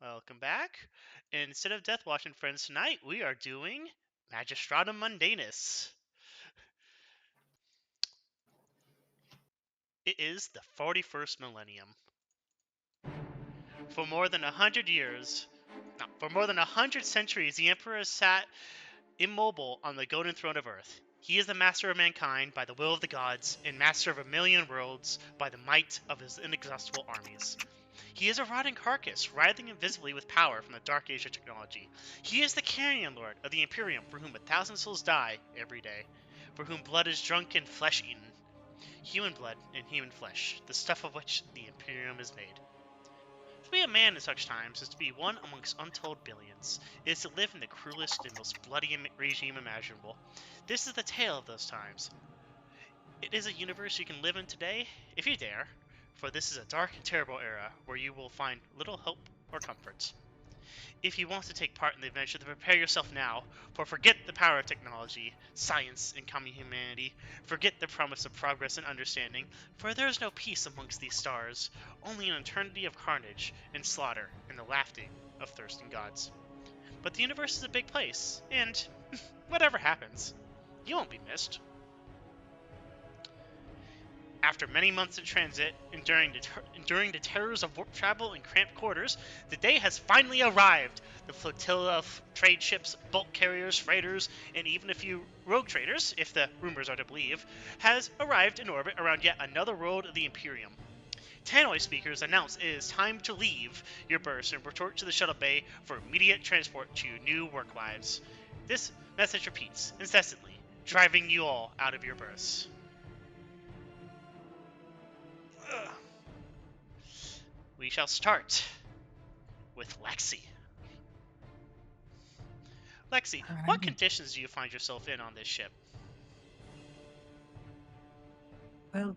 Welcome back. Instead of Death Watch and Friends tonight, we are doing Magistratum Mundainus. It is the 41st millennium. For more than 100 years, no, for more than 100 centuries, the Emperor sat immobile on the golden throne of Earth. He is the master of mankind by the will of the gods, and master of a million worlds by the might of his inexhaustible armies. He is a rotting carcass, writhing invisibly with power from the Dark Age of technology. He is the carrion lord of the Imperium, for whom 1,000 souls die every day, for whom blood is drunk and flesh eaten. Human blood and human flesh, the stuff of which the Imperium is made. To be a man in such times is to be one amongst untold billions. It is to live in the cruelest and most bloody regime imaginable. This is the tale of those times. It is a universe you can live in today, if you dare, for this is a dark and terrible era where you will find little hope or comfort. If you want to take part in the adventure, then prepare yourself now, for forget the power of technology, science, and common humanity. Forget the promise of progress and understanding, for there is no peace amongst these stars, only an eternity of carnage and slaughter and the laughing of thirsting gods. But the universe is a big place, and whatever happens, you won't be missed. After many months in transit, enduring the terrors of warp travel and cramped quarters, the day has finally arrived. The flotilla of trade ships, bulk carriers, freighters, and even a few rogue traders, if the rumors are to believe, has arrived in orbit around yet another world of the Imperium. Tannoy speakers announce it is time to leave your berths and return to the shuttle bay for immediate transport to your new work lives. This message repeats incessantly, driving you all out of your berths. Ugh. We shall start with Lexi. Lexi, what Alrighty. conditions do you find yourself in on this ship? Well,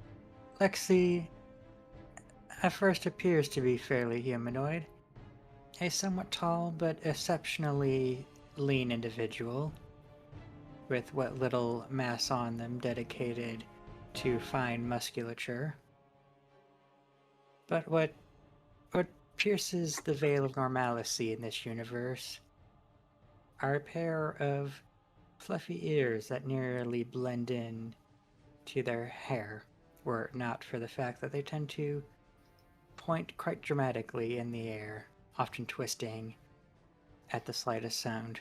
Lexi at first appears to be fairly humanoid. A somewhat tall but exceptionally lean individual, with what little mass on them dedicated to fine musculature. But what pierces the veil of normalcy in this universe are a pair of fluffy ears that nearly blend in to their hair, were it not for the fact that they tend to point quite dramatically in the air, often twisting at the slightest sound.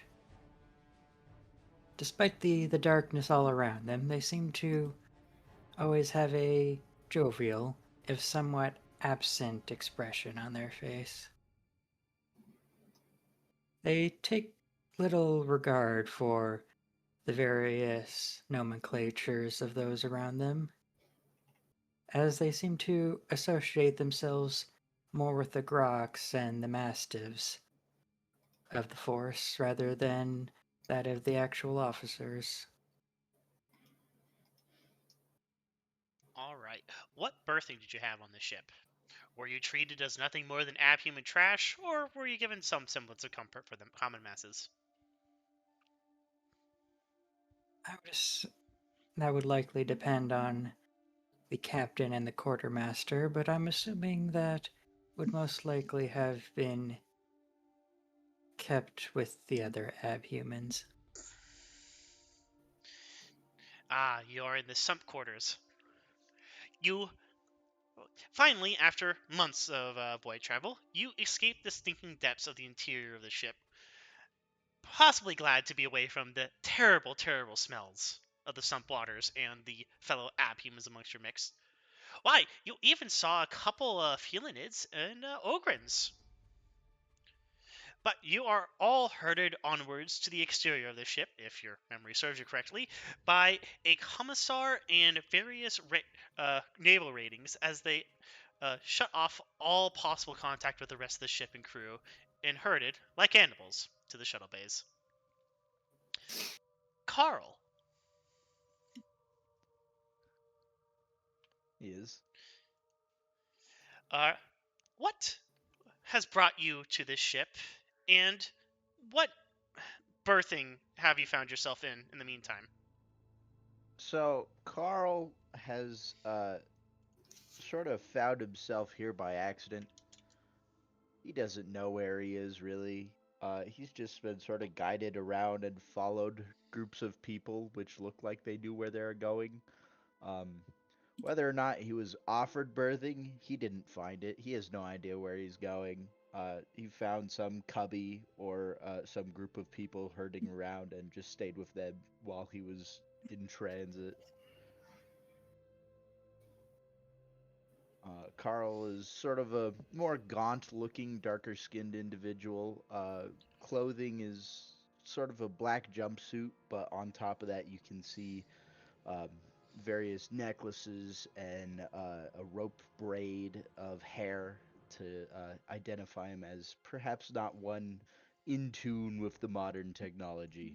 Despite the darkness all around them, they seem to always have a jovial, if somewhat absent expression on their face. They take little regard for the various nomenclatures of those around them, as they seem to associate themselves more with the groks and the mastiffs of the force rather than that of the actual officers. Alright, what berthing did you have on this ship? Were you treated as nothing more than abhuman trash, or were you given some semblance of comfort for the common masses? I would that would likely depend on the captain and the quartermaster, but I'm assuming that would most likely have been kept with the other abhumans. Ah, you are in the sump quarters. You finally, after months of void travel, you escape the stinking depths of the interior of the ship, possibly glad to be away from the terrible, terrible smells of the sump waters and the fellow abhumans amongst your mix. Why, you even saw a couple of helinids and ogrins. But you are all herded onwards to the exterior of the ship, if your memory serves you correctly, by a commissar and various naval ratings as they shut off all possible contact with the rest of the ship and crew and herded, like animals, to the shuttle bays. Carl, Is. uh, what has brought you to this ship, and what berthing have you found yourself in the meantime? So Carl has sort of found himself here by accident. He doesn't know where he is really. He's just been sort of guided around and followed groups of people which look like they knew where they're going. Um, Whether or not he was offered birthing, he didn't find it. He has no idea where he's going. He found some cubby or some group of people herding around and just stayed with them while he was in transit. Carl is sort of a more gaunt looking, darker skinned individual. Clothing is sort of a black jumpsuit, but on top of that, you can see um, various necklaces and a rope braid of hair to identify him as perhaps not one in tune with the modern technology.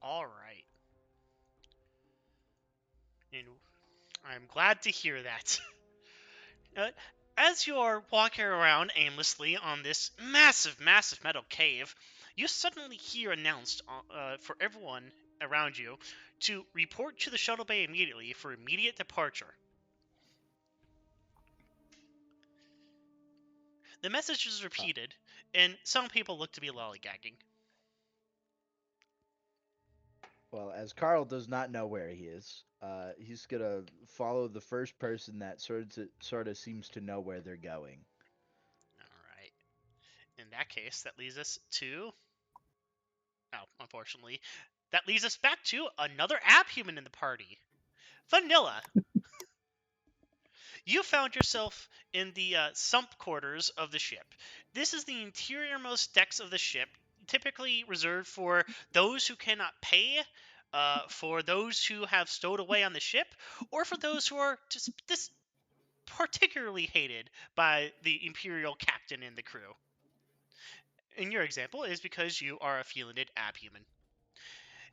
All right. And I'm glad to hear that. Uh, as you are walking around aimlessly on this massive, massive metal cave, you suddenly hear announced for everyone around you to report to the shuttle bay immediately for immediate departure. The message is Uh, repeated, and some people look to be lollygagging. well, as Carl does not know where he is, he's gonna follow the first person that sort of seems to know where they're going. Alright. In that case, that leads us to. Oh, unfortunately. That leads us back to another abhuman in the party. Vanilla. You found yourself in the sump quarters of the ship. This is the interiormost decks of the ship, typically reserved for those who cannot pay, for those who have stowed away on the ship, or for those who are just this particularly hated by the Imperial captain and the crew. In your example, is because you are a felinated abhuman.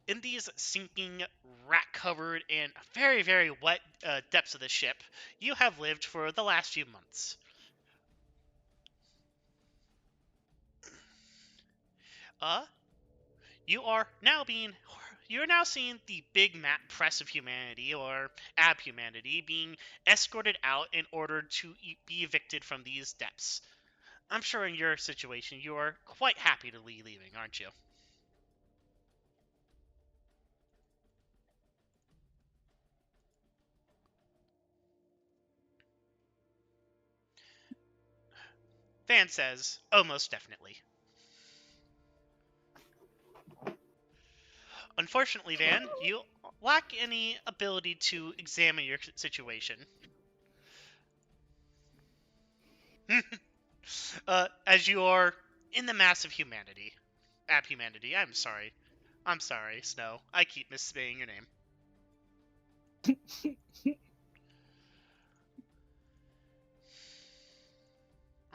In these sinking, rat covered, and very, very wet depths of the ship, you have lived for the last few months. Uh, you are now being. You're now seeing the big map press of humanity, or abhumanity, being escorted out in order to be evicted from these depths. I'm sure in your situation, you are quite happy to be leaving, aren't you? Van says, "Oh, most definitely." Unfortunately, Van, you lack any ability to examine your situation. As you are in the mass of humanity. Abhumanity, I'm sorry. I'm sorry, Snow. I keep missaying your name.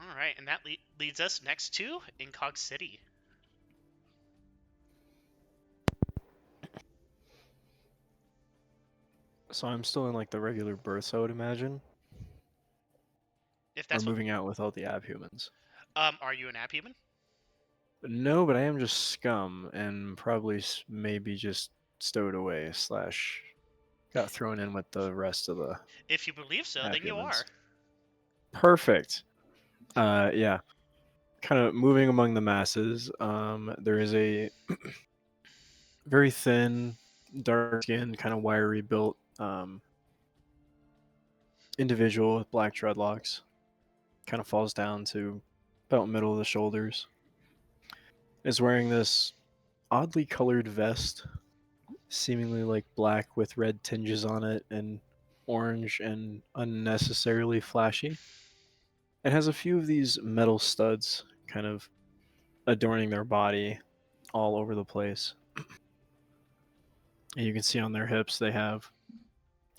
Alright, and that leads us next to Incog City. So I'm still in like the regular berths, I would imagine, If or that's what. moving out with all the abhumans. Are you an abhuman? No, but I am just scum and probably maybe just stowed away slash got thrown in with the rest of the If you believe so, then you are. abhumans. Perfect. Yeah. Kind of moving among the masses. There is a very thin, dark skinned, kind of wiry built individual with black dreadlocks. Kind of falls down to about middle of the shoulders. Is wearing this oddly colored vest, seemingly like black with red tinges on it and orange and unnecessarily flashy. It has a few of these metal studs kind of adorning their body all over the place. And you can see on their hips they have,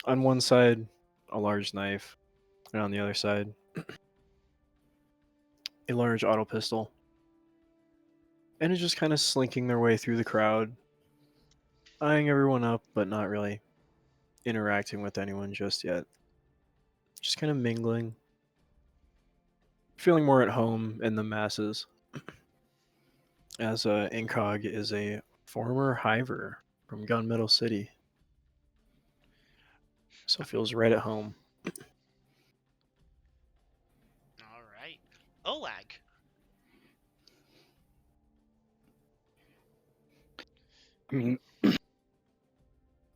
on one side, a large knife, and on the other side, a large auto pistol. And it's just kind of slinking their way through the crowd, eyeing everyone up, but not really interacting with anyone just yet. Just kind of mingling, feeling more at home in the masses. As Incog is a former hiver from Gunmetal City. So it feels right at home. All right. Olag. I mean,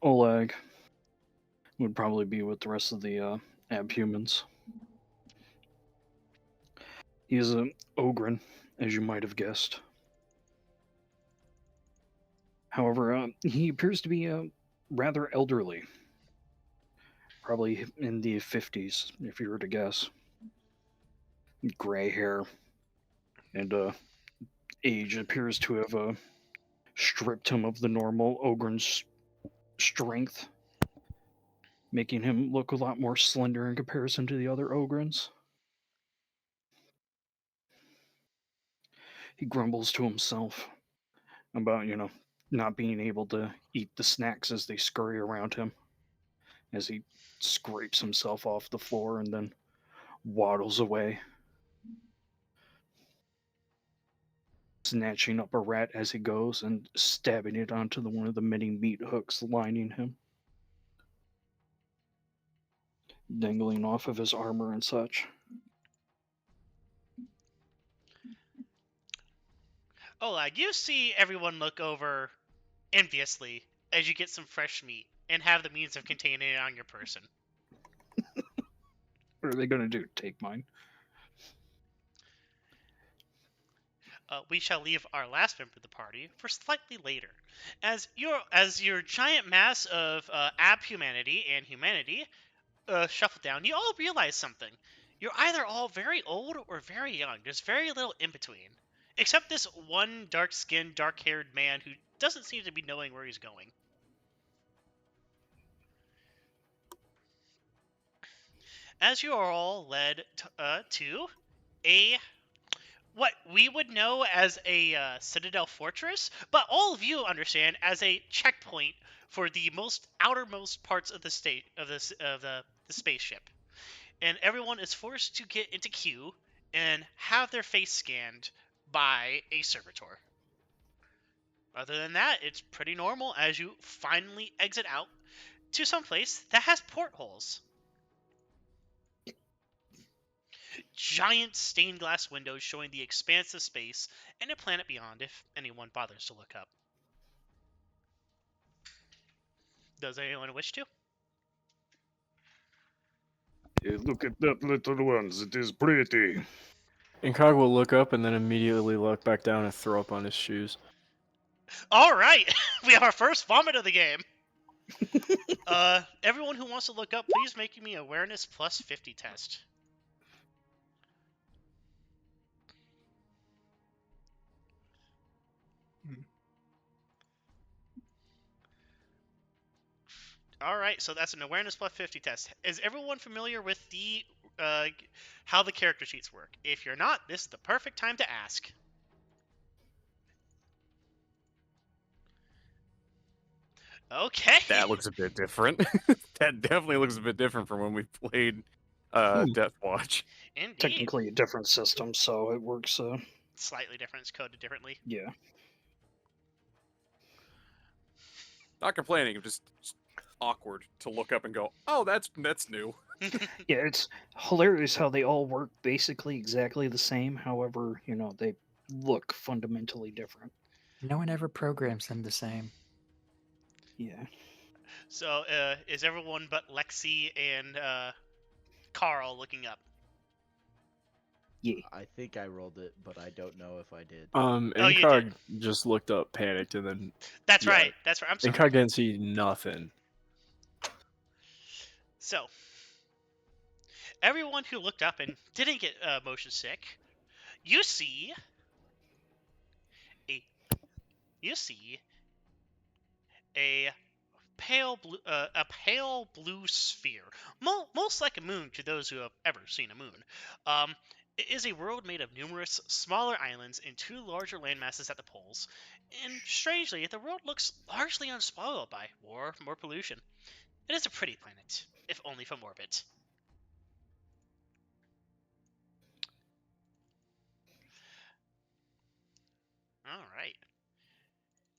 Oleg would probably be with the rest of the abhumans. He is an ogren, as you might have guessed. However, he appears to be rather elderly. Probably in the 50s, if you were to guess. Gray hair. And age appears to have stripped him of the normal ogren's strength, making him look a lot more slender in comparison to the other ogrens. He grumbles to himself about, not being able to eat the snacks as they scurry around him, as he scrapes himself off the floor and then waddles away, snatching up a rat as he goes and stabbing it onto one of the many meat hooks lining him, dangling off of his armor and such. Olag, you see everyone look over enviously as you get some fresh meat and have the means of containing it on your person. What are they going to do? Take mine? We shall leave our last member of the party for slightly later. As your giant mass of abhumanity and humanity shuffle down, you all realize something. You're either all very old or very young. There's very little in between. Except this one dark-skinned, dark-haired man who doesn't seem to be knowing where he's going. As you are all led to a what we would know as a citadel fortress, but all of you understand as a checkpoint for the most outermost parts of the state of the spaceship, and everyone is forced to get into queue and have their face scanned by a servitor. Other than that, it's pretty normal as you finally exit out to some place that has portholes. Giant stained glass windows showing the expanse of space and a planet beyond if anyone bothers to look up. Does anyone wish to? Hey, look at that little ones. It is pretty. Incog will look up and then immediately look back down and throw up on his shoes. Alright! We have our first vomit of the game! Everyone who wants to look up, please make me awareness plus 50 test. Alright, so that's an awareness plus 50 test. Is everyone familiar with the how the character sheets work? If you're not, this is the perfect time to ask. Okay. That looks a bit different. That definitely looks a bit different from when we played Death Watch. Indeed. Technically a different system, so it works. Slightly different. It's coded differently. Yeah. Not complaining, just awkward to look up and go, oh, that's new. Yeah, it's hilarious how they all work basically exactly the same. However, they look fundamentally different. No one ever programs them the same. Yeah. So, is everyone but Lexi and Carl looking up? Yeah. I think I rolled it, but I don't know if I did. Oh, you Incog just looked up, panicked, and then That's Yeah. right. That's right. I'm sorry. Incog didn't see nothing. So, everyone who looked up and didn't get motion sick, you see a pale blue sphere, most like a moon to those who have ever seen a moon. It is a world made of numerous smaller islands and two larger landmasses at the poles. And strangely, the world looks largely unspoiled by war or pollution. It is a pretty planet, if only from orbit. All right.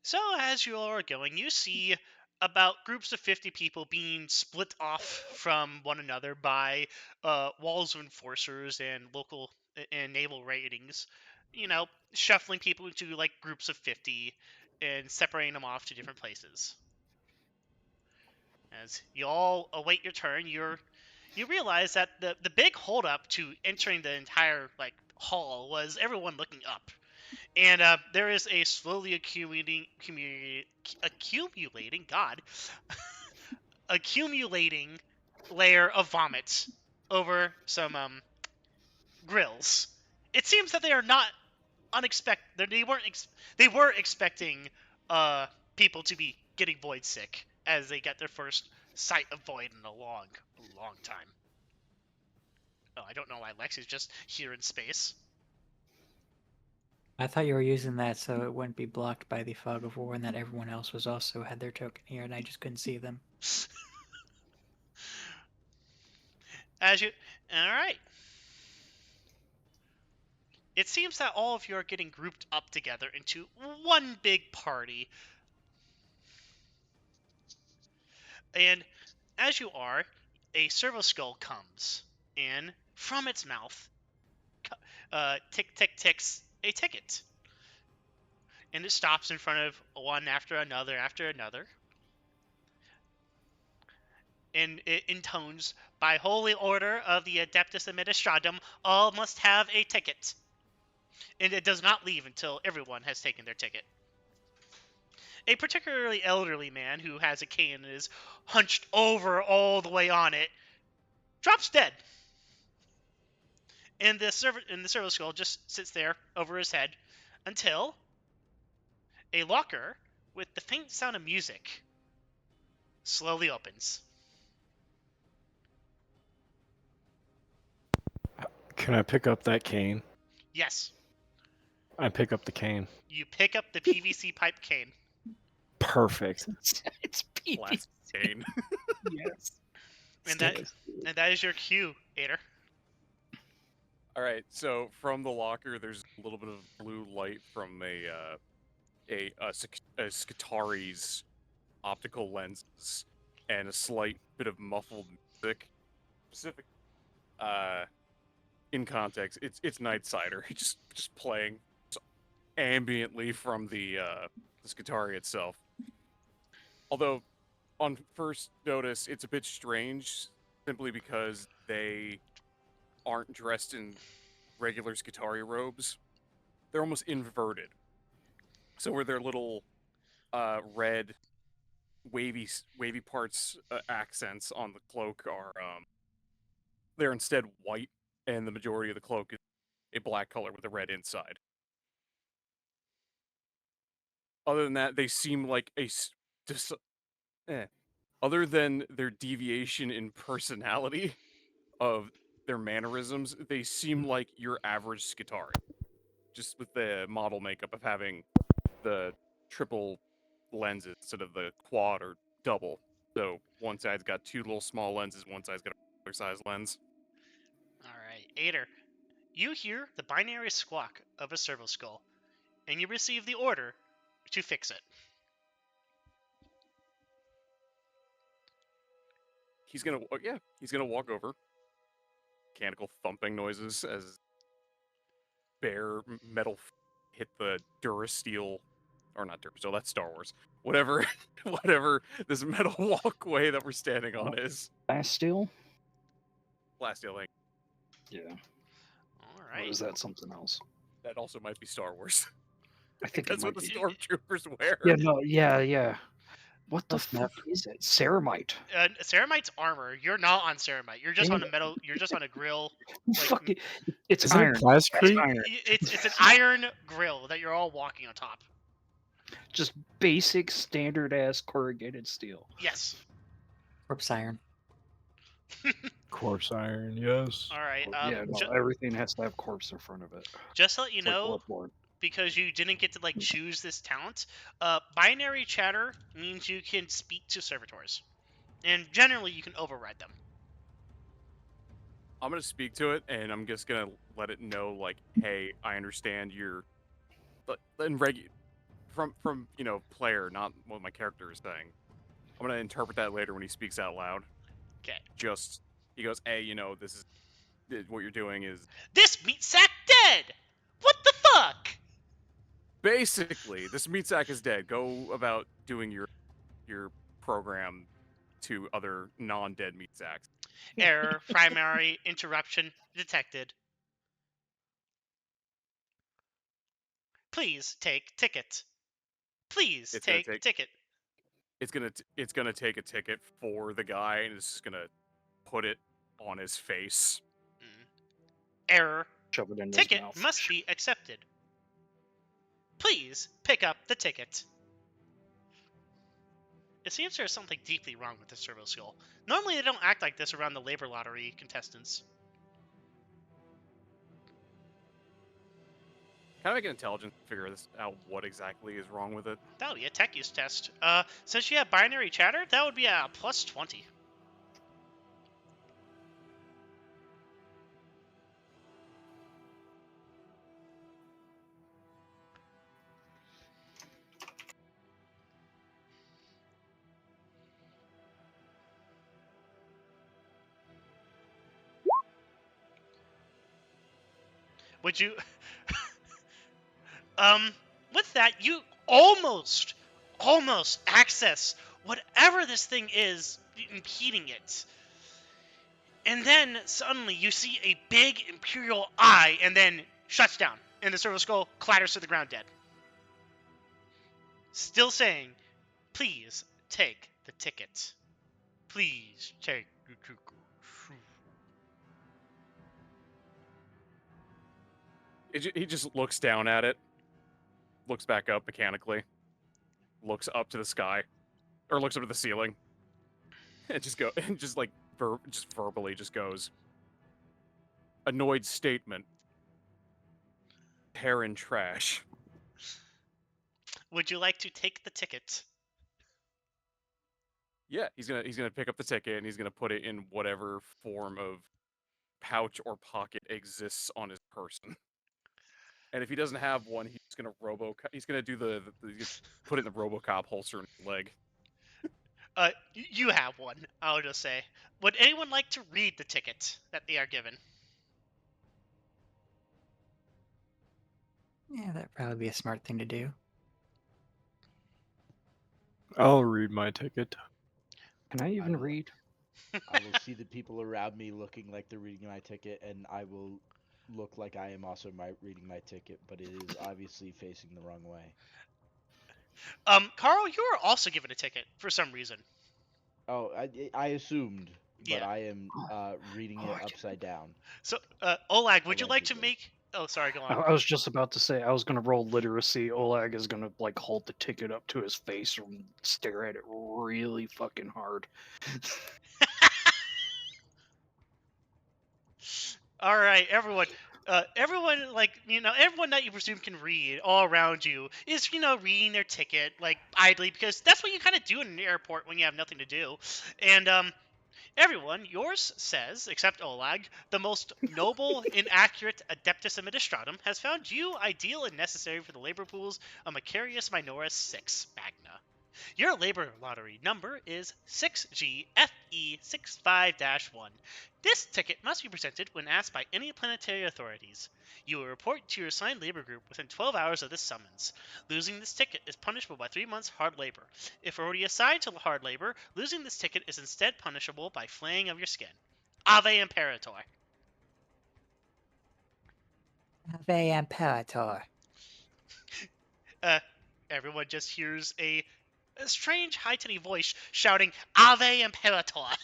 So as you all are going, you see about groups of 50 people being split off from one another by walls of enforcers and local and naval ratings, shuffling people into like groups of 50 and separating them off to different places. As you all await your turn, you realize that the big holdup to entering the entire like hall was everyone looking up. And there is a slowly accumulating accumulating layer of vomit over some grills. It seems that they are not unexpected. They were expecting people to be getting void sick as they get their first sight of void in a long time. Oh, I don't know why Lexi's just here in space. I thought you were using that so it wouldn't be blocked by the fog of war and that everyone else was also had their token here and I just couldn't see them. All right. It seems that all of you are getting grouped up together into one big party. And as you are, a servo skull comes, and from its mouth, ticks a ticket. And it stops in front of one after another, and it intones, by holy order of the Adeptus Magistratum, all must have a ticket. And it does not leave until everyone has taken their ticket. A particularly elderly man who has a cane and is hunched over all the way on it drops dead. And the servo skull just sits there over his head until a locker with the faint sound of music slowly opens. Can I pick up that cane? Yes, I pick up the cane. you pick up the PVC pipe cane. Perfect. It's PvP. Last cane. Yes. And that is your cue, Ader. All right, so from the locker, there's a little bit of blue light from a Skitari's optical lenses and a slight bit of muffled music. Specific, in context, it's Night Sider, just playing ambiently from the Skitari itself. Although, on first notice, it's a bit strange, simply because they aren't dressed in regular Skitari robes. They're almost inverted. So where their little red wavy parts accents on the cloak are they're instead white, and the majority of the cloak is a black color with a red inside. Other than that, they seem like other than their deviation in personality of their mannerisms, they seem like your average Skitari. Just with the model makeup of having the triple lenses instead of the quad or double. So one side's got two little small lenses, one side's got a regular size lens. All right, Ader, you hear the binary squawk of a servo skull, and you receive the order to fix it. He's gonna walk over. Mechanical thumping noises as bare metal hit the Durasteel, or not Durasteel, that's Star Wars. Whatever this metal walkway that we're standing on is. Bastille? Plasteel, like, Yeah. All Or right. is that something else? that also might be Star Wars. I think That's it what might the be. stormtroopers wear. Yeah, no, yeah. What the That's not- fuck is it? Ceramite. Ceramite's armor. You're not on ceramite. You're just Damn on a metal. You're just on a grill. Like, Fuck it. It's Is it iron. It's plasticrete? iron. It's an iron grill that you're all walking on top. Just basic standard ass corrugated steel. Yes. Corpse iron. Corpse iron, yes. All right. Yeah, no, everything has to have corpse in front of it. Just to let you It's like know, Bloodborne. because you didn't get to like choose this talent, binary chatter means you can speak to servitors, and generally you can override them. I'm gonna speak to it, and I'm just gonna let it know, like, hey, I understand you're, from player, not what my character is saying. I'm gonna interpret that later when he speaks out loud. Okay. He goes, hey, this is what you're doing is This meat sack dead! What the fuck? basically this meat sack is dead. Go about doing your program to other non-dead meat sacks. Error, primary interruption detected. Please take ticket. Please It's gonna take take ticket. it's gonna take a ticket for the guy and it's just gonna put it on his face. Error. Shove it in his Ticket mouth. must be accepted. Please pick up the ticket. It seems there's something deeply wrong with the servo skill. Normally they don't act like this around the labor lottery contestants. Can I make an intelligence to figure this out what exactly is wrong with it? That would be a tech use test. Since you have binary chatter, that would be a plus 20. Would you... with that, you almost access whatever this thing is impeding it. And then, suddenly, you see a big Imperial eye, and then shuts down. And the servo skull clatters to the ground dead. Still saying, please take the ticket. Please take the ticket. He just looks down at it, looks back up mechanically, looks up to the sky, or looks up to the ceiling, and just verbally just goes. Annoyed statement. Hair and trash. Would you like to take the ticket? Yeah, he's gonna pick up the ticket and he's gonna put it in whatever form of pouch or pocket exists on his person. And if he doesn't have one, he's gonna do put it in the RoboCop holster in his leg. You have one, I'll just say. Would anyone like to read the ticket that they are given? Yeah, that'd probably be a smart thing to do. I'll read my ticket. Can I even read? I will see the people around me looking like they're reading my ticket, and I will look like I am also reading my ticket, but it is obviously facing the wrong way. Carl, you are also given a ticket for some reason. Oh, I assumed, but Yeah. I am reading it upside down. So, Olag, would you like to Allegedly. make... Oh, sorry, go I on. I was just about to say I was gonna roll literacy. Oleg is gonna like hold the ticket up to his face and stare at it really fucking hard. All right, everyone. Everyone that you presume can read all around you is, reading their ticket, like, idly, because that's what you kind of do in an airport when you have nothing to do. And, everyone, yours says, except Olag, the most noble, inaccurate Adeptus Administratum has found you ideal and necessary for the labor pools of Macarius Minoris 6 Magna. Your labor lottery number is 6GFE65-1. This ticket must be presented when asked by any planetary authorities. You will report to your assigned labor group within 12 hours of this summons. Losing this ticket is punishable by 3 months hard labor. If already assigned to hard labor, losing this ticket is instead punishable by flaying of your skin. Ave Imperator. Ave Imperator. Everyone just hears a strange high-tone voice shouting, Ave Imperator.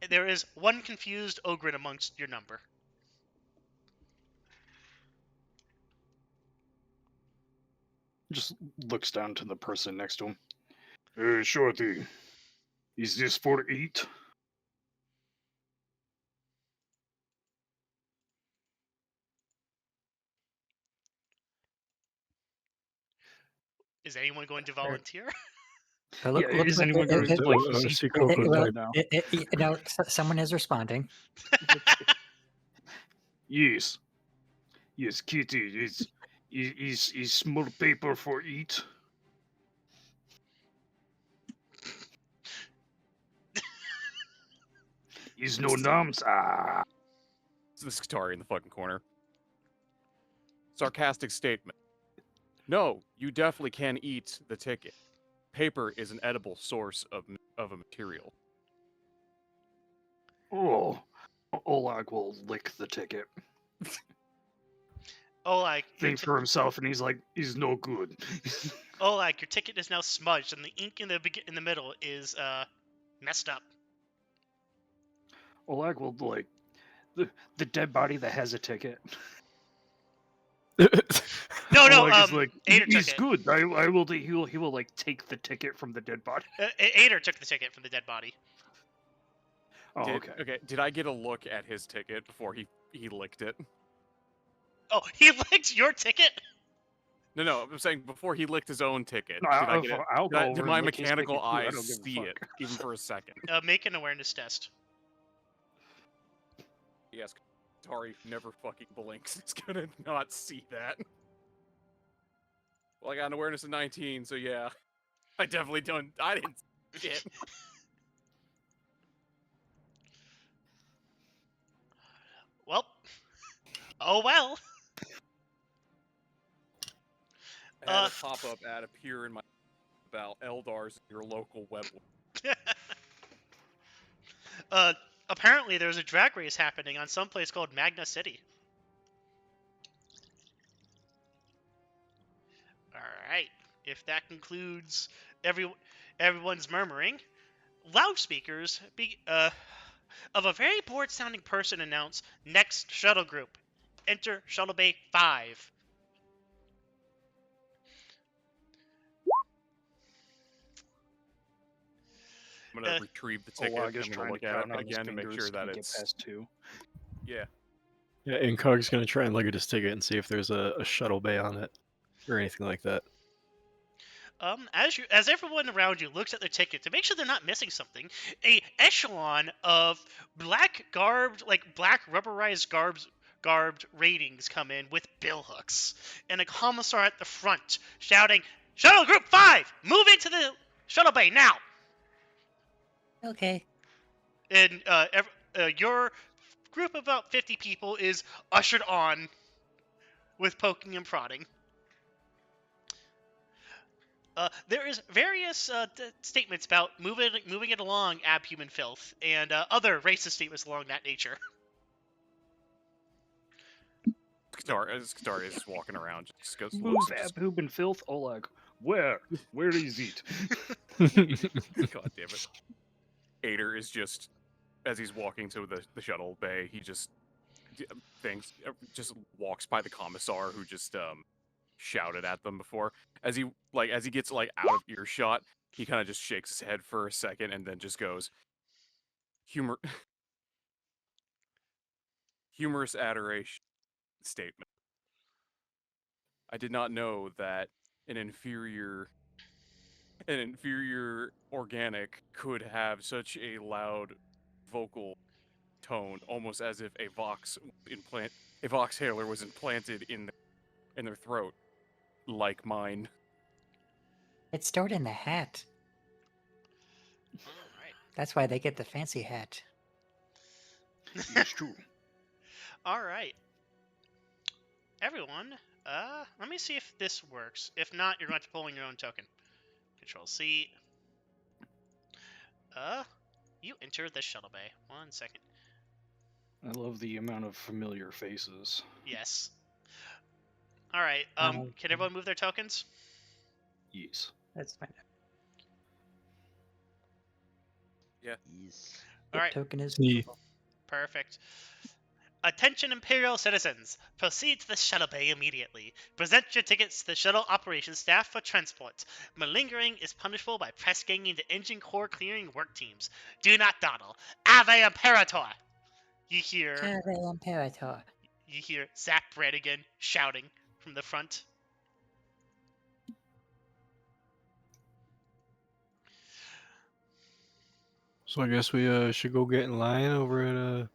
There is one confused ogre amongst your number. Just looks down to the person next to him. Hey, Shorty, is this for eat? Is anyone going to volunteer? But Yeah, is anyone going to like? Is he Secret broken code right now? someone is responding. Yes, yes, Kitty. Is small paper for eat? He's no nums. Ah. It's the Skitari in the fucking corner. Sarcastic statement. No, you definitely can eat the ticket. Paper is an edible source of a material. Oh. Oleg will lick the ticket. Oleg, Think for himself, and he's like, he's no good. Oleg, your ticket is now smudged, and the ink in the middle is messed up. Oleg will like the dead body that has a ticket. No, Oleg is like, Ader took he's it. good. I will. He will like take the ticket from the dead body. Ader took the ticket from the dead body. Oh, okay. Okay. Did I get a look at his ticket before he licked it? Oh, he licked your ticket? No. I'm saying before he licked his own ticket. No, Did I get it? I'll go over Did and my lick his mechanical ticket, too. I eyes don't give a see it fuck. even for a second? Make an awareness test. Yes, Tari never fucking blinks. It's gonna not see that. Well, I got an awareness of 19, so yeah. I definitely don't. I didn't see it. Well. Oh well. I had a pop-up ad appear in my about Eldars in your local web. Apparently there's a drag race happening on some place called Magna City. Alright. If that concludes everyone's murmuring, loudspeakers of a very bored-sounding person announce next shuttle group. Enter Shuttle Bay 5. I'm gonna retrieve the ticket. Oleg is I'm gonna trying look to at count it on his again to make fingers sure that to get it's past 2. yeah. Yeah, Incog's gonna try and look at his ticket and see if there's a shuttle bay on it or anything like that. As everyone around you looks at their ticket to make sure they're not missing something, a echelon of black rubberized garbed ratings come in with billhooks, and a commissar at the front shouting, "Shuttle Group 5, move into the shuttle bay now!" Okay. And your group of about 50 people is ushered on with poking and prodding. There is various statements about moving it along, abhuman filth, and other racist statements along that nature. Skitari is just walking around. Just goes, Move looks and just, Abhuman filth. Oleg, where? Where is it? God damn it. Ader is just, as he's walking to the shuttle bay, he just walks by the commissar who just shouted at them before. As he gets out of earshot, he kind of just shakes his head for a second and then just goes, humorous adoration statement. I did not know that an inferior organic could have such a loud vocal tone, almost as if a vox hailer was implanted in their throat, like mine. It's stored in the hat. Alright. That's why they get the fancy hat. It's true. Alright. Everyone, let me see if this works. If not, you're going to pull in your own token. Control-C. You enter the shuttle bay. 1 second. I love the amount of familiar faces. Yes. Alright, can everyone move their tokens? Yes. That's fine. Yes. What Alright. token is See, Perfect. Attention Imperial citizens! Proceed to the shuttle bay immediately. Present your tickets to the shuttle operations staff for transport. Malingering is punishable by press ganging the engine core clearing work teams. Do not dawdle. Ave Imperator! You hear Cave Imperator. Zach Brannigan shouting from the front. so I guess we should go get in line over at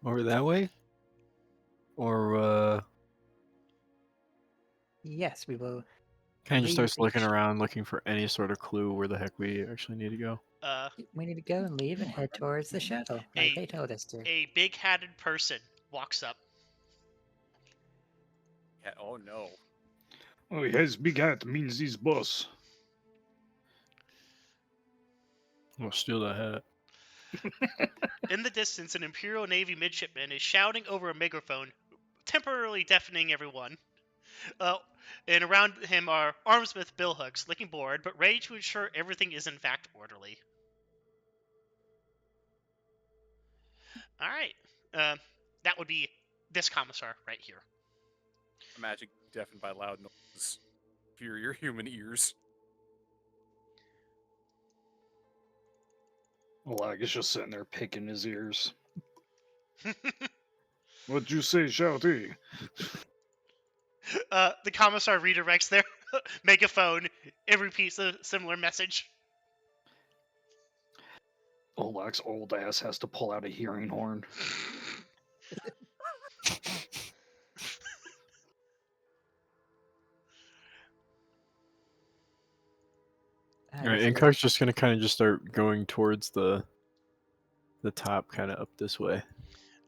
over that way, or Yes, we will Kind of just Leave starts looking each- around, looking for any sort of clue where the heck we actually need to go. We need to go and leave and head towards the shuttle, like they told us to. A big-hatted person walks up. Yeah, oh no. Oh, he has big hat, means he's boss. We'll steal that hat. In the distance, an Imperial Navy midshipman is shouting over a megaphone, temporarily deafening everyone. And around him are armsmith billhooks, looking bored, but ready to ensure everything is in fact orderly. Alright. That would be this commissar right here. Imagine deafened by loud noises. Fear your human ears. Oleg is just sitting there picking his ears. What'd you say, Shouty? The commissar redirects their megaphone and repeats a similar message. Oleg's old ass has to pull out a hearing horn. Alright, and Car's just gonna kind of just start going towards the top, kind of up this way,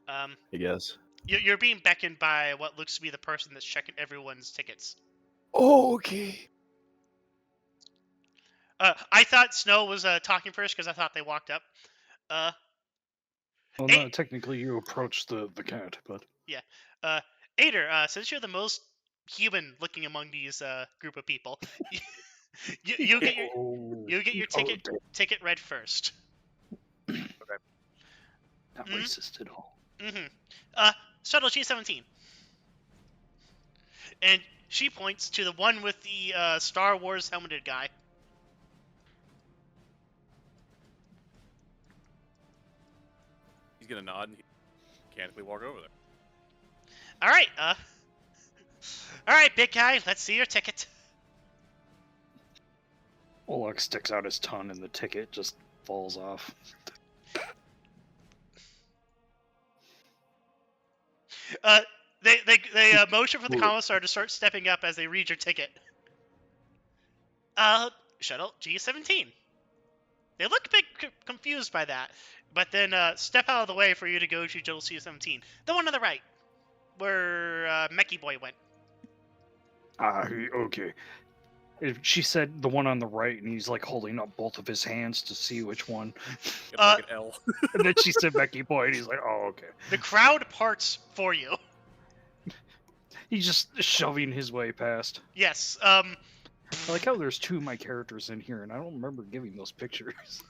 I guess. You're being beckoned by what looks to be the person that's checking everyone's tickets. Oh, okay. I thought Snow was talking first because I thought they walked up. Well, Hey. no, technically you approached the cat, but... Ader, since you're the most human looking among these group of people, you'll get your ticket read first. Not racist at all. Shuttle G-17. And she points to the one with the Star Wars helmeted guy. He's gonna nod and mechanically walk over there. Alright, big guy, let's see your ticket. Oleg sticks out his tongue and the ticket just falls off. They motion for the commissar to start stepping up as they read your ticket. Shuttle G-17. They look a bit confused by that, but then step out of the way for you to go to Shuttle G-17. The one on the right, where Mechie Boy went. Okay. She said the one on the right, and he's like holding up both of his hands to see which one. Get like an L. And then she said Becky Boy, and he's like, oh, okay. The crowd parts for you. He's just shoving his way past. Yes. I like how there's two of my characters in here, and I don't remember giving those pictures.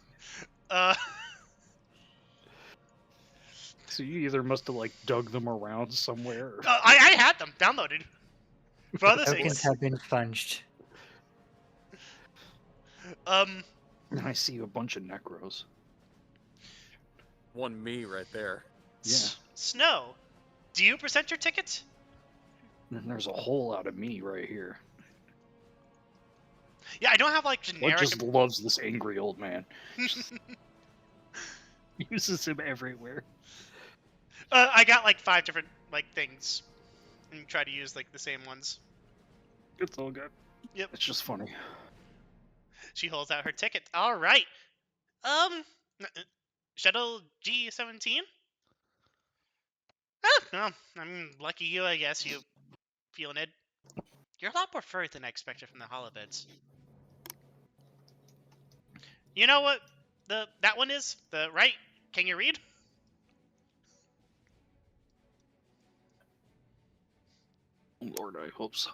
So you either must have like dug them around somewhere. Or... I had them downloaded for other Tokens things. have been funged. And I see a bunch of Necros. One me right there. Yeah. Snow, do you present your ticket? And there's a whole lot of me right here. Yeah, I don't have like What generic. just loves this angry old man. Uses him everywhere. I got like 5 different like things, and try to use like the same ones. It's all good. Yep. It's just funny. She holds out her ticket. All right. Shuttle G-17. Oh, well, I'm lucky you, I guess. You feeling it? You're a lot more furry than I expected from the holovids. You know what that one is? The right? Can you read? Lord, I hope so.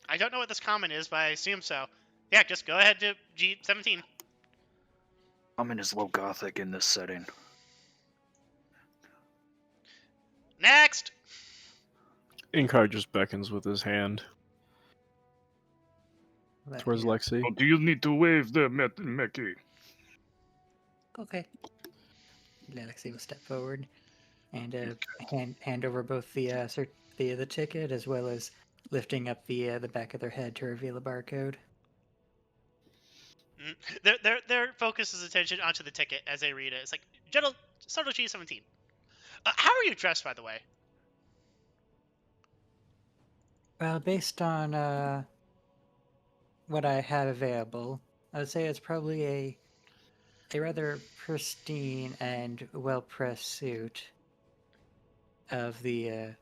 I don't know what this comment is, but I assume so. Yeah, just go ahead to G-17. Common is low gothic in this setting. Next! Inkar just beckons with his hand towards Lexi. Oh, do you need to wave the Mechie? Okay. Lexi will step forward and hand over both the ticket as well as lifting up the back of their head to reveal a barcode. Their focuses attention onto the ticket as they read it. It's like, Shuttle G-17. How are you dressed, by the way? Well, based on what I have available, I would say it's probably a rather pristine and well-pressed suit of a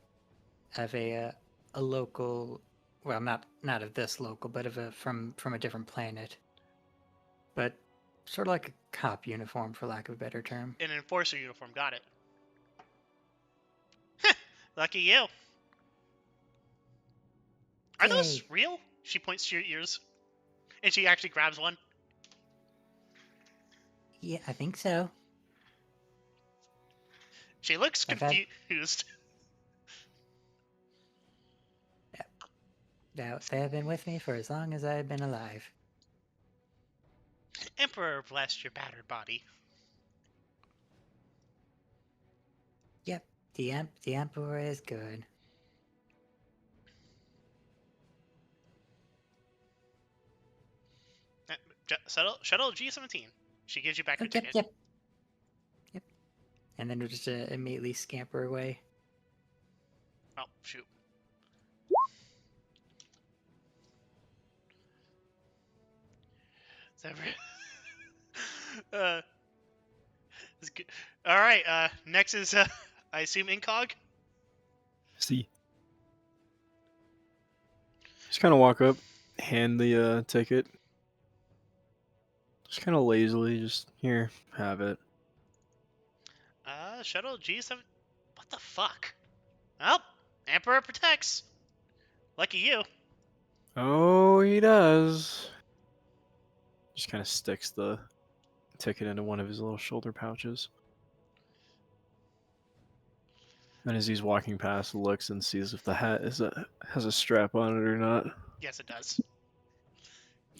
local, well, not of this local, but of from a different planet. But sort of like a cop uniform, for lack of a better term. An enforcer uniform. Got it. Lucky you. Are those Yay. real? She points to your ears, and she actually grabs one. Yeah, I think so. She looks I've had confused. Now they have been with me for as long as I've been alive. Emperor bless your battered body. Yep, the Emperor is good. Shuttle G-17. She gives you back Oh, your yep, ticket. yep. And then we'll just immediately scamper away. Oh, shoot. uh, it's good. All right. Next is I assume Incog. See. Just kind of walk up, hand the ticket. Just kind of lazily, just here, have it. Shuttle G7. What the fuck? Well, Emperor protects. Lucky you. Oh, he does. Just kind of sticks the ticket into one of his little shoulder pouches. And as he's walking past, looks and sees if the hat has a strap on it or not. Yes, it does.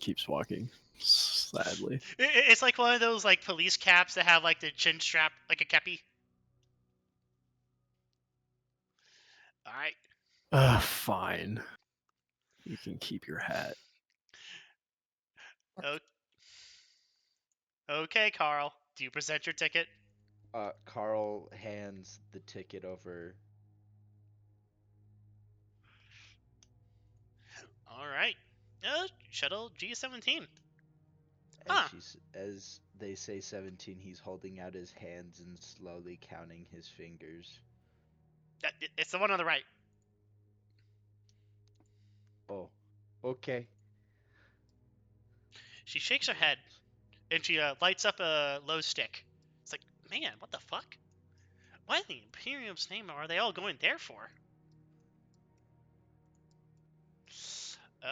Keeps walking, sadly. It's like one of those like police caps that have like the chin strap, like a kepi. All right. Fine. You can keep your hat. Okay, Carl. Do you present your ticket? Carl hands the ticket over. All right. Shuttle G-17. As Huh. as they say 17, he's holding out his hands and slowly counting his fingers. It's the one on the right. Oh, okay. She shakes her head, and she lights up a low stick. It's like, man, what the fuck? What in the Imperium's name are they all going there for?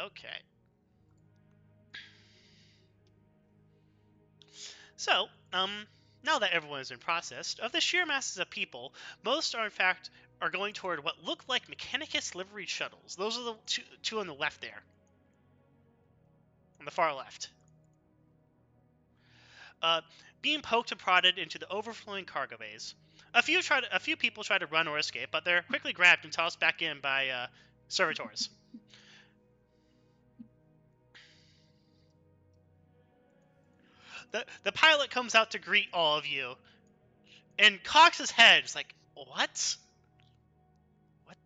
Okay. So, now that everyone has been processed, of the sheer masses of people, most are in fact are going toward what look like Mechanicus liveried shuttles. Those are the two on the left there. On the far left. Being poked and prodded into the overflowing cargo bays. A few people try to run or escape, but they're quickly grabbed and tossed back in by servitors. The pilot comes out to greet all of you, and cocks his head. It's like, what? What?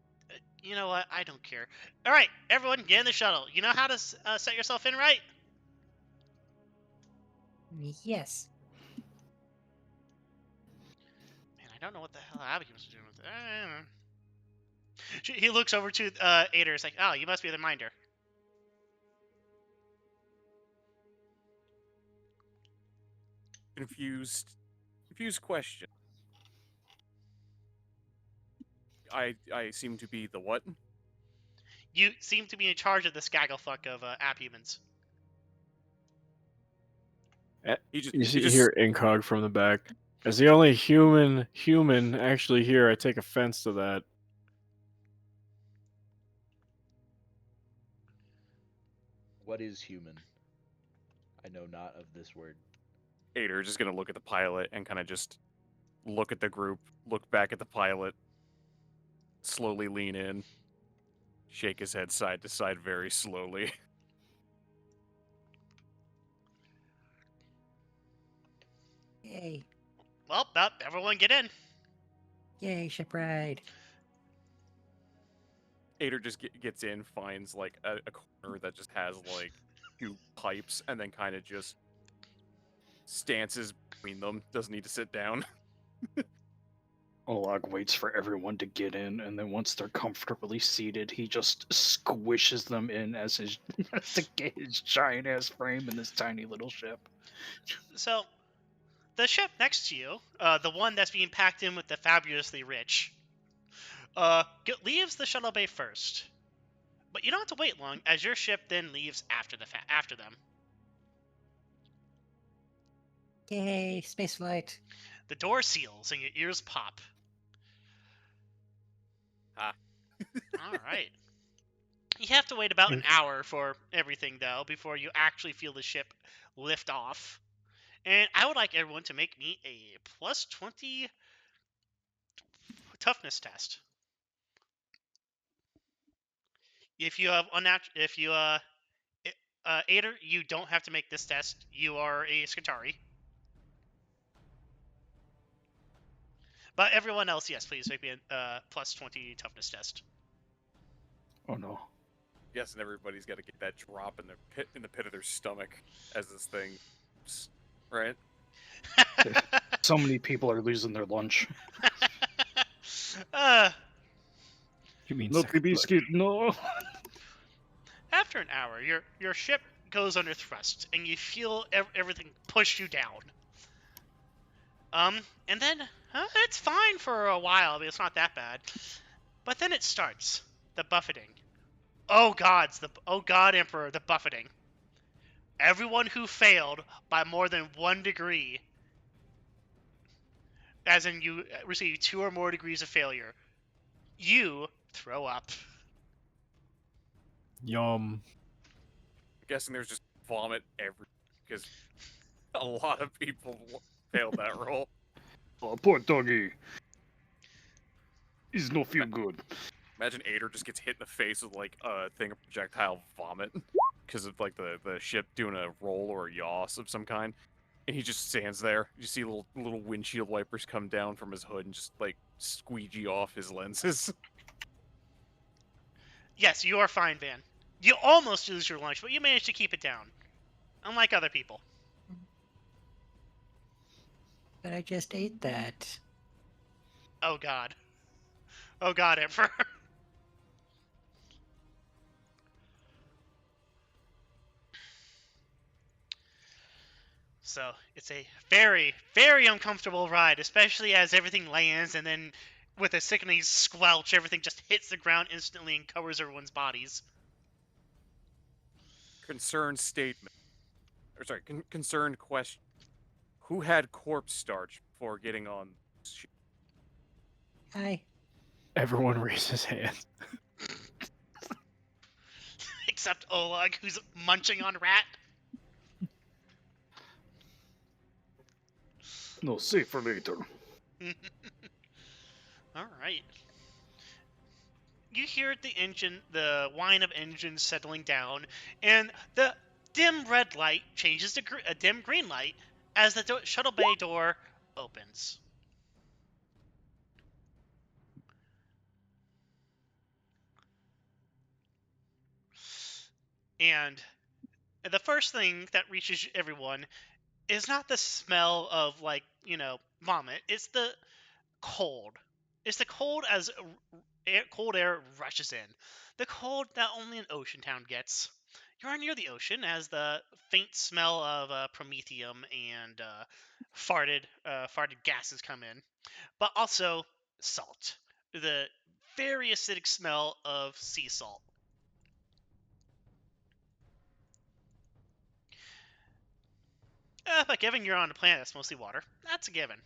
You know what? I don't care. All right, everyone, get in the shuttle. You know how to set yourself in, right? Yes. Man, I don't know what the hell Abhuman's doing with it. He looks over to Ader. It's like, oh, you must be the minder. Confused question. I seem to be the what? You seem to be in charge of the skagglefuck of Abhumans. You hear Incog from the back. As the only human actually here, I take offense to that. What is human? I know not of this word. Ader just gonna look at the pilot and kind of just look at the group, look back at the pilot, slowly lean in, shake his head side to side very slowly. Yay. Well, everyone get in. Yay, ship ride. Ader just gets in, finds like a corner that just has like 2 pipes, and then kind of just stances between them. Doesn't need to sit down. Olag waits for everyone to get in, and then once they're comfortably seated, he just squishes them in as his to get his giant ass frame in this tiny little ship. So, the ship next to you, the one that's being packed in with the fabulously rich, leaves the shuttle bay first. But you don't have to wait long, as your ship then leaves after them. Yay, spaceflight. The door seals and your ears pop. Ah. All right. You have to wait about an hour for everything, though, before you actually feel the ship lift off. And I would like everyone to make me a plus 20 toughness test. If you have Ader, you don't have to make this test. You are a Skitari. But everyone else, yes, please make me a plus 20 toughness test. Oh no. Yes, and everybody's got to get that drop in the pit of their stomach as this thing, right? So many people are losing their lunch. You mean No second blood? biscuit, no. After an hour, your ship goes under thrust, and you feel everything push you down. And then it's fine for a while. I mean, it's not that bad. But then it starts the buffeting. Oh God, Emperor, the buffeting. Everyone who failed by more than 1 degree, as in you receive 2 or more degrees of failure, you throw up. Yum. I'm guessing there's just vomit because a lot of people failed that roll. Oh, poor doggy. He's no feel good. Imagine Ader just gets hit in the face with like a thing of projectile vomit because of like the ship doing a roll or a yaw of some kind, and he just stands there. You see little windshield wipers come down from his hood and just like squeegee off his lenses. Yes, you are fine, Van. You almost lose your lunch, but you managed to keep it down. Unlike other people. But I just ate that. Oh God. Oh God, Emperor. So, it's a very, very uncomfortable ride, especially as everything lands and then with a sickening squelch, everything just hits the ground instantly and covers everyone's bodies. Concerned statement. Or sorry, concerned question. Who had corpse starch before getting on this ship? Hi. Everyone raise his hand. Except Oleg, who's munching on rat. No, save for later. Alright. You hear the whine of engines settling down, and the dim red light changes to a dim green light as the shuttle bay door opens. And the first thing that reaches everyone is not the smell of, vomit. It's the cold. It's the cold as cold air rushes in. The cold that only an ocean town gets. You are near the ocean as the faint smell of promethium and farted gases come in, but also salt. The very acidic smell of sea salt. But given you're on a planet that's mostly water, that's a given.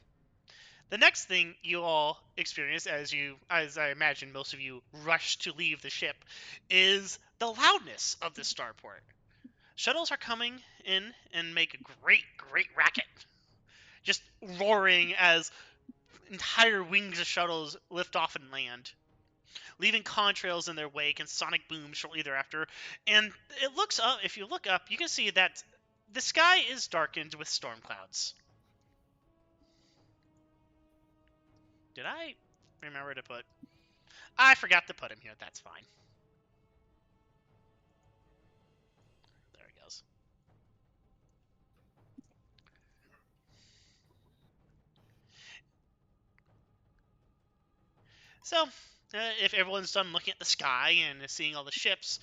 The next thing you all experience as I imagine most of you rush to leave the ship, is the loudness of the starport. Shuttles are coming in and make a great, great racket. Just roaring as entire wings of shuttles lift off and land, leaving contrails in their wake and sonic booms shortly thereafter. And if you look up, you can see that the sky is darkened with storm clouds. Did I remember to put. I forgot to put him here. That's fine. There he goes. So, if everyone's done looking at the sky and seeing all the ships,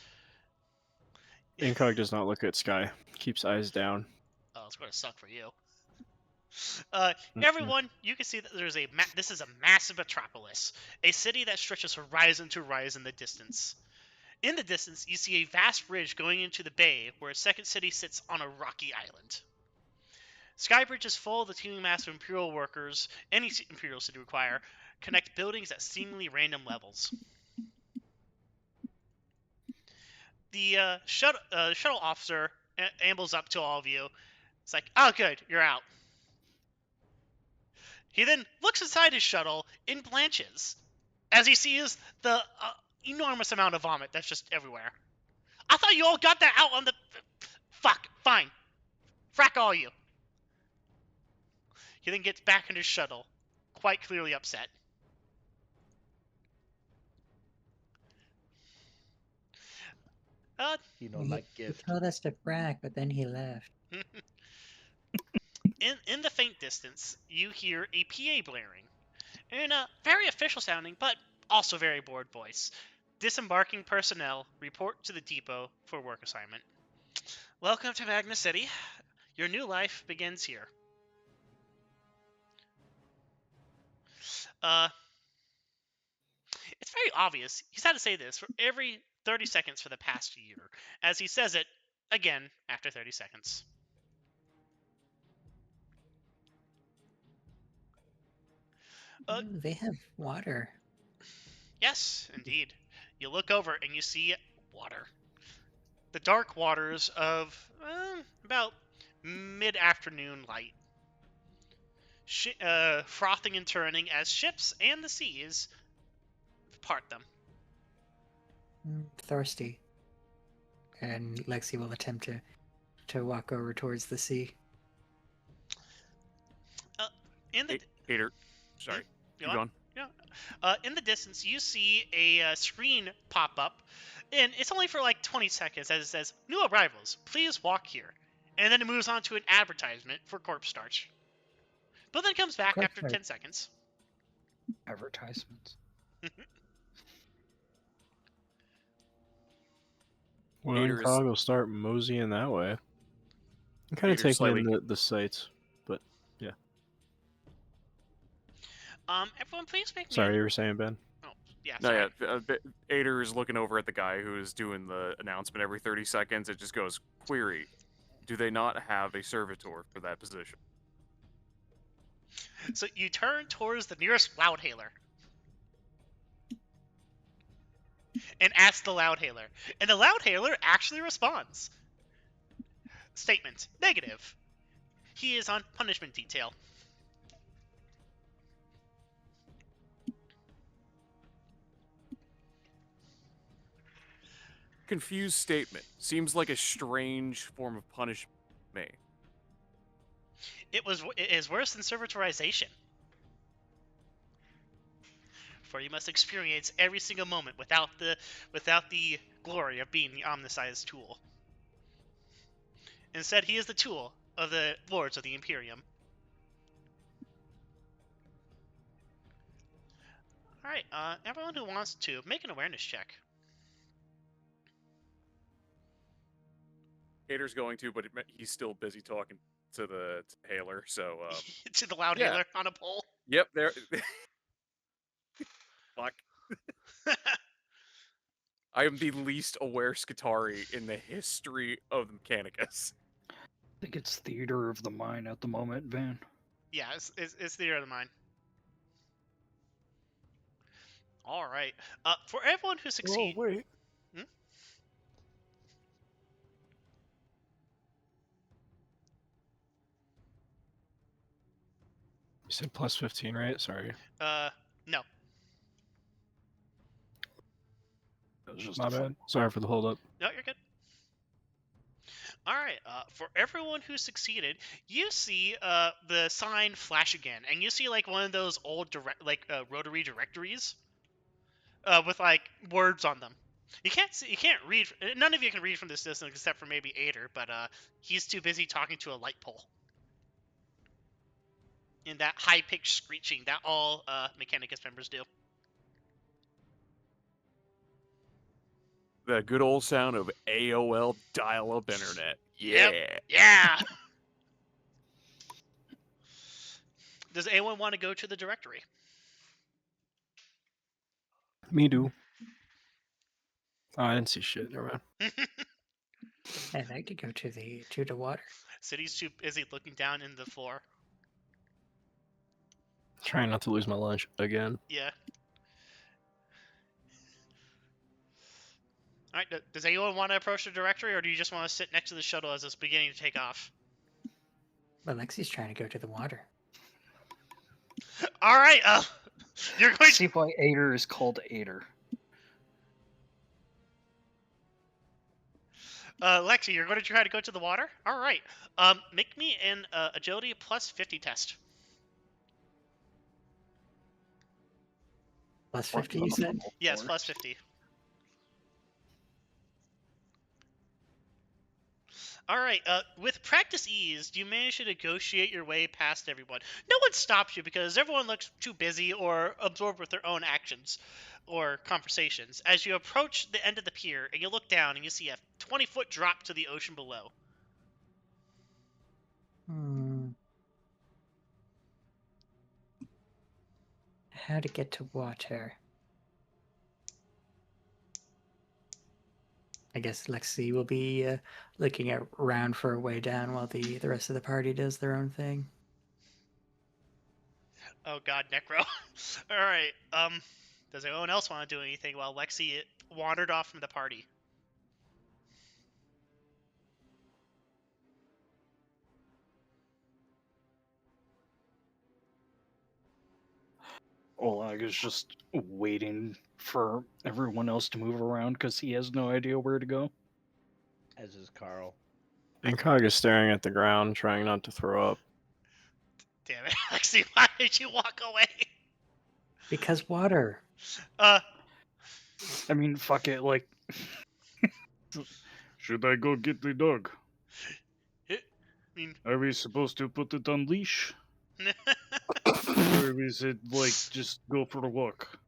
Incog does not look at sky. Keeps eyes down. oh, it's going to suck for you. Mm-mm. Everyone, you can see that there's this is a massive metropolis, a city that stretches horizon to horizon in the distance. In the distance, you see a vast bridge going into the bay where a second city sits on a rocky island. Skybridge is full of the teeming mass of Imperial workers any Imperial city require, connect buildings at seemingly random levels. The shuttle officer ambles up to all of you. It's like, oh good, you're out. He then looks inside his shuttle and blanches as he sees the enormous amount of vomit that's just everywhere. I thought you all got that out on the... Fuck, fine. Frack all you. He then gets back in his shuttle, quite clearly upset. My He gift. told us to frack, but then he left. In the faint distance, you hear a PA blaring, in a very official sounding, but also very bored voice. Disembarking personnel report to the depot for work assignment. Welcome to Magna City. Your new life begins here. It's very obvious. He's had to say this for every 30 seconds for the past year, as he says it again after 30 seconds. Ooh, they have water. Yes, indeed. You look over and you see water. The dark waters of about mid-afternoon light. Frothing and turning as ships and the seas part them. Thirsty. And Lexi will attempt to walk over towards the sea. Hater. Sorry. You You gone? Yeah. In the distance, you see a screen pop up, and it's only for like 20 seconds as it says, "New arrivals, please walk here." And then it moves on to an advertisement for corpse starch. But then it comes back Corpse after starch. 10 seconds. Advertisements. Well, Haters. Incog will start moseying that way. I'm kind of Haters taking slightly- in the sights, but yeah. Everyone, please make me. Sorry, you were saying, Ben? Yeah. No, Sorry. yeah. Ader is looking over at the guy who's doing the announcement every 30 seconds. It just goes, query, do they not have a servitor for that position? So you turn towards the nearest loudhailer and ask the loudhailer, and the loudhailer actually responds. Statement: negative. He is on punishment detail. Confused statement. Seems like a strange form of punishment. It is worse than servitorization. For you must experience every single moment without the glory of being the omniscience tool. Instead, he is the tool of the lords of the Imperium. Alright, everyone who wants to, make an awareness check. Ader's going to, but he's still busy talking to the hailer, so... To the loudhailer on a pole. Yep, there... Fuck. I am the least aware Skitari in the history of the Mechanicus. I think it's theater of the mind at the moment, Van. Yeah, it's the ear of the mind. Alright. For everyone who succeeds... Oh, wait. You said plus 15, right? Sorry. No. It was just My a bad. Sorry for the hold up. No, you're good. Alright, for everyone who succeeded, you see the sign flash again, and you see like one of those old rotary directories with like words on them. You can't read. None of you can read from this distance except for maybe Ader, but he's too busy talking to a light pole. In that high-pitched screeching that all Mechanicus members do. The good old sound of AOL dial-up internet. Yeah. Yep. Yeah. Does anyone want to go to the directory? Me do. Oh, I didn't see shit. Never mind. I'd like to go to the water. City's too busy looking down in the floor. Trying not to lose my lunch again. Yeah. All right. Does anyone want to approach the directory, or do you just want to sit next to the shuttle as it's beginning to take off? Well, Lexi's trying to go to the water. All right. You're going to See why Ader is called Ader. Lexi, you're going to try to go to the water? All right. Make me an agility plus 50 test. Plus 50, you said? Yes, plus 50. All right. With practice ease, you manage to negotiate your way past everyone. No one stops you because everyone looks too busy or absorbed with their own actions or conversations. As you approach the end of the pier and you look down and you see a 20-foot drop to the ocean below. How to get to water? I guess Lexi will be looking around for a way down while the rest of the party does their own thing. Oh God, Necro. All right. Does anyone else want to do anything while Lexi wandered off from the party? Oleg is just waiting for everyone else to move around because he has no idea where to go. As is Carl. And Cog is staring at the ground, trying not to throw up. Damn it, Lexi, why did you walk away? Because water. I mean, fuck it, like... Should I go get the dog? Are we supposed to put it on leash? Or is it, like, just go for a walk?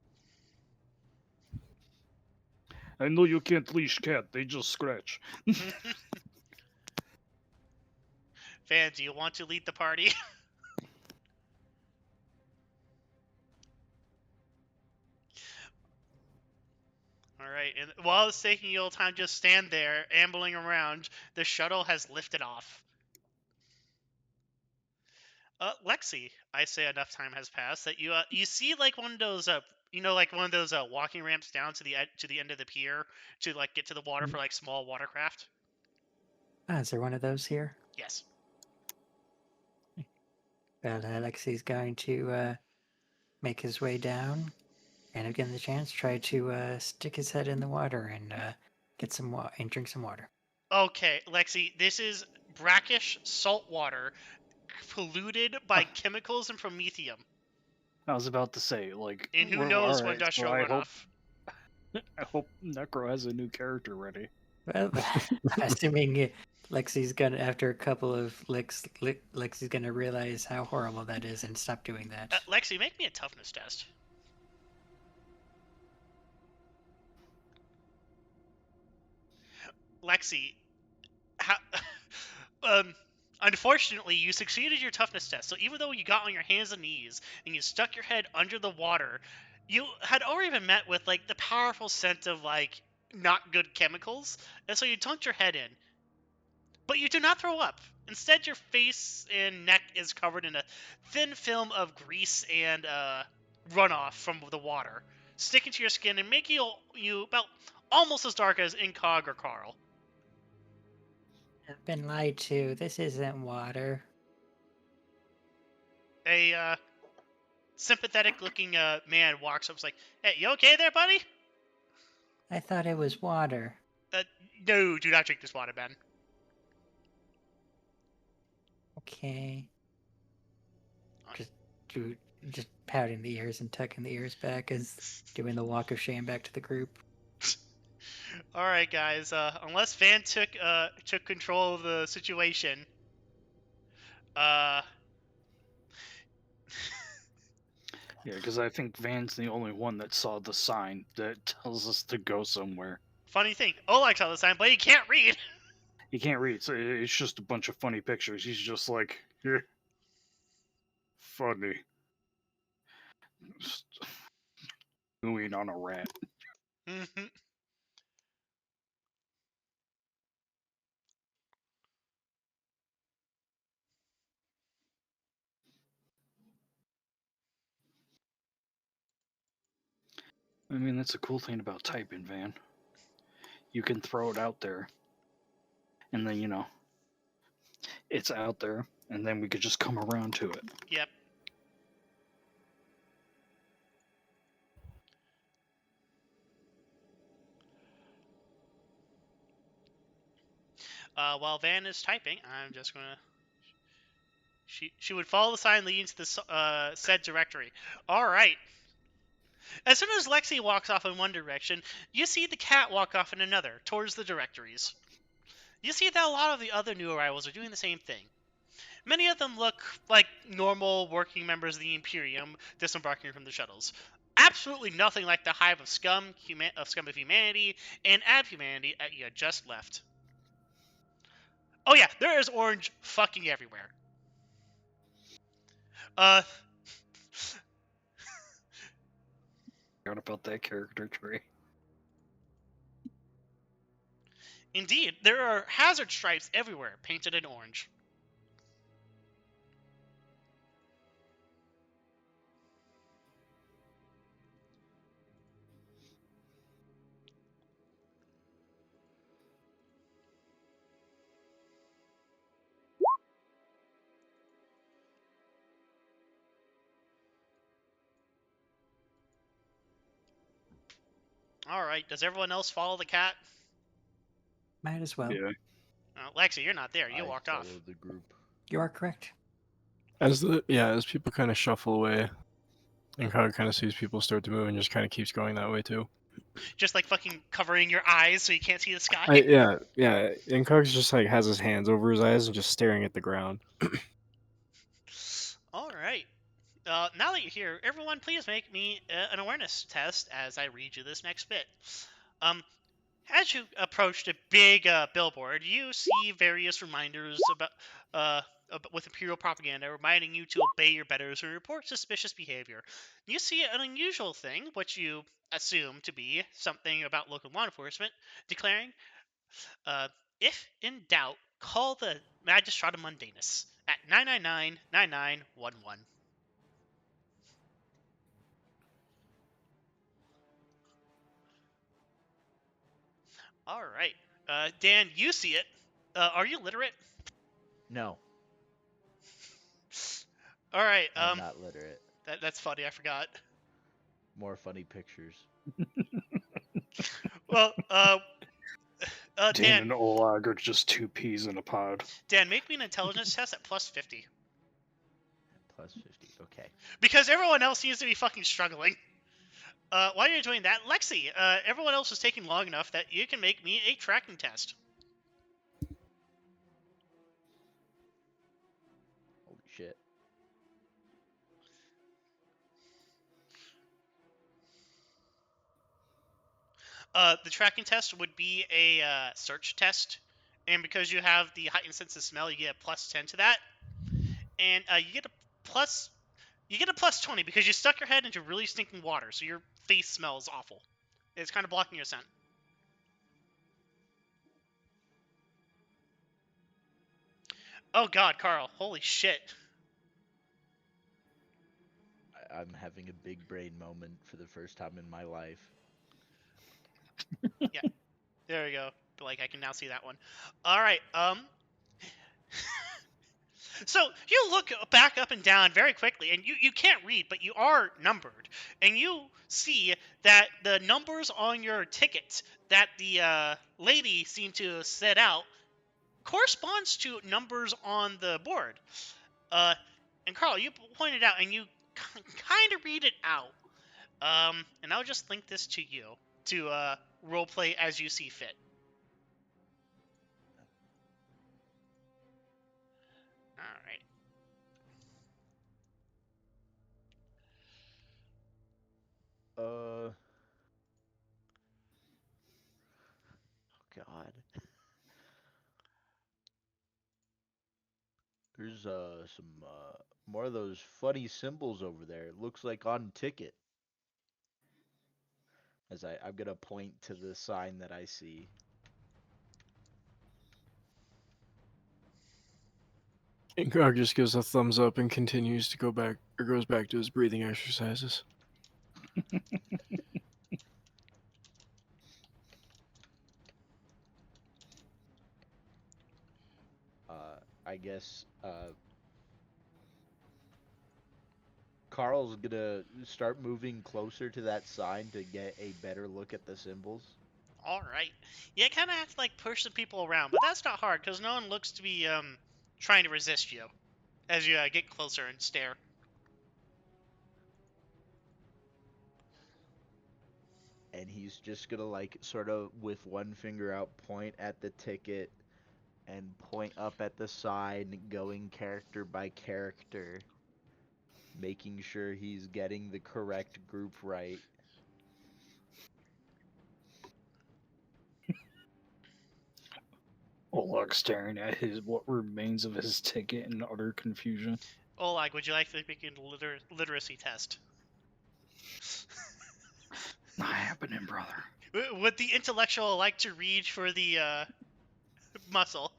I know you can't leash cat, they just scratch. Van, do you want to lead the party? Alright, and while it's taking you a little time to just stand there, ambling around, the shuttle has lifted off. Lexi, I say enough time has passed that you see like one of those like one of those walking ramps down to the end of the pier to like get to the water for like small watercraft. Ah, is there one of those here? Yes. Well, Lexi's going to make his way down, and if given the chance, try to stick his head in the water and get some water and drink some water. Okay, Lexi, this is brackish salt water polluted by chemicals and promethium. I was about to say, like... And who knows when industrial runoff. I hope Necro has a new character ready. Well, assuming Lexi's gonna, after a couple of licks, Lexi's gonna realize how horrible that is and stop doing that. Lexi, make me a toughness test. Lexi, unfortunately, you succeeded your toughness test. So even though you got on your hands and knees and you stuck your head under the water, you had already been met with like the powerful scent of like not good chemicals, and so you dunked your head in. But you do not throw up. Instead, your face and neck is covered in a thin film of grease and runoff from the water, sticking to your skin and making you about almost as dark as Incog or Carl. I've been lied to. This isn't water. A sympathetic-looking man walks up and is like, "Hey, you okay there, buddy?" I thought it was water. No, do not drink this water, man. okay. Just pouting the ears and tucking the ears back as doing the walk of shame back to the group. All right, guys. Unless Van took control of the situation, Yeah, because I think Van's the only one that saw the sign that tells us to go somewhere. funny thing, Oleg saw the sign, but he can't read. He can't read, so it's just a bunch of funny pictures. He's just like, yeah, funny. Chewing on a rat. I mean, that's a cool thing about typing, Van. You can throw it out there, and then, you know, it's out there, and then we could just come around to it. Yep. While Van is typing, I'm just gonna. She would follow the sign leading to the said directory. All right. As soon as Lexi walks off in one direction, you see the cat walk off in another, towards the directories. You see that a lot of the other new arrivals are doing the same thing. Many of them look like normal working members of the Imperium disembarking from the shuttles. Absolutely nothing like the hive of scum of humanity and abhumanity you had just left. Oh yeah, there is orange fucking everywhere. Forgot about that character trait. Indeed, there are hazard stripes everywhere, painted in orange. Alright, does everyone else follow the cat? Might as well. Yeah. Lexi, you're not there. You I walked off. follow the group. You are correct. As people kind of shuffle away, and Cog kind of sees people start to move and just kind of keeps going that way too. Just like fucking covering your eyes so you can't see the sky. Yeah. And Cog's just like has his hands over his eyes and just staring at the ground. Alright. Now that you're here, everyone please make me an awareness test as I read you this next bit. As you approach a big billboard, you see various reminders about with Imperial propaganda reminding you to obey your betters and report suspicious behavior. You see an unusual thing, which you assume to be something about local law enforcement, declaring, if in doubt, call the Magistratum Mundainus at 999-9911. All right. Dan, you see it. Are you literate? No, All right. I'm not literate. That's funny. I forgot. More funny pictures. Well, Dan Dan, and Olag are just two peas in a pod. Dan, make me an intelligence test at plus 50. Plus 50. Okay. Because everyone else seems to be fucking struggling. While you're doing that, Lexi, everyone else is taking long enough that you can make me a tracking test. Holy shit. The tracking test would be a search test, and because you have the heightened sense of smell, you get a plus 10 to that, and you get a plus 20 because you stuck your head into really stinking water, so your face smells awful. It's kind of blocking your scent. Oh god, Carl, holy shit. I'm having a big brain moment for the first time in my life. Yeah, there we go. Like, I can now see that one. Alright, so you look back up and down very quickly, and you can't read, but you are numbered. And you see that the numbers on your ticket that the lady seemed to set out corresponds to numbers on the board. And Carl, you pointed out, and you kind of read it out. And I'll just link this to you to roleplay as you see fit. All right. Oh God. There's some more of those funny symbols over there. It looks like on ticket. As I'm gonna point to the sign that I see. Ingog just gives a thumbs up and continues to goes back to his breathing exercises. I guess Carl's gonna start moving closer to that sign to get a better look at the symbols. All right. Yeah, kind of have to like push some people around, but that's not hard because no one looks to be trying to resist you as you get closer and stare. And he's just gonna like sort of with one finger out point at the ticket and point up at the sign, going character by character, making sure he's getting the correct group right. Oleg staring at what remains of his ticket in utter confusion. Oleg, would you like to make a literacy test? Not happening, brother. Would the intellectual like to read for the muscle?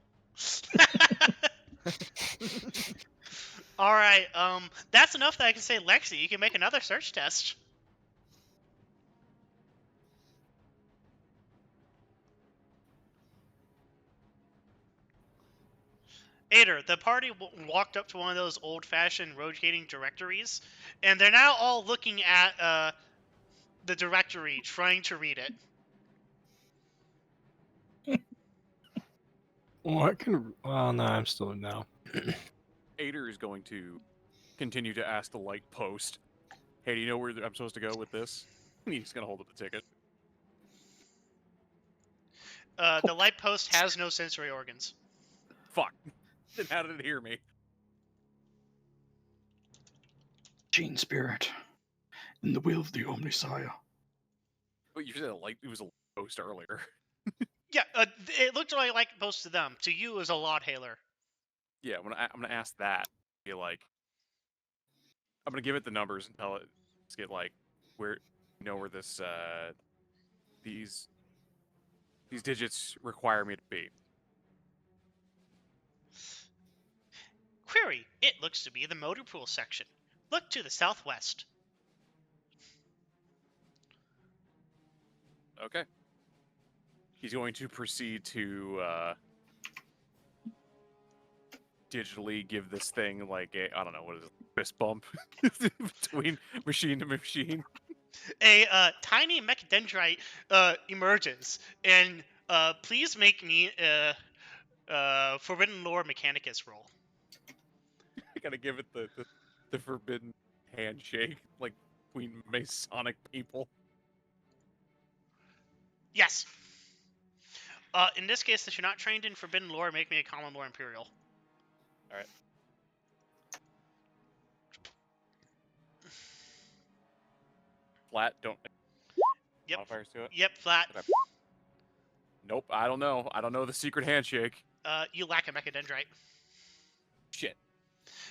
All right. That's enough that I can say, Lexi, you can make another search test. Ader, the party walked up to one of those old-fashioned rotating directories, and they're now all looking at the directory, trying to read it. Well, I can. Well, no, I'm still now. Ader is going to continue to ask the light post, "Hey, do you know where I'm supposed to go with this?" And he's gonna hold up the ticket. The light post has no sensory organs. Fuck. Then how did it hear me? Gene Spirit, in the will of the Omnisire. But you said a light. It was a light post earlier. Yeah, it looked like a light post to them. To you, it was a laud hailer. Yeah, I'm gonna ask that. Be like, I'm gonna give it the numbers and tell it. Let's get like, where where this these digits require me to be. Query, it looks to be the motor pool section. Look to the southwest. Okay. He's going to proceed to digitally give this thing like a, I don't know, what is it, fist bump between machine to machine. A tiny mechadendrite emerges, and please make me a Forbidden Lore Mechanicus roll. I gotta give it the forbidden handshake, like between Masonic people. Yes. In this case, since you're not trained in Forbidden Lore, make me a Common Lore Imperial. Alright. Flat, don't Yep. modifiers to it? Yep, flat. Okay. Nope, I don't know. I don't know the secret handshake. You lack a mechadendrite. Shit.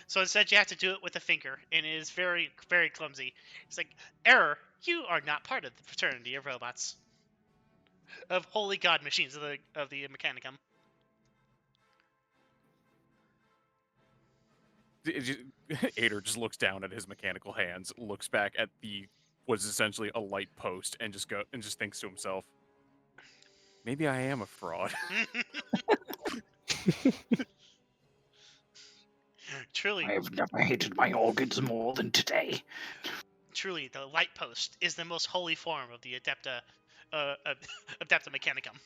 So instead, you have to do it with a finger, and it is very, very clumsy. It's like, error, you are not part of the fraternity of robots. Of holy god machines of the Mechanicum. Ader just looks down at his mechanical hands, looks back at the what is essentially a light post, and just thinks to himself, maybe I am a fraud. Truly, I have never hated my organs more than today. truly, the light post is the most holy form of the Adepta Mechanicum.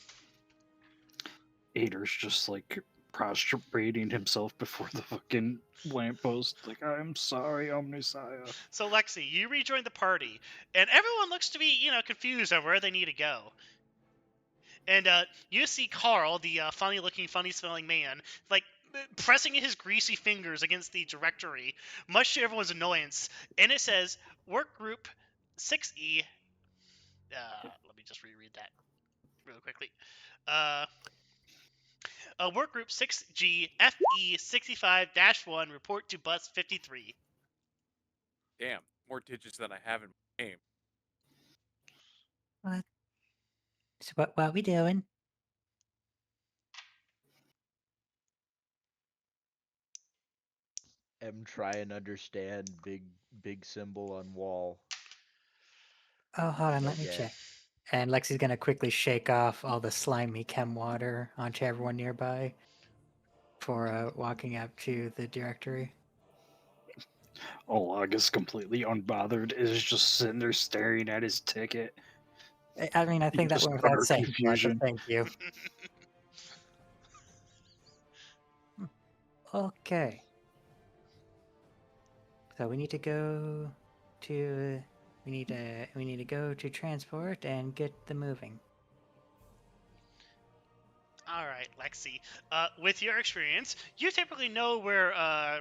Ader's just like prostrating himself before the fucking lamppost. Like, I'm sorry, Omnisaya. So Lexi, you rejoin the party, and everyone looks to be, confused on where they need to go. And you see Carl, the funny-looking, funny-smelling man, like pressing his greasy fingers against the directory, much to everyone's annoyance. And it says, "Work Group 6E." Let me just reread that real quickly. Work Group 6G FE 65-1 report to bus 53. Damn, more digits than I have in my name. What? So what we doing? M try and understand big symbol on wall. Oh, hold on, No let me get. check. And Lexi's gonna quickly shake off all the slimy chem water onto everyone nearby for walking up to the directory. Olag is completely unbothered, is just sitting there staring at his ticket. I mean, I think that Just went without utter saying, but confusion. thank you. Okay. So we need to go to we need to go to transport and get the moving. All right, Lexi. With your experience, you typically know where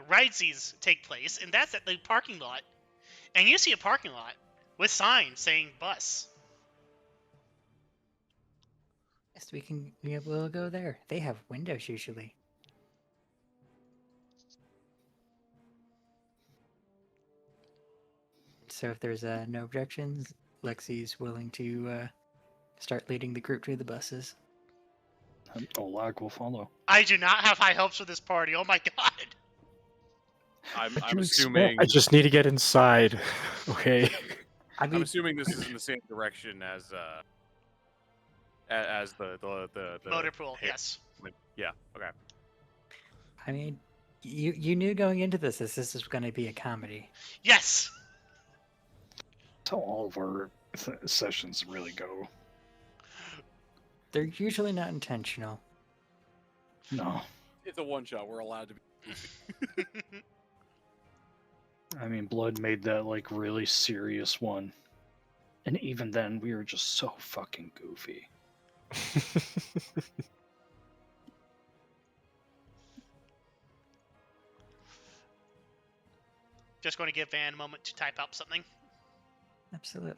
ridesies take place, and that's at the parking lot. And you see a parking lot with signs saying bus. Yes, we'll go there. They have windows usually. So if there's no objections, Lexi's willing to start leading the group to the buses. Olag will follow. I do not have high hopes for this party. Oh my god. I'm you expect? assuming. I just need to get inside. Okay. I I'm mean, assuming this is in the same direction as the Motor pool, hair- yes. Yeah. Okay. I mean, you knew going into this was going to be a comedy. Yes. That's how all of our sessions really go. They're usually not intentional. No. It's a one shot. We're allowed to be. I mean, Blood made that, like, really serious one. And even then, we were just so fucking goofy. Just going to give Van a moment to type up something. Absolutely.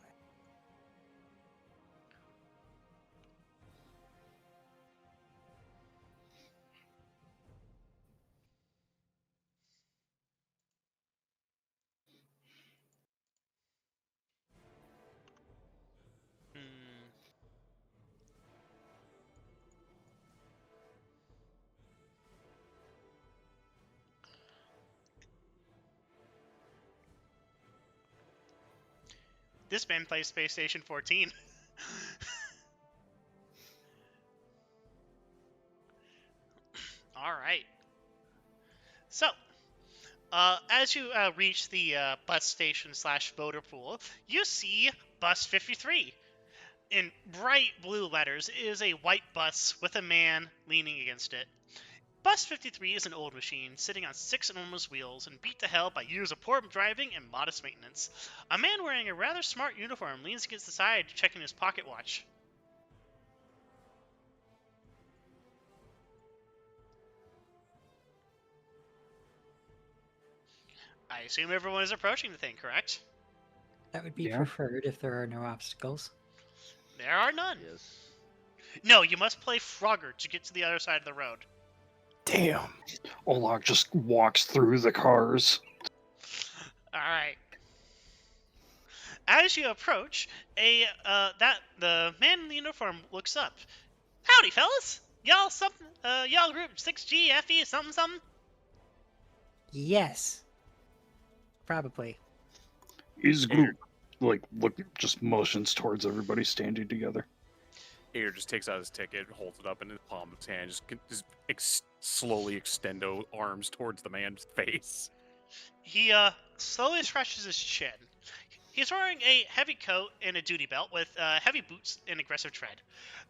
This man plays Space Station 14. All right. So, as you reach the bus station / voter pool, you see bus 53. In bright blue letters, it is a white bus with a man leaning against it. Bus 53 is an old machine, sitting on 6 enormous wheels and beat to hell by years of poor driving and modest maintenance. A man wearing a rather smart uniform leans against the side, checking his pocket watch. I assume everyone is approaching the thing, correct? That would be Yeah. preferred if there are no obstacles. There are none. Yes. No, you must play Frogger to get to the other side of the road. Damn. Olag just walks through the cars. Alright. As you approach, the man in the uniform looks up. Howdy, fellas! Y'all group 6G FE something? Yes. Probably. His group, like, just motions towards everybody standing together. Air just takes out his ticket, holds it up in his palm of his hand, just slowly extend arms towards the man's face. He slowly scratches his chin. He's wearing a heavy coat and a duty belt with heavy boots and aggressive tread.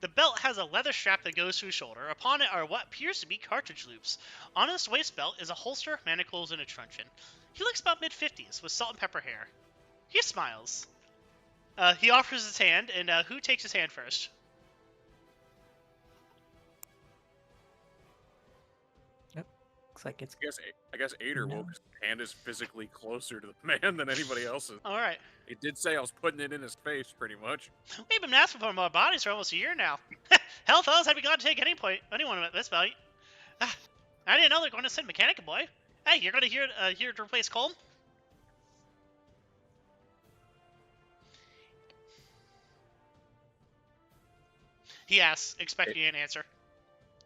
The belt has a leather strap that goes to his shoulder. Upon it are what appears to be cartridge loops. On his waist belt is a holster, manacles, and a truncheon. He looks about mid-50s with salt and pepper hair. He smiles. He offers his hand, and who takes his hand first? Looks like it's I guess Ader No. woke his hand is physically closer to the man than anybody else's. All right. It did say I was putting it in his face, pretty much. We've been asking for more bodies for almost a year now. Hell, fellas, I'd be glad to take anyone at this value. I didn't know they're going to send Mechanica Boy. Hey, you're going to here to replace Colm? He asks, expecting an answer.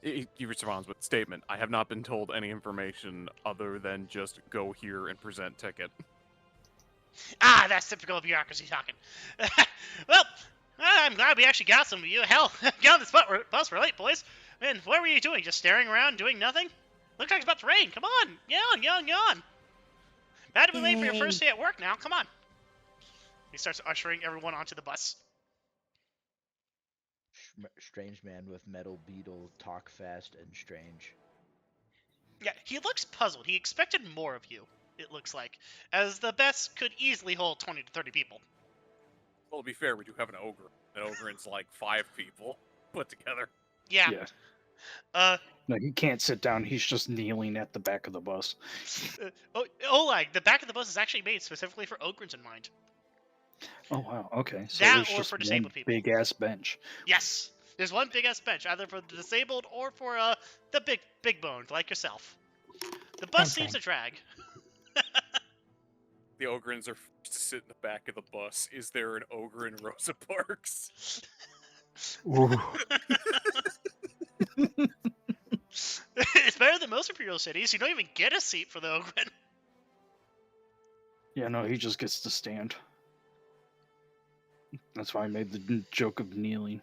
He responds with statement, I have not been told any information other than just go here and present ticket. Ah, that's typical bureaucracy talking. Well, I'm glad we actually got some of you. Hell, get on this bus, we're late, boys. Man, what were you doing? Just staring around, doing nothing? Looks like it's about to rain. Come on, get on. Bad to be late for your first day at work now. Come on. He starts ushering everyone onto the bus. Strange man with metal beetle, talk fast and strange. Yeah, he looks puzzled. He expected more of you, it looks like, as the bus could easily hold 20 to 30 people. Well, to be fair, we do have an ogre. An ogre's like 5 people put together. Yeah. No, he can't sit down. He's just kneeling at the back of the bus. Oleg, the back of the bus is actually made specifically for ogrins in mind. Oh wow. Okay. So That there's or just for disabled one people. big ass bench. Yes, there's one big ass bench, either for the disabled or for the big boned like yourself. The bus seems to drag. The ogrins are to sit in the back of the bus. Is there an ogre in Rosa Parks? Ooh. It's better than most imperial cities. You don't even get a seat for the ogrin. Yeah, no, he just gets to stand. That's why I made the joke of kneeling.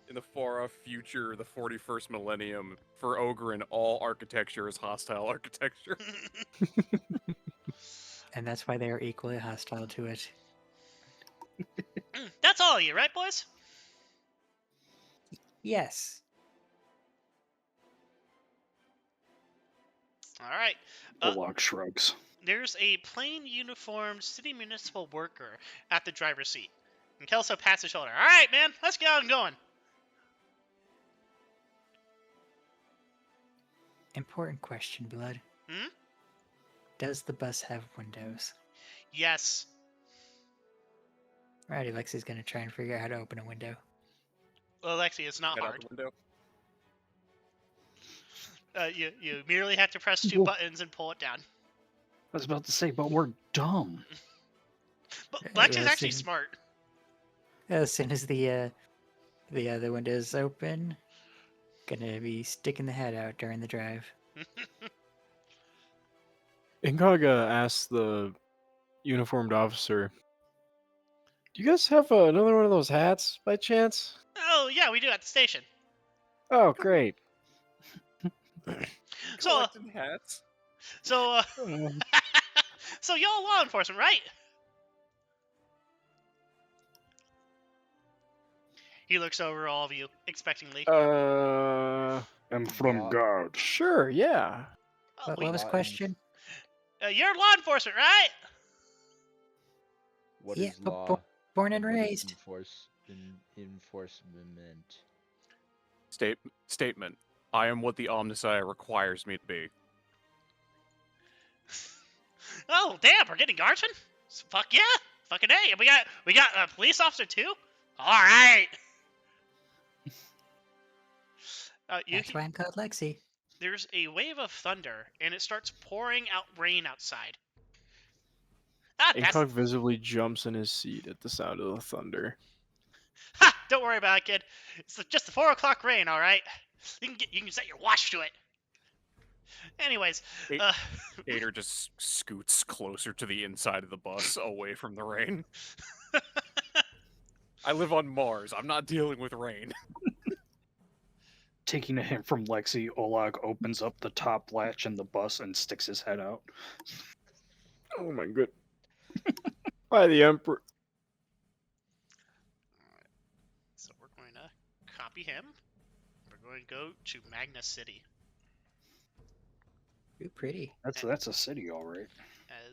In the far-off future, the 41st millennium, for ogrin, all architecture is hostile architecture. and that's why they are equally hostile to it. That's all of you, right, boys? Yes. All right. Bullock shrugs. There's a plain uniformed city municipal worker at the driver's seat. And Kelso pats his shoulder. All right, man, let's get on going. Important question, Blood. Hmm? Does the bus have windows? Yes. Alrighty, Lexi's gonna try and figure out how to open a window. Well, Lexi, it's not Head out hard. the window. You merely have to press 2 buttons and pull it down. I was about to say, but we're dumb. But Yeah, Lexi's yeah, actually see. smart. As soon as the other window's open, gonna be sticking the head out during the drive. Ingaga asked the uniformed officer, do you guys have another one of those hats by chance? Oh, yeah, we do at the station. Oh, great. Collecting hats. So y'all law enforcement, right? He looks over all of you, expectingly. I'm from God. Sure, yeah. What Wait, was the question? you're law enforcement, right? What Yeah, is law? born and What is raised. enforcement. Statement. I am what the Omnissiah requires me to be. Oh, damn, we're getting guardsmen? Fuck yeah. Fucking A. And we got a police officer, too? All right. That's why I'm called Lexi. There's a wave of thunder, and it starts pouring out rain outside. Incog visibly jumps in his seat at the sound of the thunder. Ha! Don't worry about it, kid. It's just the 4 o'clock rain, all right? You can set your watch to it. Anyways, Ader just scoots closer to the inside of the bus, away from the rain. I live on Mars. I'm not dealing with rain. Taking a hint from Lexi, Oleg opens up the top latch in the bus and sticks his head out. Oh my good. By the Emperor. So we're going to copy him. We're going to go to Magna City Ooh, pretty. That's a city, all right.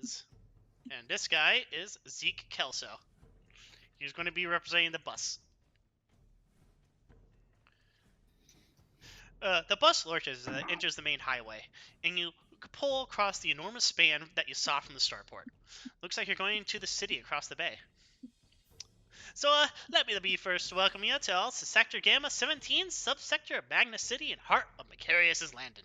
and this guy is Zeke Kelso. He's going to be representing the bus. The bus lurches as it enters the main highway, and you pull across the enormous span that you saw from the starport. Looks like you're going to the city across the bay. So, let me be first to welcome you to all to Sector Gamma 17, subsector of Magna City and heart of Macarius' Landon.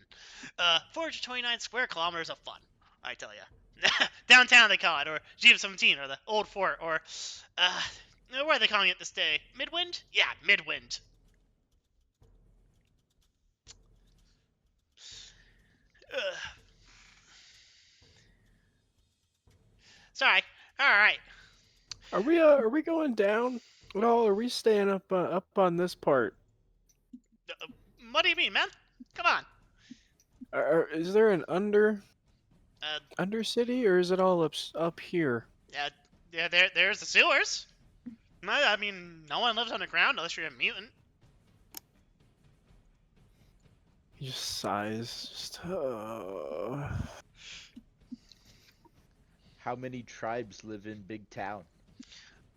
429 square kilometers of fun, I tell ya. Downtown they call it, or G-17, or the Old Fort, or, what are they calling it this day? Midwind? Yeah, Midwind. Sorry. All right. Are we going down at all? Or are we staying up on this part? What do you mean, man? Come on. Is there an Uh, undercity, or is it all up here? yeah. There's the sewers. I mean, no one lives underground unless you're a mutant. He just sighs. Just, How many tribes live in Big Town?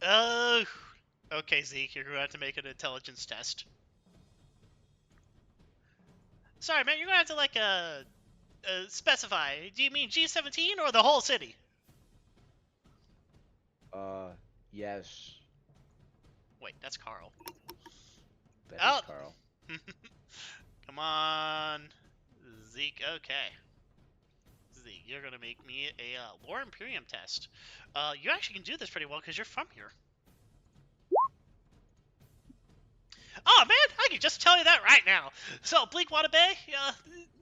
Okay, Zeke, you're going to have to make an intelligence test. Sorry, man, you're going to have to, specify. Do you mean G-17 or the whole city? Yes. Wait, that's Carl. That Oh. is Carl. Come on, Zeke. Okay. Zeke, you're going to make me a Lore Imperium test. You actually can do this pretty well because you're from here. Oh man, I can just tell you that right now. So Bleakwater Bay,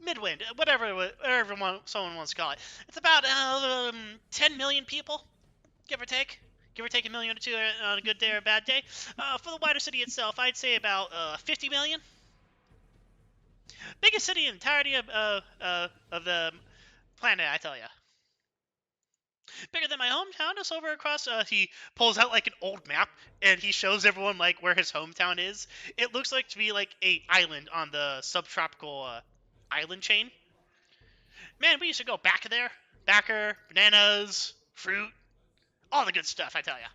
Midwind, whatever someone wants to call it. It's about 10 million people, give or take a million or two on a good day or a bad day. For the wider city itself, I'd say about 50 million. Biggest city in the entirety of the planet, I tell ya. Bigger than my hometown. It's over across. He pulls out like an old map and he shows everyone like where his hometown is. It looks like to be like a island on the subtropical island chain. Man, we used to go back there. Backer, bananas, fruit, all the good stuff. I tell ya.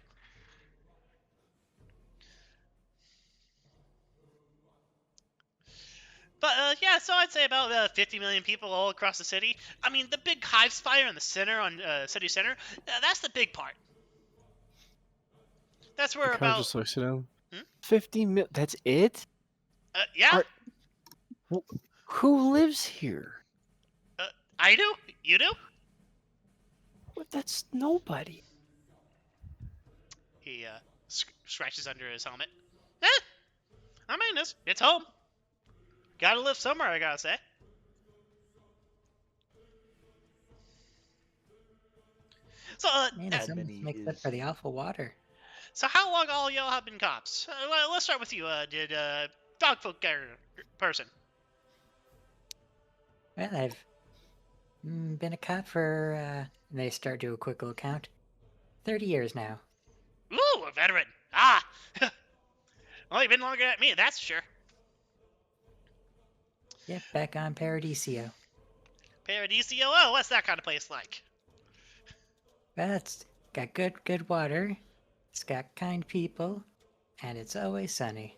But yeah, so I'd say about 50 million people all across the city. I mean, the big hive spire in the center on city center. That's the big part. That's where Carl about just looks at him. Hmm? 50 mil. That's it? yeah. Who lives here? I do. You do. What? That's nobody. He scratches under his helmet. I mean, it's home. Gotta live somewhere, I gotta say. So, Man, How this almost many makes up is- for the awful water. so how long all y'all have been cops? Let's start with you. Did dogfolk person? Well, I've been a cop for, and they start to do a quick little count, 30 years now. Ooh, a veteran. Ah, well, you've been longer than me, that's sure. Yep, back on Paradiso. Paradiso. Oh, what's that kind of place like? Well, it's got good water, it's got kind people, and it's always sunny.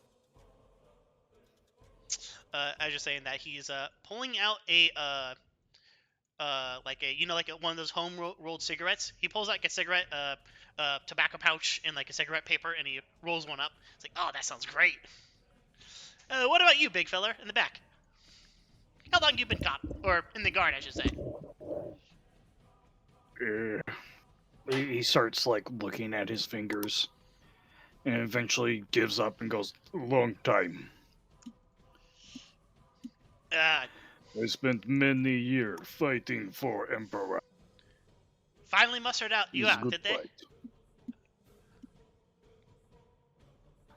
As you're saying that, he's pulling out a like one of those home rolled cigarettes. He pulls out like a cigarette tobacco pouch and like a cigarette paper, and he rolls one up. It's like, oh, that sounds great. What about you, big feller in the back? How long you been cop, or in the guard, I should say? He starts like looking at his fingers, and eventually gives up and goes, "Long time. I spent many years fighting for Emperor. Finally mustered you out, did they? Fight.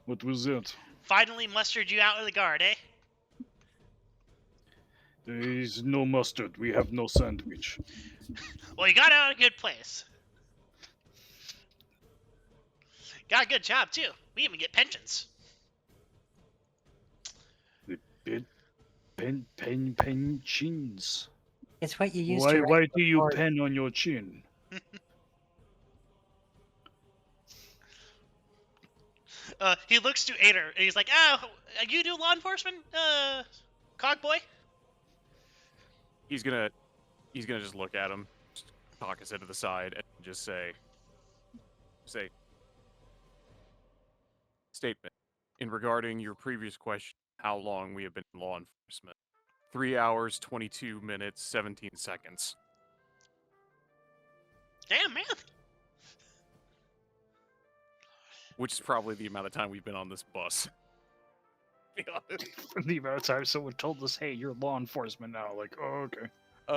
What was that? Finally mustered you out of the guard, eh? There is no mustard. We have no sandwich. Well, you got out of a good place. Got a good job, too. We even get pensions. Pensions. It's what you used to write do you before- pen on your chin? He looks to Ader, and he's like, "Ah, you do law enforcement, cog boy?" He's gonna just look at him, just cock his head to the side, and just say, statement in regarding your previous question, how long we have been in law enforcement. 3 hours, 22 minutes, 17 seconds. Damn, man. Which is probably the amount of time we've been on this bus. To be honest. The amount of time someone told us, "Hey, you're law enforcement now." Like, oh, okay.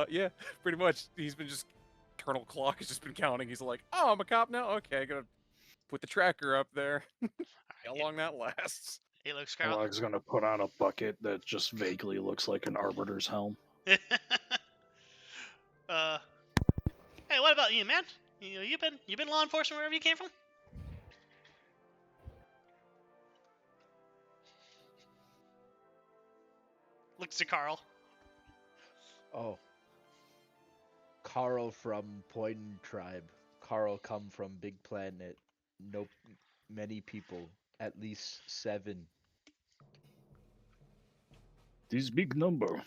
Yeah, pretty much. He's been just Colonel Clock has just been counting. He's like, "Oh, I'm a cop now. Okay, gonna put the tracker up there." How long that lasts? Hey, looks Carl. Log's gonna put on a bucket that just vaguely looks like an arbiter's helm. Hey, what about you, man? You've been law enforcement wherever you came from? Looks to Carl. Oh. Carl from Poison Tribe. Carl come from Big Planet. Nope. Many people. At least 7. This big number.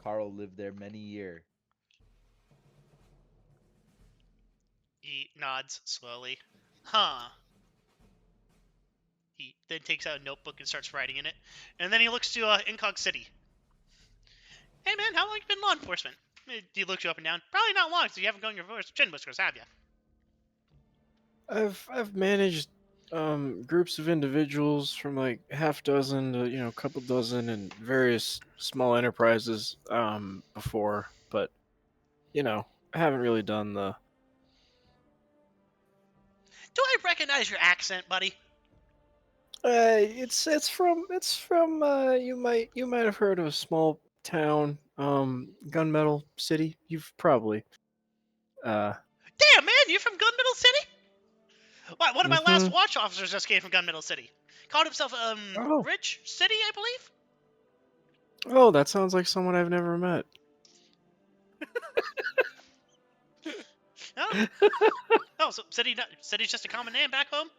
Carl lived there many years. He nods slowly. Huh. He then takes out a notebook and starts writing in it. And then he looks to Incog City. Hey, man, how long have you been law enforcement? He looks you up and down. Probably not long, so you haven't gone your chin whiskers, have you? I've managed groups of individuals from like half dozen to a couple dozen and various small enterprises before, but I haven't really done the. Do I recognize your accent, buddy? It's from you might have heard of a small town, Gunmetal City. You've probably Damn, man, you're from Gunmetal City? Why, one of my last Mhm. watch officers just came from Gunmetal City. Called himself, Oh. Rich City, I believe? Oh, that sounds like someone I've never met. Oh, so City's just a common name back home?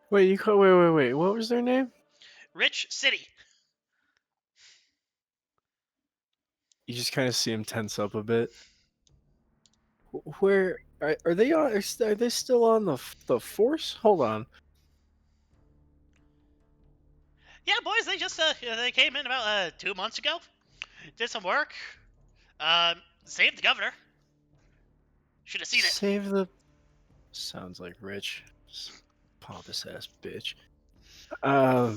Wait, wait. What was their name? Rich City. You just kind of see him tense up a bit. Where are they on? Are they still on the force? Hold on. Yeah, boys, they just, they came in about, 2 months ago. Did some work. Saved the governor. Should have seen it. Save the. Sounds like Rich, pompous ass bitch. Are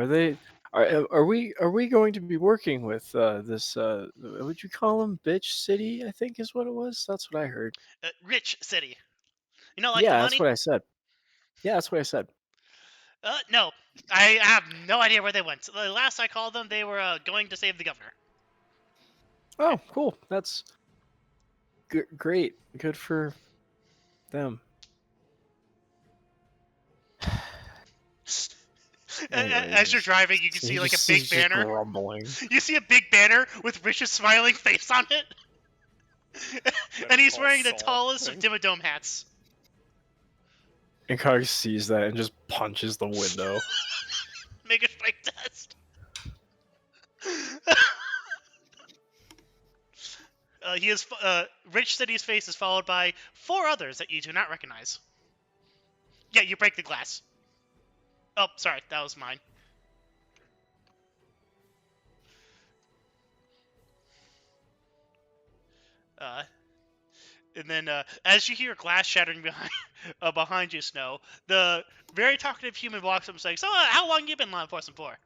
they? Are we going to be working with this? Would you call him Bitch City? I think is what it was. That's what I heard. Rich City. You know, like the Yeah, money? that's what I said. Yeah, that's what I said. No. I have no idea where they went. The last I called them, they were going to save the governor. Oh, cool. That's great. Good for them. As you're driving, you can see like a big banner. Grumbling. You see a big banner with Rich's smiling face on it. And he's wearing the tallest of Dimmadome hats. And Cog sees that and just punches the window. Make a strike test. Rich City's face is followed by 4 others that you do not recognize. Yeah, you break the glass. Oh, sorry, that was mine. And then, as you hear glass shattering behind you, Snow, the very talkative human walks up and says, "So, how long you been law enforcement for?"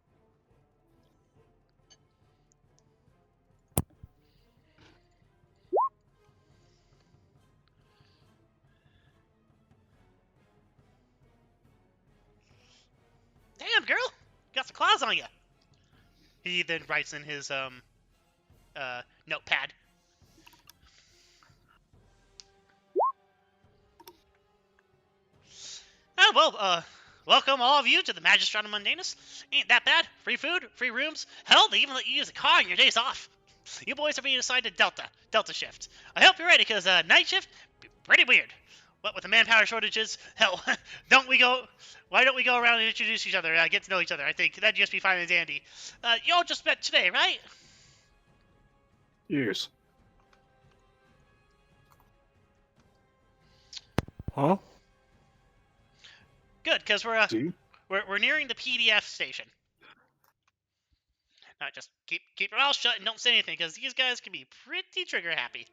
Damn, girl, got some claws on you. He then writes in his notepad. Welcome all of you to the Magistratum Mundainus. Ain't that bad? Free food, free rooms. Hell, they even let you use a car on your days off. You boys are being assigned to Delta shift. I hope you're ready, because night shift, pretty weird. What with the manpower shortages, hell, why don't we go around and introduce each other, get to know each other? I think that'd just be fine and dandy. You all just met today, right? Yes. Huh? Good, because See? we're nearing the PDF station. Now just keep your mouth shut and don't say anything, because these guys can be pretty trigger happy.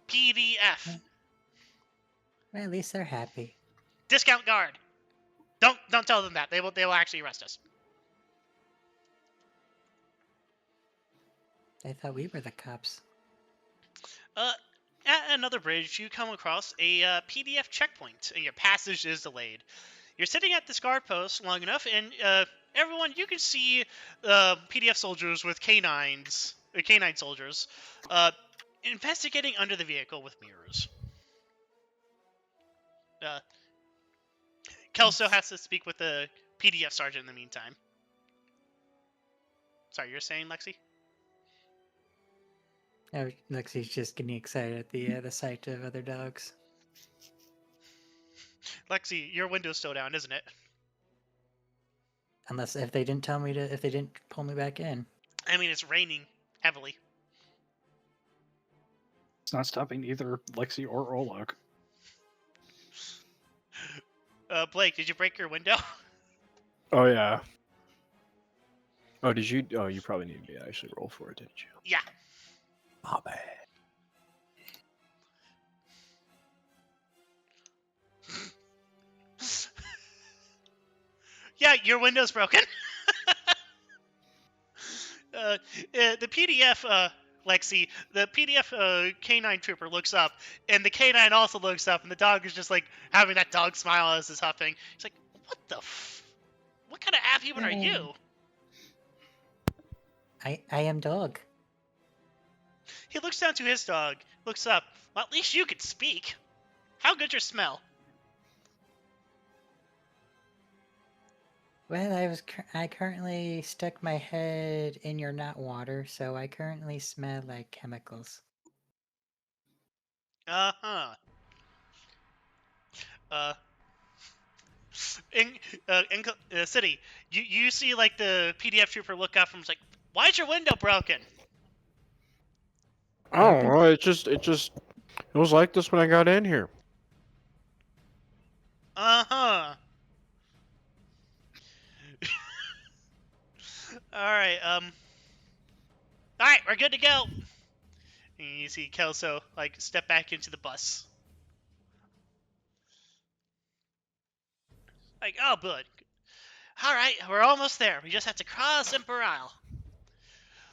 PDF. Well, at least they're happy. Discount guard. Don't tell them that. They will actually arrest us. I thought we were the cops. At another bridge, you come across a PDF checkpoint, and your passage is delayed. You're sitting at this guard post long enough, and everyone, you can see PDF soldiers with canine soldiers, investigating under the vehicle with mirrors. Kelso has to speak with the PDF sergeant in the meantime. Sorry, you're saying, Lexi? Oh, Lexi's just getting excited at the sight of other dogs. Lexi, your window's still down, isn't it? Unless if they didn't pull me back in. I mean, it's raining heavily. It's not stopping either Lexi or Olak. Blake, did you break your window? Oh yeah. Oh, did you? Oh, you probably need me to actually roll for it, didn't you? Yeah. My bad. Yeah, your window's broken. The PDF, Lexi, the PDF canine trooper looks up, and the canine also looks up, and the dog is just like having that dog smile as it's huffing. He's like, "What the? What kind of Abhuman are you?" I am dog. He looks down to his dog, looks up. Well, at least you can speak. How good's your smell? Well, I currently stuck my head in your not water, so I currently smell like chemicals. Uh-huh. In city, you see like the PDF trooper look up and is like, "Why's your window broken?" Oh, well, it was like this when I got in here. Uh-huh. Alright, Alright, we're good to go. And you see Kelso, like, step back into the bus. Like, oh, good. Alright, we're almost there. We just have to cross Emperor Isle.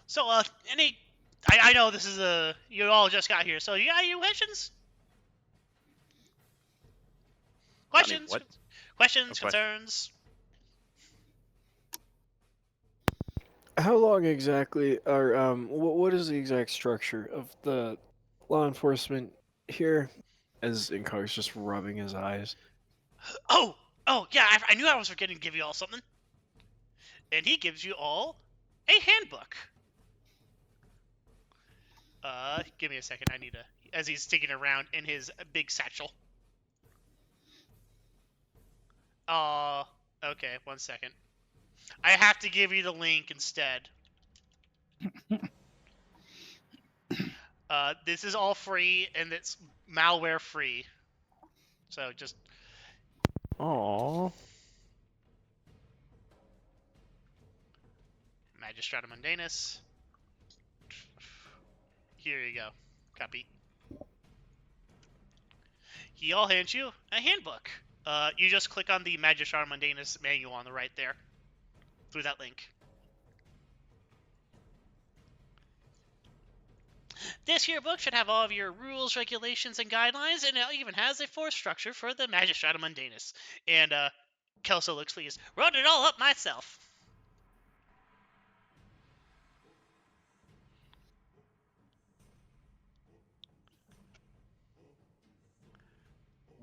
So, I know this is you all just got here, so you got any questions? Questions? what? Questions, No question. concerns? How long exactly, or what is the exact structure of the law enforcement here? As Inkar's just rubbing his eyes. Oh, yeah, I knew I was forgetting to give you all something. And he gives you all a handbook. Give me a second. I need to, as he's sticking around in his big satchel. Okay, 1 second. I have to give you the link instead. This is all free, and it's malware free. So just... Aww. Magistratum Mundainus. Here you go. Copy. He all hands you a handbook. You just click on the Magistratum Mundainus manual on the right there. Through that link. This here book should have all of your rules, regulations, and guidelines, and it even has a force structure for the Magistratum Mundainus. And, Kelso looks pleased. Wrote it all up myself.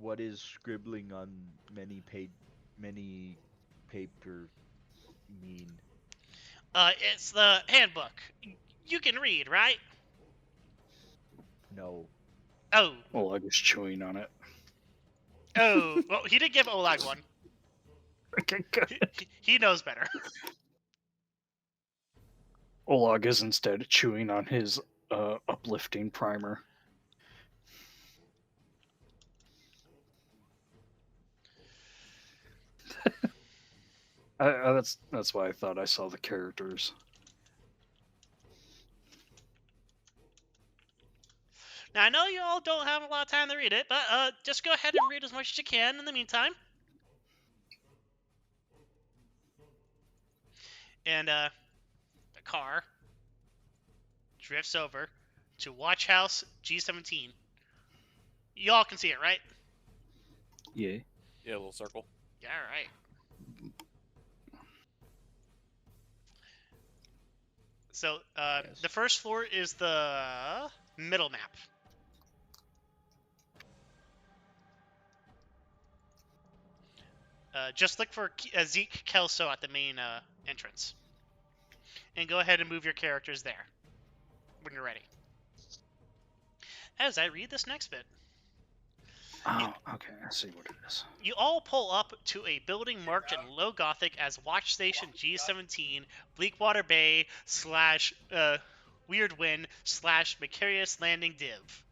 what is scribbling on many paper mean? It's the handbook. You can read, right? No. Oh, Oleg is chewing on it. oh. Well, he did give Olag one. Okay, good. He knows better. Oleg is instead chewing on his uplifting primer. That's why I thought I saw the characters. Now I know you all don't have a lot of time to read it, but just go ahead and read as much as you can in the meantime. And the car drifts over to Watchouse G-17. You all can see it, right? Yeah. Yeah, a little circle. Yeah, all right. So Yes. the first floor is the middle map. Just look for Zeke Kelso at the main entrance. And go ahead and move your characters there when you're ready. As I read this next bit. Oh, okay. I see what it is. You all pull up to a building marked in low Gothic as Watch Station G-17, Bleakwater Bay / Weird Wind / Macarius Landing Div.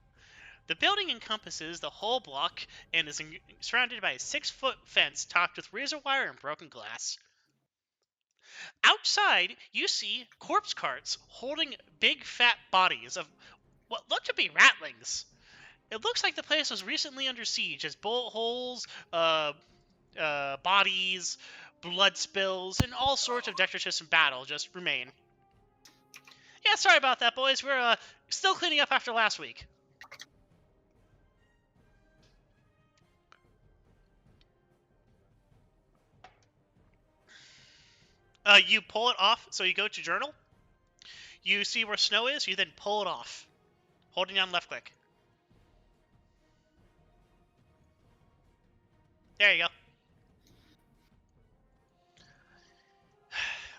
The building encompasses the whole block and is surrounded by a 6-foot fence topped with razor wire and broken glass. Outside, you see corpse carts holding big fat bodies of what look to be ratlings. It looks like the place was recently under siege as bullet holes, bodies, blood spills, and all sorts of detritus from battle just remain. Yeah, sorry about that, boys. We're still cleaning up after last week. You pull it off, so you go to journal. You see where snow is, you then pull it off, holding down left click. There you go.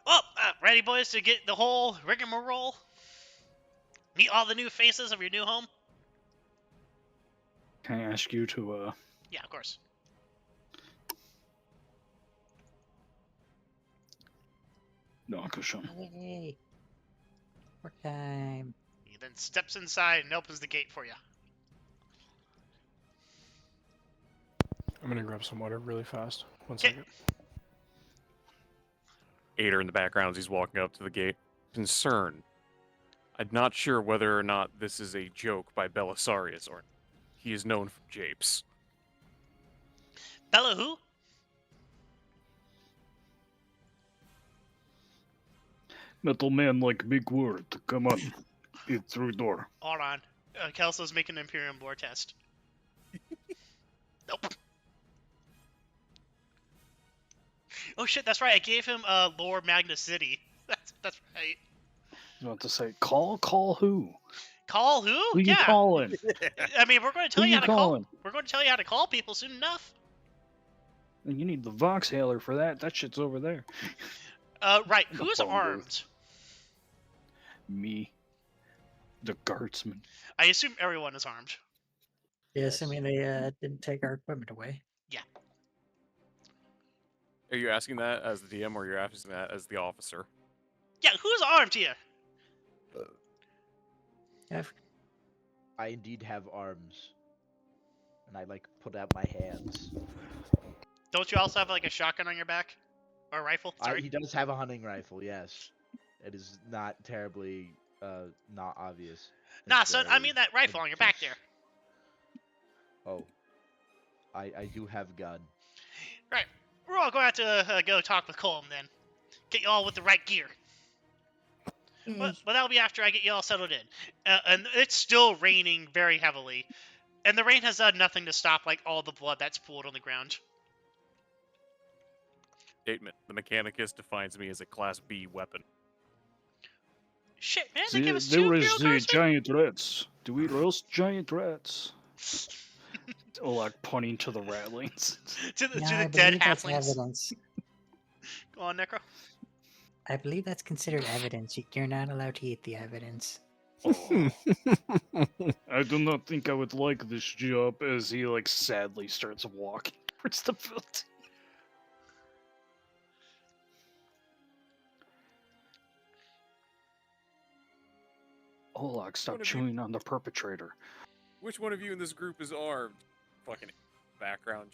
Well, ready, boys, to get the whole rigmarole? Meet all the new faces of your new home? Can I ask you to Yeah, of course. no, Kushum. Yay. Work time. He then steps inside and opens the gate for you. I'm gonna grab some water really fast. One Okay. second. Ader in the background as he's walking up to the gate. Concerned. I'm not sure whether or not this is a joke by Belisarius or he is known from japes. Bella who? Metal man like big word. Come on. Get through door. Hold on. Kelso's making an Imperium lore test. Nope. Oh shit, that's right. I gave him lore Magna City. That's right. You want to say call who? Call who? Who you Yeah. calling? I mean, we're going to tell Who you you how to call. calling? We're going to tell you how to call people soon enough. And you need the Vox hailer for that. That shit's over there. Right. The Who's phone booth. armed? Me. The guardsman. I assume everyone is armed. Yes, I mean they didn't take our equipment away. Are you asking that as the DM or you're asking that as the officer? Yeah, who's armed here? I indeed have arms. And I put out my hands. Don't you also have like a shotgun on your back? Or a rifle? Sorry. He does have a hunting rifle, yes. It is not terribly not obvious. Nah, It's son, I mean that rifle on your back there. Oh. I do have gun. Right. We're all going to have to go talk with Colm then. Get you all with the right gear. But that'll be after I get you all settled in. And it's still raining very heavily. And the rain has done nothing to stop all the blood that's pooled on the ground. Statement. The Mechanicus defines me as a Class B weapon. Shit, man, they give us two There Imperial is the guardsmen? giant rats. Do we roast giant rats? Oleg pointing to the ratlings. to the, No, to I the dead believe that's halflings. evidence. Go on, Necro. I believe that's considered evidence. You're not allowed to eat the evidence. Oh, I do not think I would like this job. As he like sadly starts walking towards the building. Oleg, stop One of you- chewing on the perpetrator. Which one of you in this group is armed? Fucking background.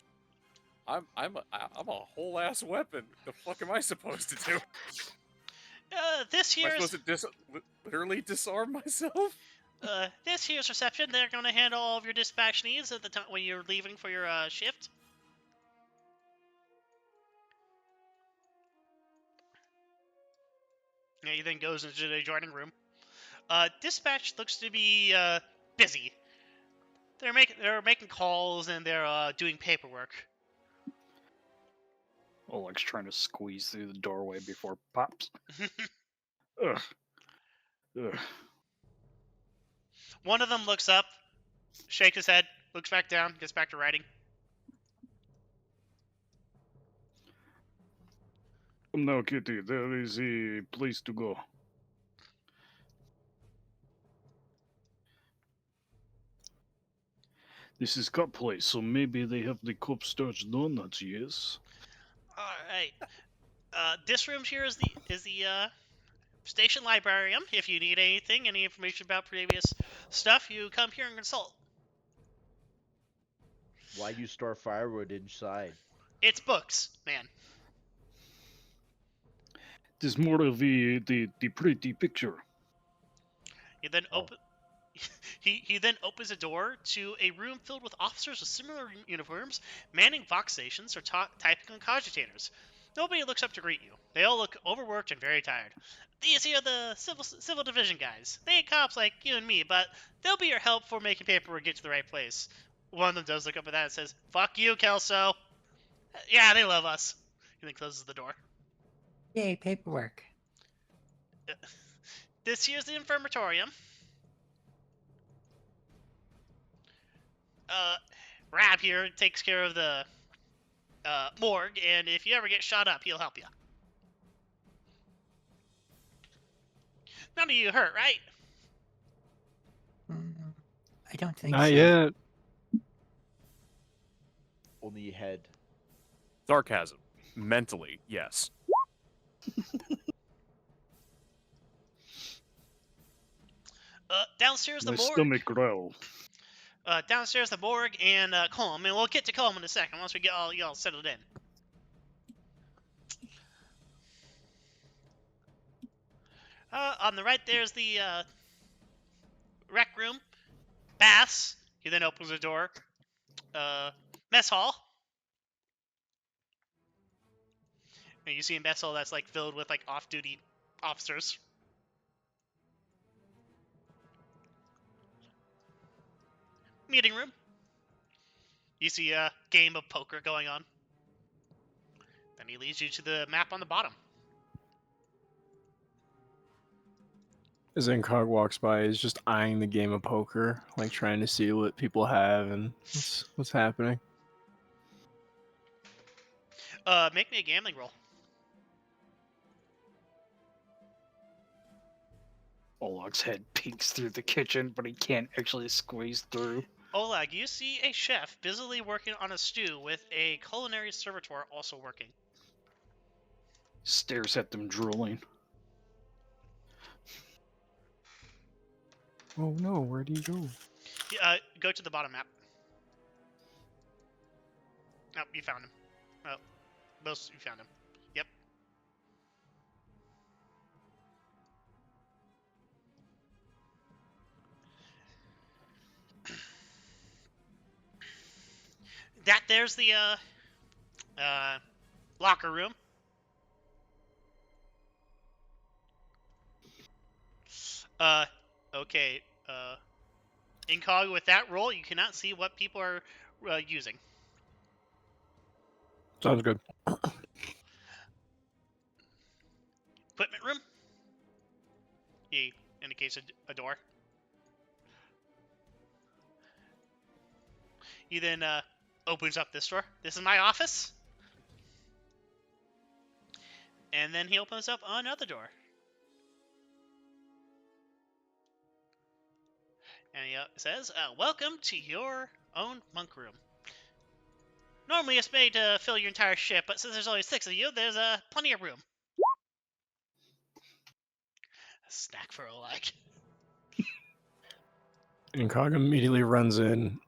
I'm a whole ass weapon. The fuck am I supposed to do? This Am I here's supposed to literally disarm myself? this here's reception. They're gonna handle all of your dispatch needs at the time when you're leaving for your shift. Yeah, he then goes into the adjoining room. Dispatch looks to be busy. They're making calls and they're doing paperwork. Oleg's trying to squeeze through the doorway before pops. Ugh. Ugh. One of them looks up, shakes his head, looks back down, gets back to writing. Now, Kitty, there is a place to go. This is cop place, so maybe they have the cop starch donuts, yes? All right. This room here is the station librarium. If you need anything, any information about previous stuff, you come here and consult. Why you store firewood inside? It's books, man. There's more of the pretty picture. He then Oh. open. He then opens a door to a room filled with officers with similar uniforms, manning Vox stations or typing on cogitators. Nobody looks up to greet you. They all look overworked and very tired. These here are the civil division guys. They ain't cops like you and me, but they'll be your help for making paperwork get to the right place. One of them does look up at that and says, "Fuck you, Kelso." Yeah, they love us. He then closes the door. Yay, paperwork. This here's the infirmatorium. Rab here takes care of the morgue, and if you ever get shot up, he'll help you. None of you hurt, right? I don't think Not so. yet. Only head. Sarcasm. Mentally, yes. Downstairs the My morgue. stomach growl. Downstairs the morgue and Colm, and we'll get to Colm in a second once we get all y'all settled in. On the right there's the rec room, baths. He then opens the door. Mess hall. And you see a mess hall that's like filled with like off-duty officers. Meeting room. You see a game of poker going on. Then he leads you to the map on the bottom. As Incog walks by, he's just eyeing the game of poker, like trying to see what people have and what's happening. Make me a gambling roll. Oleg's head peeks through the kitchen, but he can't actually squeeze through. Oleg, you see a chef busily working on a stew with a culinary servitor also working. Stares at them drooling. Oh no, where do you go? Go to the bottom map. Oh, you found him. Oh, most you found him. Yep. There's the locker room. Okay. Incog, with that roll, you cannot see what people are using. Sounds good. Equipment room. He indicates a door. He then opens up this door. This is my office. And then he opens up another door. And he says, welcome to your own monk room. Normally it's made to fill your entire ship, but since there's only 6 of you, there's plenty of room. A snack for Oleg. Incog immediately runs in,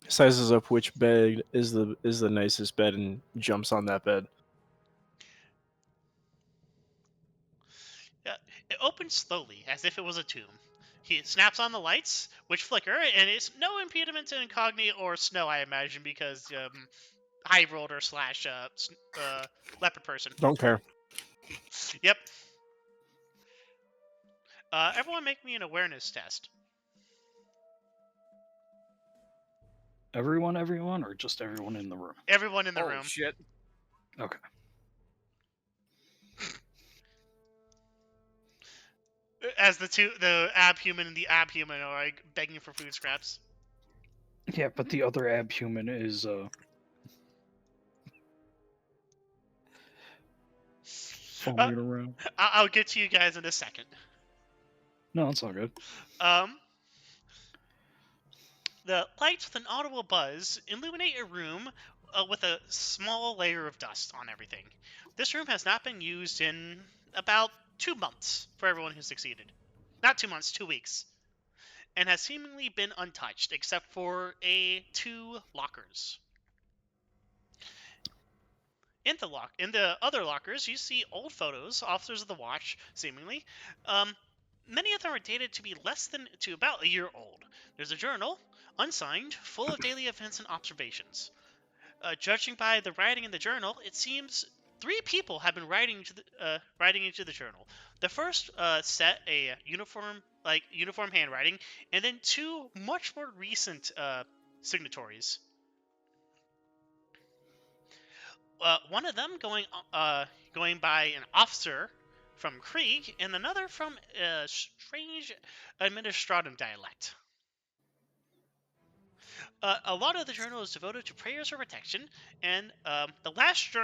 sizes up which bed is the nicest bed, and jumps on that bed. It opens slowly, as if it was a tomb. He snaps on the lights, which flicker, and it's no impediment to Incogni or Snow, I imagine, because High Roller slash Leopard person. Don't care. Yep. Everyone make me an awareness test. Everyone, or just everyone in the room? Everyone in the Holy room. shit. Okay. As the abhuman and the abhuman are like begging for food scraps. Yeah, but the other abhuman is following around. I'll get to you guys in a second. No, it's all good. The lights with an audible buzz illuminate a room with a small layer of dust on everything. This room has not been used in about 2 months for everyone who succeeded. Not 2 months, 2 weeks. And has seemingly been untouched, except for 2 lockers. In the other lockers, you see old photos, officers of the watch, seemingly. Many of them are dated to about a year old. There's a journal, unsigned, full of daily events and observations. Judging by the writing in the journal, it seems 3 people have been writing into the journal. The first set a uniform handwriting, and then 2 much more recent signatories. One of them going by an officer from Krieg, and another from a strange Magistratum dialect. A lot of the journal is devoted to prayers for protection, and the last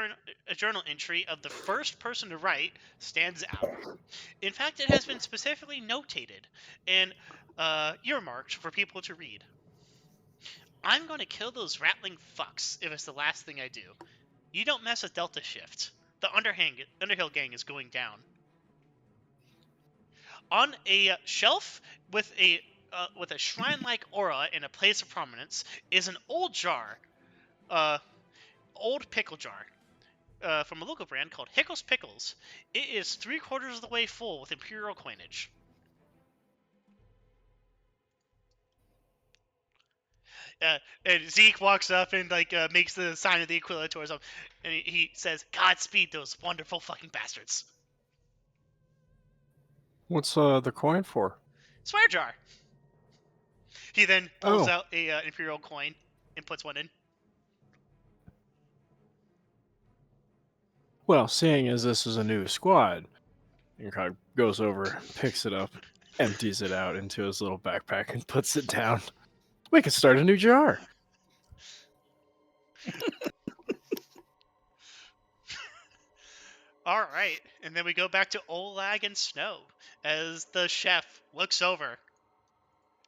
journal entry of the first person to write stands out. In fact, it has been specifically notated and earmarked for people to read. I'm going to kill those rattling fucks if it's the last thing I do. You don't mess with Delta Shift. The Underhill gang is going down. On a shelf with a shrine-like aura in a place of prominence is an old jar, old pickle jar, from a local brand called Hickles Pickles. It is 3/4 of the way full with imperial coinage. And Zeke walks up and makes the sign of the Aquila towards him, and he says, "Godspeed, those wonderful fucking bastards." What's the coin for? Swear jar. He then pulls out a imperial coin and puts one in. Well, seeing as this is a new squad, Incog goes over, picks it up, empties it out into his little backpack, and puts it down. We could start a new jar. All right, and then we go back to Olag and Snow as the chef looks over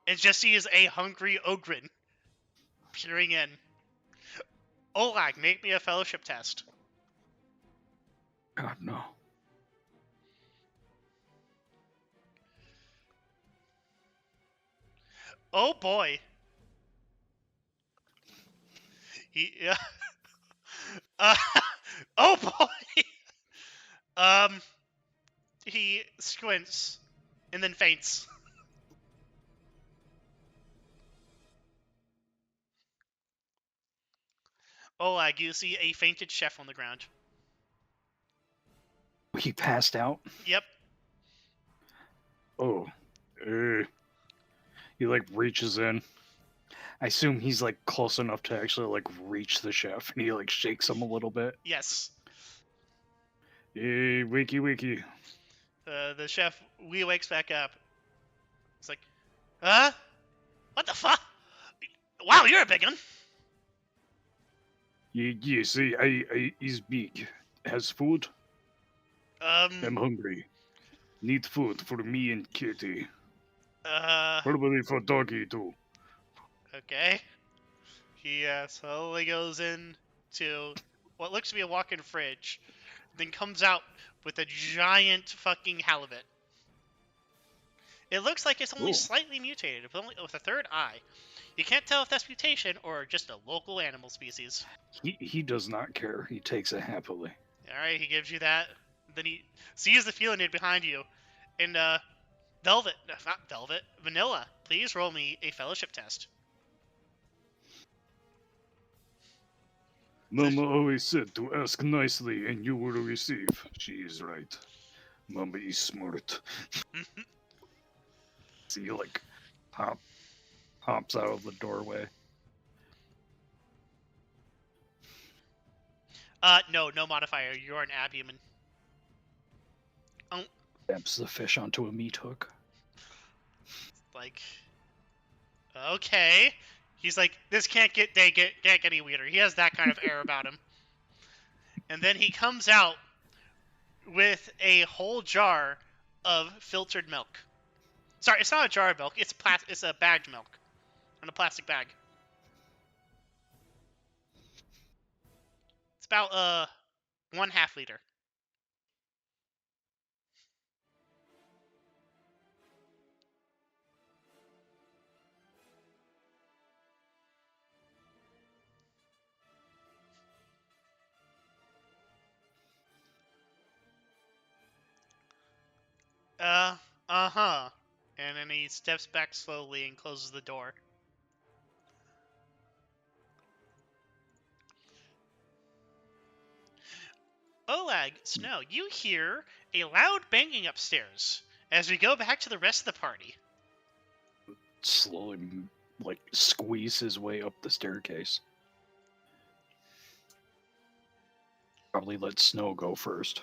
and just sees a hungry Ogren peering in. Olag, make me a fellowship test. God, no. Oh boy. Oh boy. He squints and then faints. Olag, you see a fainted chef on the ground. He passed out? Yep. Oh. He reaches in. I assume he's close enough to actually reach the chef, and he shakes him a little bit. Yes. Hey, wakey. The chef wakes back up. It's like, huh? What the fuck? Wow, you're a big one. Yes, I is big. Has food? I'm hungry. Need food for me and Kitty. Probably for doggy too. Okay. He slowly goes in to what looks to be a walk-in fridge, then comes out with a giant fucking halibut. It looks like it's only Cool. slightly mutated, with a third eye. You can't tell if that's mutation or just a local animal species. He does not care. He takes it happily. Alright, he gives you that. Then he sees the Felinid behind you. And, Vanilla, please roll me a fellowship test. Mama always said to ask nicely and you will receive. She is right. Mama is smart. See, like, hops out of the doorway. No modifier. You're an Abhuman. Stamps the fish onto a meat hook. Like, okay. He's like, this can't get any weirder. He has that kind of air about him. And then he comes out with a whole jar of filtered milk. Sorry, it's not a jar of milk. It's a bagged milk in a plastic bag. It's about 1/2 liter. Uh-huh. And then he steps back slowly and closes the door. Oleg, Snow, you hear a loud banging upstairs as we go back to the rest of the party. Slowly, like, squeeze his way up the staircase. Probably let Snow go first.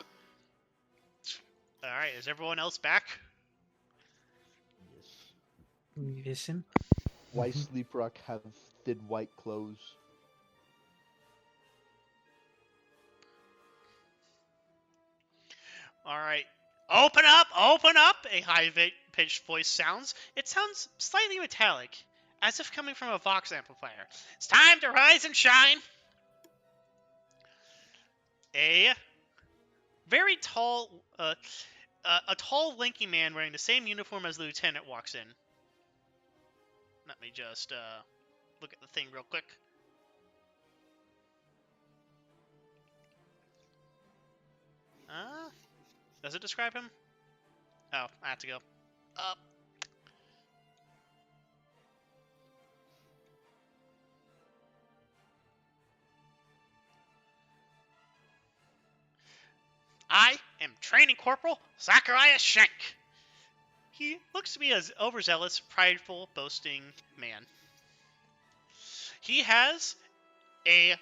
Alright, is everyone else back? Listen. Why Sleeprock have thin white clothes? Alright. Open up! Open up! A high-pitched voice sounds. It sounds slightly metallic, as if coming from a Vox amplifier. It's time to rise and shine! A very tall, a tall, lanky man wearing the same uniform as the lieutenant walks in. Let me just look at the thing real quick. Does it describe him? Oh, I have to go up. I am Training Corporal Zachariah Schenk. He looks to be an overzealous, prideful, boasting man. He has a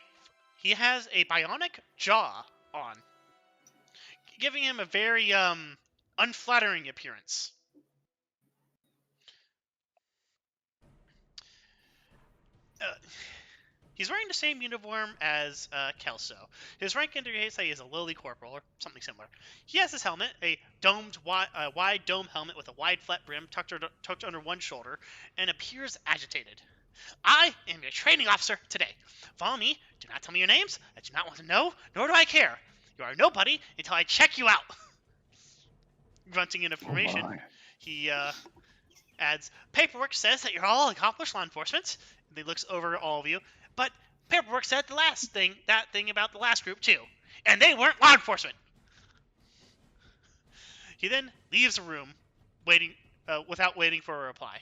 bionic jaw on, giving him a very unflattering appearance. He's wearing the same uniform as Kelso. His rank indicates that he is a lowly corporal or something similar. He has his helmet, a wide dome helmet with a wide flat brim tucked under one shoulder, and appears agitated. I am your training officer today. Follow me. Do not tell me your names. I do not want to know, nor do I care. You are nobody until I check you out. Grunting in information, he adds, paperwork says that you're all accomplished law enforcement. And he looks over all of you. But paperwork said that thing about the last group too. And they weren't law enforcement. He then leaves the room, without waiting for a reply.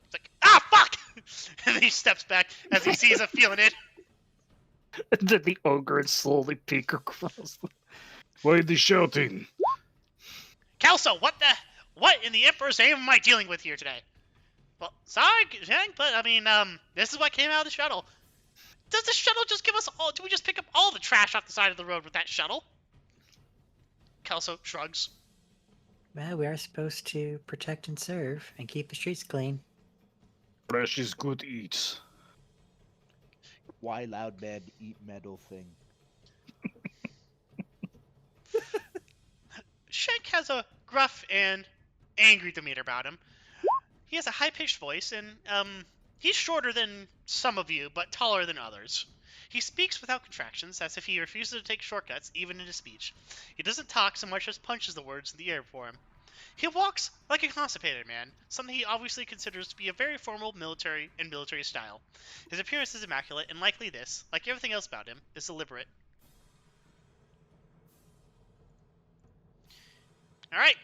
It's like, fuck! And then he steps back as he sees a Felinid. And then the ogre slowly peek across. Why are they shouting? Kelso, what in the Emperor's name am I dealing with here today? Well, sorry, Zhang, but I mean, this is what came out of the shuttle. Does the shuttle just give us all? Do we just pick up all the trash off the side of the road with that shuttle? Kelso shrugs. Well, we are supposed to protect and serve and keep the streets clean. Fresh is good eats. why loud men eat metal thing. Shank has a gruff and angry demeanor about him. He has a high-pitched voice, and he's shorter than some of you, but taller than others. He speaks without contractions, as if he refuses to take shortcuts, even in his speech. He doesn't talk so much as punches the words in the air for him. He walks like a constipated man, something he obviously considers to be a very formal military style. His appearance is immaculate, and likely this, like everything else about him, is deliberate. Alright,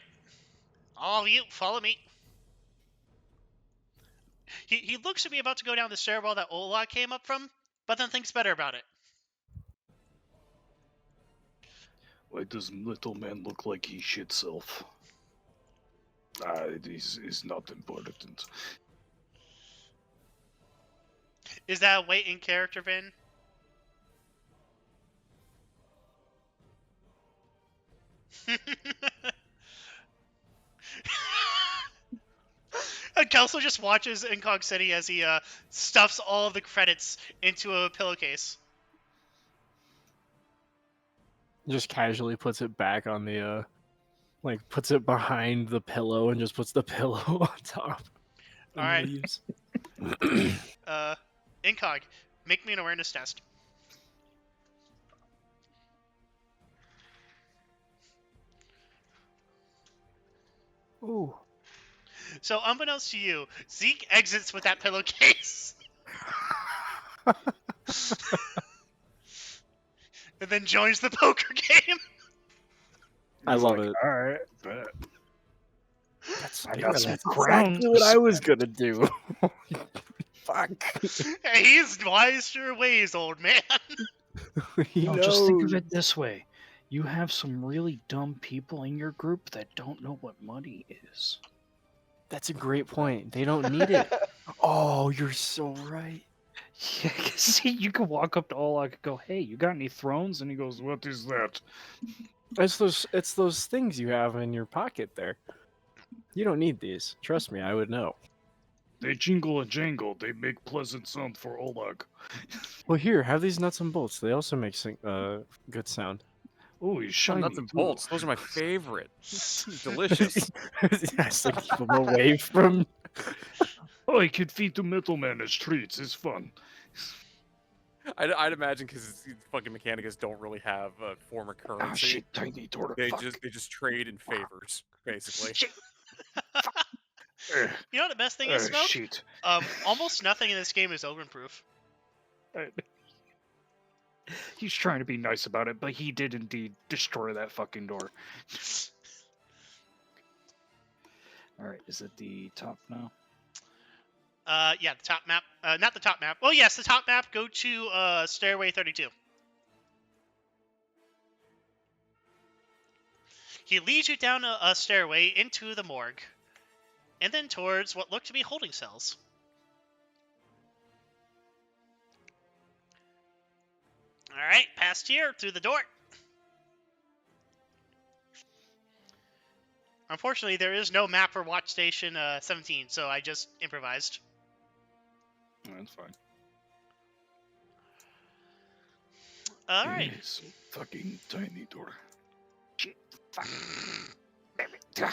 all of you, follow me. He looks to be about to go down the stairwell that Ola came up from, but then thinks better about it. Why does little man look like he shit self? It is not important. Is that a weight in character, Vin? And Kelso just watches in Cog City as he stuffs all of the credits into a pillowcase. Just casually puts it back on the puts it behind the pillow and just puts the pillow on top. And All right. leaves. Incog, make me an awareness test. Ooh. So, unbeknownst to you, Zeke exits with that pillowcase. And then joins the poker game. I love it. All right, bet. That's, I got some that's crowns exactly what I was spend. gonna do. Fuck. Hey, he's wise to your ways, old man. He No, just think of knows. it this way. You have some really dumb people in your group that don't know what money is. That's a great point. They don't need it. Oh, you're so right. Yeah, see, you could walk up to Olak and go, "Hey, you got any thrones?" And he goes, "What is that?" It's those things you have in your pocket there. You don't need these. Trust me, I would know. They jingle and jangle. They make pleasant sound for Olak. Well, here, have these nuts and bolts. They also make good sound. Oh, he's Oh, shiny. nuts and too. bolts. Those are my favorite. Delicious. Yes, like keep them away from. Oh, he could feed the middleman as treats. It's fun. I'd imagine because fucking Mechanicus don't really have a form of Ah, currency. shit, tiny daughter. They Fuck. just trade in favors, basically. Shit. You know what the best thing is, Smoke? Shit. Almost nothing in this game is open-proof. He's trying to be nice about it, but he did indeed destroy that fucking door. Alright, is it the top now? Yeah, the top map. Not the top map. Oh, yes, the top map. Go to Stairway 32. He leads you down a stairway into the morgue, and then towards what look to be holding cells. Alright, past here, through the door. Unfortunately, there is no map for Watch Station 17, so I just improvised. That's fine. Alright. Yes, fucking tiny door. Shit. Fuck. Damn it.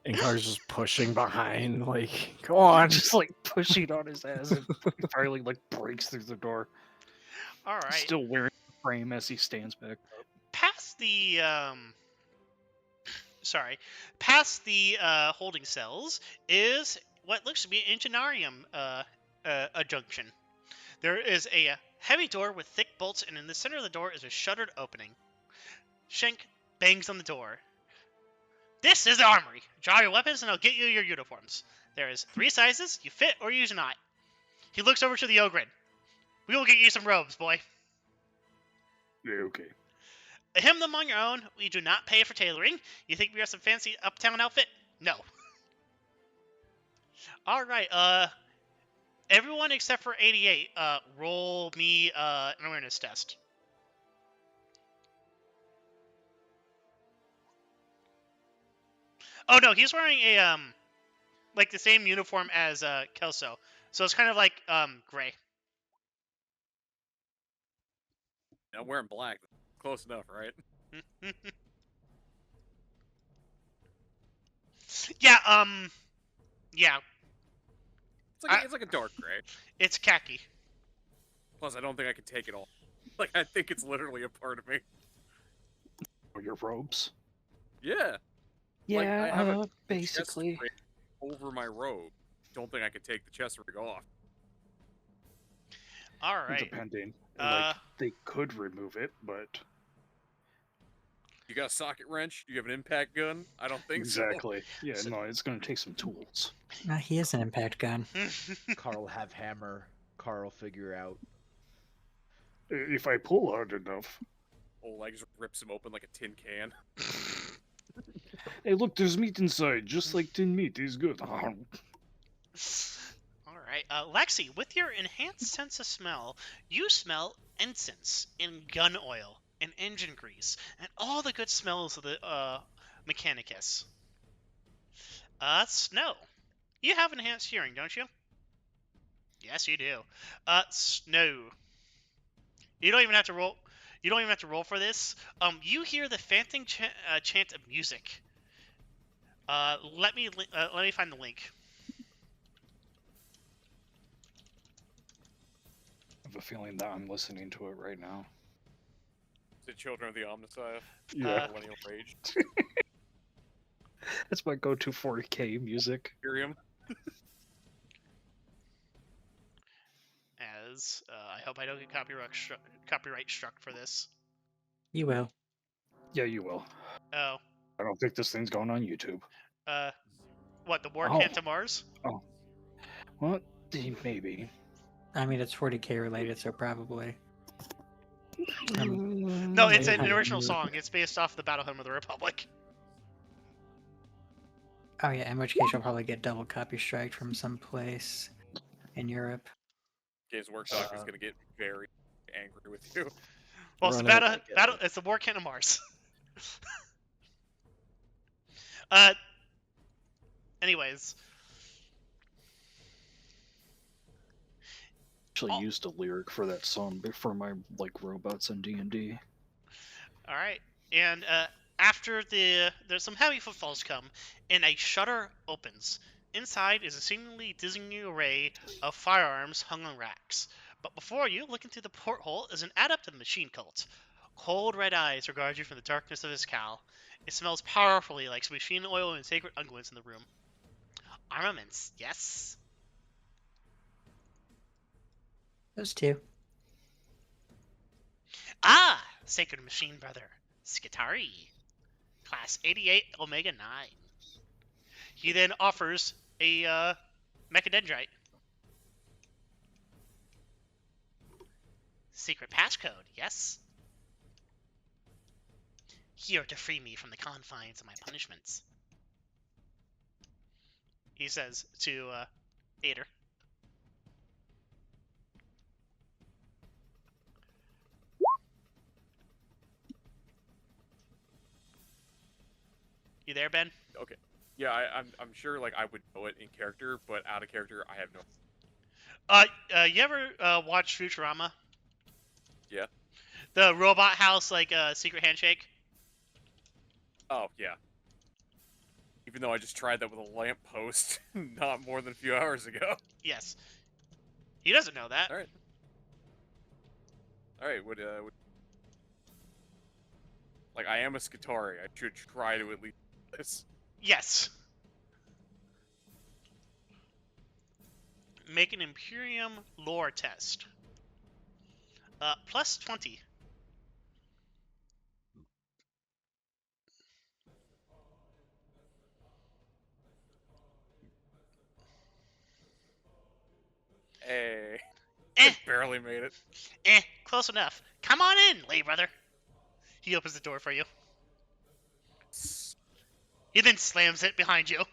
And Car's just pushing behind, like, go on. Just like pushing on his ass and finally like breaks through the door. Alright. Still wearing the frame as he stands back up. Past the holding cells is what looks to be an engineering a junction. There is a heavy door with thick bolts, and in the center of the door is a shuttered opening. Shank bangs on the door. This is the armory. Draw your weapons and I'll get you your uniforms. There is 3 sizes. You fit or you do not. He looks over to the Ogren. We will get you some robes, boy. Yeah, okay. Hem them on your own. We do not pay for tailoring. You think we are some fancy uptown outfit? No. Alright, everyone except for 88, roll me an awareness test. Oh no, he's wearing a like the same uniform as Kelso. So it's kind of like gray. I'm wearing black. Close enough, right? Yeah, yeah, It's like a dark gray. it's khaki. Plus, I don't think I can take it all. Like, I think it's literally a part of me. Or your robes. Yeah. Yeah, Like, I have a chest basically. rig over my robe. Don't think I could take the chest rig off. All right. Depending. Like, Uh, they could remove it, but You got a socket wrench? Do you have an impact gun? I don't think exactly. Yeah, So- no, it's going to take some tools. No, he is an impact gun. Carl have hammer. Carl figure out. If I pull hard enough. so. Old legs rips him open like a tin can. Hey, look, there's meat inside, just like tin meat is good. All right, Lexi, with your enhanced sense of smell, you smell incense and gun oil and engine grease and all the good smells of the Mechanicus. Snow, you have enhanced hearing, don't you? Yes, you do. Snow, you don't even have to roll. You don't even have to roll for this. You hear the phantom chant of music. Let me find the link. I have a feeling that I'm listening to it right now. The Children of the Omnissiah. Yeah. Millennial Rage. That's my go-to 4K music. Imperium. As I hope I don't get copyright struck for this. You will. Yeah, you will. Oh, I don't think this thing's going on YouTube. what, the War Oh. Cant to Mars? Well, maybe. I mean, it's 40K related, so probably. No, it's an maybe. original song. It's based off the Battle Hymn of the Republic. Oh yeah, in which case you'll probably get double copy strike from someplace in Europe. Games Workshop is gonna get very angry with you. Well, it's the Run it. It's the War Cant of Mars. Anyways, Actually used a lyric for that song for my like robots in D&D. all right, and after there's some heavy footfalls come, and a shutter opens. Inside is a seemingly dizzying array of firearms hung on racks. But before you, looking through the porthole, is an adept of the machine cult. Cold red eyes regard you from the darkness of his cowl. It smells powerfully like machine oil and sacred unguents in the room. Armaments, yes. Those two. Ah, sacred machine brother, Skitari, class 88 Omega 9. He then offers a mechadendrite. Secret passcode, yes. Here to free me from the confines of my punishments. He says to Ader. You there, Ben? Okay. Yeah, I'm sure like I would know it in character, but out of character I have no. You ever watch Futurama? Yeah. The robot house, like secret handshake. Oh yeah. Even though I just tried that with a lamppost not more than a few hours ago. Yes. He doesn't know that. All right. All right. Would like I am a Skitari. I should try to at least do this. Yes. Make an Imperium lore test. Plus 20. Hey, Eh, I barely made it. close enough. Come on in, lay brother. He opens the door for you. He then slams it behind you.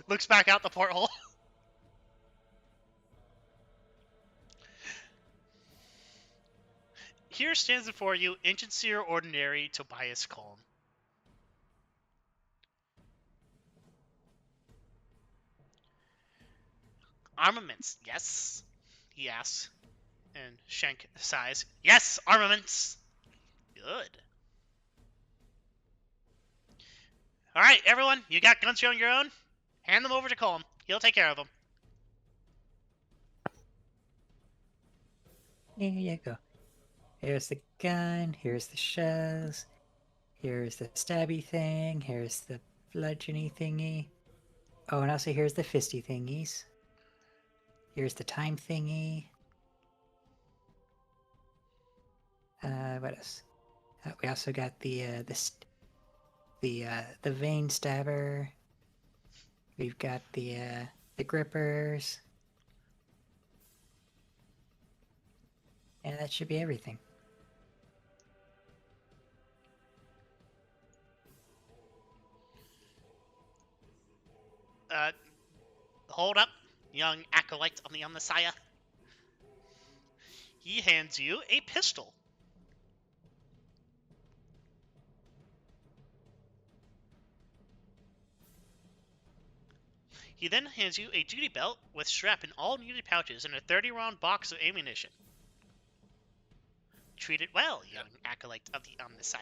Looks back out the porthole. Here stands before you Ancient Seer Ordinary Tobias Colm. Armaments, yes? He asks. And Shank sighs. Yes, armaments! Good. Alright, everyone, you got guns on your own? Hand them over to Colm. He'll take care of them. Here you go. Here's the gun, here's the shells, here's the stabby thing, here's the bludgeony thingy. Oh, and also here's the fisty thingies. Here's the time thingy. What else? We also got the vein stabber. We've got the grippers. And that should be everything. Hold up, young acolyte on the Messiah. He hands you a pistol. He then hands you a duty belt with strap in all needed pouches and a 30-round box of ammunition. Treat it well, young acolyte of the Messiah.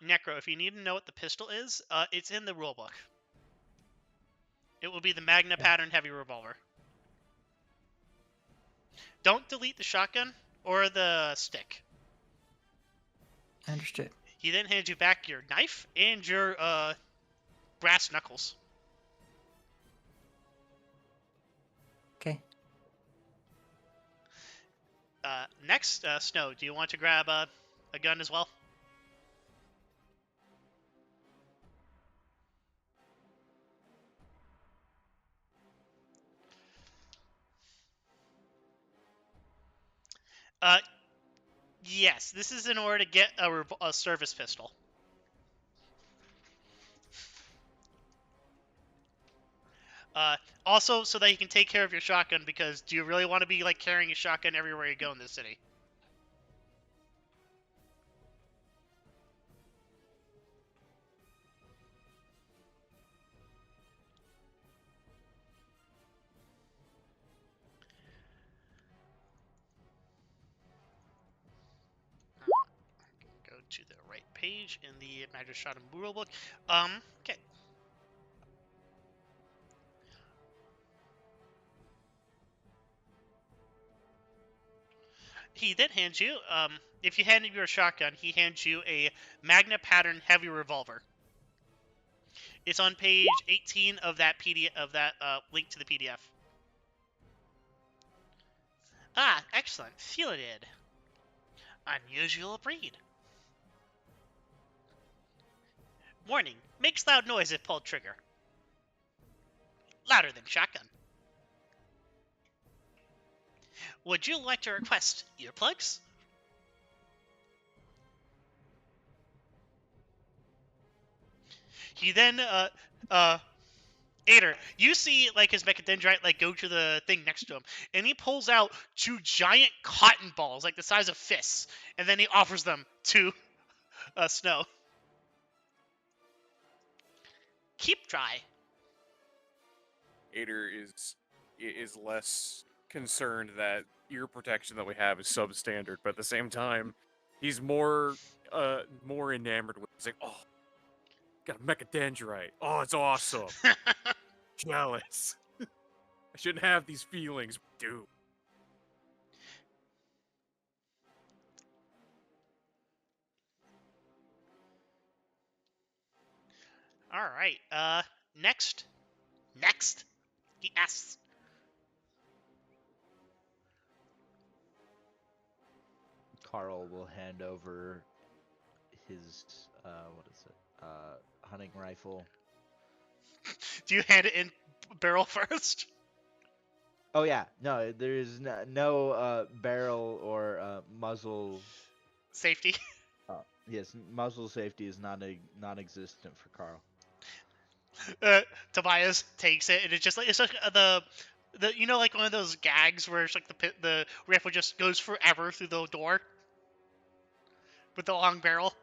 Necro, if you need to know what the pistol is, it's in the rulebook. It will be the Magna pattern heavy revolver. Don't delete the shotgun or the stick. Understood. He then hands you back your knife and your brass knuckles. Okay. Next, Snow, do you want to grab a gun as well? Yes, this is in order to get a service pistol. Also, so that you can take care of your shotgun, because do you really want to be like carrying a shotgun everywhere you go in this city? Go to the right page in the Magistratum rulebook. Okay. He then hands you, if you hand him your shotgun, he hands you a Magna pattern heavy revolver. It's on page 18 of that PDF, of that link to the PDF. Ah, excellent. Fielded. Unusual breed. Warning. Makes loud noise if pulled trigger. Louder than shotgun. Would you like to request earplugs? He then, Ader, you see like his mechadendrite like go to the thing next to him, and he pulls out 2 giant cotton balls like the size of fists, and then he offers them to Snow. Keep dry. Ader is less concerned that ear protection that we have is substandard, but at the same time, he's more enamored with it. He's like, oh, got a mechadendrite. Oh, it's awesome. Jealous. I shouldn't have these feelings, dude. All right. Next, he asks. Carl will hand over his what is it? Hunting rifle. Do you hand it in barrel first? Oh yeah, no, there is no barrel or muzzle. Safety. Yes, muzzle safety is non-existent for Carl. Tobias takes it, and it's like the you know, like one of those gags where it's like the rifle just goes forever through the door with the long barrel.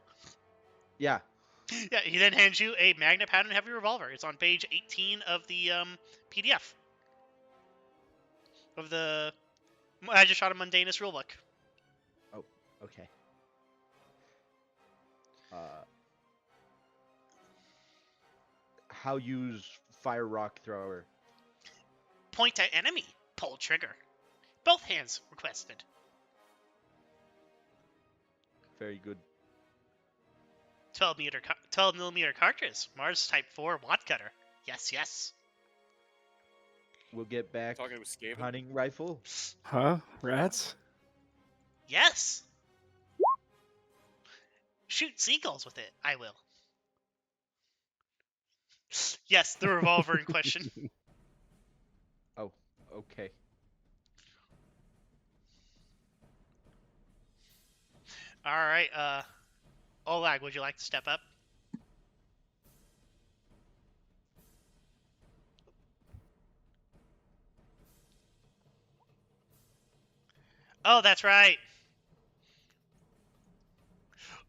Yeah. Yeah, he then hands you a Magna Pattern Heavy Revolver. It's on page 18 of the PDF of the Magistratum Mundainus rulebook. Oh, okay. How use fire rock thrower? Point at enemy. Pull trigger. Both hands requested. Very good. 12 millimeter cartridge. Mars Type 4 Watt Cutter. Yes, yes. We'll get back Talking to Skaven. hunting rifle. Huh? Rats? Yes. Shoot seagulls with it. I will. Yes, the revolver in question. Oh, okay. All right. Olag, would you like to step up? Oh, that's right.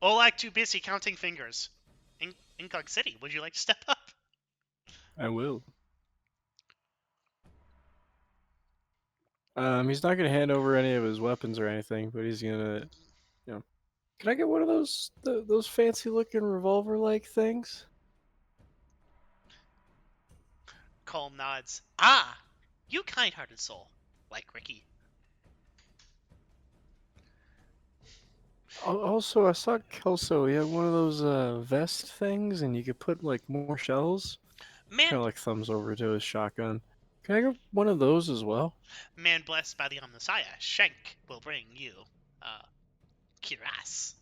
Olag too busy counting fingers. Incog City, would you like to step up? I will. He's not gonna hand over any of his weapons or anything, but he's gonna, Can I get one of those fancy looking revolver like things? Colm nods. Ah, you kind-hearted soul, like Ricky. Also, I saw Kelso. He had one of those vest things, and you could put like more shells. Man, Kind of like thumbs over to his shotgun. Can I get one of those as well? man blessed by the Omnissiah, Shank will bring you, Kiras.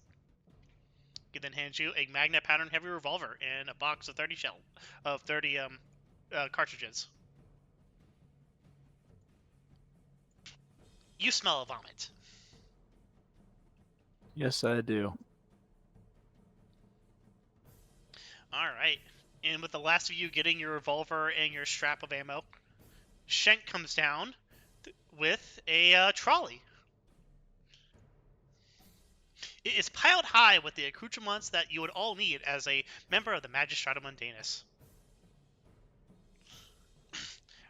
He then hands you a Magna Pattern Heavy Revolver and a box of 30 cartridges. You smell a vomit. Yes, I do. Alright. And with the last of you getting your revolver and your strap of ammo, Shank comes down with a trolley. It is piled high with the accoutrements that you would all need as a member of the Magistratum Mundainus.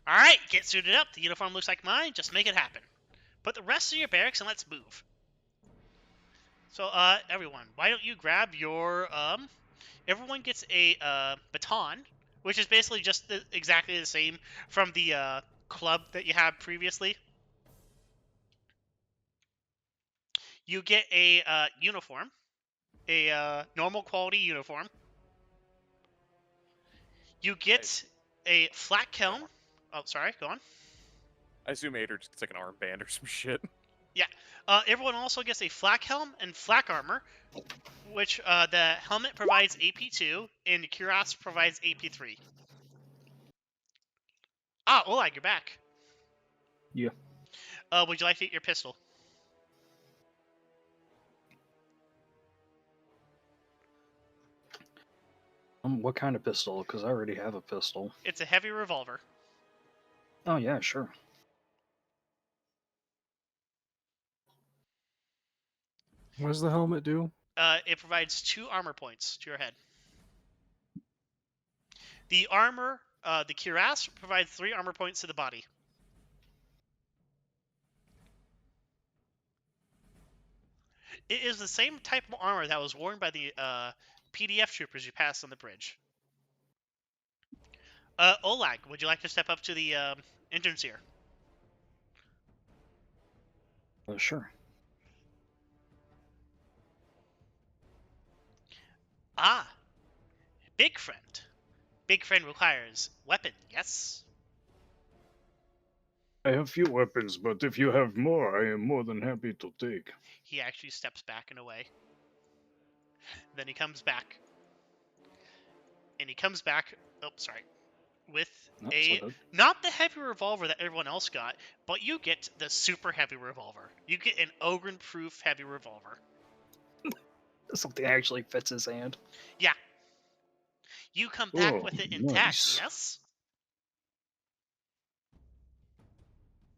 Alright, get suited up. The uniform looks like mine. Just make it happen. Put the rest in your barracks and let's move. So, everyone, why don't you grab your, everyone gets a, baton, which is basically just exactly the same from the, club that you had previously. You get a, uniform, a, normal quality uniform. You get a flak helm. Oh, sorry, go on. I assume Ader just gets like an armband or some shit. Yeah. Everyone also gets a flak helm and flak armor, which the helmet provides AP2 and the cuirass provides AP3. Ah, Oleg, you're back. Yeah. Would you like to get your pistol? What kind of pistol? Because I already have a pistol. It's a heavy revolver. Oh yeah, sure. What does the helmet do? It provides 2 armor points to your head. The armor, the cuirass provides 3 armor points to the body. It is the same type of armor that was worn by the PDF troopers you passed on the bridge. Olag, would you like to step up to the entrance here? Sure. Ah, big friend. Big friend requires weapon, yes? I have few weapons, but if you have more, I am more than happy to take. He actually steps back and away. Then he comes back. And he comes back, oh, sorry, with not the heavy revolver that everyone else got, but you get the super heavy revolver. You get an Ogren-proof heavy revolver. Something actually fits his hand. Yeah. You come back Oh, with it intact, nice. yes?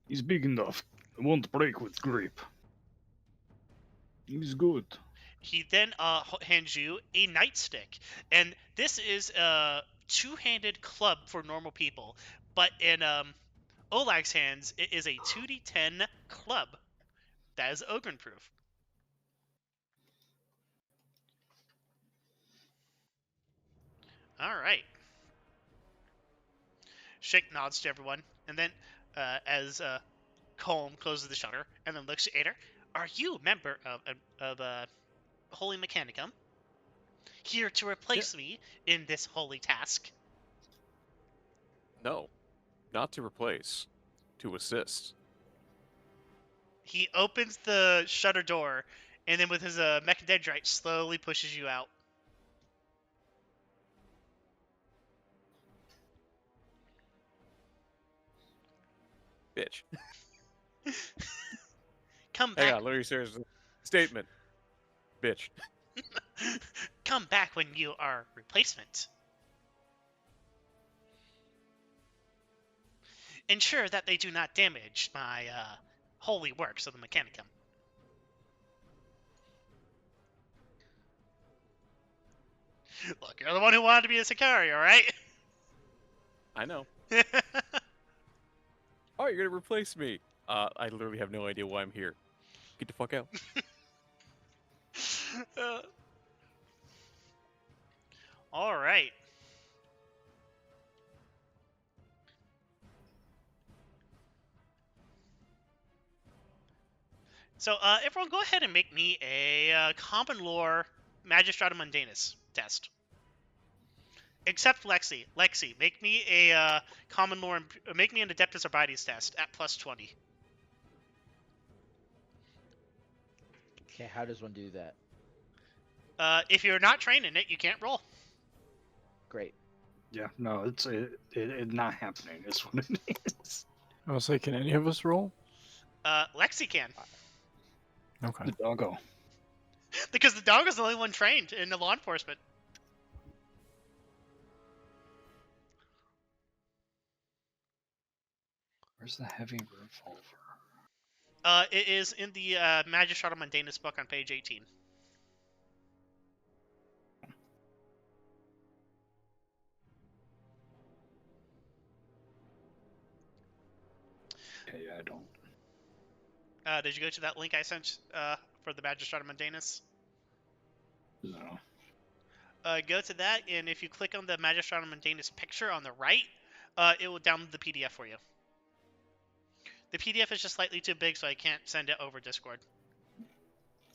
He's big enough. It won't break with grip. He's good. He then hands you a nightstick, and this is a two-handed club for normal people, but in Olag's hands, it is a 2d10 club that is Ogren-proof. All right. Shake nods to everyone, and then as Colm closes the shutter, and then looks at Ader. Are you a member of Holy Mechanicum? Here to replace me in this holy task? No, not to replace, to assist. He opens the shutter door, and then with his mechadendrite slowly pushes you out. Bitch. Come Hang back. on, let me serious statement. Bitch. Come back when you are replacement. Ensure that they do not damage my holy works of the Mechanicum. Look, you're the one who wanted to be a Sicarii, alright? I know. Oh, you're gonna replace me. I literally have no idea why I'm here. Get the fuck out. Alright. So, everyone go ahead and make me a Common Lore Magistratum Mundainus test. Except Lexi. Lexi, make me a Common Lore, make me an Adeptus Arbites test at plus 20. Okay, how does one do that? If you're not trained in it, you can't roll. Great. Yeah, no, it's not happening. Is what it is. I was like, can any of us roll? Lexi can. Okay. The doggo. Because the dog is the only one trained in the law enforcement. Where's the heavy revolver? It is in the Magistratum Mundainus book on page 18. Okay, yeah, I don't. Did you go to that link I sent for the Magistratum Mundainus? No. Go to that, and if you click on the Magistratum Mundainus picture on the right, it will download the PDF for you. The PDF is just slightly too big, so I can't send it over Discord.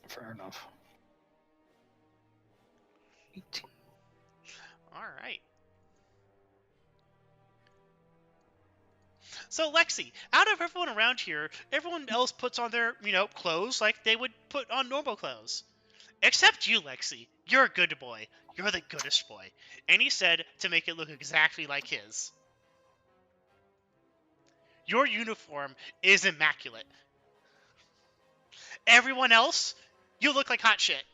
Fair enough. 18. Alright. So, Lexi, out of everyone around here, everyone else puts on their, clothes like they would put on normal clothes. Except you, Lexi. You're a good boy. You're the goodest boy. And he said to make it look exactly like his. Your uniform is immaculate. Everyone else, you look like hot shit.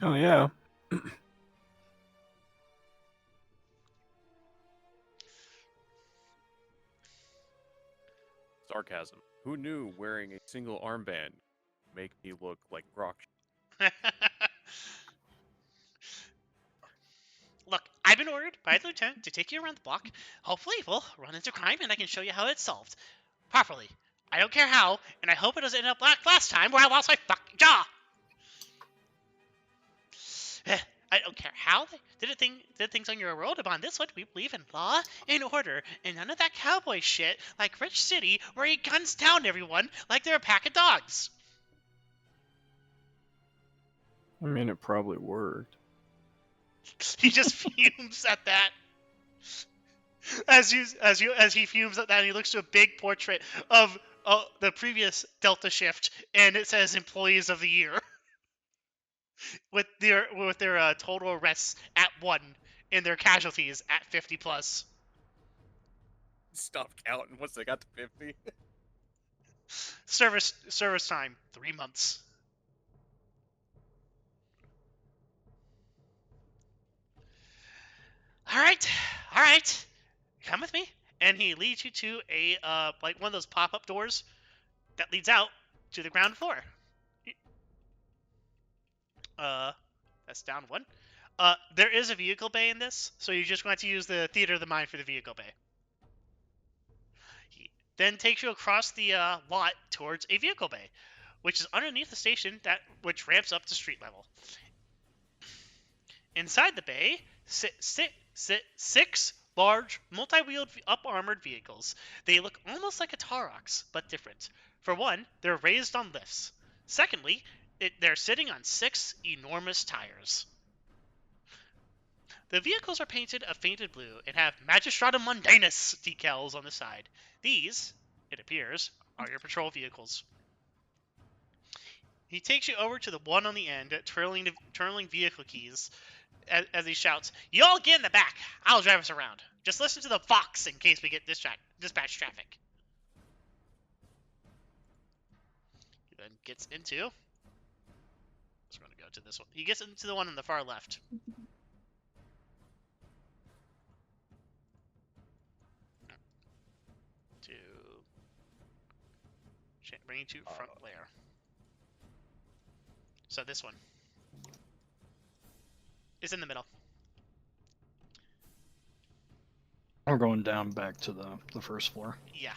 Oh, yeah. Sarcasm. Who knew wearing a single armband would make me look like Brock? Look, I've been ordered by the lieutenant to take you around the block. Hopefully we'll run into crime and I can show you how it's solved. Properly. I don't care how, and I hope it doesn't end up like last time where I lost my fucking jaw. I don't care how they did things on your world, but on this one we believe in law and order, and none of that cowboy shit like Rich City where he guns down everyone like they're a pack of dogs. I mean, it probably worked. He just fumes at that. As he fumes at that, he looks to a big portrait of the previous Delta shift, and it says "Employees of the Year" with their total arrests at 1 and their casualties at 50 plus. Stop counting once they got to 50. Service time 3 months. All right. Come with me, and he leads you to a like one of those pop-up doors that leads out to the ground floor. That's down 1. There is a vehicle bay in this, so you're just going to use the theater of the mind for the vehicle bay. He then takes you across the lot towards a vehicle bay, which is underneath the station which ramps up to street level. Inside the bay sit 6 large, multi-wheeled, up-armored vehicles. They look almost like a Tarox, but different. For one, they're raised on lifts. Secondly, they're sitting on 6 enormous tires. The vehicles are painted a faded blue and have Magistratum Mundainus decals on the side. These, it appears, are your patrol vehicles. He takes you over to the one on the end, twirling vehicle keys, as he shouts, "You all get in the back. I'll drive us around. Just listen to the Fox in case we get dispatch traffic." He then gets into... I'm going to go to this one. He gets into the one on the far left. Bring you to front layer. So this one is in the middle. We're going down back to the first floor. Yeah.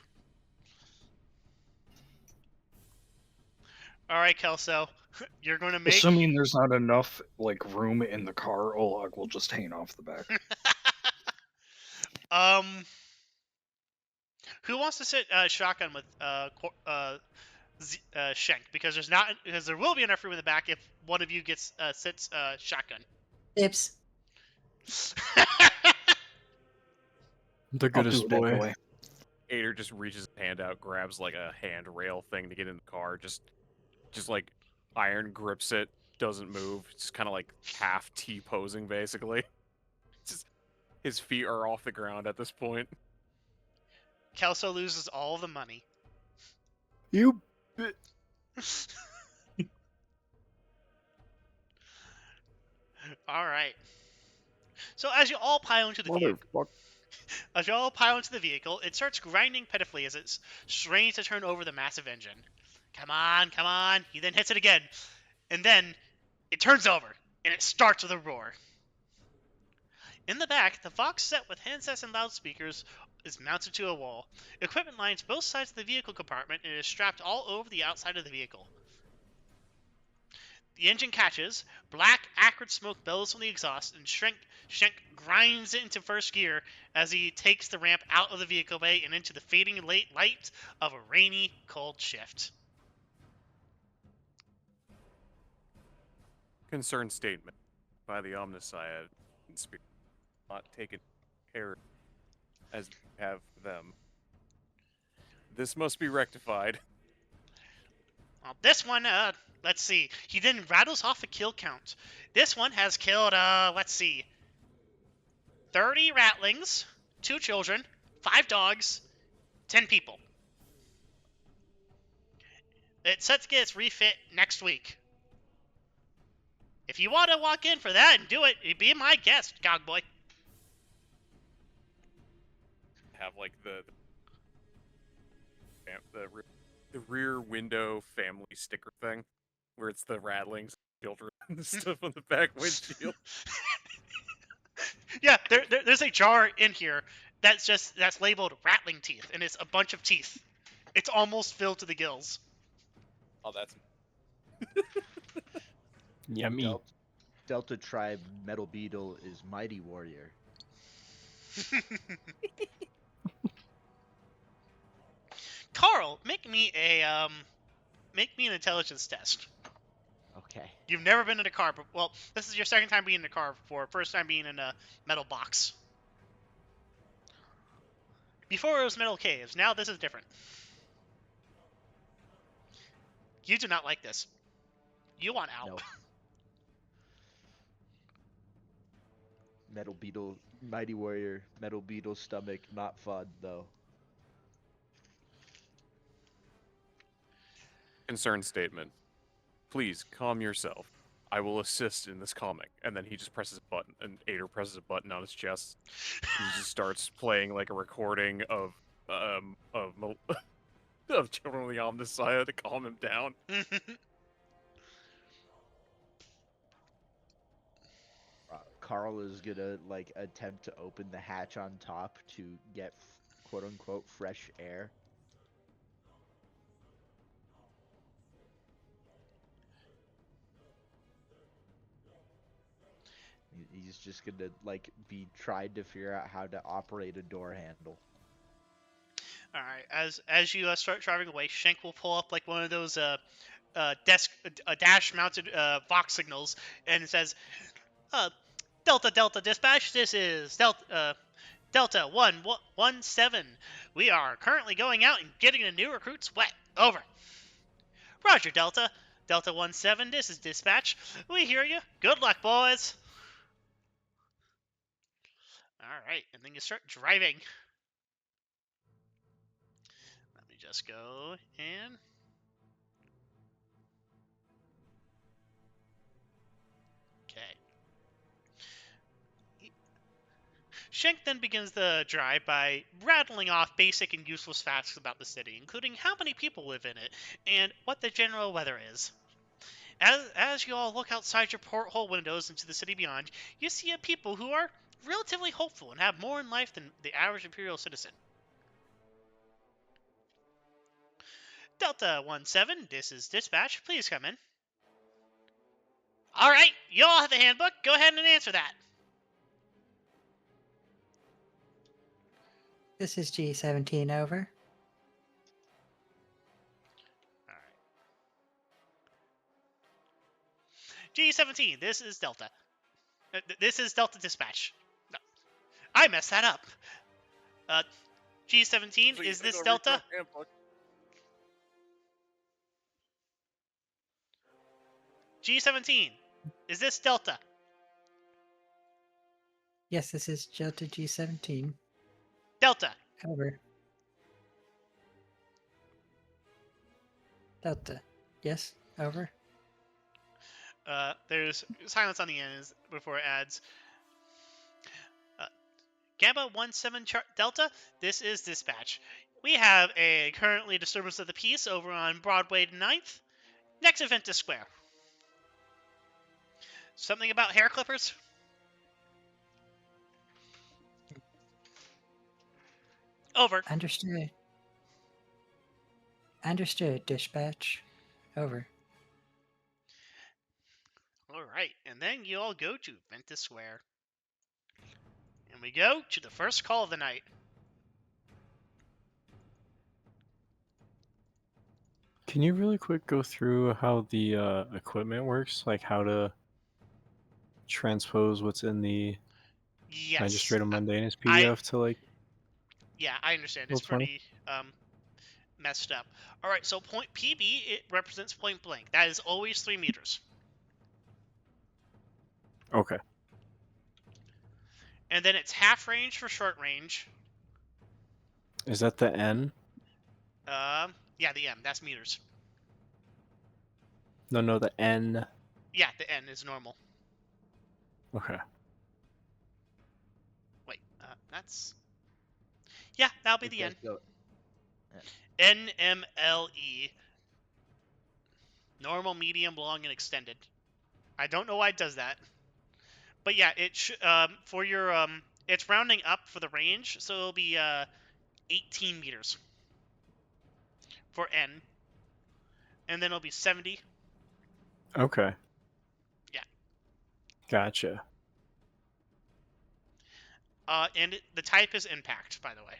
All right, Kelso. You're going to make... Assuming there's not enough room in the car, Oleg will just hang off the back. Who wants to sit shotgun with Schenk? Because there will be enough room in the back if one of you sits shotgun. Tips. The goodest boy. Ader just reaches his hand out, grabs a handrail thing to get in the car, just iron grips it, doesn't move, just kind of half T-posing basically. Just his feet are off the ground at this point. Kelso loses all the money. You. All right. So as you all pile into the vehicle, it starts grinding pitifully as it strains to turn over the massive engine. Come on. He then hits it again. And then it turns over, and it starts with a roar. In the back, the Fox set with handsets and loudspeakers is mounted to a wall. Equipment lines both sides of the vehicle compartment and is strapped all over the outside of the vehicle. The engine catches, black, acrid smoke billows from the exhaust, and Schenk grinds it into first gear as he takes the ramp out of the vehicle bay and into the fading late light of a rainy, cold shift. Concerned statement by the Omnissiah Spirit not taken care of as they have them. This must be rectified. Well, this one, let's see. He then rattles off a kill count. This one has killed, 30 ratlings, 2 children, 5 dogs, 10 people. It's set to get its refit next week. If you want to walk in for that and do it, be my guest, Gogboy. Have the rear window family sticker thing, where it's the rattlings, children, and stuff on the back windshield. Yeah, there's a jar in here that's labeled rattling teeth, and it's a bunch of teeth. It's almost filled to the gills. Oh, that's Yummy. Delta Tribe Metal Beetle is Mighty Warrior. Carl, make me an intelligence test. Okay. You've never been in a car, well, this is your second time being in a car before, first time being in a metal box. Before it was metal caves, now this is different. You do not like this. You want out. No. Metal Beetle, Mighty Warrior, Metal Beetle stomach, not fun though. concerned statement. Please calm yourself. I will assist in this calming. And then he just presses a button, and Ader presses a button on his chest. He just starts playing like a recording of Children of the Omnissiah to calm him down. Carl is gonna like attempt to open the hatch on top to get quote unquote fresh air. He's just gonna like be trying to figure out how to operate a door handle. All right. As you start driving away, Shank will pull up like one of those dash mounted Vox signals, and it says, Delta Delta Dispatch. This is Delta 117. We are currently going out and getting the new recruits wet. Over. Roger, Delta. Delta 17, this is Dispatch. We hear you. Good luck, boys. Alright, and then you start driving. Let me just go and... Okay. Shank then begins the drive by rattling off basic and useless facts about the city, including how many people live in it, and what the general weather is. As you all look outside your porthole windows into the city beyond, you see a people who are relatively hopeful and have more in life than the average Imperial citizen. Delta 17, this is Dispatch. Please come in. Alright, you all have the handbook. Go ahead and answer that. This is G-17, over. G-17, this is Delta. This is Delta Dispatch. No, I messed that up. G-17, is this Delta? G-17, is this Delta? Yes, this is Delta G-17. Delta. Over. Delta. Yes, over. There's silence on the end before it adds. Gamba 17 Delta, this is Dispatch. We have a currently disturbance of the peace over on Broadway 9th. Next event is Square. Something about hair clippers? Over. Understood. Understood, Dispatch. Over. Alright, and then you all go to Ventus Square. And we go to the first call of the night. Can you really quick go through how the equipment works? Like how to transpose what's in the Yes. Magistratum Mundainus PDF to like... Yeah, I understand. It's What's pretty messed up. Alright, so point PB, it represents point blank. That is always 3 meters. Okay. And then it's half range for short range. Is that the N? Yeah, the M. That's meters. No, the N. Yeah, the N is normal. Okay. Wait, that's... Yeah, that'll be the N. So, NMLE. Normal, medium, long, and extended. I don't know why it does that. But yeah, it for your it's rounding up for the range, so it'll be 18 meters for N, and then it'll be 70. Okay. Yeah. Gotcha. And the type is impact, by the way.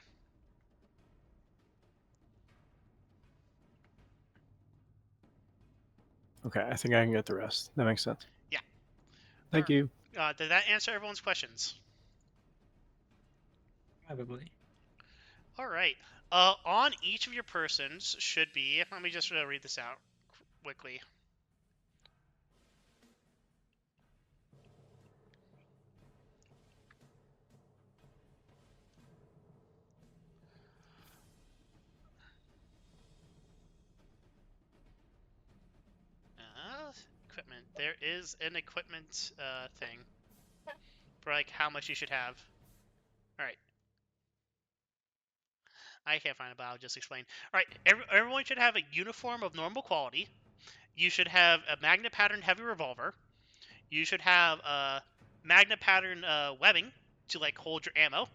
Okay, I think I can get the rest. That makes sense. Yeah. Thank you. Did that answer everyone's questions? Probably. All right. On each of your persons should be... Let me just read this out quickly. Equipment. There is an equipment thing for like how much you should have. All right. I can't find it, but I'll just explain. All right. Everyone should have a uniform of normal quality. You should have a magnet pattern heavy revolver. You should have a magna pattern webbing to like hold your ammo.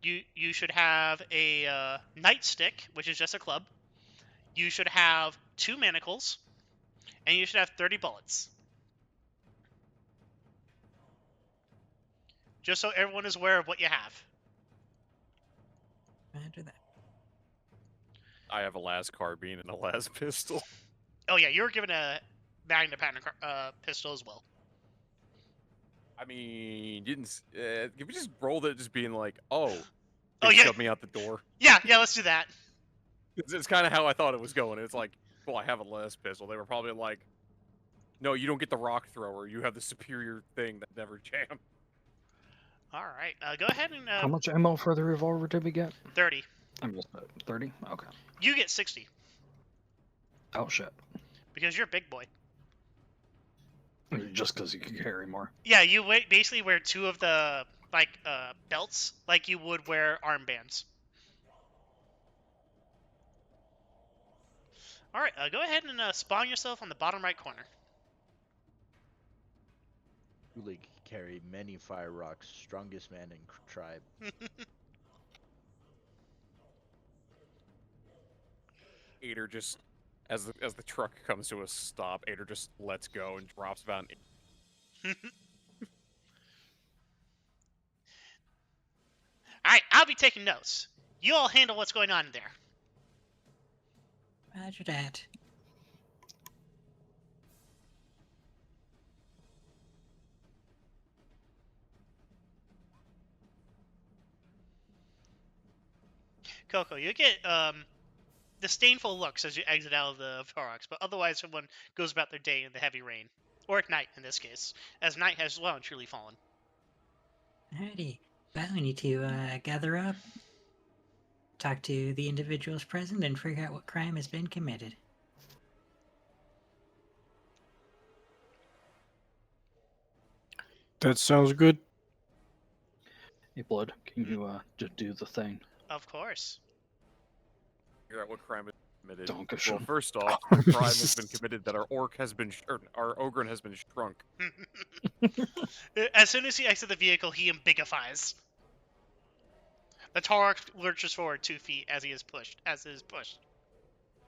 You should have a nightstick, which is just a club. You should have 2 manacles, and you should have 30 bullets. Just so everyone is aware of what you have. Imagine that. I have a las carbine and a las pistol. Oh yeah, you were given a magna pattern pistol as well. I mean, can we just roll it just being like, oh, Oh, they yeah. shoved me out the door? Yeah, let's do that. It's kind of how I thought it was going. It's like, well, I have a las pistol. They were probably like, no, you don't get the rock thrower. You have the superior thing that never jammed. All right, go ahead and How much ammo for the revolver did we get? 30. I missed it. 30? Okay. You get 60 Oh, shit. because you're a big boy. Just because you can carry more. Yeah, you basically wear 2 of the like belts like you would wear armbands. All right, go ahead and spawn yourself on the bottom right corner. Ulig carry many fire rocks, strongest man in tribe. Ader just, as the truck comes to a stop, Ader just lets go and drops about an Alright, I'll be taking notes. You all handle what's going on in there. Roger that. Coco, you get disdainful looks as you exit out of the Thorax, but otherwise everyone goes about their day in the heavy rain. Or at night, in this case, as night has well and truly fallen. Alrighty. Well, we need to gather up, talk to the individuals present, and figure out what crime has been committed. That sounds good. Hey, Blood, can you just do the thing? Of course. figure out what crime is committed. Well, Dankeschön. first off, the crime has been committed that our orc has been, our ogre has been shrunk. As soon as he exits the vehicle, he ambigifies. The Torok lurches forward 2 feet as he is pushed. As it is pushed.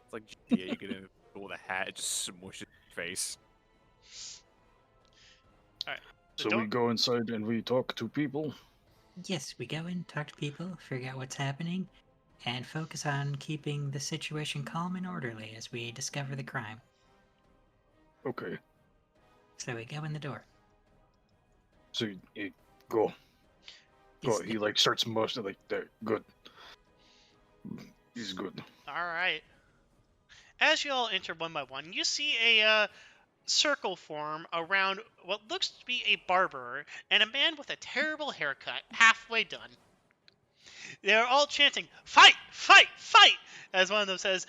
It's like GTA, you get in with a hat, it just smushes your face. Alright. So we go inside and we talk to people? Yes, we go in, talk to people, figure out what's happening, and focus on keeping the situation calm and orderly as we discover the crime. Okay. So we go in the door. So you go. Go. Yes, He like starts motioning like there. Good. He's good. Alright. As you all enter one by one, you see a circle form around what looks to be a barber and a man with a terrible haircut halfway done. They're all chanting, "Fight! Fight! Fight!" as one of them says,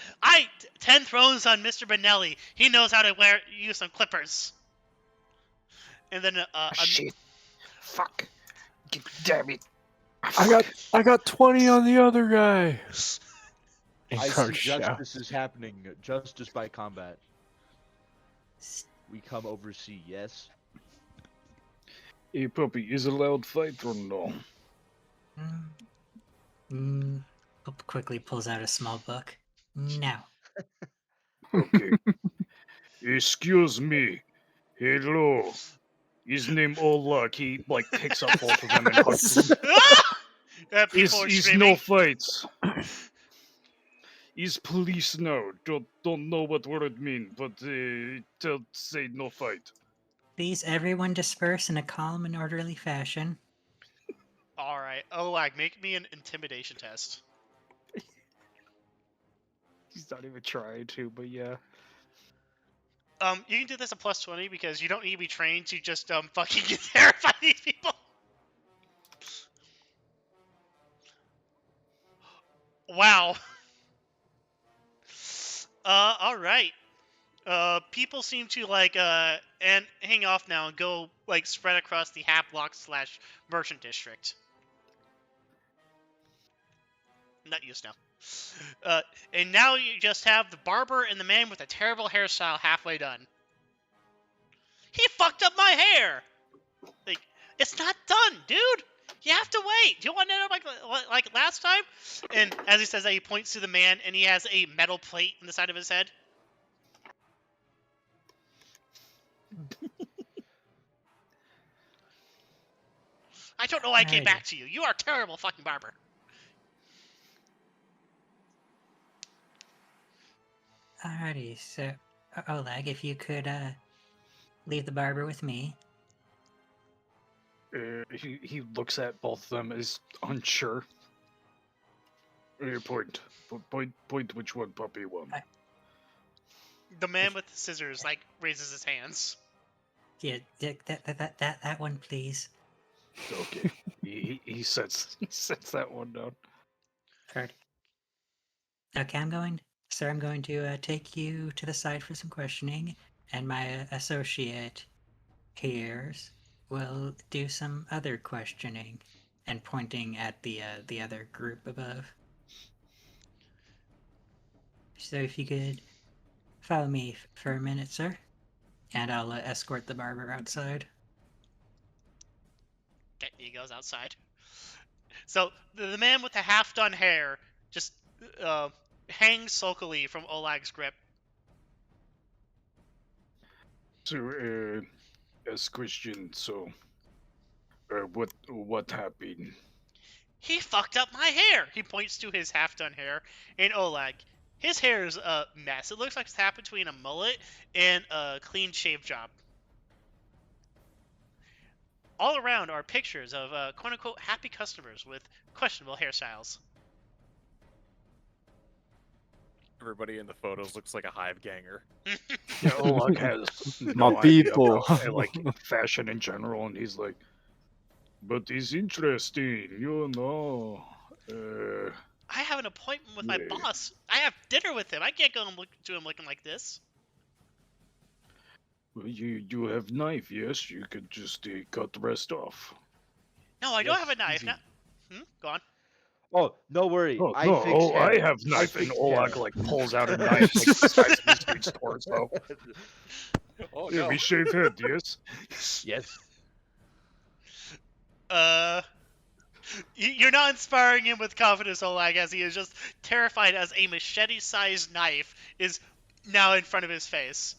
10 thrones on Mr. Benelli. He knows how to use some clippers." And then Shit. Fuck. Damn it. I got 20 on the other guy. I Car see shout. justice is happening. Justice by combat. We come oversee, yes? Hey, puppy, is a loud fight or no? Pope quickly pulls out a small book. No. Okay. Excuse me. Hello. His name Olak. He like picks up both of them and hugs them. people are He's screaming. no fights. He's police now. Don't know what word mean, but say no fight. Please, everyone disperse in a calm and orderly fashion. Alright, Olag, make me an intimidation test. He's not even trying to, but yeah. You can do this at plus 20 because you don't need to be trained to just fucking terrify these people. Wow. Alright. People seem to and hang off now and go spread across the Haplok/Merchant District. Not used now. And now you just have the barber and the man with a terrible hairstyle halfway done. He fucked up my hair! It's not done, dude. You have to wait. Do you want to end up like last time? And as he says that, he points to the man, and he has a metal plate in the side of his head. I don't know why I came Alrighty. back to you. You are a terrible fucking barber. Alrighty, so Oleg, if you could leave the barber with me. He looks at both of them as unsure. Point which one puppy one. The man with the scissors raises his hands. Yeah, that one, please. Okay. he sets that one down. Alright. Okay, I'm going to take you to the side for some questioning, and my associate here will do some other questioning, and pointing at the other group above. So if you could follow me for a minute, sir, and I'll escort the barber outside. Okay, he goes outside. So the man with the half-done hair just hangs sulkily from Olag's grip. So, as question, so, what happened? He fucked up my hair. He points to his half-done hair, and Olag, his hair is a mess. It looks like it's half between a mullet and a clean shave job. All around are pictures of quote-unquote happy customers with questionable hairstyles. Everybody in the photos looks like a hive ganger. Yeah, Oleg has My no idea people. about, like fashion in general, and he's like, but it's interesting, you know. I have an appointment with my Yeah. boss. I have dinner with him. I can't go and look to him looking like this. Well, you have knife, yes? You could just cut the rest off. No, I don't Yes, have a knife. easy. Now, go on. Oh, no worry. Oh, I no, fix hair. I have knife, I and fix Oleg hair. like pulls out a knife like the size of this dude's torso. Oh Yeah, no! we shave head, yes. Yes. You're not inspiring him with confidence, Olag, as he is just terrified as a machete-sized knife is now in front of his face.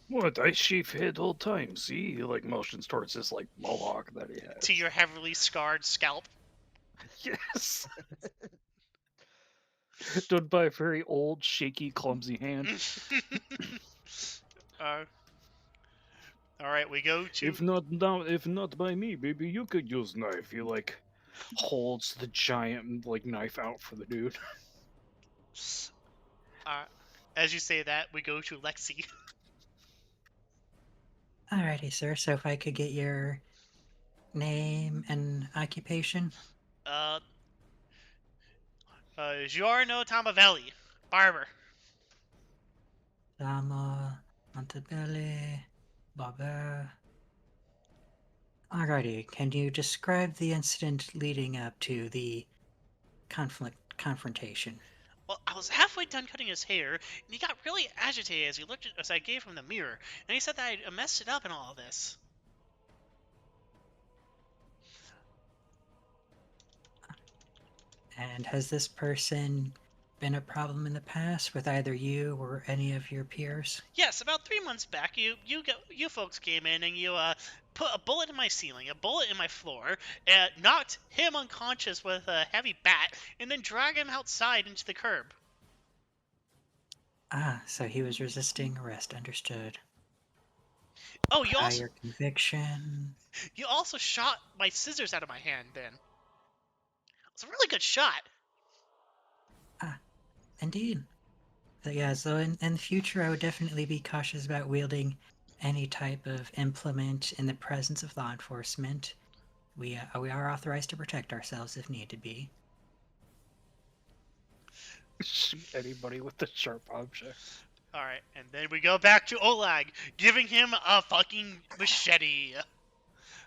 What? I shave head all time. See, he like motions towards this like mohawk that he has. To your heavily scarred scalp. Yes. Done by a very old, shaky, clumsy hand. All right, we go to. If not by me, baby, you could use knife. He like holds the giant like knife out for the dude. As you say that, we go to Lexi. Alrighty, sir. So if I could get your name and occupation. Giorno Tomavelli, barber. Dama Montebelli, barber. Alrighty, can you describe the incident leading up to the confrontation? Well, I was halfway done cutting his hair, and he got really agitated as he looked as I gave him the mirror, and he said that I messed it up in all of this. And has this person been a problem in the past with either you or any of your peers? Yes, about 3 months back, you folks came in and you put a bullet in my ceiling, a bullet in my floor, knocked him unconscious with a heavy bat, and then dragged him outside into the curb. Ah, so he was resisting arrest. Understood. Oh, you conviction. You also shot my scissors out of my hand. Then it was a really good shot. Ah, indeed. So yeah, so in the future, I would definitely be cautious about wielding any type of implement in the presence of law enforcement. We are authorized to protect ourselves if need to be. Shoot anybody with a sharp object. Alright, and then we go back to Olag, giving him a fucking machete.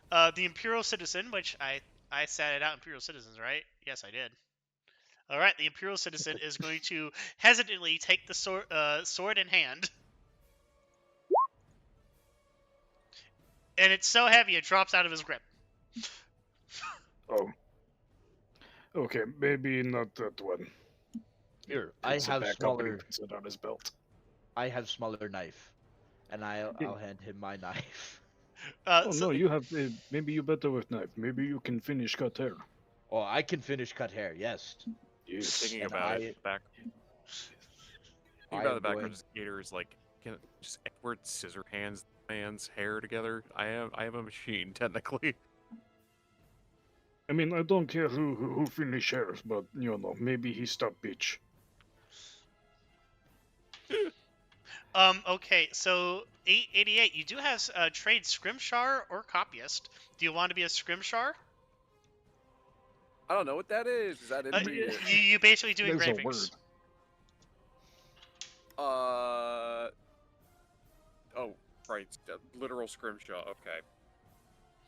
The Imperial Citizen, which I said it out, Imperial Citizens, right? Yes, I did. Alright, the Imperial Citizen is going to hesitantly take the sword in hand. And it's so heavy, it drops out of his grip. Oh. Okay, maybe not that one. Here, I Picks it have back up and he smaller. puts it on his belt. I have smaller knife, and I'll Yeah. hand him my knife. Oh So no, you have. Maybe you better with knife. Maybe you can finish cut hair. Oh, I can finish cut hair. Yes, Yes. Thinking and about it, thinking I about am the background going. of Gator is like, can just Edward Scissorhands man's hair together. I have a machine technically. I mean, I don't care who finish hairs, but you know, maybe he stop bitch. Okay, so 888, you do have trade scrimshar or copyist. Do you want to be a scrimshar? I don't know what that is. Is that in the You basically do There's a engravings. Oh, right, literal scrimshaw. Okay.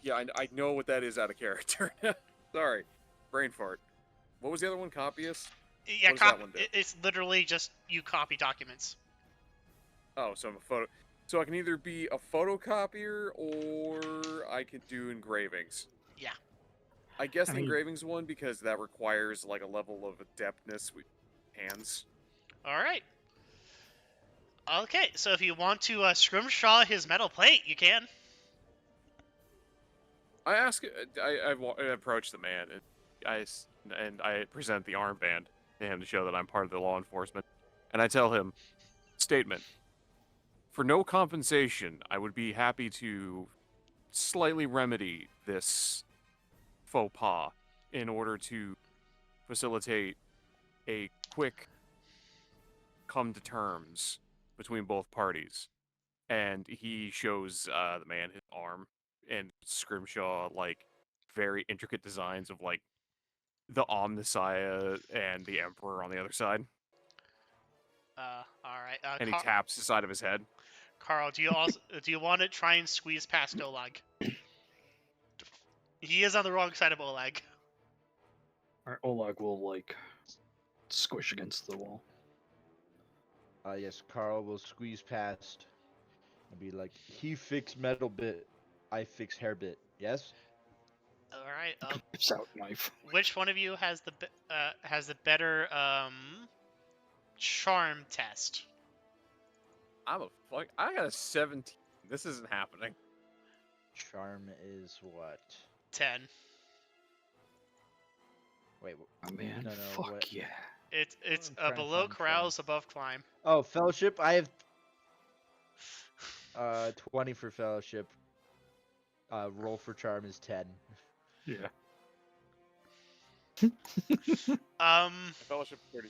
Yeah, I know what that is out of character. Sorry, brain fart. What was the other one? Copyist. Yeah, What does that one do? it's literally just you copy documents. Oh, so I'm a photo. So I can either be a photocopier or I could do engravings. Yeah. I guess I the mean- engravings one because that requires like a level of adeptness with hands. All right. Okay, so if you want to scrimshaw his metal plate, you can. I ask. I approach the man and I present the armband to him to show that I'm part of the law enforcement, and I tell him, statement. For no compensation, I would be happy to slightly remedy this faux pas in order to facilitate a quick come to terms between both parties. And he shows the man his arm and scrimshaw like very intricate designs of like the Omnissiah and the Emperor on the other side. All right. And he taps the side of his head. Carl, do you want to try and squeeze past Oleg? He is on the wrong side of Oleg. Our Oleg will like squish against the wall. Yes, Carl will squeeze past and be like, "He fix metal bit, I fix hair bit." Yes. All right. Whips out knife. Which one of you has the better charm test? I got a 17. This isn't happening. Charm is what? 10. Wait. Oh man, No, fuck what? yeah. It's I'm trying to below find carouse, above climb. Oh, fellowship. I have 20 for fellowship. Roll for charm is 10. Yeah. Fellowship 30.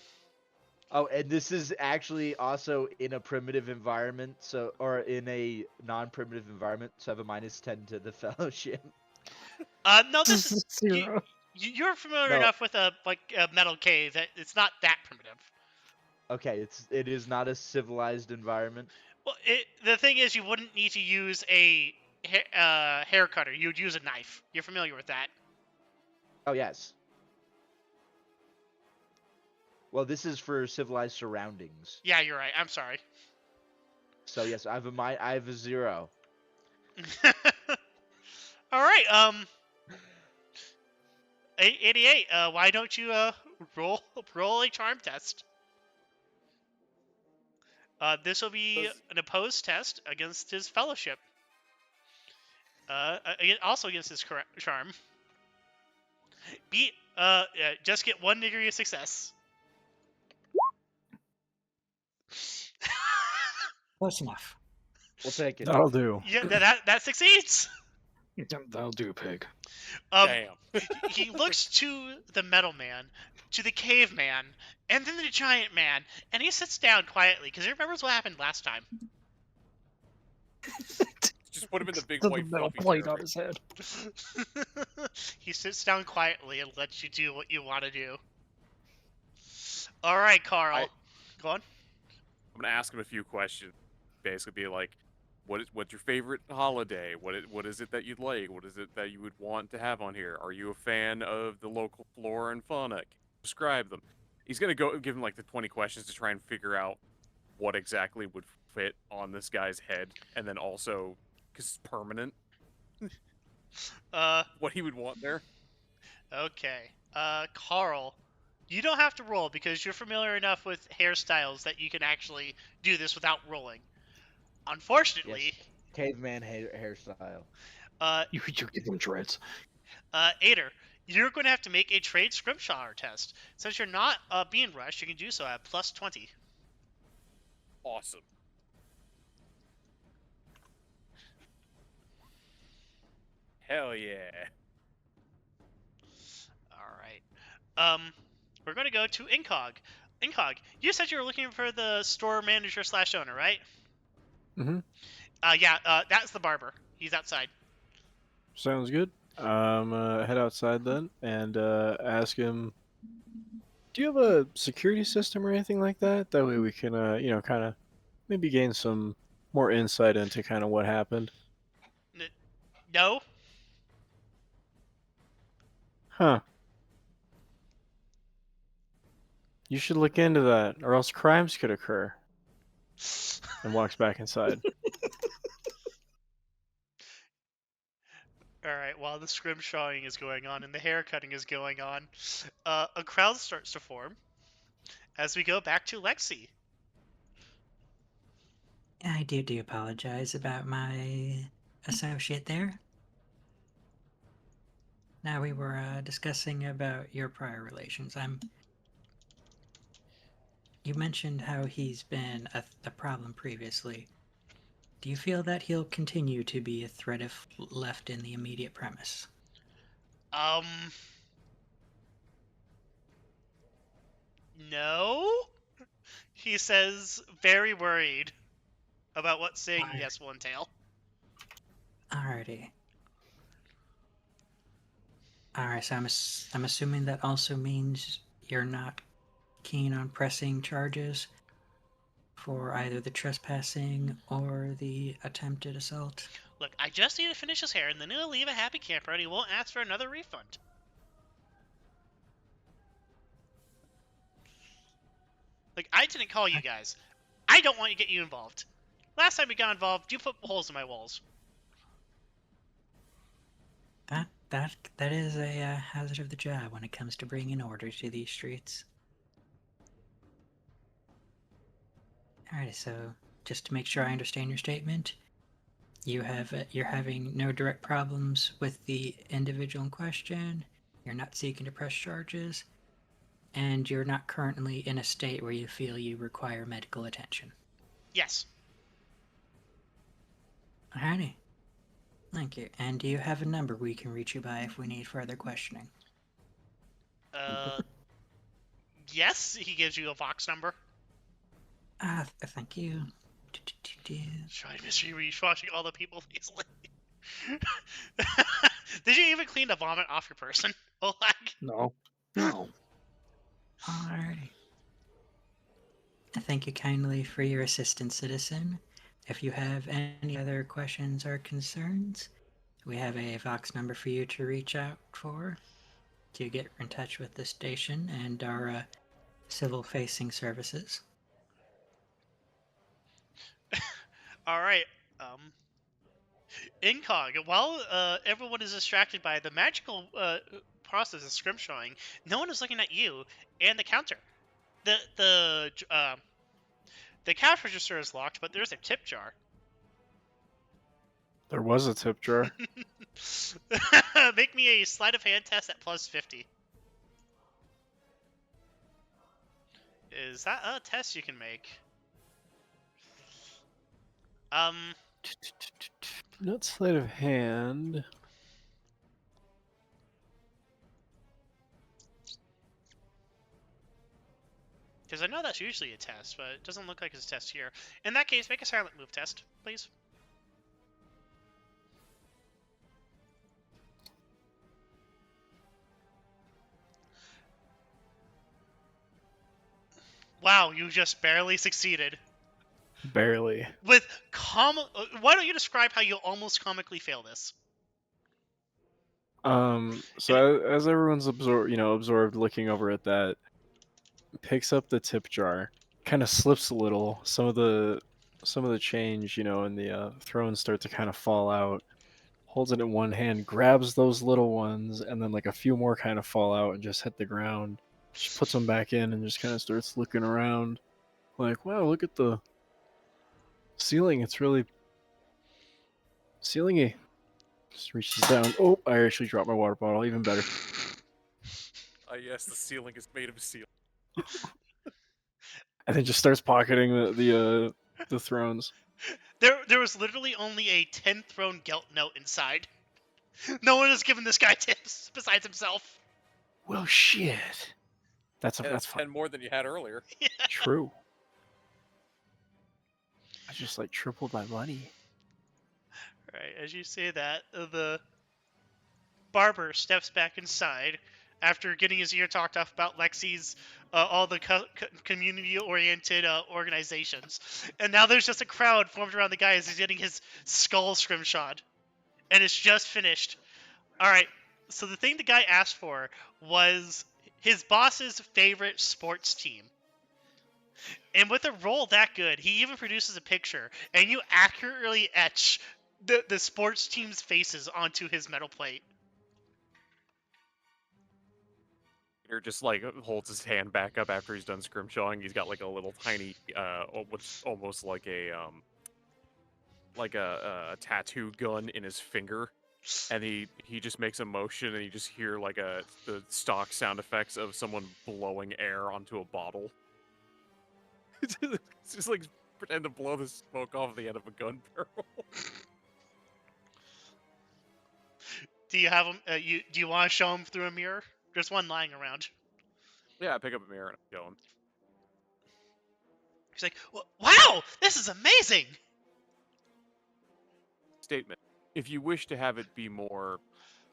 Oh, and this is actually also in a primitive environment, or in a non-primitive environment, so I have a -10 to the fellowship. No, this is Zero. you're familiar No. enough with a metal cave that it's not that primitive. Okay, it is not a civilized environment. Well, the thing is, you wouldn't need to use a hair cutter. You'd use a knife. You're familiar with that. Oh yes. Well, this is for civilized surroundings. Yeah, you're right. I'm sorry. So yes, I have a 0. All right. 88. Why don't you roll a charm test? This will be an opposed test against his fellowship. Also against his charm. Just get 1 degree of success. Close enough. We'll take it. That'll do. Yeah, that succeeds. That'll do, pig. Damn. He looks to the metal man, to the caveman, and then the giant man, and he sits down quietly because he remembers what happened last time. Just put him in the big The white metal fluffy plate chair. on his head. He sits down quietly and lets you do what you want to do. All right, Carl. Go on. I'm gonna ask him a few questions. Basically, be like, what's your favorite holiday? What is it that you'd like? What is it that you would want to have on here? Are you a fan of the local flora and fauna? Describe them. He's gonna give him like the 20 questions to try and figure out what exactly would fit on this guy's head, and then also because it's permanent. what he would want there. Okay. Carl, you don't have to roll because you're familiar enough with hairstyles that you can actually do this without rolling. Unfortunately, Yes, caveman hairstyle. You give them dreads. Ader, you're going to have to make a trade scrimshaw test. Since you're not being rushed, you can do so at plus 20. Awesome. Hell yeah. All right. We're going to go to Incog. Incog, you said you were looking for the store manager / owner, right? Mm-hmm. Yeah, that's the barber. He's outside. Sounds good. Head outside then and ask him, do you have a security system or anything like that? That way we can, kind of maybe gain some more insight into kind of what happened. No? Huh. You should look into that, or else crimes could occur. And walks back inside. Alright, while the scrimshawing is going on and the haircutting is going on, a crowd starts to form as we go back to Lexi. I do apologize about my associate there. Now we were discussing about your prior relations. You mentioned how he's been a problem previously. Do you feel that he'll continue to be a threat if left in the immediate premise? No? He says, very worried about what saying yes will entail. Alrighty. Alright, so I'm assuming that also means you're not keen on pressing charges for either the trespassing or the attempted assault. Look, I just need to finish his hair and then he'll leave a happy camper and he won't ask for another refund. Like, I didn't call you guys. I don't want to get you involved. Last time we got involved, you put holes in my walls. That is a hazard of the job when it comes to bringing order to these streets. Alright, so just to make sure I understand your statement, you're having no direct problems with the individual in question. You're not seeking to press charges, and you're not currently in a state where you feel you require medical attention. Yes. Alrighty. Thank you. And do you have a number we can reach you by if we need further questioning? Yes, he gives you a Vox number. Thank you. Try mystery rewashing all the people easily. Did you even clean the vomit off your person? Oleg? No. No. Alrighty. Thank you kindly for your assistance, citizen. If you have any other questions or concerns, we have a Vox number for you to reach out for to get in touch with the station and our civil-facing services. Alright, Incog, while everyone is distracted by the magical process of scrimshawing, no one is looking at you and the counter. The cash register is locked, but there's a tip jar. There was a tip jar. Make me a sleight of hand test at plus 50. Is that a test you can make? Not sleight of hand. Because I know that's usually a test, but it doesn't look like it's a test here. In that case, make a silent move test, please. Wow, you just barely succeeded. Barely. With why don't you describe how you almost comically fail this? So as everyone's absorbed looking over at that, picks up the tip jar, kind of slips a little. Some of the change, in the thrones start to kind of fall out, holds it in one hand, grabs those little ones, and then like a few more kind of fall out and just hit the ground. Just puts them back in and just kind of starts looking around. Like, wow, look at the ceiling. It's really ceilingy. Just reaches down. Oh, I actually dropped my water bottle. Even better. Yes, the ceiling is made of steel. And then just starts pocketing the thrones. There was literally only a 10 throne gelt note inside. No one has given this guy tips besides himself. Well, shit. That's That's fine. 10 more than you had earlier. True. I just like tripled my money. Right, as you say that, the barber steps back inside after getting his ear talked off about Lexi's all the community-oriented organizations, and now there's just a crowd formed around the guy as he's getting his skull scrimshawed, and it's just finished. All right, so the thing the guy asked for was his boss's favorite sports team. And with a roll that good, he even produces a picture, and you accurately etch the sports team's faces onto his metal plate. Peter just like holds his hand back up after he's done scrimshawing. He's got like a little tiny, what's almost like a tattoo gun in his finger, and he just makes a motion, and you just hear like the stock sound effects of someone blowing air onto a bottle. It's just like pretend to blow the smoke off the end of a gun barrel. Do you have him? Do you want to show him through a mirror? There's one lying around. Yeah, I pick up a mirror and I'm going. He's like, "Wow, this is amazing!" Statement. If you wish to have it be more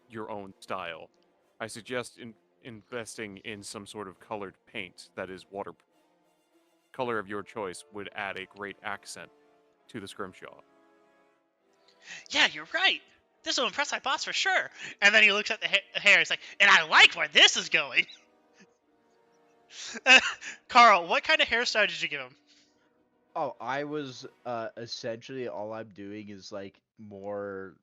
your own style, I suggest investing in some sort of colored paint that is waterproof. Color of your choice would add a great accent to the scrimshaw. Yeah, you're right. This will impress my boss for sure. And then he looks at the hair. He's like, "And I like where this is going." Carl, what kind of hairstyle did you give him? Oh, I was essentially all I'm doing is like more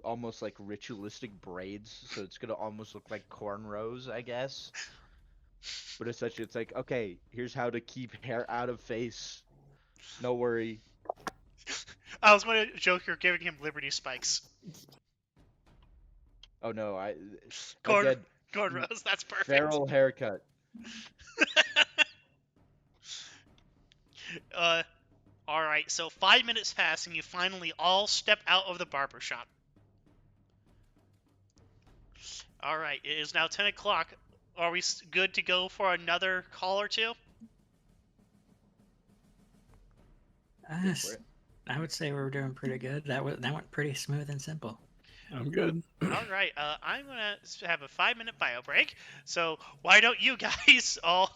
almost like ritualistic braids, so it's gonna almost look like cornrows, I guess. But essentially, it's like, okay, here's how to keep hair out of face. No worry. I was going to joke you're giving him Liberty Spikes. Oh no, Cornrows, again, that's perfect. feral haircut. Alright, so 5 minutes pass and you finally all step out of the barber shop. Alright, it is now 10 o'clock. Are we good to go for another call or two? I would say we're doing pretty good. That went pretty smooth and simple. I'm good. Alright, I'm gonna have a 5-minute bio break. So why don't you guys all...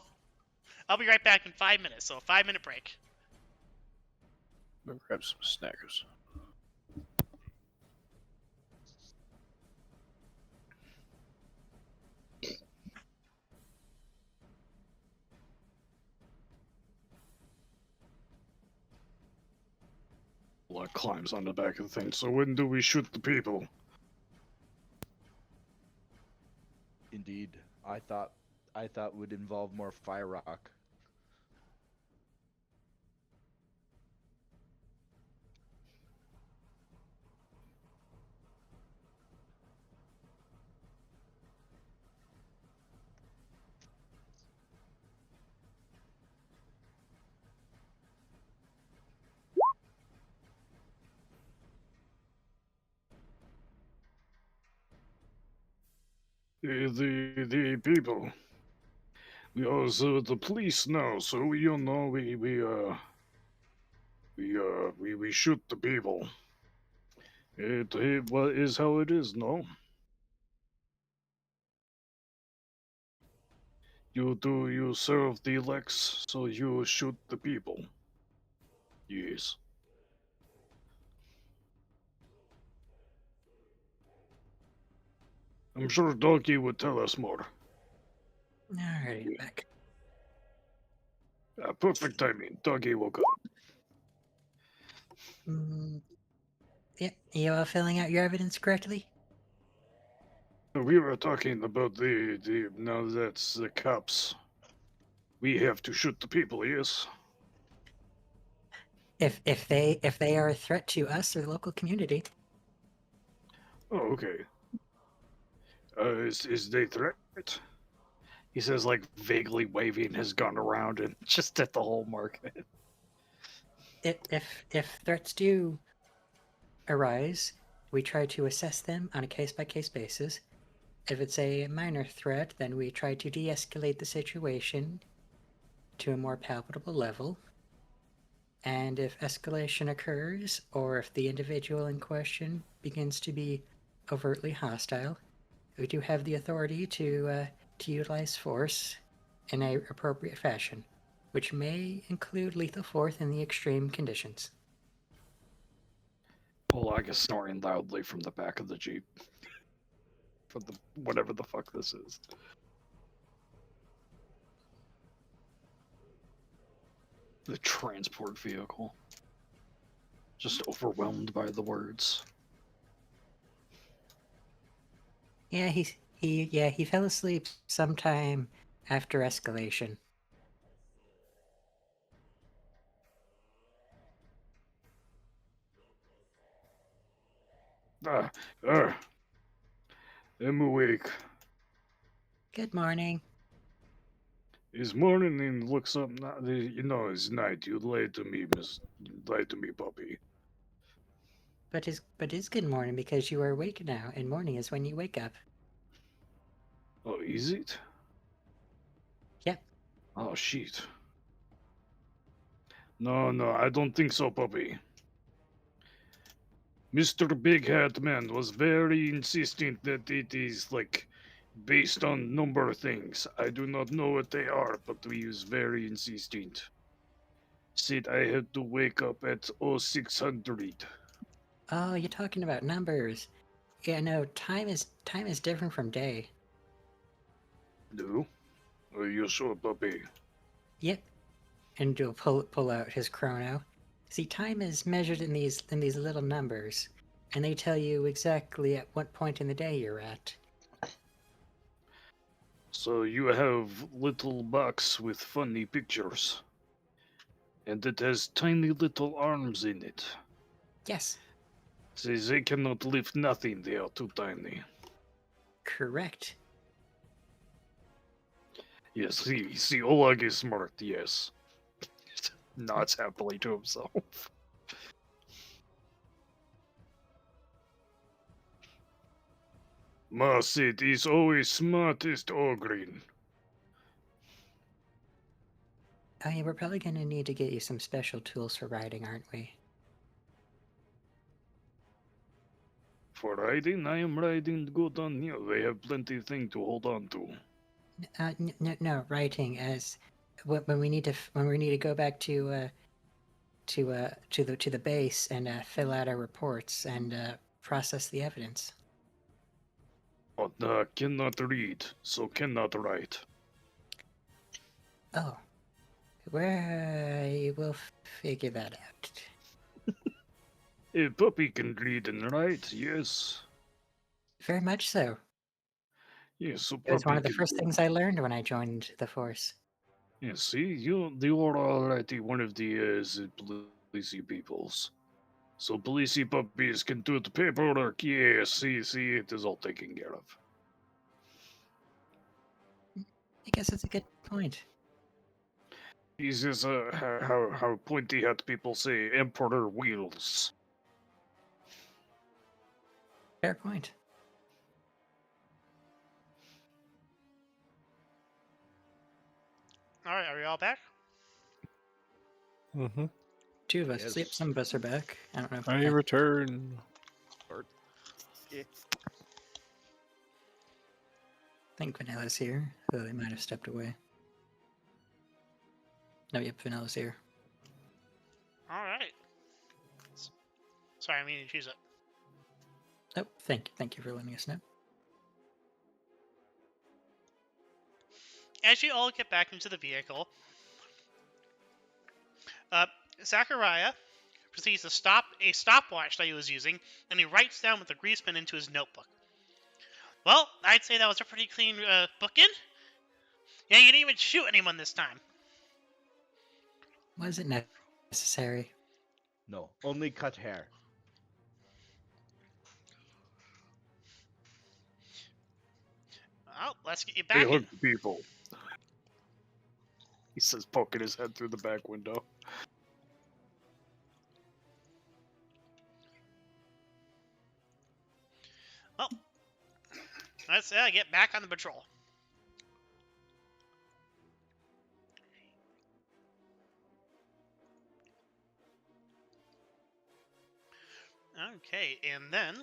I'll be right back in 5 minutes, so a 5-minute break. I'm gonna grab some snackers. Climbs on the back of the thing. So when do we shoot the people? Indeed, I thought would involve more fire rock. The people. So the police know. So we shoot the people. It what is how it is. No. You serve the Lex, so you shoot the people. Yes. I'm sure Doggy would tell us more. Alright, back. Perfect timing. Doggy will come. Yeah, you all filling out your evidence correctly? We were talking about the now that's the cops. We have to shoot the people, yes? If they are a threat to us or the local community, Oh, okay. Is they threat? He says, like, vaguely waving his gun around and just at the whole market. if threats do arise, we try to assess them on a case-by-case basis. If it's a minor threat, then we try to de-escalate the situation to a more palatable level. And if escalation occurs, or if the individual in question begins to be overtly hostile, we do have the authority to utilize force in a appropriate fashion, which may include lethal force in the extreme conditions. Polak is snoring loudly from the back of the Jeep. From the whatever the fuck this is. The transport vehicle. Just overwhelmed by the words. Yeah, he fell asleep sometime after escalation. Ah, ah. I'm awake. Good morning. It's morning and looks up. You know, it's night. You lied to me, miss. You lied to me, puppy. But it's good morning because you are awake now, and morning is when you wake up. Oh, is it? Yep. Oh, shit. No, I don't think so, puppy. Mr. Big Hat Man was very insistent that it is, like, based on number of things. I do not know what they are, but he was very insistent. Said I had to wake up at 0600. Oh, you're talking about numbers. Yeah, no, time is different from day. No? Are you sure, puppy? Yep. And you'll pull out his chrono. See, time is measured in these little numbers, and they tell you exactly at what point in the day you're at. So you have little box with funny pictures. And it has tiny little arms in it. Yes, They cannot lift nothing, they are too tiny. correct. Yes, see, Oleg is smart, yes. Nods happily to himself. Marsit is always smartest Ogrin. Oh yeah, we're probably gonna need to get you some special tools for riding, aren't we? For riding, I am riding good on you. They have plenty of thing to hold on to. No, writing as when we need to go back to the base and fill out our reports and process the evidence. But cannot read, so cannot write. Oh, we will figure that out. A puppy can read and write, yes. Very much so. Yes, a It was one puppy of the can first read. things I learned when I joined the force. Yeah, see, you are already one of the policey peoples. So policey puppies can do the paperwork. Yeah, see, it is all taken care of. I guess that's a good point. This is how pointy hat people say emperor wheels. Fair point. All right, are we all back? Mm-hmm. Two of us. Yes. Yep, some of us are back. I don't know if I return. Yeah. I think Vanilla's here, though they might have stepped away. No, yep, Vanilla's here. All right. Sorry, I mean to choose it. Oh, thank you for letting us know. As you all get back into the vehicle, Zachariah proceeds to stop a stopwatch that he was using, and he writes down with a grease pen into his notebook. Well, I'd say that was a pretty clean book-in. Yeah, you didn't even shoot anyone this time. Was it necessary? No, only cut hair. Well, let's get you They back. hug people. He says, poking his head through the back window. Well, let's get back on the patrol. Okay, and then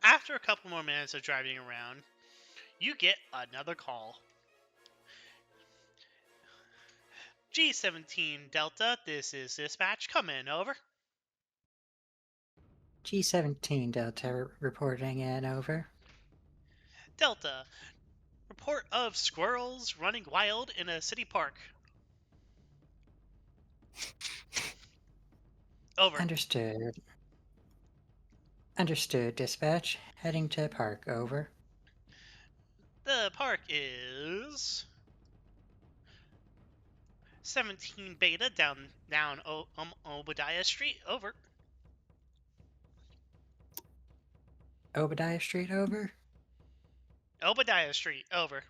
after a couple more minutes of driving around, you get another call. G-17 Delta, this is dispatch. Come in, over. G-17 Delta reporting in, over. Delta, report of squirrels running wild in a city park. Over. Understood. Understood, dispatch. Heading to park, over. The park is 17 Beta down Obadiah Street. Over. Obadiah Street, over. Obadiah Street. Over.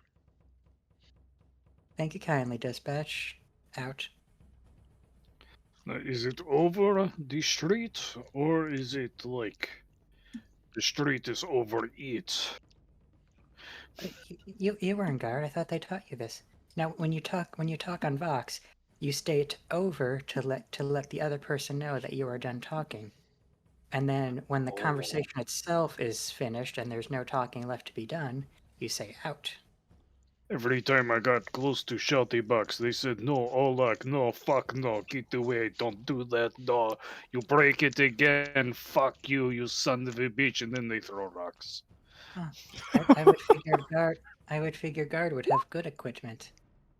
Thank you kindly, dispatch. Out. Now, is it over the street, or is it like the street is over it? You were in guard. I thought they taught you this. Now, when you talk on Vox, you state over to let the other person know that you are done talking. And then when the conversation itself is finished and there's no talking left to be done, you say out. Every time I got close to Shouty Box, they said, no, Olak, no, fuck no, get away, don't do that, no, you break it again, fuck you, you son of a bitch, and then they throw rocks. Huh. I would figure guard would have good equipment,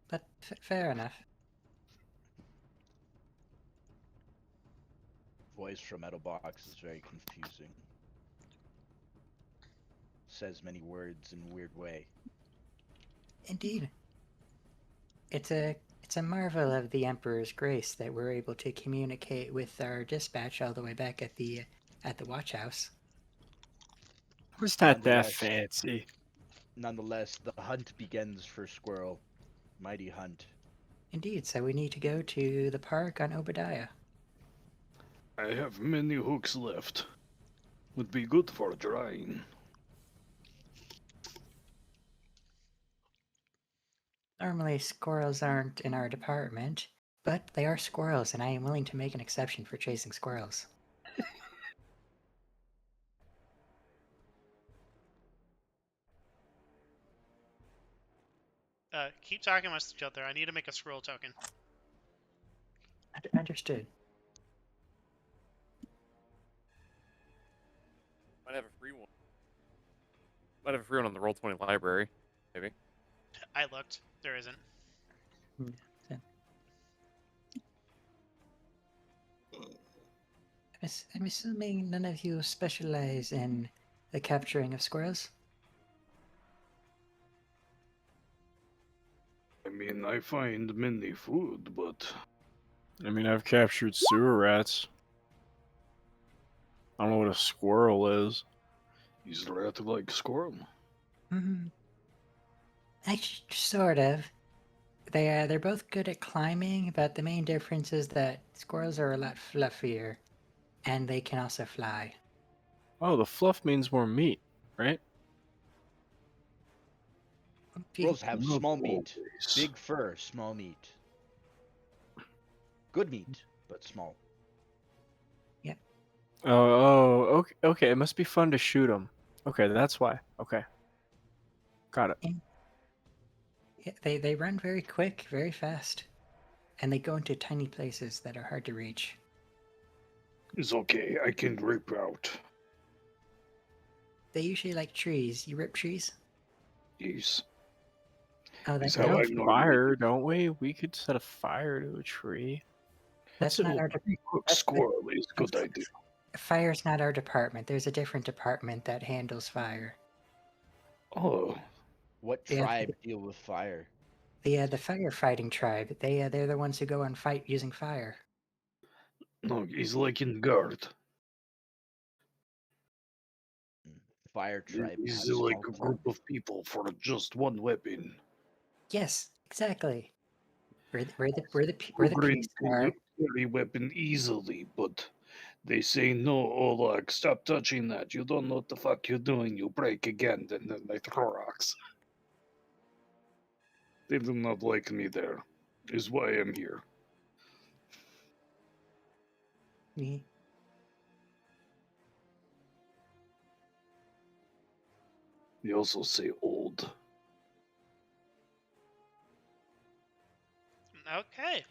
but fair enough. Voice from Metal Box is very confusing. Says many words in a weird way. Indeed. It's a marvel of the Emperor's grace that we're able to communicate with our dispatch all the way back at the watchhouse. Was not that Nonetheless- fancy? Nonetheless, the hunt begins for Squirrel. Mighty hunt. Indeed, so we need to go to the park on Obadiah. I have many hooks left. Would be good for drying. Normally, squirrels aren't in our department, but they are squirrels, and I am willing to make an exception for chasing squirrels. Keep talking amongst each other. I need to make a scroll token. Understood. Might have a free one. Might have a free one on the Roll20 library, maybe. I looked. There isn't. I'm assuming none of you specialize in the capturing of squirrels? I mean, I find many food, but I mean, I've captured sewer rats. I don't know what a squirrel is. is rat like squirrel? Mm-hmm. Actually, sort of. They're both good at climbing, but the main difference is that squirrels are a lot fluffier, and they can also fly. Oh, the fluff means more meat, right? Squirrels have Not small meat. always. Big fur, small meat. Good meat, but small. Okay, okay. It must be fun to shoot them. Okay, that's why. Okay, got it. Yeah, they run very quick, very fast, and they go into tiny places that are hard to reach. It's okay, I can rip out. They usually like trees. You rip trees? Yes. Oh, Is that's how We I have know fire, don't we? We could set a fire to a tree. That's not our Pretty quick that's- squirrel is a good idea. fire's not our department. There's a different department that handles fire. Oh, What Yeah, tribe deal with fire? The firefighting tribe. They're the ones who go and fight using fire. no, he's like in guard. Fire tribe He's has like small a club. group of people for just one weapon. Yes, exactly. Where the Ukraine priests can are. carry weapon easily, but they say no, Oleg, stop touching that. You don't know what the fuck you're doing. You break again, and then they throw rocks. They do not like me there. Is why I'm here. Me. They also say old. Okay.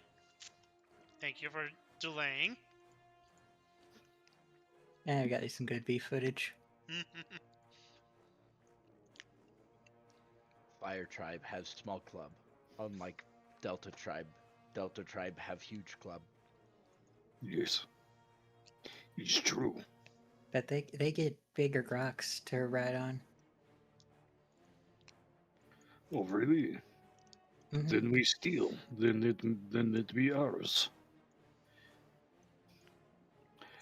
Thank you for delaying. I got you some good beef footage. Fire tribe has small club, unlike Delta tribe. Delta tribe have huge club. Yes. It's true. But they get bigger rocks to ride on. Oh, really? Mhm. Then we steal. Then it be ours.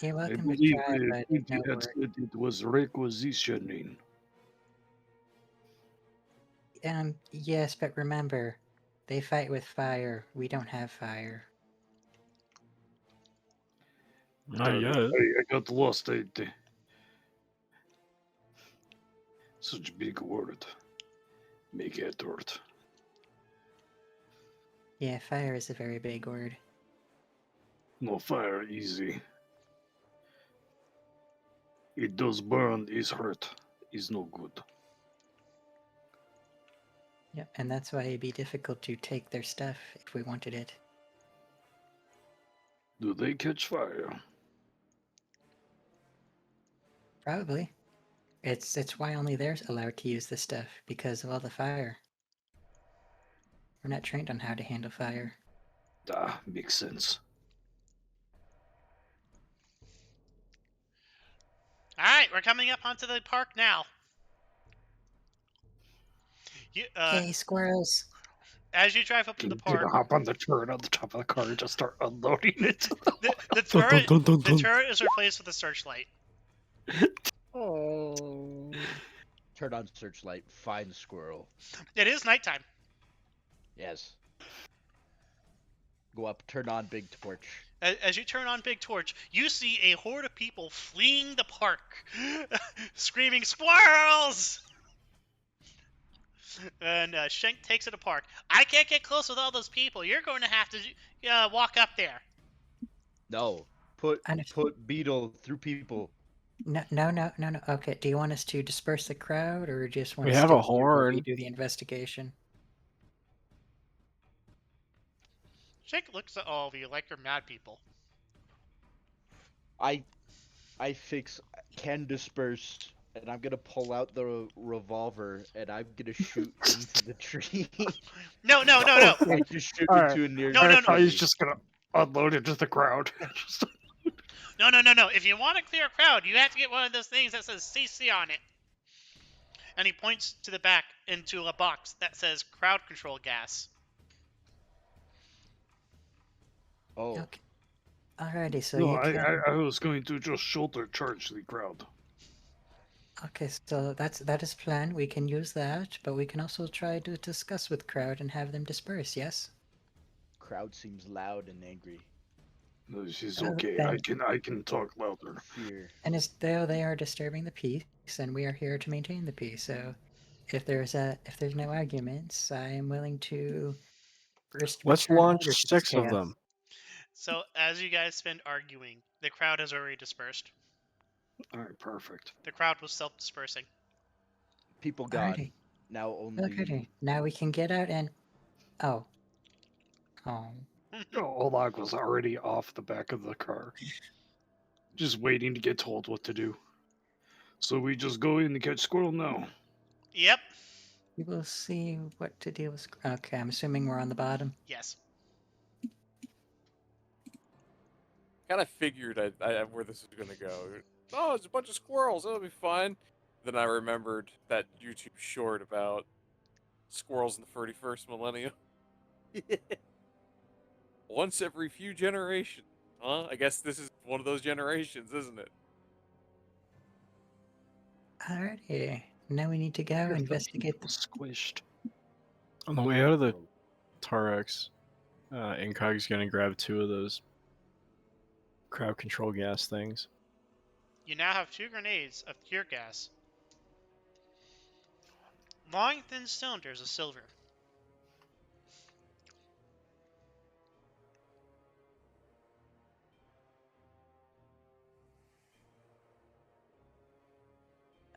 You're I welcome to believe try, but Quinty no had word. said it was requisitioning. Yes, but remember, they fight with fire. We don't have fire. Not yet. I got lost. Such a big word. Make it word. Yeah, fire is a very big word. No fire easy. It does burn, is hurt, is no good. Yeah, and that's why it'd be difficult to take their stuff if we wanted it. Do they catch fire? Probably. It's why only they're allowed to use this stuff, because of all the fire. We're not trained on how to handle fire. Ah, makes sense. Alright, we're coming up onto the park now. Hey, squirrels! As you drive up to Can the you park, hop on the turret on the top of the car and just start unloading it? the Dun, turret dun, dun, the dun. turret is replaced with a searchlight. Oh. Turn on searchlight, find squirrel. It is nighttime. Yes. Go up, turn on big torch. As you turn on Big Torch, you see a horde of people fleeing the park, screaming, "Squirrels!" And Shank takes it apart. I can't get close with all those people. You're going to have to walk up there. No. Put Understood. beetle through people. No. Okay, do you want us to disperse the crowd, or just want We to have stay a here while we horn. do the investigation? Shank looks at all of you like you're mad people. I can disperse, and I'm gonna pull out the revolver, and I'm gonna shoot into the tree. No. I just shoot Alright. into a near No, no, I thought he was tree. just gonna unload it to the crowd. No. If you want to clear a crowd, you have to get one of those things that says CC on it. And he points to the back into a box that says crowd control gas. Oh, Okay. Alrighty, so No, you can. I was going to just shoulder charge the crowd. Okay, so that is plan. We can use that, but we can also try to discuss with crowd and have them disperse. Yes. crowd seems loud and angry. No, this is Oh, okay. then- I can talk louder. Fear. And as though they are disturbing the peace, and we are here to maintain the peace. So, if there's no arguments, I am willing to Let's return launch order to this 6 of chaos. them. So as you guys spend arguing, the crowd has already dispersed. Alright, perfect. The crowd was self-dispersing. People gone. Alrighty. Now only. Okay. Now we can get out and. Oh. Oh, Olag was already off the back of the car. Just waiting to get told what to do. So we just go in and catch squirrel now. Yep. We will see what to deal with. Okay, I'm assuming we're on the bottom. Yes. kind of figured where this was going to go. Oh, it's a bunch of squirrels. That'll be fun. Then I remembered that YouTube short about squirrels in the 31st millennium. Once every few generations. Huh? I guess this is one of those generations, isn't it? Alrighty. Now we need to go investigate the... Squished. On the way out of the Tarex, Incog's gonna grab 2 of those crowd control gas things. You now have 2 grenades of tear gas. Long, thin cylinders of silver.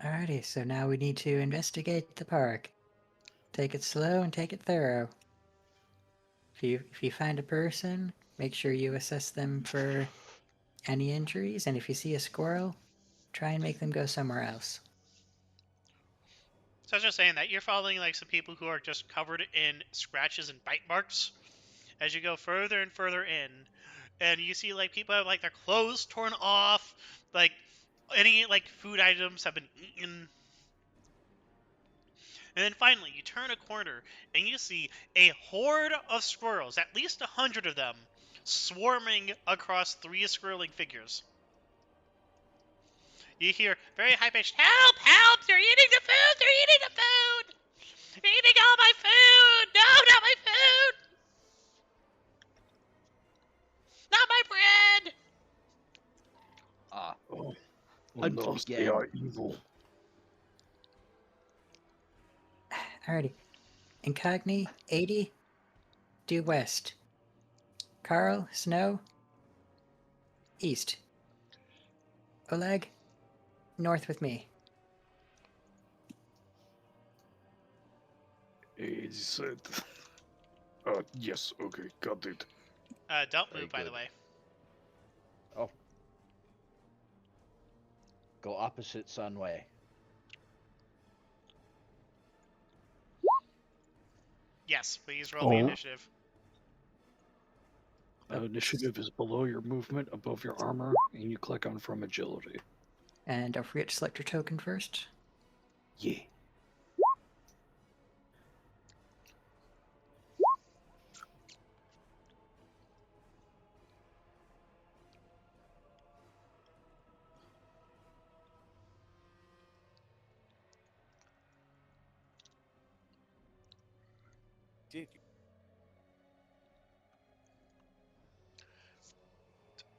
Alrighty, so now we need to investigate the park. Take it slow and take it thorough. If you find a person, make sure you assess them for any injuries, and if you see a squirrel, try and make them go somewhere else. So I was just saying that you're following like some people who are just covered in scratches and bite marks as you go further and further in, and you see like people have like their clothes torn off, like any like food items have been eaten. And then finally, you turn a corner and you see a horde of squirrels, at least 100 of them, swarming across 3 squirreling figures. You hear very high-pitched, "Help! Help! They're eating the food! They're eating the food! They're eating all my food! No, not my food! Not my bread!" Oh, Hunt no, they begin. are evil. Alrighty. Incogni, 80, due west. Carl, Snow, east. Oleg, north with me. He said. Yes, okay, got it. Don't Very move, by the good. way. Oh. Go opposite Sunway. Yes, please roll the Oh. initiative. Initiative is below your movement, above your armor, and you click on from agility. And don't forget to select your token first. Yeah. Did you?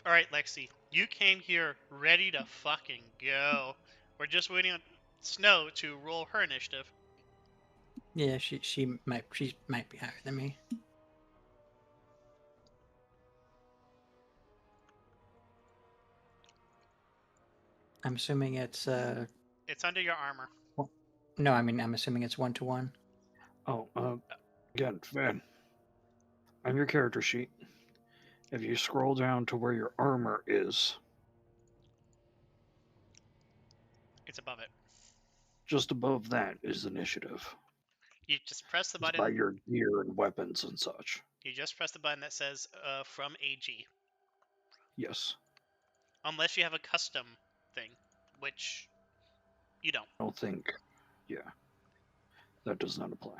Alright, Lexi, you came here ready to fucking go. We're just waiting on Snow to roll her initiative. Yeah, she might be higher than me. I'm assuming it's It's under your armor. no, I mean I'm assuming it's 1-to-1. Oh, again, Van. On your character sheet, if you scroll down to where your armor is, It's above it. just above that is initiative. You just press the It's button. by your gear and weapons and such. You just press the button that says from AG. Yes. Unless you have a custom thing, which you don't. I don't think. Yeah. That does not apply.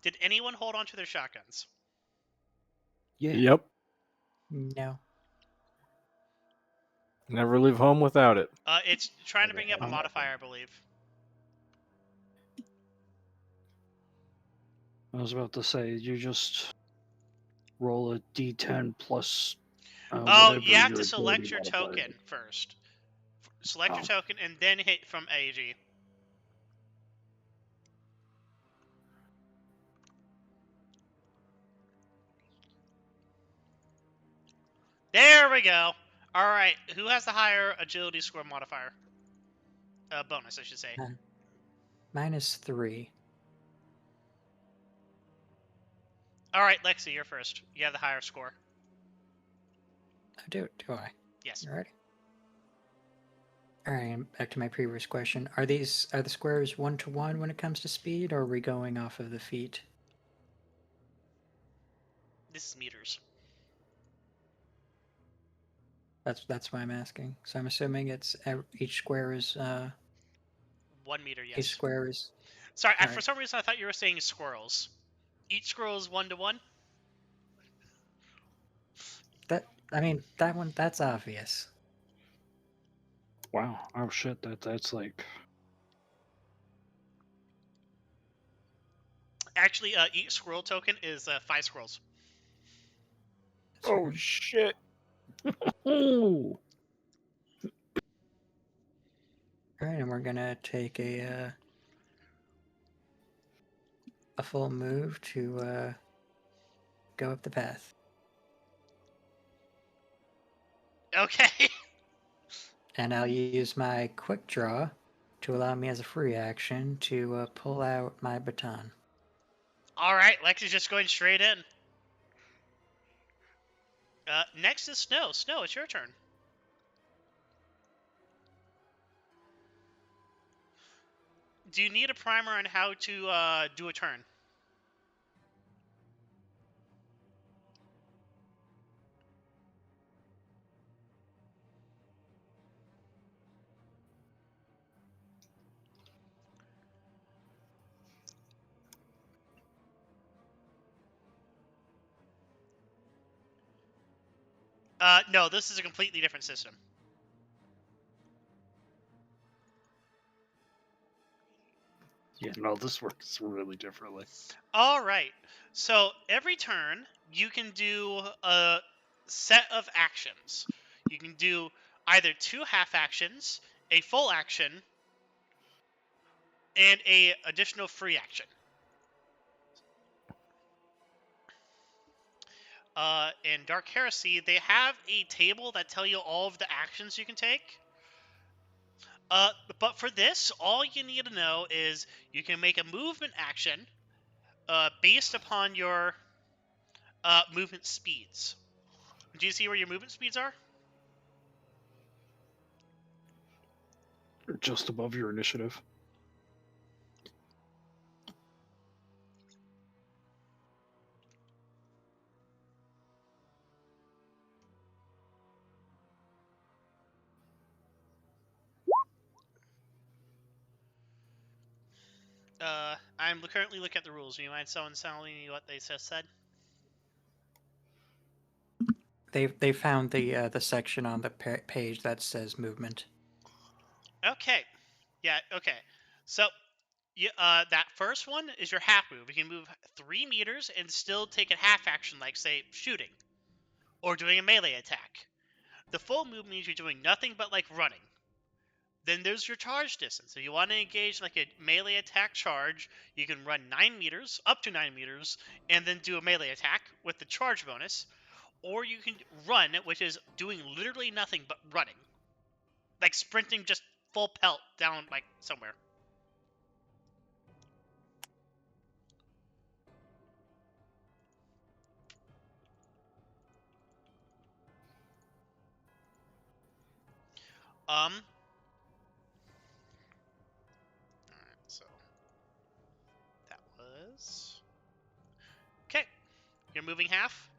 Did anyone hold on to their shotguns? Yeah. Yep. No. Never leave home without it. It's trying to Never bring up a had modifier, I believe. I was about to say, you just roll a d10 plus. Oh, Whatever you have your to select ability your modifier token is. first. Select your Oh. token and then hit from AG. There we go. All right, who has the higher agility score modifier? Bonus, I should say. -3. All right, Lexi, you're first. You have the higher score. Oh, do I? Yes. Alright. Alright, back to my previous question. Are the squares 1-to-1 when it comes to speed, or are we going off of the feet? This is meters. That's why I'm asking. So I'm assuming it's each square is 1 meter, each yes. square is. Sorry, for Alright. some reason I thought you were saying squirrels. Each squirrel is 1 to 1. That one that's obvious. Wow. Oh shit. That's like. Actually, each squirrel token is 5 squirrels. Oh shit! Oh. Alright, and we're gonna take a full move to go up the path. Okay. And I'll use my quick draw to allow me as a free action to pull out my baton. All right, Lexi's just going straight in. Next is Snow. Snow, it's your turn. Do you need a primer on how to do a turn? No, this is a completely different system. Yeah, no, this works really differently. All right. So every turn, you can do a set of actions. You can do either 2 half actions, a full action, and a additional free action. In Dark Heresy, they have a table that tell you all of the actions you can take. But for this, all you need to know is you can make a movement action based upon your movement speeds. Do you see where your movement speeds are? Just above your initiative. I'm currently looking at the rules. Do you mind someone telling me what they just said? They found the section on the page that says movement. Okay. Yeah, okay. So, that first one is your half move. You can move 3 meters and still take a half action, like, say, shooting. Or doing a melee attack. The full move means you're doing nothing but, like, running. Then there's your charge distance. If you want to engage like a melee attack charge, you can run 9 meters, up to 9 meters, and then do a melee attack with the charge bonus. Or you can run, which is doing literally nothing but running. Like sprinting just full pelt down like somewhere. Alright, so that was okay. You're moving half.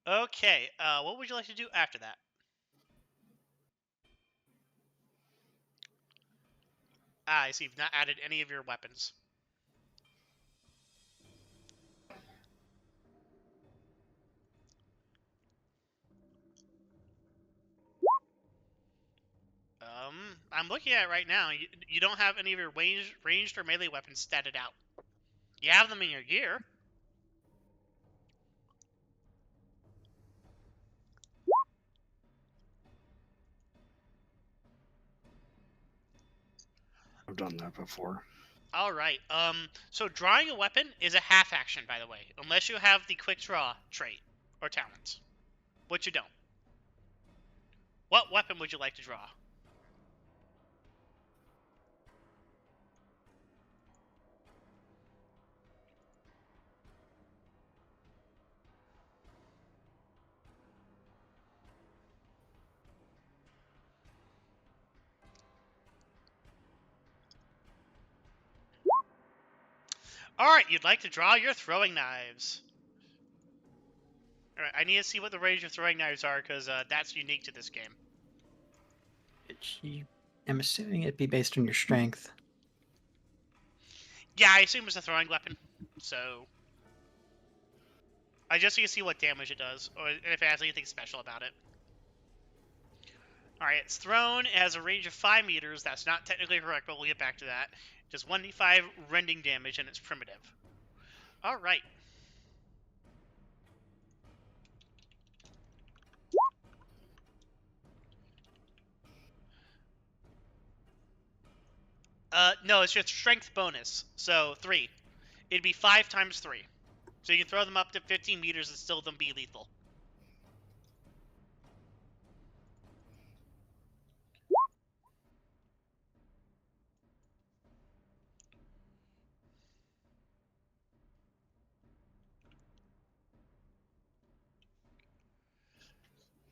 Okay, what would you like to do after that? I see you've not added any of your weapons. I'm looking at it right now. You don't have any of your ranged or melee weapons statted out. You have them in your gear. I've done that before. All right. So drawing a weapon is a half action, by the way, unless you have the quick draw trait or talent, which you don't. What weapon would you like to draw? Alright, you'd like to draw your throwing knives. Alright, I need to see what the range of throwing knives are, because that's unique to this game. I'm assuming it'd be based on your strength. Yeah, I assume it's a throwing weapon. So... I just need to see what damage it does, or if it has anything special about it. Alright, it's thrown. It has a range of 5 meters. That's not technically correct, but we'll get back to that. It does 1d5 rending damage, and it's primitive. Alright. No, it's your strength bonus. So, 3. It'd be 5 times 3. So you can throw them up to 15 meters and still them be lethal.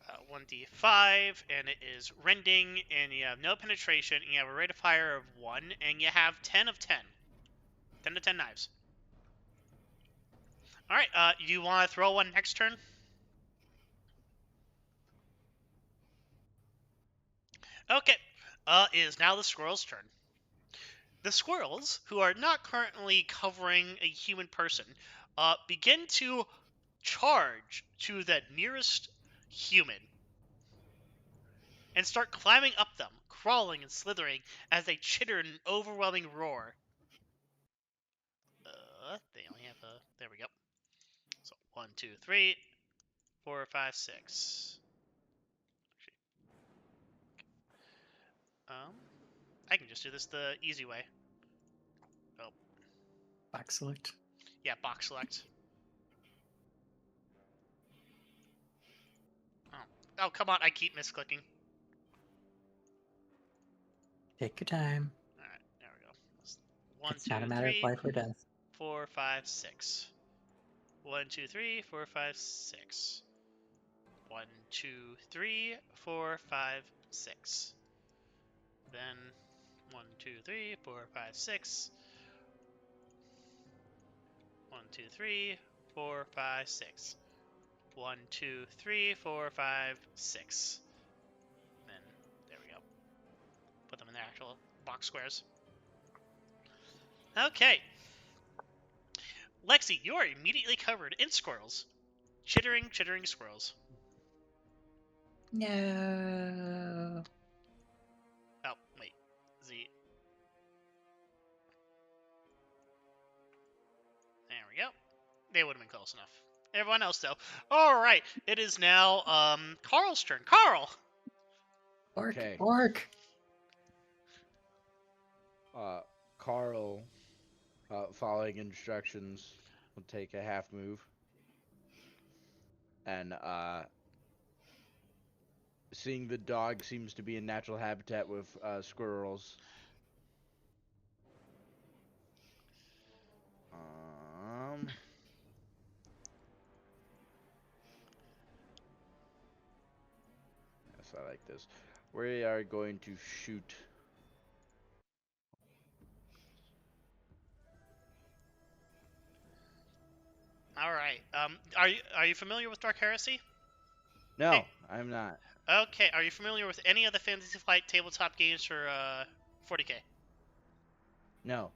Uh, 1d5, and it is rending, and you have no penetration, and you have a rate of fire of 1, and you have 10 of 10. 10 to 10 knives. Alright, you want to throw one next turn? Okay, it is now the squirrel's turn. The squirrels, who are not currently covering a human person, begin to charge to the nearest human and start climbing up them, crawling and slithering as they chitter in an overwhelming roar. They only have a... There we go. So, 1, 2, 3, 4, 5, 6. I can just do this the easy way. Oh. Box select. Yeah, box select. Oh, come on, I keep misclicking. Take your time. Alright, there we go. 1, It's 2, not a matter 3, of life or death. 4, 5, 6. 1, 2, 3, 4, 5, 6. 1, 2, 3, 4, 5, 6. Then 1, 2, 3, 4, 5, 6. 1, 2, 3, 4, 5, 6. 1, 2, 3, 4, 5, 6. Then there we go. Put them in their actual box squares. Okay. Lexi, you are immediately covered in squirrels. Chittering, chittering squirrels. No. Oh, wait. Z. There we go. They would have been close enough. Everyone else, though. Alright, it is now, Carl's turn. Carl! Orc. Okay. Orc. Carl, following instructions, will take a half move. And, seeing the dog seems to be in natural habitat with, squirrels. Yes, I like this. We are going to shoot. Alright, are you familiar with Dark Heresy? No, Hey. I'm not. Okay, are you familiar with any of the Fantasy Flight tabletop games for, 40k? No.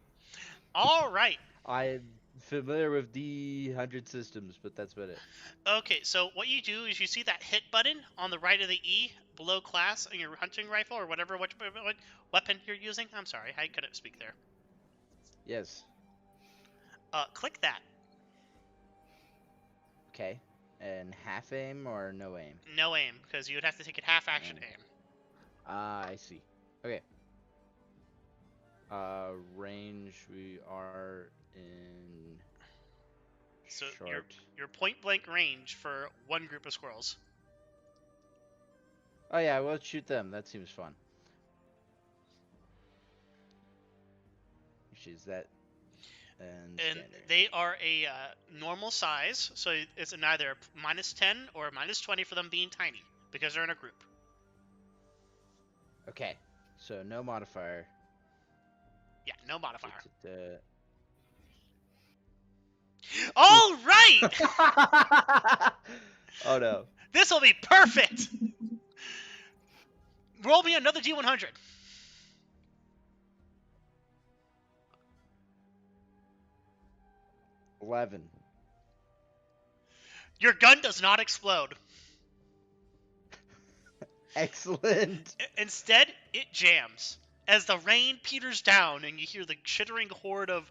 Alright. I'm familiar with D100 systems, but that's about it. Okay, so what you do is you see that hit button on the right of the E below class on your hunting rifle or whatever what weapon you're using. I'm sorry, I couldn't speak there. Yes. Click that. Okay. And half aim or no aim? No aim, because you would have to take it half action aim. Ah, I see. Okay. Range, we are in So short. your point blank range for one group of squirrels. Oh yeah, we'll shoot them. That seems fun. Which is that and standard. They are a normal size, so it's neither -10 or -20 for them being tiny, because they're in a group. Okay. So no modifier. Yeah, no modifier. All right! Oh no. This will be perfect! Roll me another D100. $11. Your gun does not explode. Excellent. Instead, it jams. As the rain peters down and you hear the chittering horde of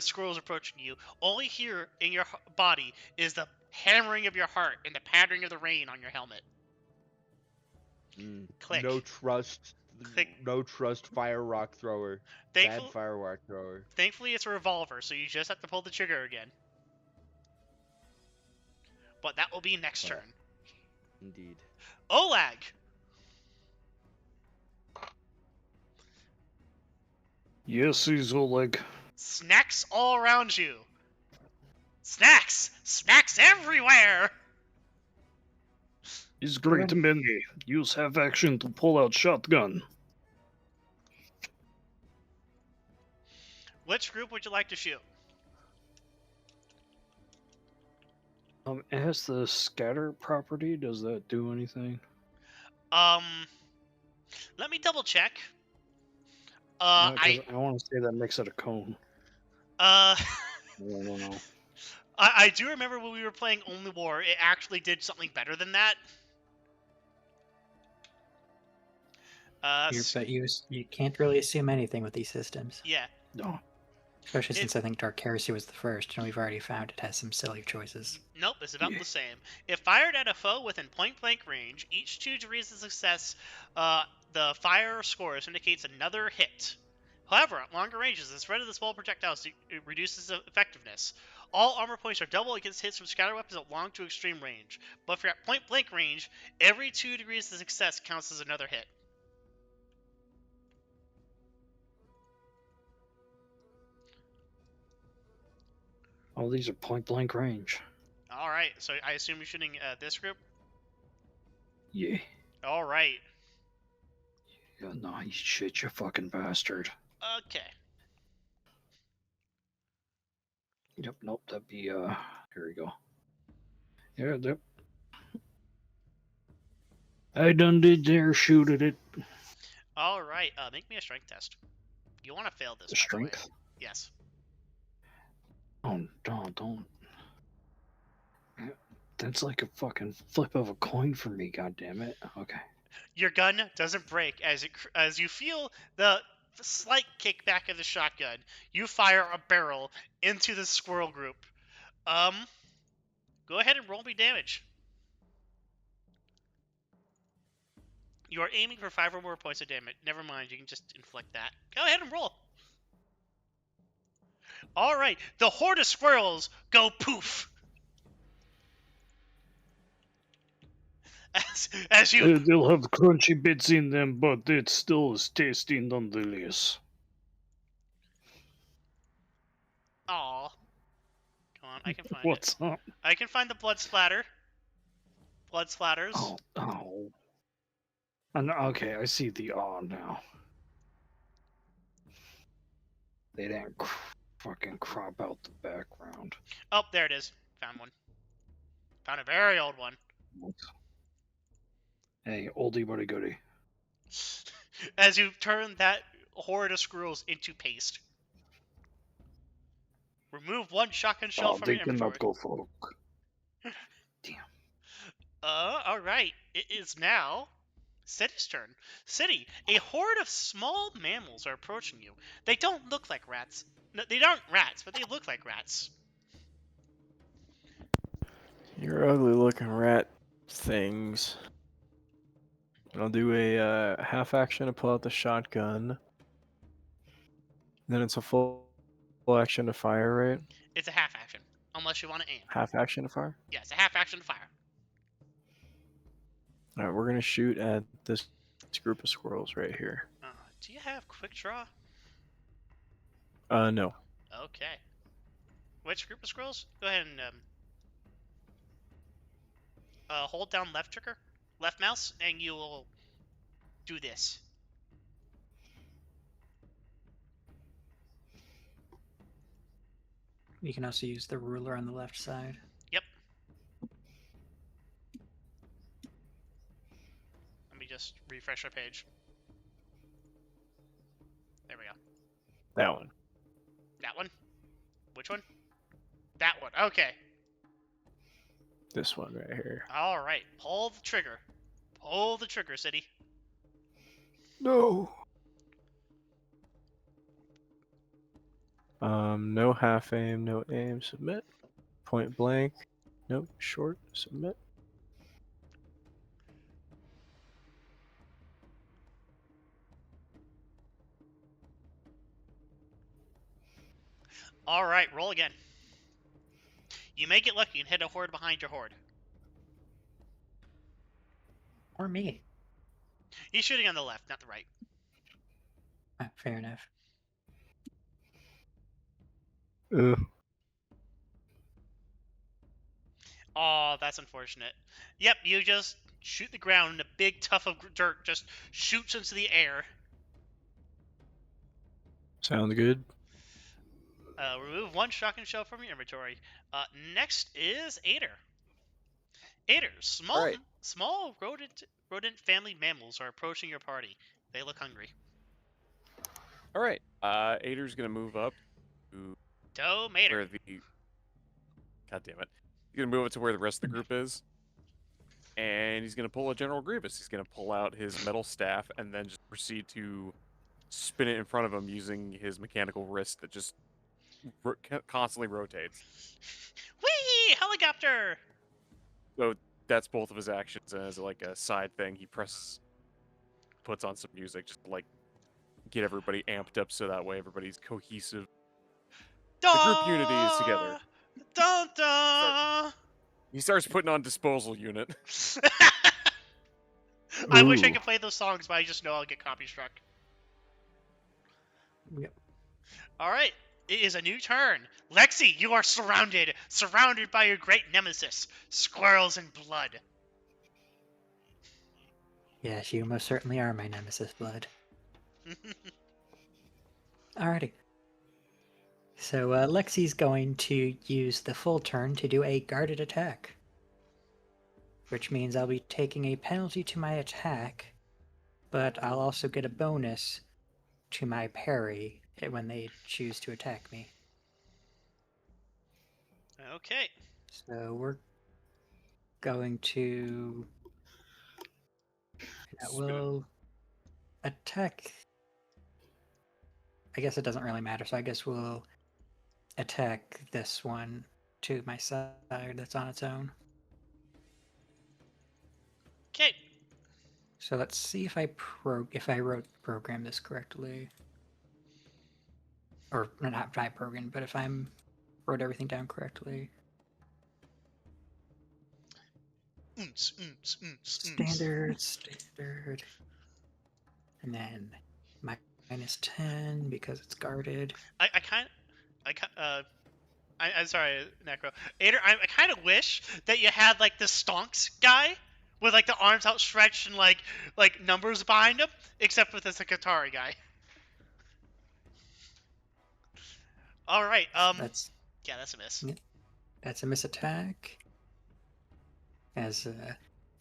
squirrels approaching you, all you hear in your body is the hammering of your heart and the pattering of the rain on your helmet. Click. No trust. Click. No trust. Fire rock thrower. Bad fire rock thrower. Thankfully, it's a revolver, so you just have to pull the trigger again. But that will be next turn. Indeed. Olag! Yes, he's Oleg. Snacks all around you. Snacks! Snacks everywhere! He's great many. Use half action to pull out shotgun. Which group would you like to shoot? It has the scatter property. Does that do anything? Let me double check. I want to say that makes it a cone. I don't know. I do remember when we were playing Only War, it actually did something better than that. But you can't really assume anything with these systems. Yeah. No. Especially since I think Dark Heresy was the first, and we've already found it has some silly choices. Nope, it's about the same. If fired at a foe within point-blank range, each 2 degrees of success, the fire scores indicates another hit. However, at longer ranges, the spread of the small projectiles reduces effectiveness. All armor points are double against hits from scatter weapons at long to extreme range. But if you're at point-blank range, every 2 degrees of success counts as another hit. Oh, these are point blank range. Alright, so I assume you're shooting this group? Yeah. Alright. Yeah, nice shit, you fucking bastard. Okay. Yep, nope, that'd be, here we go. Yeah, yep. I done did dare shoot at it. Alright, make me a strength test. You want to fail this, by Strength? the way. Yes. Oh, no, don't. That's like a fucking flip of a coin for me, goddammit. Okay. Your gun doesn't break as you feel the slight kickback of the shotgun. You fire a barrel into the squirrel group. Go ahead and roll me damage. You are aiming for 5 or more points of damage. Never mind, you can just inflict that. Go ahead and roll. Alright, the horde of squirrels go poof. As you... They'll have crunchy bits in them, but it still is tasty nonetheless. Aw. Come on, I can find What's up? I can find the blood splatter. Blood splatters. Oh. Okay, I see the now. They didn't fucking crop out the background. Oh, there it is. Found one. Found a very old one. Hey, oldie but a goodie. As you turn that horde of squirrels into paste. Remove 1 shotgun shell from They your inventory. cannot go folk. Damn. Alright. It is now City's turn. City, a horde of small mammals are approaching you. They don't look like rats. No, they aren't rats, but they look like rats. You're ugly looking rat things. I'll do a half action to pull out the shotgun. Then it's a full action to fire, right? It's a half action, unless you want to aim. Half action to fire? Yeah, it's a half action to fire. Alright, we're gonna shoot at this group of squirrels right here. Do you have quick draw? No. Okay. Which group of squirrels? Go ahead and hold down left trigger, left mouse, and you will do this. You can also use the ruler on the left side. Yep. Let me just refresh our page. There we go. That one. That one? Which one? That one. Okay. This one right here. All right. Pull the trigger. Pull the trigger, City. No. No half aim, no aim, submit. Point blank. Nope, short, submit. All right. Roll again. You may get lucky and hit a horde behind your horde. Or me. He's shooting on the left, not the right. Fair enough. Ugh. Oh, that's unfortunate. Yep, you just shoot the ground and a big tuft of dirt just shoots into the air. Sounds good. Remove one shotgun shell from your inventory. Next is Ader. Ader, Alright. small rodent family mammals are approaching your party. They look hungry. All right. Ader's gonna move up to Mater. where the. God damn it! He's gonna move it to where the rest of the group is, and he's gonna pull a General Grievous. He's gonna pull out his metal staff and then just proceed to spin it in front of him using his mechanical wrist that just constantly rotates. Whee! Helicopter! So that's both of his actions, and as like a side thing, he puts on some music just to, like, get everybody amped up so that way everybody's cohesive. The group unity is together. Dun dun! He starts putting on Disposal Unit. I wish I Ooh. could play those songs, but I just know I'll get copy struck. Yep. Alright, it is a new turn. Lexi, you are surrounded by your great nemesis, squirrels and blood. Yes, you most certainly are my nemesis, Blood. Alrighty. So Lexi's going to use the full turn to do a guarded attack. Which means I'll be taking a penalty to my attack, but I'll also get a bonus to my parry when they choose to attack me. Okay. So we're going to... That will attack... I guess it doesn't really matter, so I guess we'll attack this one to my side that's on its own. Okay. So let's see if I wrote program this correctly. Or not I programmed, but if I'm wrote everything down correctly. Standard. And then minus 10 because it's guarded. I'm sorry, Necro. Ader, I kind of wish that you had like the stonks guy with like the arms outstretched and like numbers behind him, except with this Katari guy. All right. That's that's a miss. That's a miss attack. As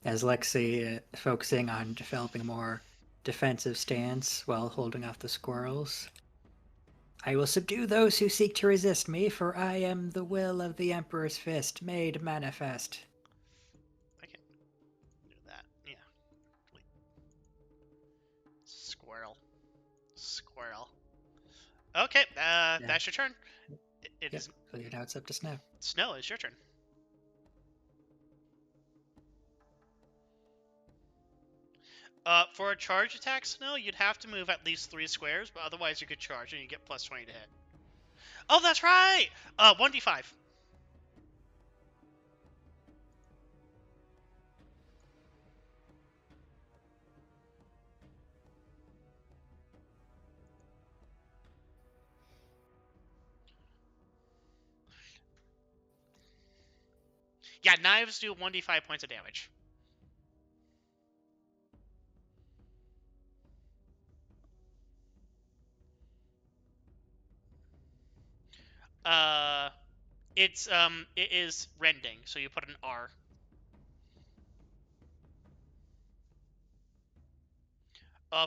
Lexi focusing on developing a more defensive stance while holding off the squirrels. I will subdue those who seek to resist me, for I am the will of the Emperor's Fist made manifest. I can do that. Yeah. Wait. Squirrel. Okay. That's your turn. It is. So now it's up to Snow. Snow, it's your turn. For a charge attack, Snow, you'd have to move at least 3 squares, but otherwise you could charge and you get plus 20 to hit. Oh, that's right! 1d5. Yeah, knives do 1d5 points of damage. it is rending, so you put an R.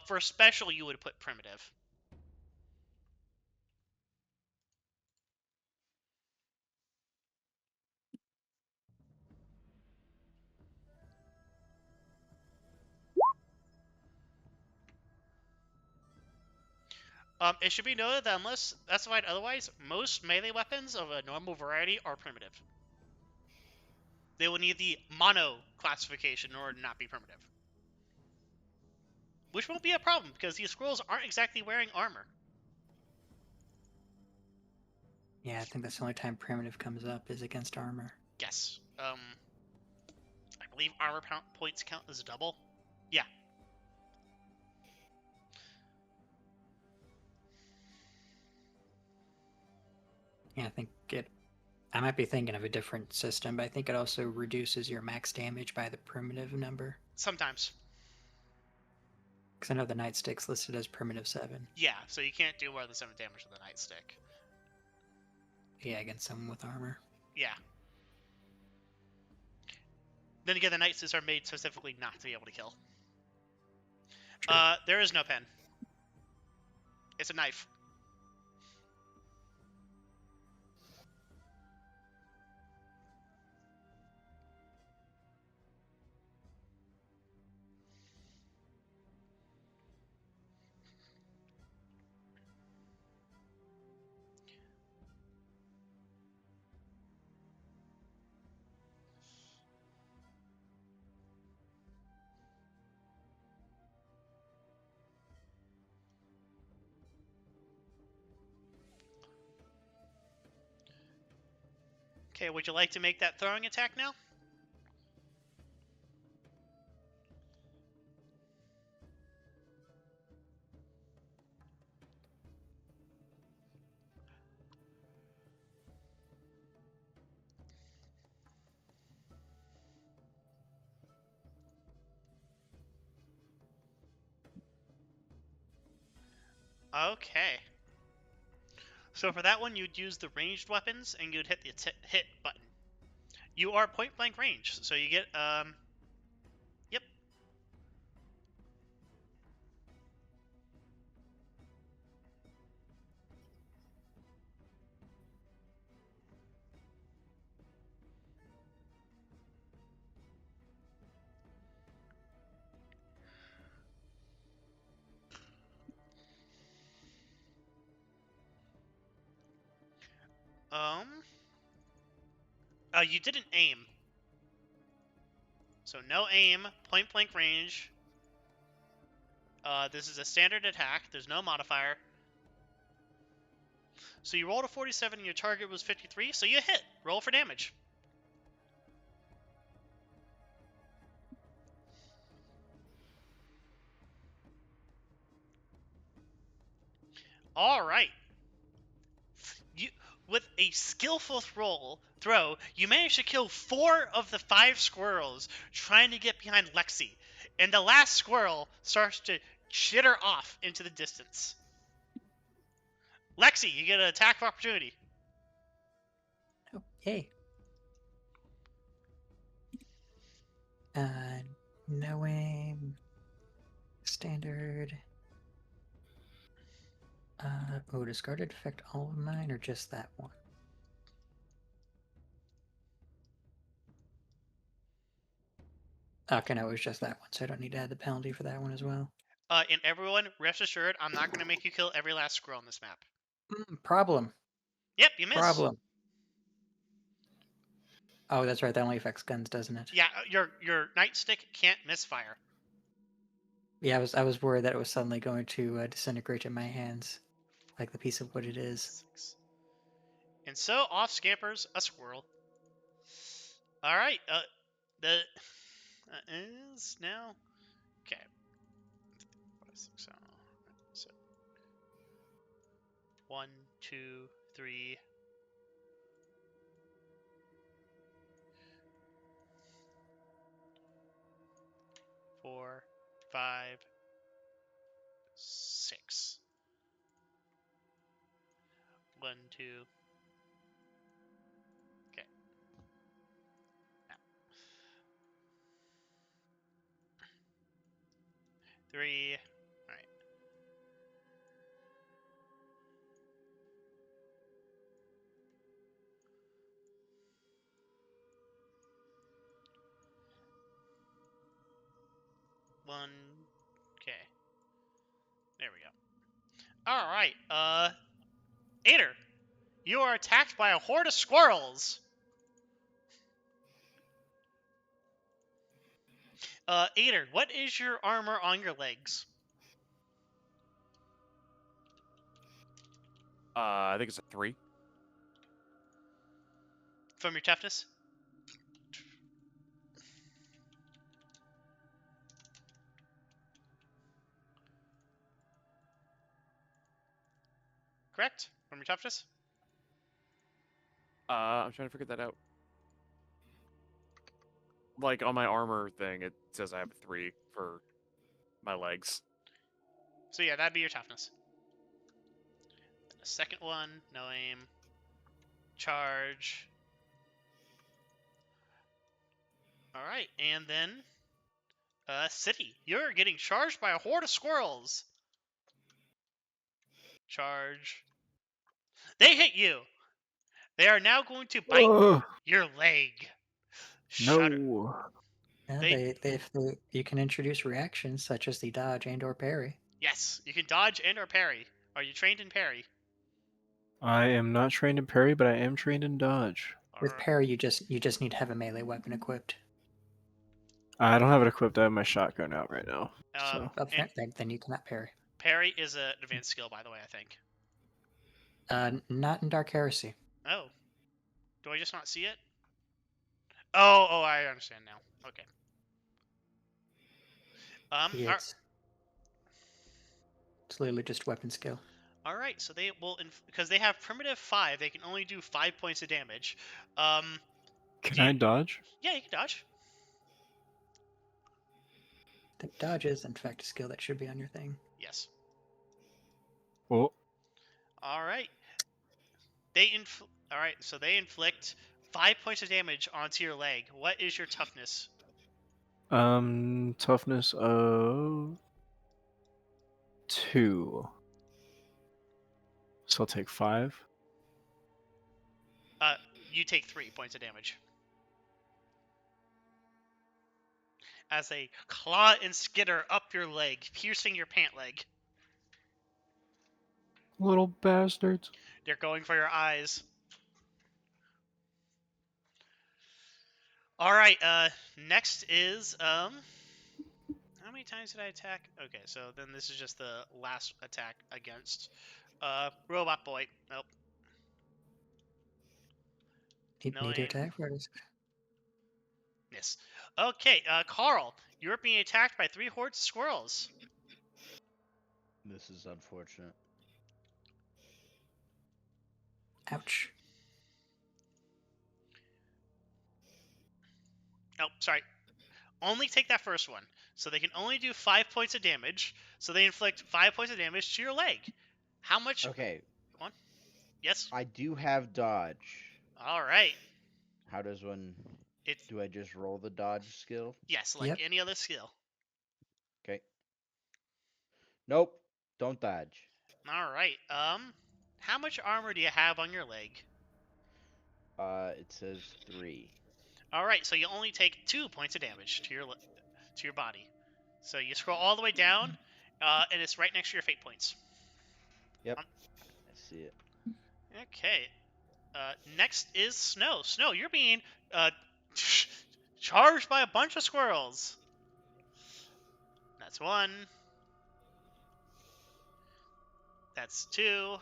For special, you would put primitive. It should be noted that unless specified otherwise, most melee weapons of a normal variety are primitive. They will need the mono classification in order to not be primitive. Which won't be a problem, because these squirrels aren't exactly wearing armor. Yeah, I think that's the only time primitive comes up is against armor. Yes. I believe armor points count as a double. Yeah. Yeah, I might be thinking of a different system, but I think it also reduces your max damage by the primitive number. Sometimes. Because I know the nightstick's listed as primitive 7. Yeah, so you can't do more than 7 damage with a nightstick. Yeah, against someone with armor. Yeah. Then again, the nightsticks are made specifically not to be able to kill. True. There is no pen. It's a knife. Okay, would you like to make that throwing attack now? Okay. So for that one, you'd use the ranged weapons, and you'd hit the hit button. You are point blank range, so you get Yep. You didn't aim. So no aim, point blank range. This is a standard attack. There's no modifier. So you rolled a 47 and your target was 53, so you hit. Roll for damage. All right. You, with a skillful throw, you manage to kill 4 of the 5 squirrels trying to get behind Lexi, and the last squirrel starts to chitter off into the distance. Lexi, you get an attack of opportunity. Oh, yay. No aim. Standard. Discarded affect all of mine or just that one? Okay, no, it was just that one, so I don't need to add the penalty for that one as well. And everyone, rest assured, I'm not going to make you kill every last squirrel on this map. Problem. Yep, you missed. Problem. Oh, that's right. That only affects guns, doesn't it? Yeah, your nightstick can't misfire. Yeah, I was worried that it was suddenly going to disintegrate in my hands, like the piece of wood it is. 6. And so off scampers a squirrel. All right, the is now okay. 5, 6, 7, 1, 2, 3. 4, 5, 6. 1, 2. 3. All right. One. Okay. There we go. All right. Ader, you are attacked by a horde of squirrels. Ader, what is your armor on your legs? I think it's a 3. From your toughness? Correct? From your toughness? I'm trying to figure that out. Like on my armor thing, it says I have a 3 for my legs. So yeah, that'd be your toughness. The second one, no aim. Charge. Alright, and then City, you're getting charged by a horde of squirrels. Charge. They hit you. They are now going to bite Ugh, your leg. Shudder. no. Yeah, They- you can introduce reactions such as the dodge and or parry. Yes, you can dodge and or parry. Are you trained in parry? I am not trained in parry, but I am trained in dodge. With Alright. parry, you just need to have a melee weapon equipped. I don't have it equipped. I have my shotgun out right now. So Oh, And then you cannot parry. parry is an advanced skill, by the way, I think. Not in Dark Heresy. Oh. Do I just not see it? Oh, I understand now. Okay. It's literally just weapon skill. All right, so they will, because they have primitive 5, they can only do 5 points of damage. can I dodge? Yeah, you can dodge. The dodge is, in fact, a skill that should be on your thing. Yes. Oh, All right. All right, so they inflict 5 points of damage onto your leg. What is your toughness? toughness of 2. So I'll take 5. You take 3 points of damage. As they claw and skitter up your leg, piercing your pant leg. Little bastards. They're going for your eyes. All right. Next is how many times did I attack? Okay, so then this is just the last attack against Robot Boy. Nope. Need No to aim. attack first. Yes. Okay, Carl, you're being attacked by 3 hordes of squirrels. This is unfortunate. Ouch. Oh, sorry. Only take that first one. So they can only do 5 points of damage. So they inflict 5 points of damage to your leg. How much? Okay. Come on. Yes. I do have dodge. All right. How does one? It's Do I just roll the dodge skill? yes, like Yep. any other skill. Okay. Nope. Don't dodge. All right. How much armor do you have on your leg? It says 3. All right, so you only take 2 points of damage to your body. So you scroll all the way down, and it's right next to your fate points. Yep. I see it. Okay. Next is Snow. Snow, you're being charged by a bunch of squirrels. That's 1. That's 2.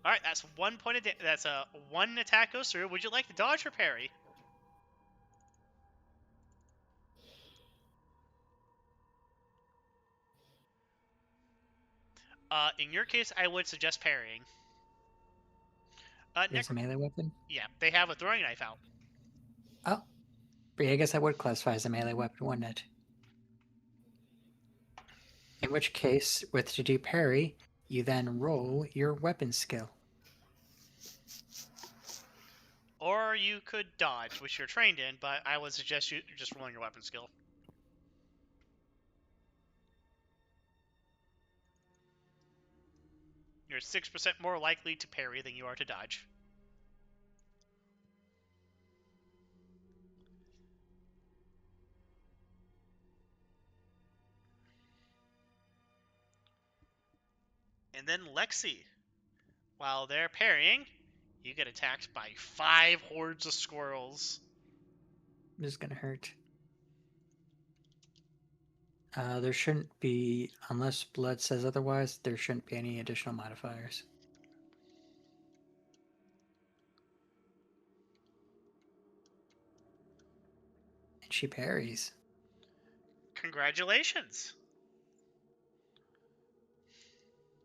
All right, that's 1 point of that's a 1 attack goes through. Would you like to dodge or parry? In your case, I would suggest parrying. Is a melee weapon? Yeah, they have a throwing knife out. Oh. But yeah, I guess I would classify as a melee weapon, wouldn't it? In which case, with to do parry, you then roll your weapon skill. Or you could dodge, which you're trained in, but I would suggest you just rolling your weapon skill. You're 6% more likely to parry than you are to dodge. And then Lexi. While they're parrying, you get attacked by 5 hordes of squirrels. This is gonna hurt. There shouldn't be, unless Blood says otherwise, there shouldn't be any additional modifiers. And she parries. Congratulations.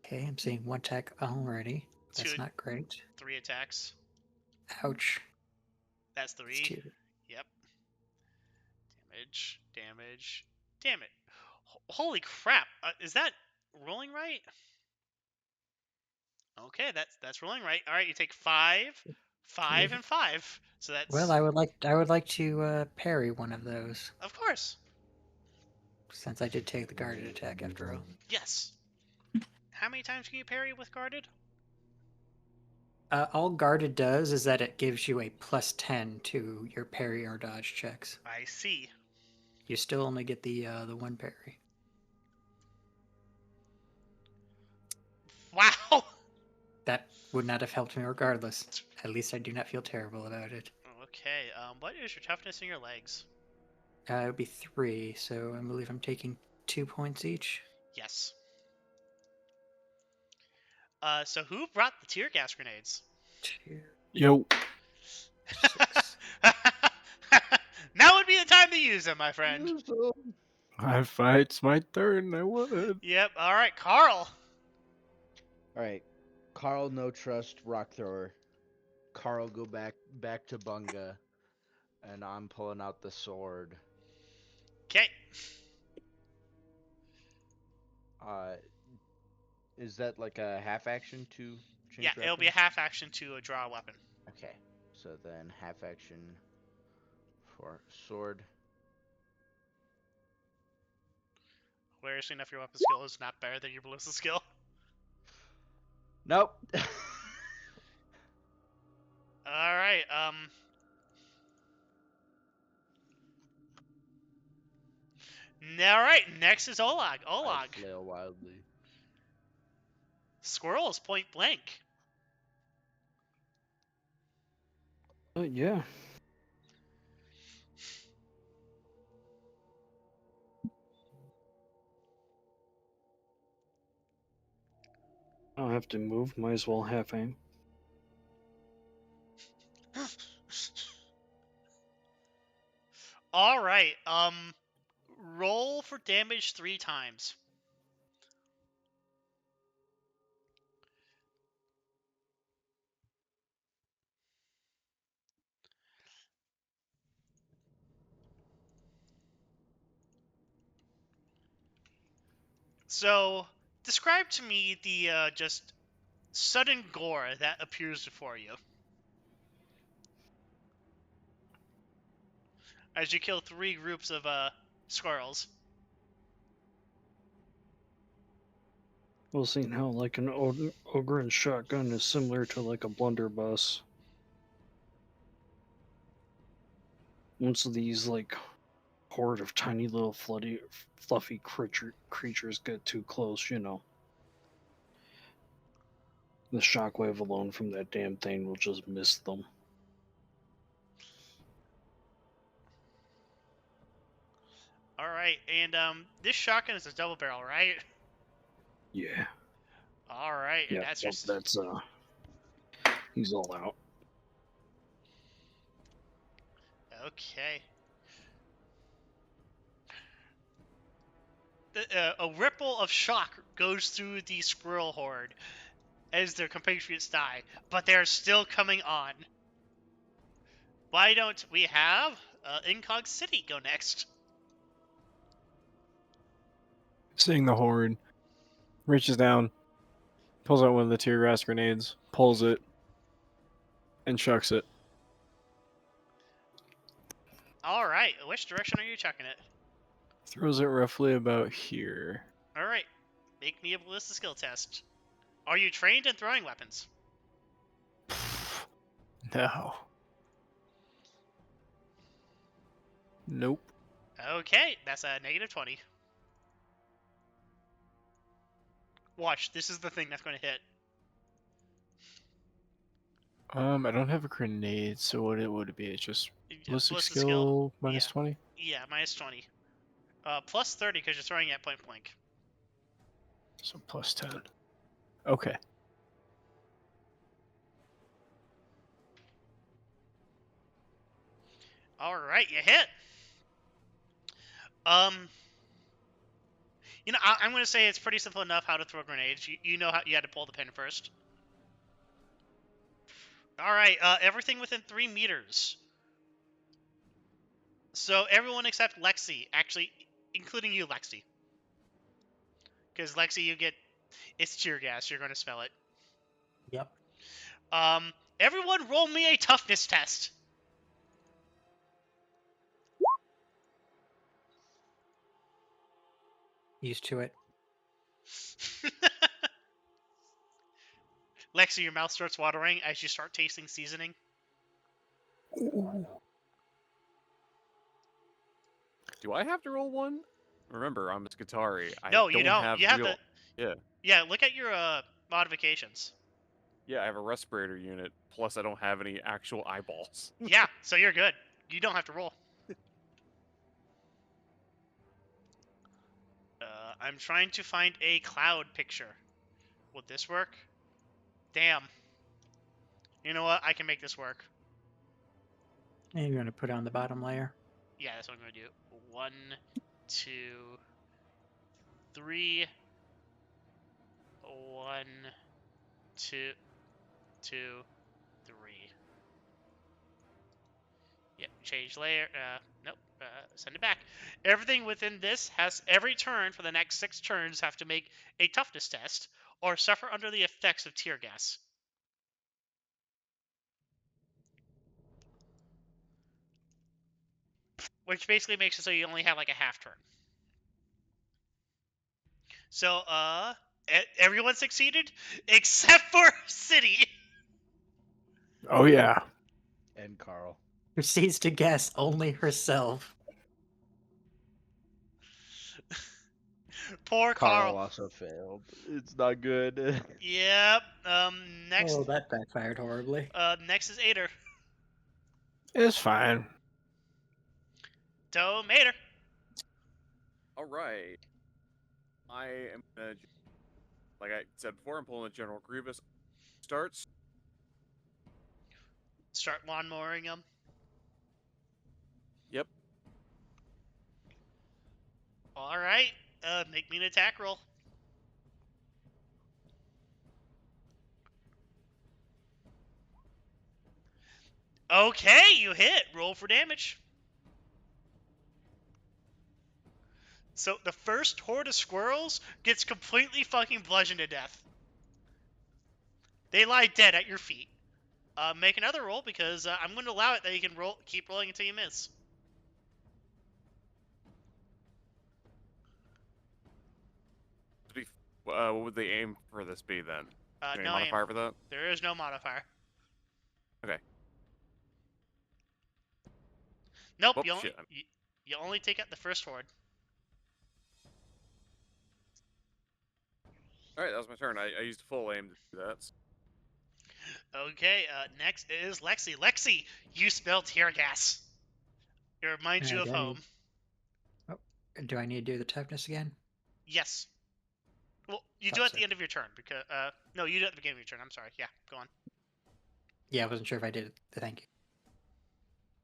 Okay, I'm seeing 1 attack already. That's 2, not great. 3 attacks. Ouch. That's It's 3. 2. Yep. Damage, damage, damn it. Holy crap. Is that rolling right? Okay, that's rolling right. All right, you take 5, 5, and 5. So that's Well, I would like to parry one of those, of course. since I did take the guarded attack after all. Yes. How many times can you parry with guarded? All guarded does is that it gives you a +10 to your parry or dodge checks. I see. You still only get the 1 parry. Wow. That would not have helped me regardless. At least I do not feel terrible about it. Okay. What is your toughness in your legs? It would be 3, so I believe I'm taking 2 points each. Yes. So who brought the tear gas grenades? 2, Yo. 6. Now would be the time to use them, my friend. Use them. If it's my turn, I would. Yep. All right, Carl. All right, Carl, no trust, rock thrower. Carl, go back to Bunga, and I'm pulling out the sword. Okay. Is that like a half action to change Yeah, it'll be a weapon? half action to draw a weapon. Okay, so then half action for sword. Hilariously enough, your weapon skill is not better than your ballista skill. Nope. All right. All right. Next is Olag. I Olag. flail wildly. Squirrels point blank. Yeah. I don't have to move. Might as well half aim. All right. Roll for damage 3 times. So, describe to me the just sudden gore that appears before you as you kill 3 groups of squirrels. Well, seeing how like an ogre and shotgun is similar to like a blunderbuss. Once these like horde of tiny little fluffy creatures get too close, you know, the shockwave alone from that damn thing will just miss them. All right, and this shotgun is a double barrel, right? Yeah. All right, and Yeah. that's your... That's he's all out. Okay. A ripple of shock goes through the squirrel horde as their compatriots die, but they're still coming on. Why don't we have Incog City go next? Seeing the horde, reaches down, pulls out one of the tear gas grenades, pulls it, and chucks it. All right, which direction are you chucking it? Throws it roughly about here. All right, make me a ballista skill test. Are you trained in throwing weapons? No. Nope. Okay, that's a -20. Watch, this is the thing that's going to hit. I don't have a grenade, so what it would be? It's just ballistic Ballistic skill yeah. -20. Yeah, -20. Plus 30 because you're throwing at point blank. So +10. Okay. All right, you hit. You know, I'm going to say it's pretty simple enough how to throw grenades. You know how you had to pull the pin first. All right, everything within 3 meters. So everyone except Lexi, actually, including you, Lexi. Because Lexi, you get it's tear gas. You're going to smell it. Yep. Everyone, roll me a toughness test. Used to it. Lexi, your mouth starts watering as you start tasting seasoning. Do I have to roll one? Remember, I'm a Skatari. No, you don't. have You have real. to. Yeah. Yeah, look at your modifications. Yeah, I have a respirator unit. Plus, I don't have any actual eyeballs. Yeah, so you're good. You don't have to roll. I'm trying to find a cloud picture. Would this work? Damn. You know what? I can make this work. And you're going to put it on the bottom layer. Yeah, that's what I'm going to do. 1, 2, 3. 1, 2, 2, 3. Yep, change layer. Nope. Send it back. Everything within this has every turn for the next 6 turns have to make a toughness test or suffer under the effects of tear gas. Which basically makes it so you only have like a half turn. So, everyone succeeded except for City. Oh yeah. And Carl. Proceeds to guess only herself. Poor Carl Carl. also failed. It's not good. Yep. Next. Oh, that backfired horribly. Next is Ader. It's fine. Tomater. All right. I am gonna, like I said before, I'm pulling a General Grievous. Starts. Start lawnmowering him. Yep. All right. Make me an attack roll. Okay, you hit. Roll for damage. So the first horde of squirrels gets completely fucking bludgeoned to death. They lie dead at your feet. Make another roll because I'm going to allow it that you can keep rolling until you miss. What would the aim for this be then? Any No aim. modifier for that? There is no modifier. Okay. Nope. Oh, you shit. only take out the first horde. All right, that was my turn. I used full aim to do that. Okay. Next is Lexi. Lexi, you smell tear gas. It reminds you of home. Do I need to do the toughness again? Yes. Well, you do it at the end of your turn because no, you do it at the beginning of your turn. I'm sorry. Yeah, go on. Yeah, I wasn't sure if I did it. Thank you.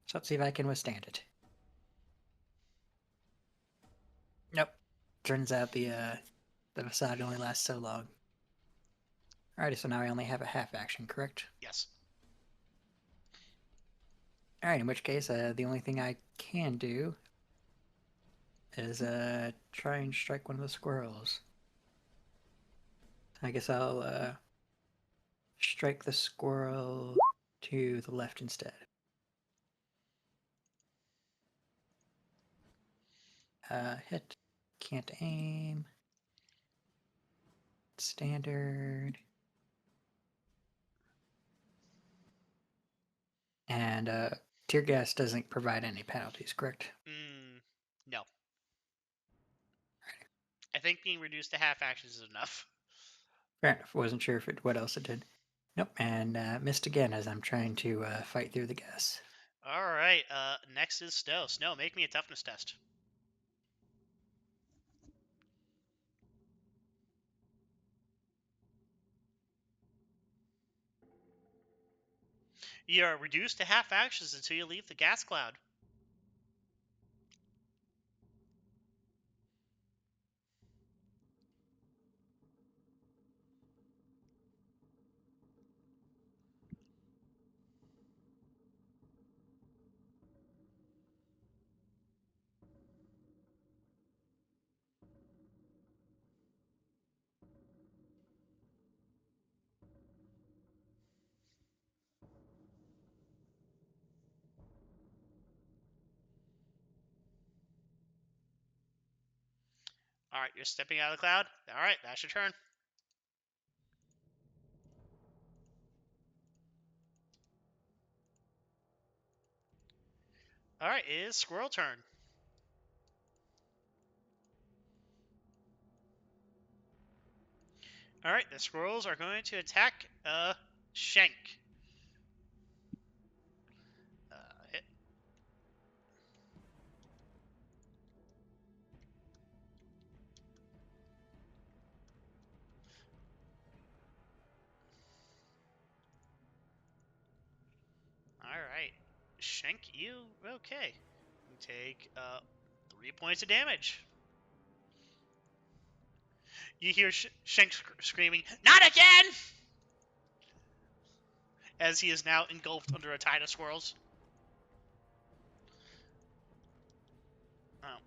So let's see if I can withstand it. Nope. Turns out the facade only lasts so long. Alrighty, so now I only have a half action, correct? Yes. Alright, in which case, the only thing I can do is try and strike one of the squirrels. I guess I'll strike the squirrel to the left instead. Hit. Can't aim. Standard. And tear gas doesn't provide any penalties, correct? No. I think being reduced to half actions is enough. Fair enough. Wasn't sure what else it did. Nope. And missed again as I'm trying to fight through the gas. All right. Next is Snow. Snow, make me a toughness test. You are reduced to half actions until you leave the gas cloud. All right, you're stepping out of the cloud. All right, that's your turn. All right, it is Squirrel turn. All right, the squirrels are going to attack Shank. Hit. All right, Shank, you okay? You take 3 points of damage. You hear Shank screaming, "Not again!" as he is now engulfed under a tide of squirrels. Oh.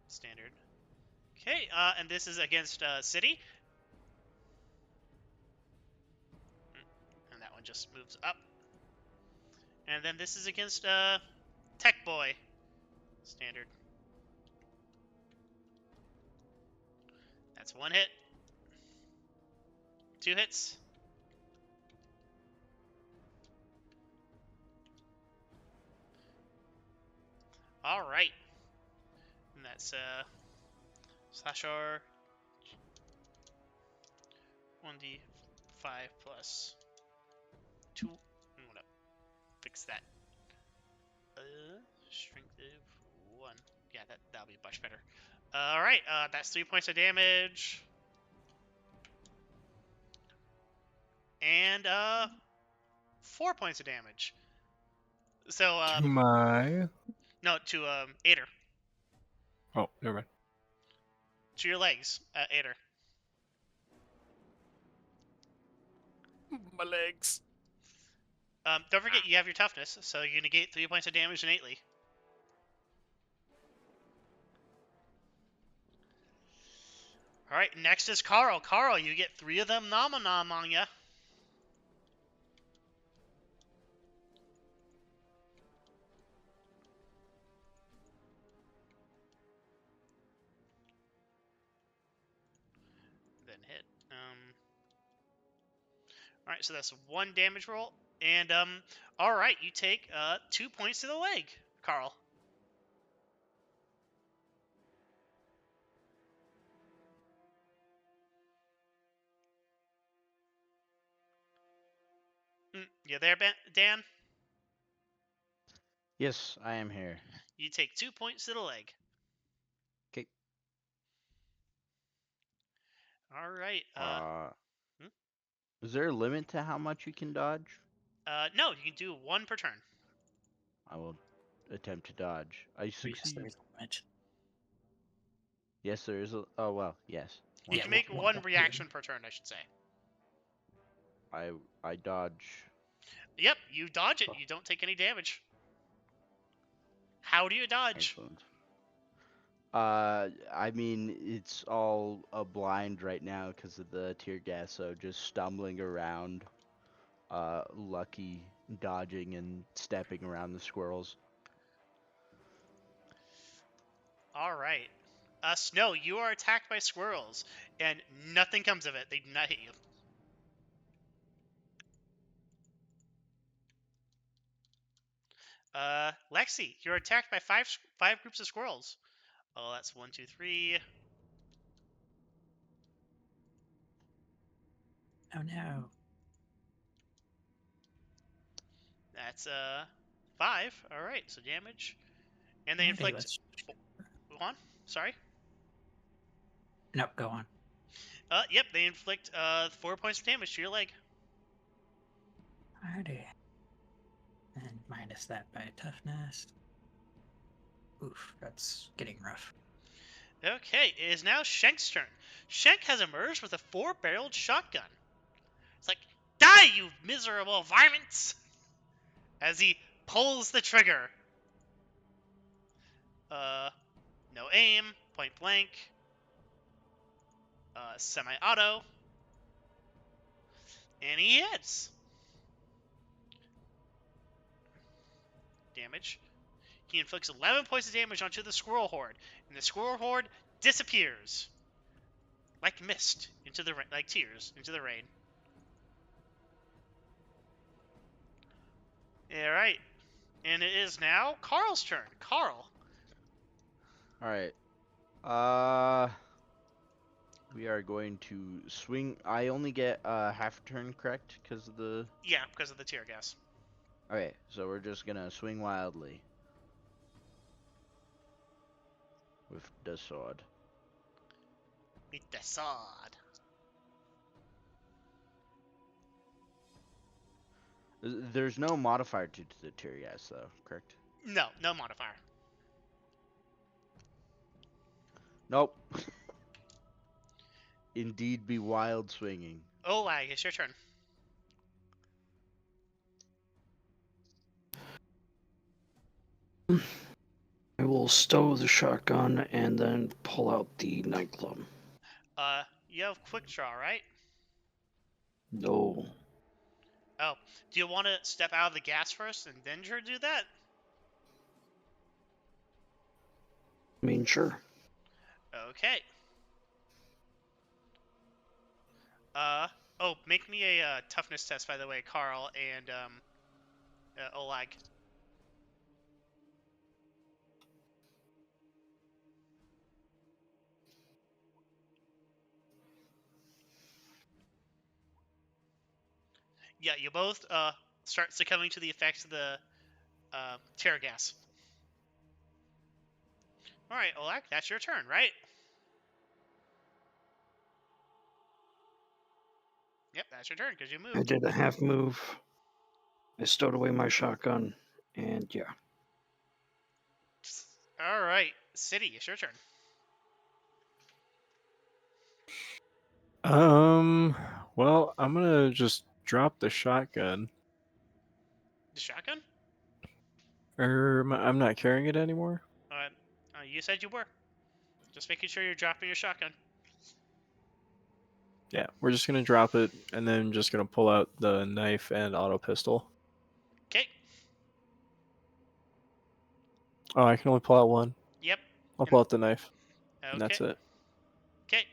Standard. Okay, and this is against City. And that one just moves up. And then this is against Tech Boy. Standard. That's 1 hit. 2 hits. All right. And that's Slashar 1d5 plus 2. I'm gonna fix that. Strength of 1. Yeah, that'll be much better. All right. That's 3 points of damage. And 4 points of damage. So To my. no, to Ader. Oh, never mind. To your legs, Ader. My legs. Don't forget you have your toughness, so you negate 3 points of damage innately. All right, next is Carl. Carl, you get 3 of them nom on ya. Then hit. All right, so that's 1 damage roll, and all right, you take 2 points to the leg, Carl. You there, Dan? Yes, I am here. You take 2 points to the leg. Okay. All right. Is there a limit to how much you can dodge? No, you can do 1 per turn. I will attempt to dodge. I Yes, succeed. there's a limit. Yes, there is a. Oh well, yes. You can make 1 reaction per turn, I should say. I dodge. Yep, you dodge it. You don't take any damage. How do you dodge? Excellent. I mean, it's all a blind right now because of the tear gas, so just stumbling around, lucky dodging and stepping around the squirrels. All right. Snow, you are attacked by squirrels, and nothing comes of it. They do not hit you. Lexi, you're attacked by five groups of squirrels. Oh, that's 1, 2, 3. Oh no. That's 5. All right, so damage, and they Alrighty, inflict. let's... Go on. Sorry. Nope, go on. Yep, they inflict 4 points of damage to your leg. Alrighty. And minus that by toughness. Oof, that's getting rough. Okay, it is now Schenk's turn. Schenk has emerged with a 4-barreled shotgun. It's like, die, you miserable varmints! As he pulls the trigger. No aim, point blank, semi-auto, and he hits. Damage. He inflicts 11 points of damage onto the squirrel horde, and the squirrel horde disappears like mist into the like tears into the rain. All right, and it is now Carl's turn. Carl. All right. We are going to swing. I only get half a turn, correct? Because of the. Yeah, because of the tear gas. Okay, so we're just gonna swing wildly with the sword. With the sword. There's no modifier to the tear gas, though, correct? No, no modifier. Nope. Indeed, be wild swinging. Olag, it's your turn. I will stow the shotgun and then pull out the nightclub. You have quick draw, right? No. Oh, do you want to step out of the gas first and then do that? I mean, sure. Okay. Oh, make me a toughness test, by the way, Carl and Olag. Yeah, you both start succumbing to the effects of the tear gas. All right, Olag, that's your turn, right? Yep, that's your turn because you I moved. did a half move. I stowed away my shotgun, and yeah. All right, City, it's your turn. Well, I'm gonna just drop the shotgun. The shotgun? I'm not carrying it anymore. You said you were. Just making sure you're dropping your shotgun. Yeah, we're just gonna drop it, and then just gonna pull out the knife and auto pistol. Okay. Oh, I can only pull out one. Yep. I'll pull out the knife, and Okay. that's it. Okay.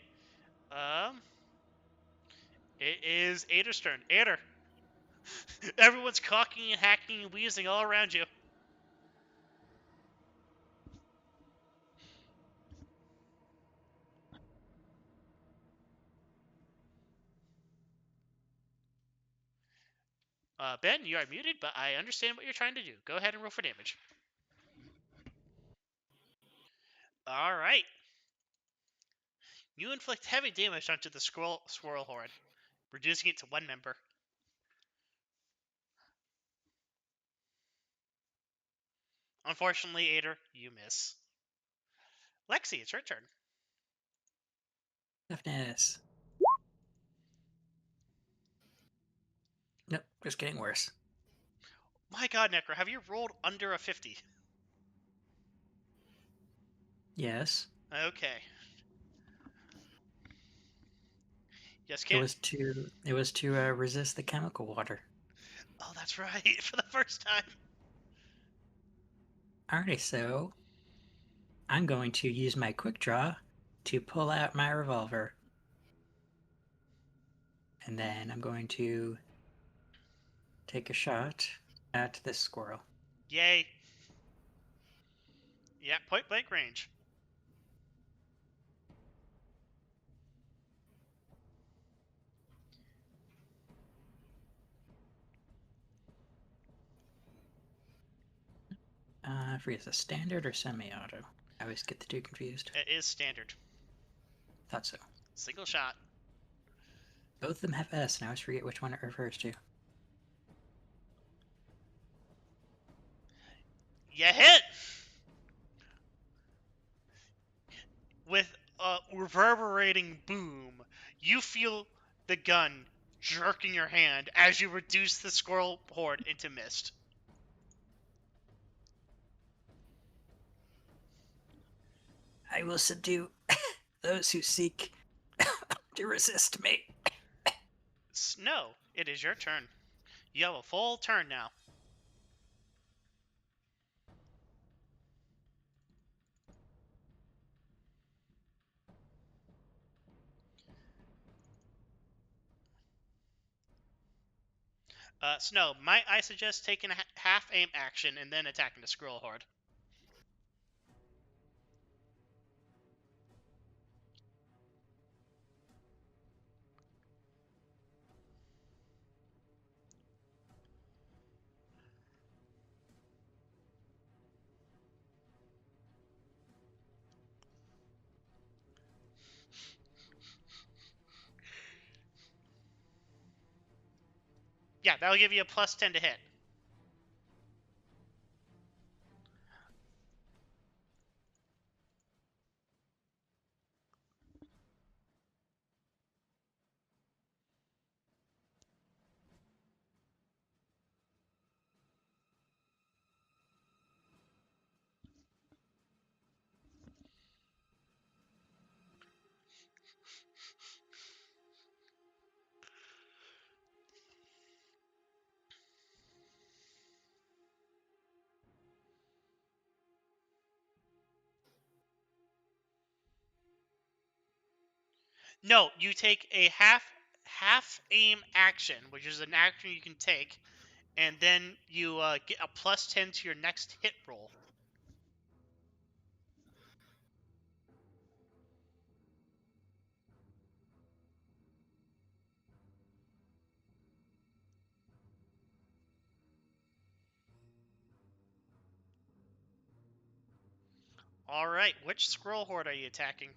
It is Ader's turn. Ader. Everyone's cocking and hacking and wheezing all around you. Ben, you are muted, but I understand what you're trying to do. Go ahead and roll for damage. All right. You inflict heavy damage onto the squirrel horde, reducing it to 1 member. Unfortunately, Ader, you miss. Lexi, it's your turn. Toughness. Nope, just getting worse. My god, Necro, have you rolled under a 50? Yes. Okay. Just It can't. was to resist the chemical water. Oh, that's right. For the first time. Alrighty, so I'm going to use my quick draw to pull out my revolver. And then I'm going to take a shot at this squirrel. Yay. Yeah, point blank range. I forget, is it standard or semi-auto? I always get the two confused. It is standard. Thought so. Single shot. Both of them have S, and I always forget which one it refers to. You hit! With a reverberating boom, you feel the gun jerk in your hand as you reduce the squirrel horde into mist. I will subdue those who seek to resist me. Snow, it is your turn. You have a full turn now. Snow, might I suggest taking a half aim action and then attacking the squirrel horde? Yeah, that'll give you a plus 10 to hit. No, you take a half aim action, which is an action you can take, and then you get a plus 10 to your next hit roll. All right, which squirrel horde are you attacking?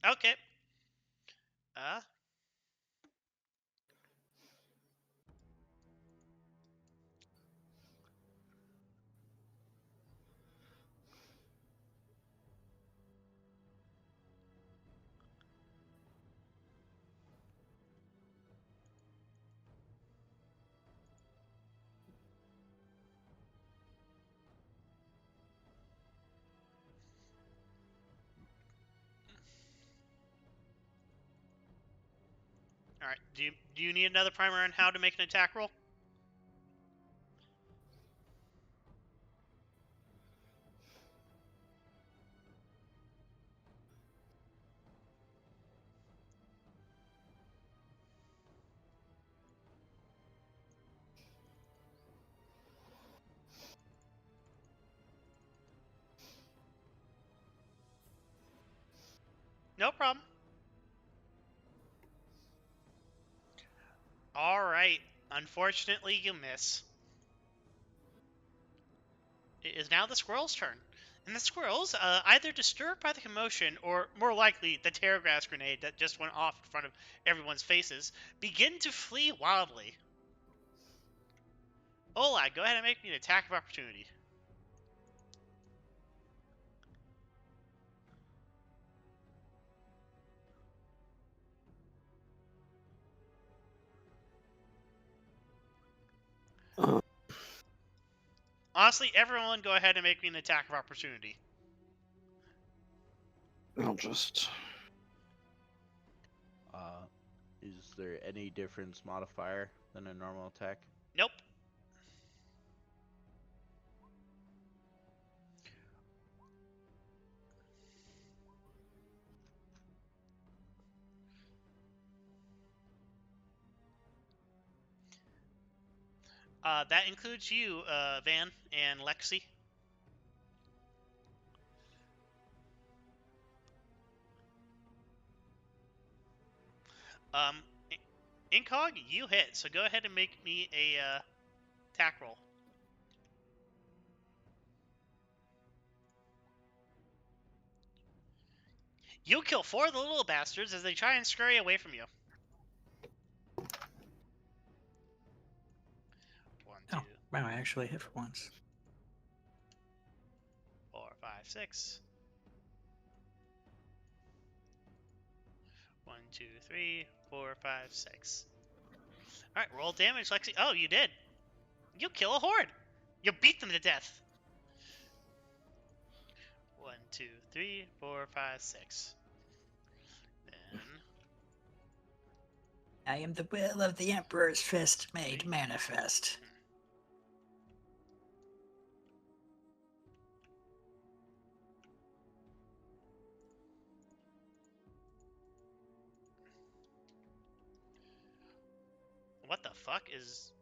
Okay. All right. Do you need another primer on how to make an attack roll? No problem. All right. Unfortunately, you miss. It is now the squirrel's turn. And the squirrels, either disturbed by the commotion or, more likely, the tear gas grenade that just went off in front of everyone's faces, begin to flee wildly. Ola, go ahead and make me an attack of opportunity. Honestly, everyone go ahead and make me an attack of opportunity. I'll just. Is there any difference modifier than a normal attack? Nope. That includes you, Van and Lexi. Um, Incog, you hit, so go ahead and make me a attack roll. You kill 4 of the little bastards as they try and scurry away from you. 1, 2, Oh, wow, I actually hit for once. 4, 5, 6. 1, 2, 3, 4, 5, 6. Alright, roll damage, Lexi. Oh, you did. You kill a horde. You beat them to death. 1, 2, 3, 4, 5, 6. Then I am the will of the Emperor's fist made manifest. what the fuck is...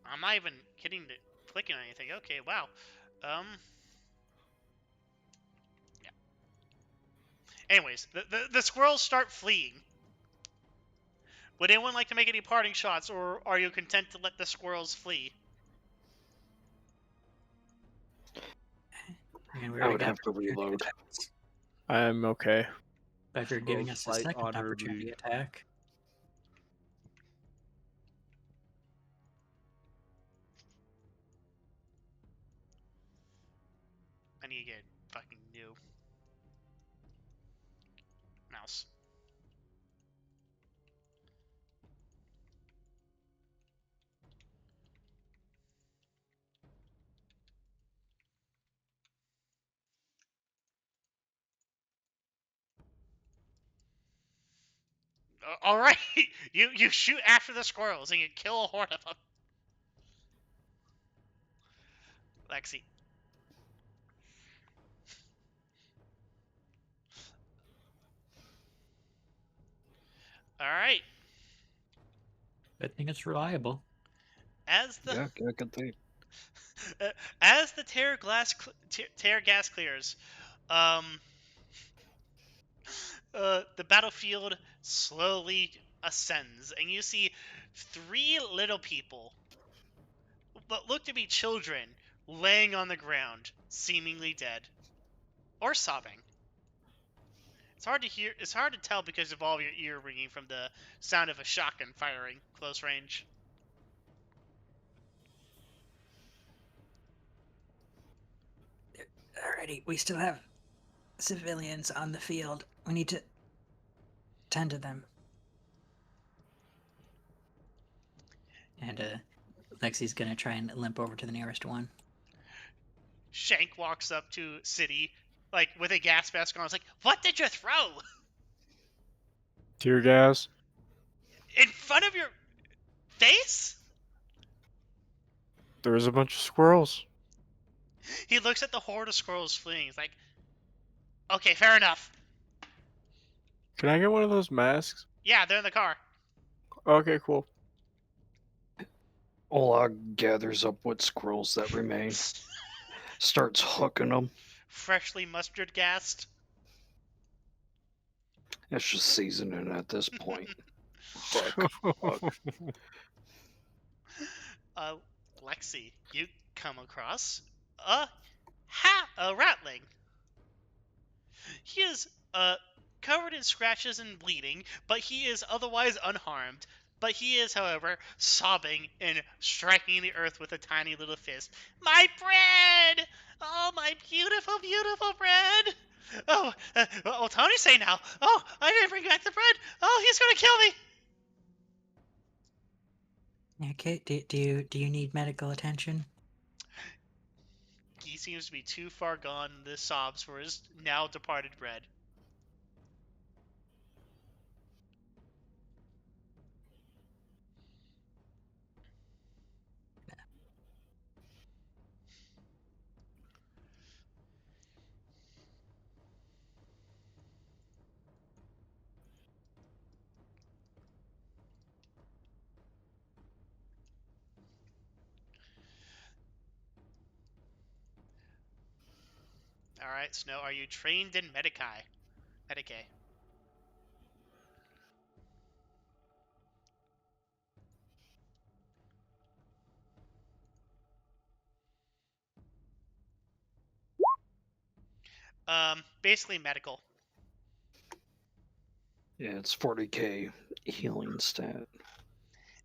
I'm not even kidding to clicking on anything. Okay, wow. Yeah. Anyways, the squirrels start fleeing. Would anyone like to make any parting shots, or are you content to let the squirrels flee? And we I already would got have to opportunity reload. attacks. I'm okay. But if you're giving Squirrels us a fight second honorably. opportunity attack, I need to get fucking new mouse. All right, you shoot after the squirrels and you kill a horde of them. Lexi. All right. I think it's reliable. As the Yeah, good thing. as the tear gas clears, um, the battlefield slowly ascends, and you see 3 little people, what look to be children, laying on the ground, seemingly dead or sobbing. It's hard to hear. It's hard to tell because of all your ear ringing from the sound of a shotgun firing close range. Alrighty, we still have civilians on the field. We need to tend to them. And Lexi's gonna try and limp over to the nearest one. Shank walks up to City, like with a gas mask on. It's like, what did you throw? Tear gas. In front of your face? There was a bunch of squirrels. He looks at the horde of squirrels fleeing. He's like, okay, fair enough. Can I get one of those masks? Yeah, they're in the car. Okay, cool. Olag gathers up what squirrels that remain, starts hooking them. Freshly mustard gassed. It's just seasoning at this point. Hook. Lexi, you come across a ratling. He is covered in scratches and bleeding, but he is otherwise unharmed. But he is, however, sobbing and striking the earth with a tiny little fist. My bread! Oh, my beautiful, beautiful bread! Oh, oh, Tony, say now. Oh, I didn't bring back the bread. Oh, he's gonna kill me. Okay, do you need medical attention? He seems to be too far gone in the sobs for his now departed bread. All right, Snow, are you trained in Medicae? Medicae. Basically medical. Yeah, it's 40k healing stat.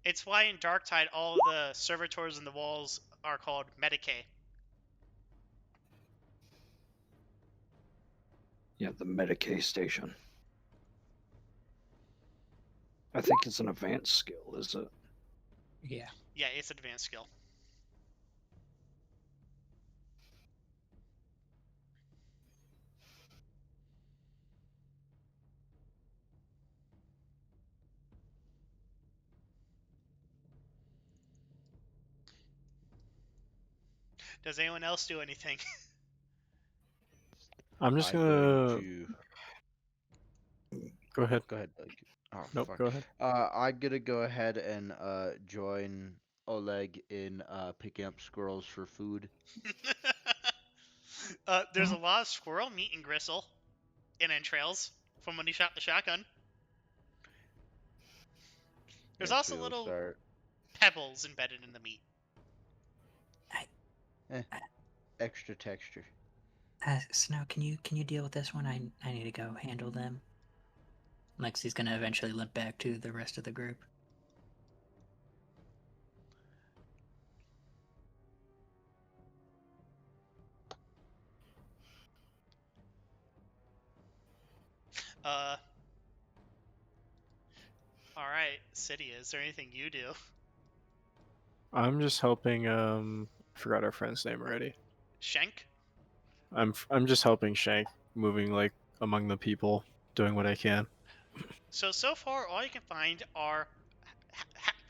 It's why in Darktide all the servitors in the walls are called Medicae. Yeah, the Medicae station. I think it's an advanced skill, is it? Yeah. Yeah, it's advanced skill. Does anyone else do anything? I'm just I'm going gonna to go ahead. go ahead. Oh Nope, fuck. go ahead. I'm gonna go ahead and join Oleg in picking up squirrels for food. There's a lot of squirrel meat and gristle in entrails from when he shot the shotgun. There's Yes, we also will little start. pebbles embedded in the meat. Extra texture. Snow, can you deal with this one? I need to go handle them. Lexi's gonna eventually limp back to the rest of the group. All right, City. Is there anything you do? I'm just helping. I forgot our friend's name already. Shank. I'm just helping Shank, moving like among the people, doing what I can. So far, all you can find are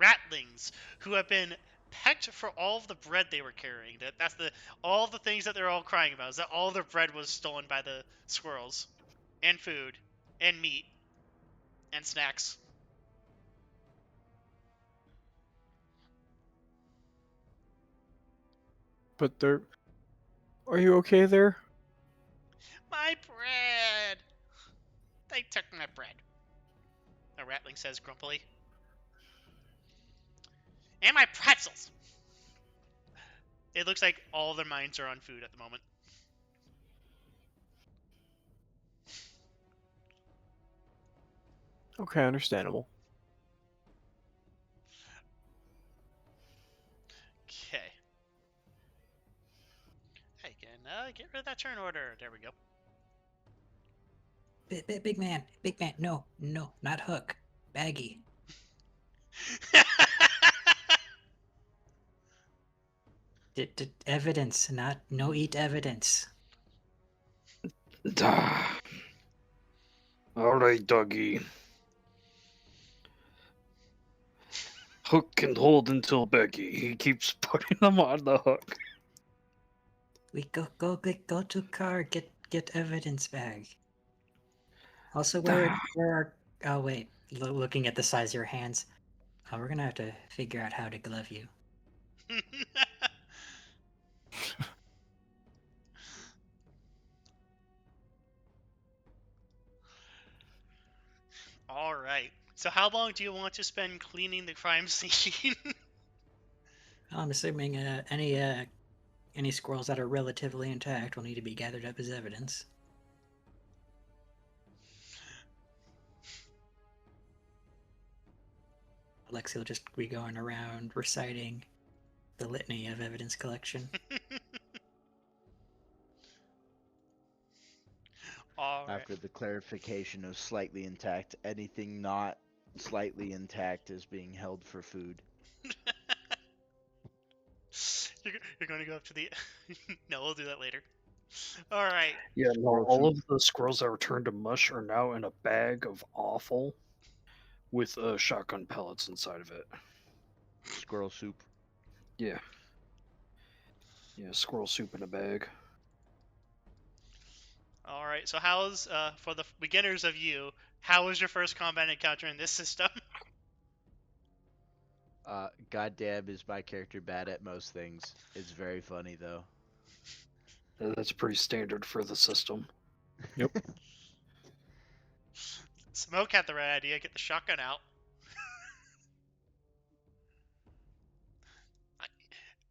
ratlings who have been pecked for all of the bread they were carrying. That's all the things that they're all crying about is that all their bread was stolen by the squirrels, and food, and meat, and snacks. But they're. Are you okay there? My bread! They took my bread. A ratling says grumpily. And my pretzels! It looks like all their minds are on food at the moment. Okay, understandable. Okay. I can get rid of that turn order. There we go. Big man, no, not Hook, Baggy. Evidence, not no eat evidence. Alright, doggy. Hook can hold until Becky. He keeps putting them on the hook. We go to car, get evidence bag. Also, where are? Oh wait, looking at the size of your hands, we're gonna have to figure out how to glove you. All right. So how long do you want to spend cleaning the crime scene? I'm assuming any squirrels that are relatively intact will need to be gathered up as evidence. Lexi will just be going around reciting the litany of evidence collection. All right. After the clarification of slightly intact, anything not slightly intact is being held for food. You're going to go up to the... No, we'll do that later. All right. Yeah, no, Squirrel all soup. of the squirrels that were turned to mush are now in a bag of offal with shotgun pellets inside of it. Squirrel soup. Yeah. Yeah, squirrel soup in a bag. All right. So how's for the beginners of you? How was your first combat encounter in this system? Goddamn is my character bad at most things. It's very funny though. That's pretty standard for the system. Smoke had the right idea. Get the shotgun out.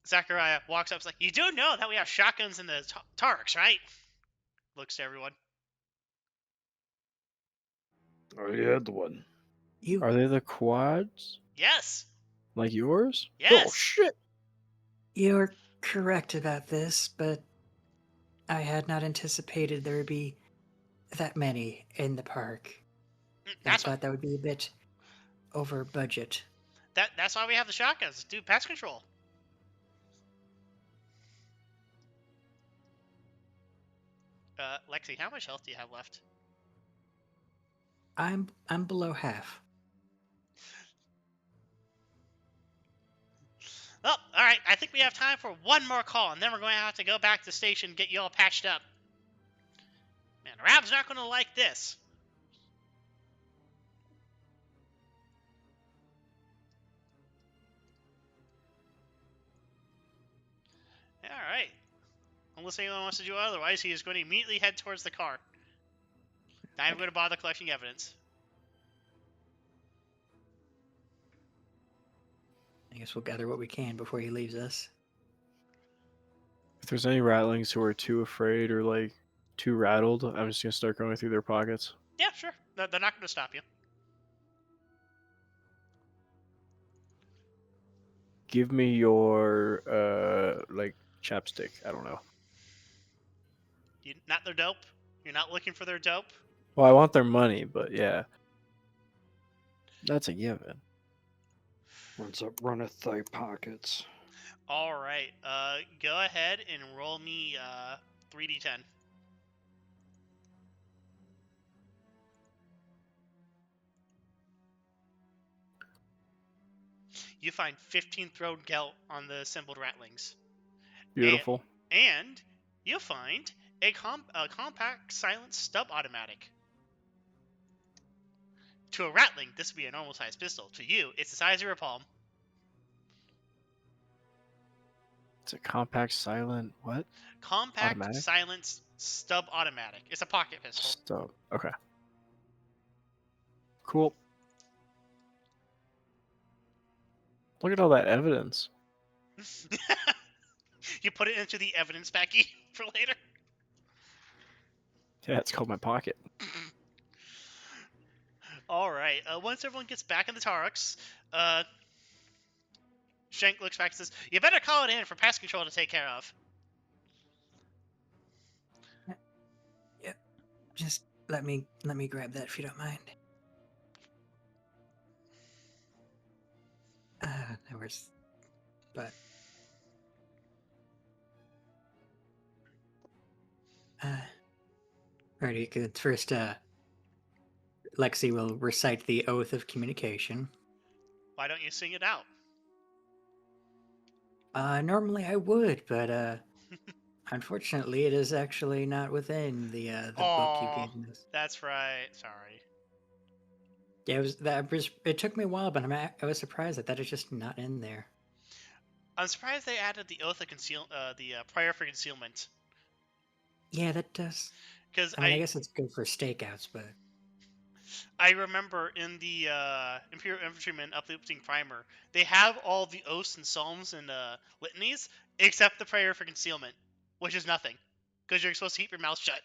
Zachariah walks up. Is like, you do know that we have shotguns in the Tarks, right? Looks to everyone. Oh, you had the one. You Are they the quads? Yes. Like yours? Oh, Yes. shit! you're correct about this, but I had not anticipated there would be that many in the park. I That's thought that would be a bit over budget. that's why we have the shotguns. Do pest control. Lexi, how much health do you have left? I'm below half. Oh, all right. I think we have time for one more call, and then we're going to have to go back to the station and get you all patched up. Man, Rab's not going to like this. All right. Unless anyone wants to do otherwise, he is going to immediately head towards the car. Not even going to bother collecting evidence. I guess we'll gather what we can before he leaves us. If there's any rattlings who are too afraid or like too rattled, I'm just gonna start going through their pockets. Yeah, sure. They're not going to stop you. Give me your like chapstick. I don't know. Not their dope. You're not looking for their dope. Well, I want their money, but yeah, that's a given. Runneth thy pockets. All right. Go ahead and roll me 3d10. You find 15 thrown gelt on the assembled rattlings. Beautiful. And you find a compact silent stub automatic. To a ratling, this would be a normal sized pistol. To you, it's the size of your palm. It's a compact silent what? Compact Automatic? silent stub automatic. It's a pocket pistol. Stop. Okay. Cool. Look at all that evidence. You put it into the evidence packy for later. Yeah, it's called my pocket. All right. Once everyone gets back in the Taurus, Shank looks back and says, "You better call it in for pest control to take care of." Yeah, just let me grab that if you don't mind. There was, but alrighty. Good. First, Lexi will recite the oath of communication. Why don't you sing it out? Normally I would, but unfortunately, it is actually not within the book you gave us. That's right. Sorry. Yeah, it took me a while, but I was surprised that is just not in there. I'm surprised they added the oath of the prayer for concealment. Yeah, that does. Because I guess it's good for stakeouts, but I remember in the Imperial Infantryman Uplifting Primer, they have all the oaths and psalms and litanies, except the prayer for concealment, which is nothing, because you're supposed to keep your mouth shut.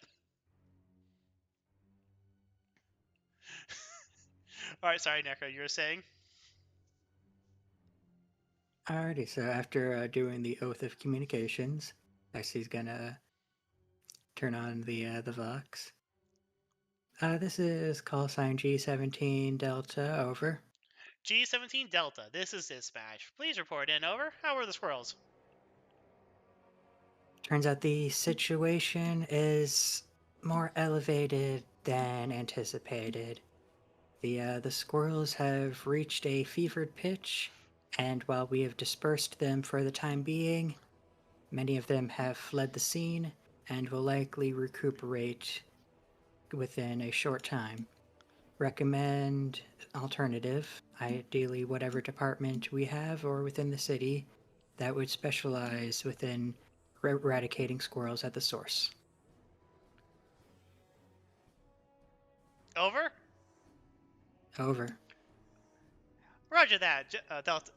All right, sorry, Necro, you were saying? alrighty. So after doing the oath of communications, Lexi's gonna turn on the Vox. This is call sign G-17 Delta, over. G-17 Delta, this is dispatch. Please report in, over. How are the squirrels? Turns out the situation is more elevated than anticipated. The squirrels have reached a fevered pitch, and while we have dispersed them for the time being, many of them have fled the scene and will likely recuperate within a short time. Recommend alternative, ideally whatever department we have or within the city that would specialize within eradicating squirrels at the source. Over? Over. Roger that, Delta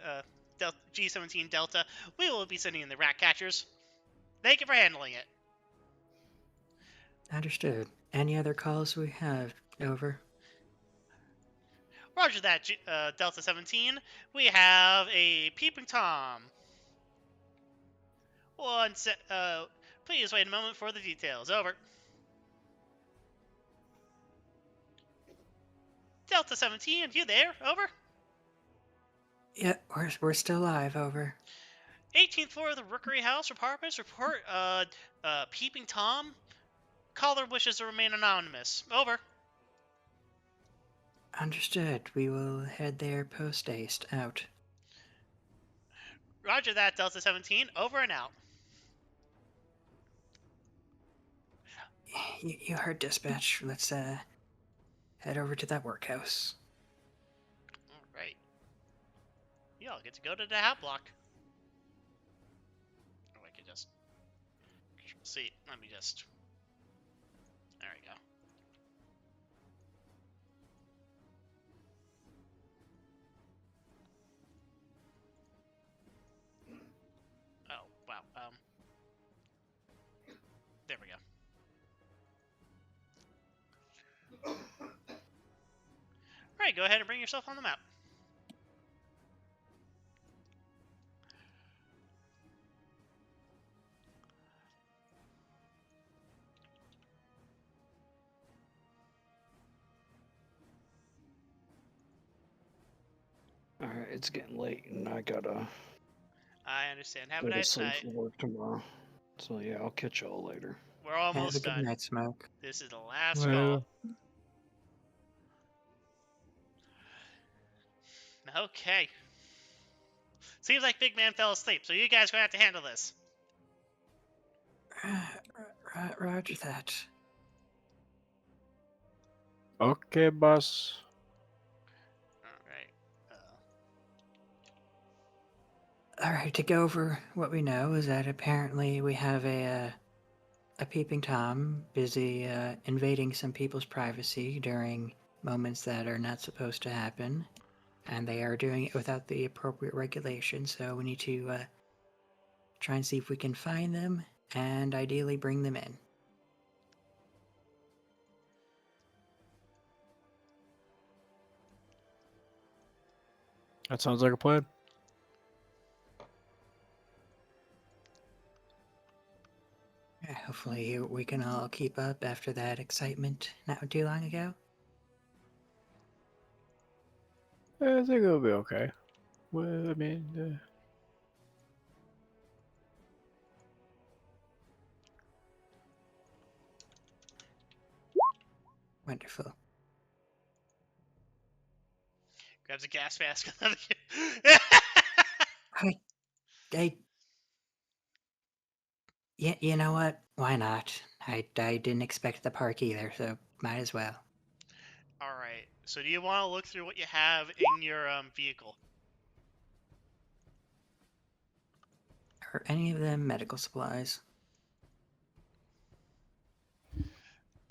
G-17 Delta. We will be sending in the rat catchers. Thank you for handling it. Understood. Any other calls we have? Over. Roger that, Delta 17. We have a peeping Tom. Please wait a moment for the details. Over. Delta 17, you there? Over. Yeah, we're still alive. Over. 18th floor of the Rookery House. Report, peeping Tom. Caller wishes to remain anonymous. Over. Understood. We will head there post haste. Out. Roger that, Delta 17. Over and out. You heard dispatch. Let's head over to that workhouse. Alright. Y'all get to go to the hat block. Oh, I could just... See, let me just... There we go. Oh, wow, there we go. Alright, go ahead and bring yourself on the map. Alright, it's getting late and I gotta I understand. Have a go to nice sleep night. for work tomorrow. So yeah, I'll catch y'all later. We're Have a almost good done. night, Smoke. This is the last Well. call. Okay. Seems like Big Man fell asleep, so you guys are going to have to handle this. Roger that. Okay, boss. Alright. Alright, to go over what we know is that apparently we have a peeping Tom busy invading some people's privacy during moments that are not supposed to happen. And they are doing it without the appropriate regulation, so we need to try and see if we can find them and ideally bring them in. That sounds like a plan. Hopefully we can all keep up after that excitement not too long ago. I think it'll be okay. Well, I mean, Wonderful. Grabs a gas mask. Yeah, you know what? Why not? I didn't expect the park either, so might as well. Alright, so do you want to look through what you have in your vehicle? Are any of them medical supplies?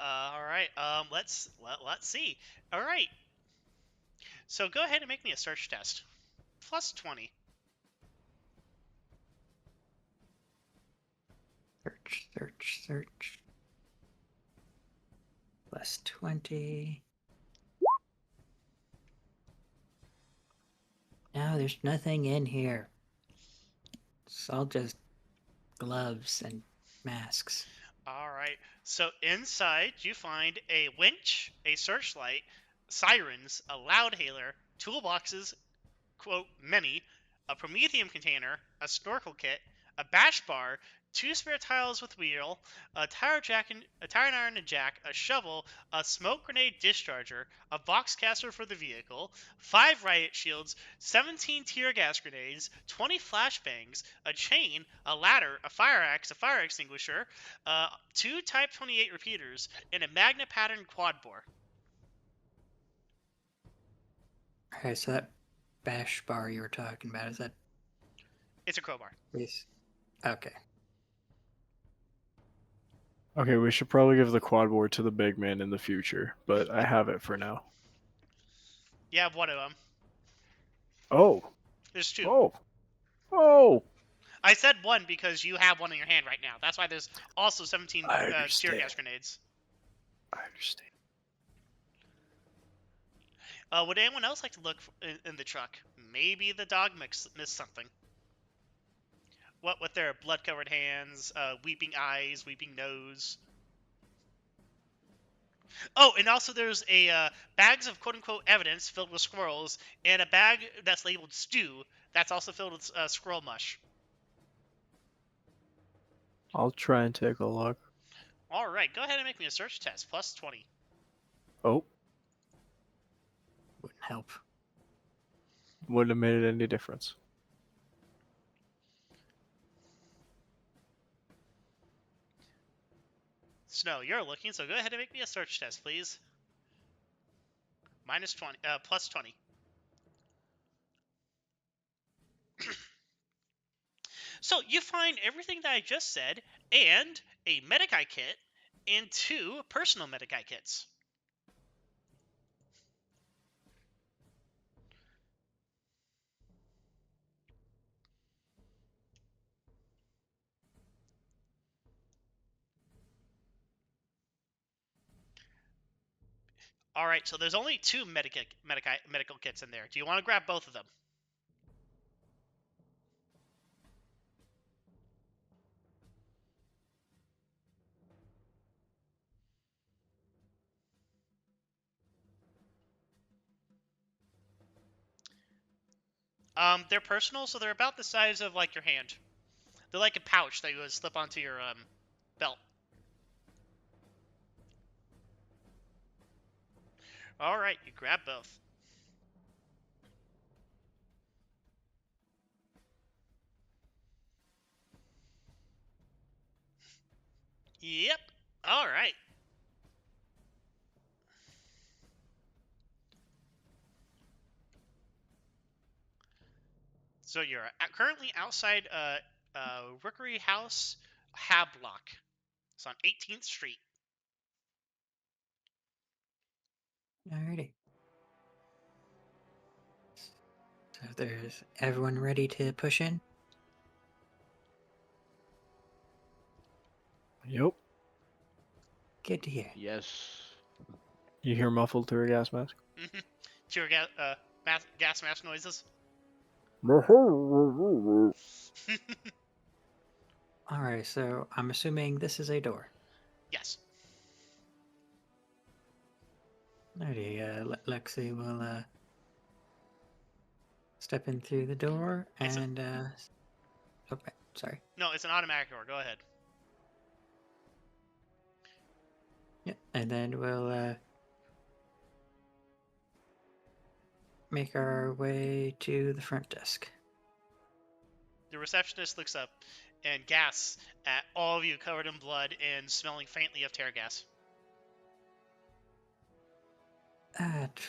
Alright, let's see. Alright. So go ahead and make me a search test. Plus 20. Search. Plus 20. No, there's nothing in here. It's all just gloves and masks. Alright, so inside you find a winch, a searchlight, sirens, a loudhailer, toolboxes, quote, many, a promethium container, a snorkel kit, a bash bar, 2 spare tiles with wheel, a tire iron and jack, a shovel, a smoke grenade discharger, a box caster for the vehicle, 5 riot shields, 17 tear gas grenades, 20 flashbangs, a chain, a ladder, a fire axe, a fire extinguisher, 2 Type 28 repeaters, and a Magna pattern quad bore. Okay, so that bash bar you were talking about, is that... It's a crowbar. Please. Okay. Okay, we should probably give the quad board to the big man in the future, but I have it for now. You have one of them. Oh, There's two. oh! I said one because you have one in your hand right now. That's why there's also 17 I tear understand. gas grenades. I understand. Would anyone else like to look in the truck? Maybe the dog missed something. What with their blood-covered hands, weeping eyes, weeping nose. Oh, and also there's a bags of quote-unquote evidence filled with squirrels, and a bag that's labeled stew that's also filled with squirrel mush. I'll try and take a look. All right, go ahead and make me a search test. Plus 20. Oh, Wouldn't help. wouldn't have made any difference. Snow, you're looking, so go ahead and make me a search test, please. Minus 20, plus 20. So you find everything that I just said, and a Medicae kit, and 2 personal Medicae kits. All right, so there's only 2 medical kits in there. Do you want to grab both of them? They're personal, so they're about the size of like your hand. They're like a pouch that you would slip onto your belt. All right, you grab both. Yep. All right. So you're currently outside Rookery House, Havelock. It's on 18th Street. Alrighty. So there's everyone ready to push in? Yep. Good to hear. Yes. You hear muffled through a gas mask? Tear gas mask noises. Alright, so I'm assuming this is a door. Yes. Alrighty, Lexi will step in through the door and okay, sorry. No, it's an automatic door. Go ahead. Yeah, and then we'll make our way to the front desk. The receptionist looks up and gasps at all of you covered in blood and smelling faintly of tear gas.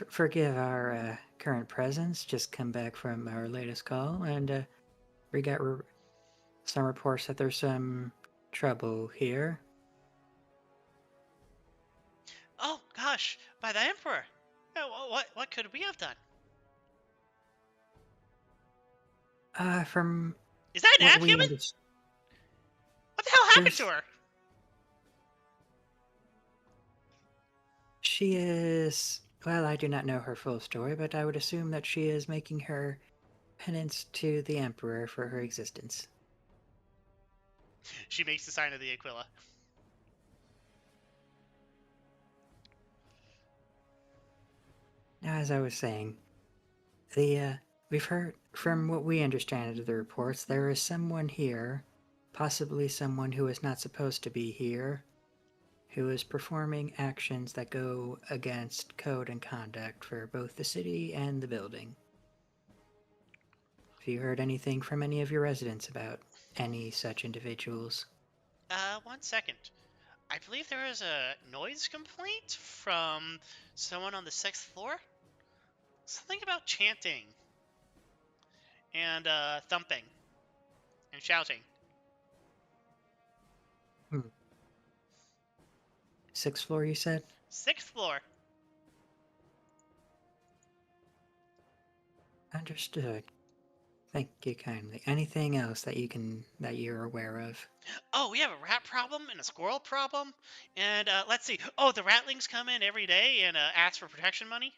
Forgive our current presence. Just come back from our latest call, and we got some reports that there's some trouble here. Oh gosh, by the Emperor! What could we have done? From Is that an what we Abhuman? understand, What the hell happened There's- to her? she is. Well, I do not know her full story, but I would assume that she is making her penance to the Emperor for her existence. She makes the sign of the Aquila. Now, as I was saying, we've heard from what we understand of the reports, there is someone here, possibly someone who is not supposed to be here, who is performing actions that go against code and conduct for both the city and the building. Have you heard anything from any of your residents about any such individuals? 1 second. I believe there is a noise complaint from someone on the 6th floor. Something about chanting and thumping and shouting. 6th floor, you said? 6th floor. Understood. Thank you kindly. Anything else that you're aware of? Oh, we have a rat problem and a squirrel problem. And let's see. Oh, the ratlings come in every day and ask for protection money.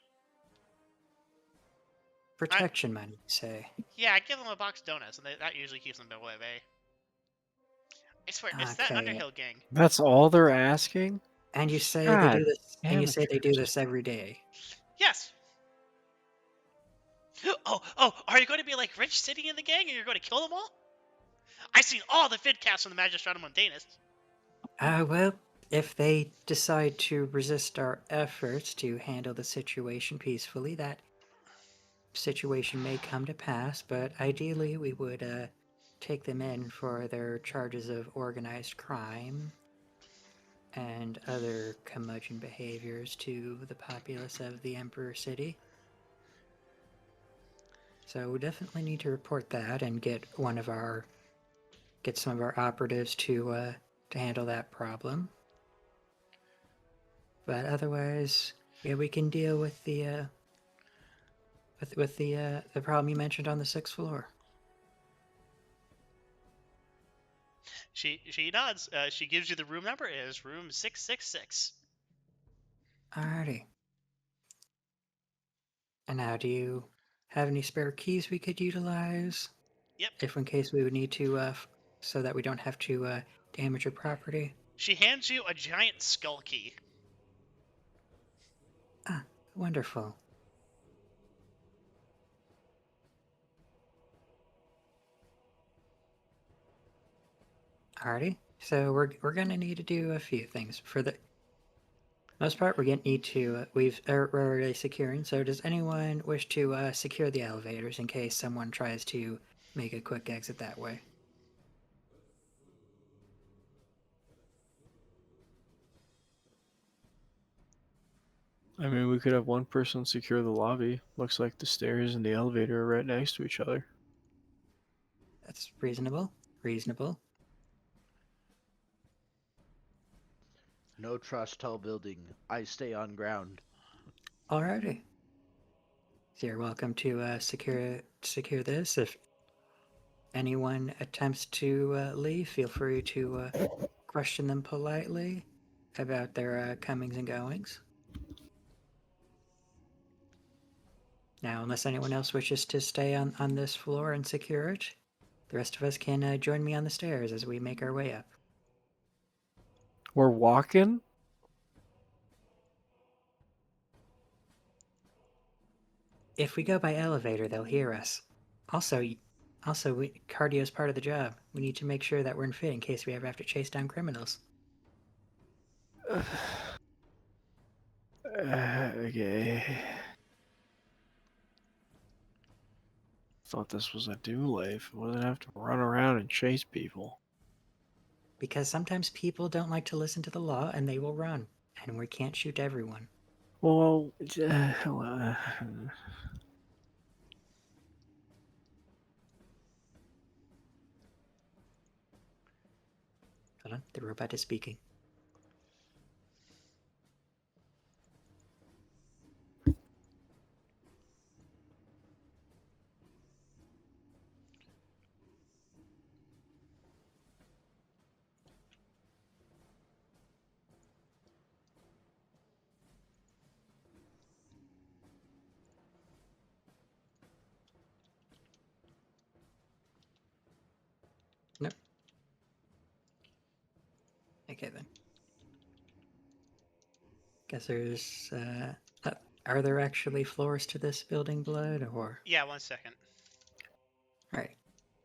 Protection money, you say? Yeah, I give them a box of donuts, and that usually keeps them away. I swear, it's that Okay. Underhill gang. That's all they're asking? And you say they God, do this. And you say they do amateurs. this every day. Yes. Oh, are you going to be like Rich City in the gang, and you're going to kill them all? I've seen all the vidcasts from the Magistratum Mundainus. Well, if they decide to resist our efforts to handle the situation peacefully, that situation may come to pass, but ideally we would take them in for their charges of organized crime and other curmudgeon behaviors to the populace of the Emperor City. So we definitely need to report that and get some of our operatives to handle that problem. But otherwise, yeah, we can deal with the problem you mentioned on the 6th floor. She nods. She gives you the room number. It is room 666. Alrighty. And now, do you have any spare keys we could utilize? Yep. If in case we would need to, so that we don't have to damage your property? She hands you a giant skull key. Ah, wonderful. Alrighty. So we're gonna need to do a few things. For the most part, we're gonna need to. We're already securing. So does anyone wish to secure the elevators in case someone tries to make a quick exit that way? I mean, we could have one person secure the lobby. Looks like the stairs and the elevator are right next to each other. That's reasonable. Reasonable. No trust tall building. I stay on ground. Alrighty. So you're welcome to secure this. If anyone attempts to leave, feel free to question them politely about their comings and goings. Now, unless anyone else wishes to stay on this floor and secure it, the rest of us can join me on the stairs as we make our way up. We're walking? If we go by elevator, they'll hear us. Also, cardio is part of the job. We need to make sure that we're in fit in case we ever have to chase down criminals. Okay. Thought this was a new life. I wouldn't have to run around and chase people. Because sometimes people don't like to listen to the law and they will run, and we can't shoot everyone. Well, Hold on, the robot is speaking. Nope. Okay then. Guess there's are there actually floors to this building, Blood, or? Yeah, 1 second. Right.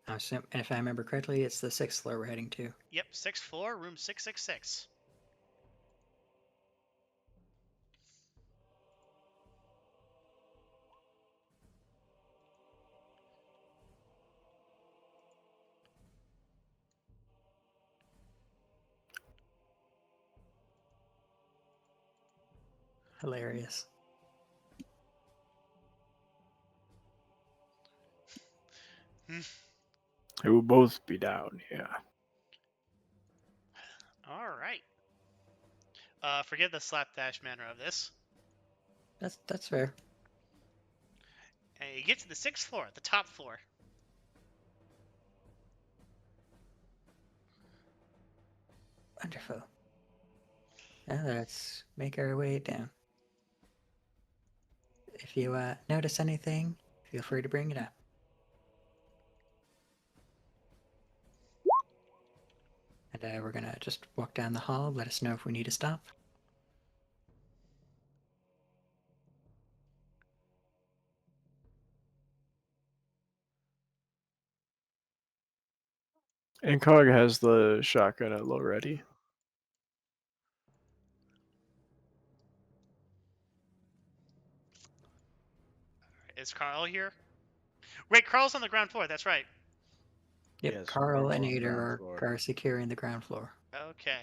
And if I remember correctly, it's the 6th floor we're heading to. Yep, 6th floor, room 666. Hilarious. it will both be down, yeah. All right. Forgive the slapdash manner of this. That's fair. And you get to the 6th floor, the top floor. Wonderful. Now let's make our way down. If you notice anything, feel free to bring it up. And we're gonna just walk down the hall. Let us know if we need to stop. And Cog has the shotgun at low ready. Is Carl here? Wait, Carl's on the ground floor. That's right. Yep, Yes, Carl Carl's and on the Ada ground floor. are securing the ground floor. Okay.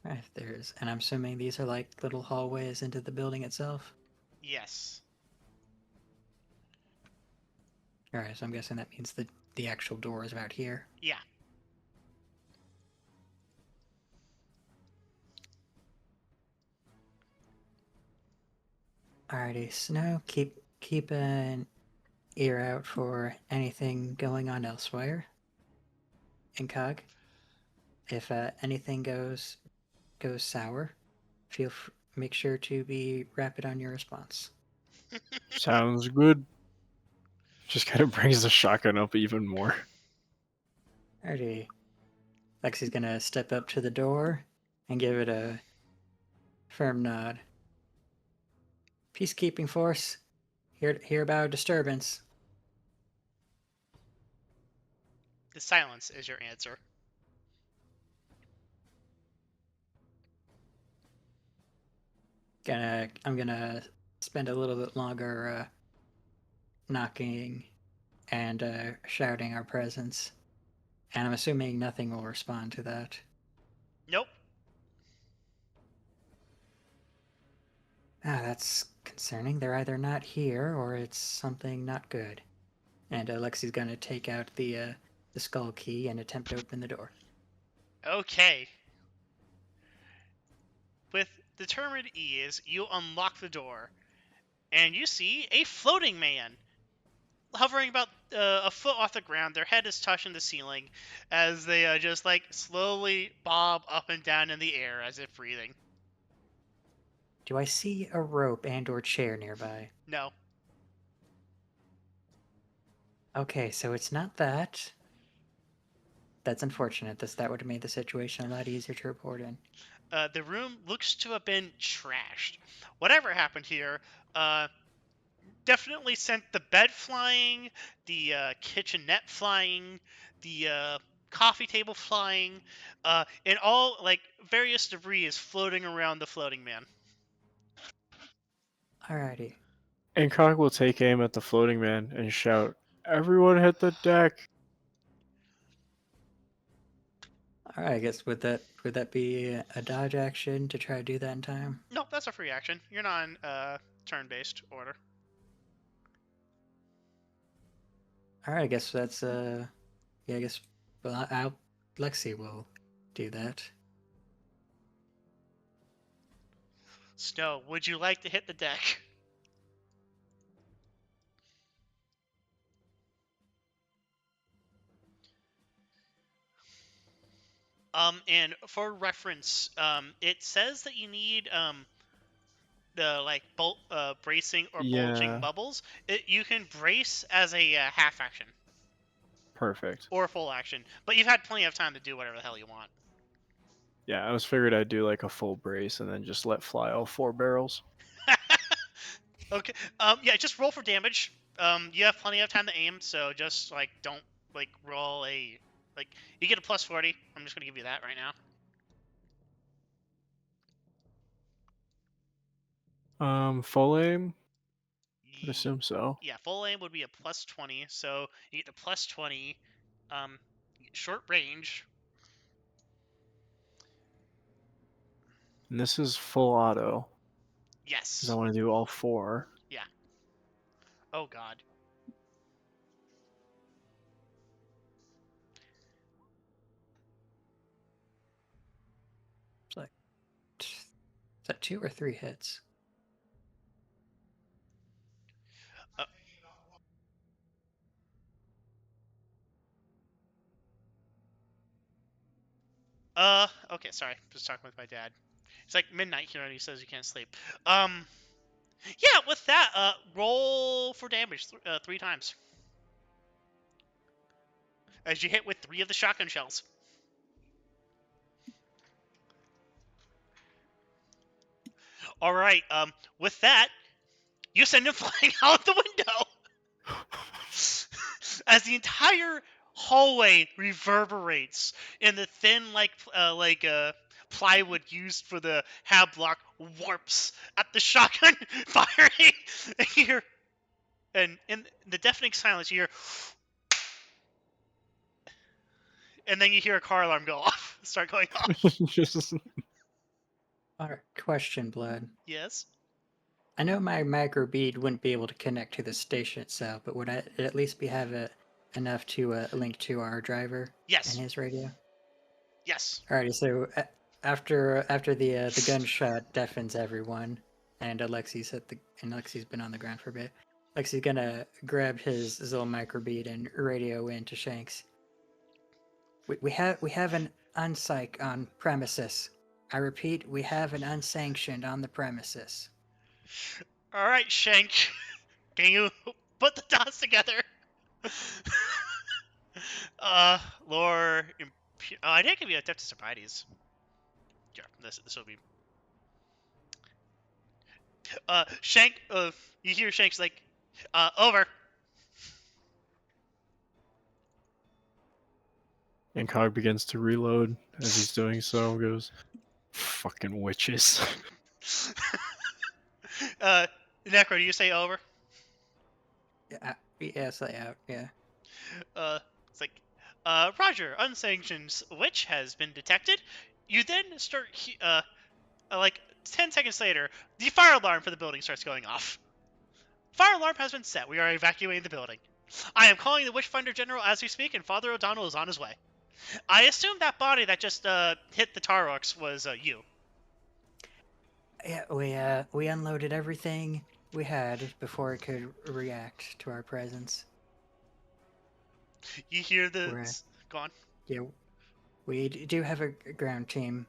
Right, and I'm assuming these are like little hallways into the building itself. Yes. Alright, so I'm guessing that means the actual door is about here. Yeah. Alrighty, Snow, keep an ear out for anything going on elsewhere. And Cog, if anything goes sour, make sure to be rapid on your response. Sounds good. Just kind of brings the shotgun up even more. Alrighty. Lexi's gonna step up to the door and give it a firm nod. Peacekeeping force, hear about a disturbance. The silence is your answer. I'm gonna spend a little bit longer knocking and shouting our presence, and I'm assuming nothing will respond to that. Nope. That's concerning. They're either not here or it's something not good. And Lexi's gonna take out the skull key and attempt to open the door. Okay. With determined ease, you unlock the door, and you see a floating man hovering about a foot off the ground. Their head is touching the ceiling as they just like slowly bob up and down in the air as if breathing. Do I see a rope and or chair nearby? No. Okay, so it's not that. That's unfortunate. That would have made the situation a lot easier to report in. The room looks to have been trashed. Whatever happened here, definitely sent the bed flying, the kitchenette flying, the coffee table flying, and all like various debris is floating around the floating man. Alrighty. And Cog will take aim at the floating man and shout, "Everyone hit the deck!" Alright, I guess would that be a dodge action to try to do that in time? No, that's a free action. You're not in turn-based order. Alright, I guess that's yeah, I guess I'll Lexi will do that. Snow, would you like to hit the deck? And for reference, it says that you need the like bracing or bulging Yeah. bubbles. You can brace as a half action Perfect. or full action, but you've had plenty of time to do whatever the hell you want. Yeah, I was figured I'd do like a full brace and then just let fly all 4 barrels. Okay. Yeah, just roll for damage. You have plenty of time to aim, so just like don't like roll a like you get a plus 40. I'm just gonna give you that right now. Full aim? I'd assume so. Yeah, full aim would be a plus 20, so you get the plus 20. You get short range. And this is full auto, because Yes. I want to do all 4. Yeah. Oh God. It's like, is that 2 or 3 hits? Okay, sorry. Just talking with my dad. It's like midnight here, and he says you can't sleep. Yeah. With that, roll for damage 3 times as you hit with 3 of the shotgun shells. All right. With that, you send him flying out the window as the entire hallway reverberates, and the thin plywood used for the hab block warps at the shotgun firing. Here, and in the deafening silence, you hear, and then you hear a car alarm go off, start going off. Just Alright, question, Blood. Yes. I know my micro bead wouldn't be able to connect to the station itself, but would I at least enough to link to our driver Yes. and his radio? Yes. Alrighty, so after the gunshot deafens everyone, and Lexi's been on the ground for a bit. Lexi's gonna grab his little microbead and radio in to Shanks. We have an unpsych on premises. I repeat, we have an unsanctioned on the premises. All right, Shank. Can you put the dots together? Lore. I didn't give you a depth to sobrieties. Yeah, this will be. Shank. You hear Shank's like, over. and Cog begins to reload as he's doing so. Goes, fucking witches. Necro, do you say over? Yes, out. Yeah. It's like, Roger, unsanctioned witch has been detected. You then start, like 10 seconds later, the fire alarm for the building starts going off. Fire alarm has been set. We are evacuating the building. I am calling the Witchfinder General as we speak, and Father O'Donnell is on his way. I assume that body that just hit the Tarox was you. Yeah, we unloaded everything we had before it could react to our presence. You hear the... We're, Go on. Yeah, we do have a ground team.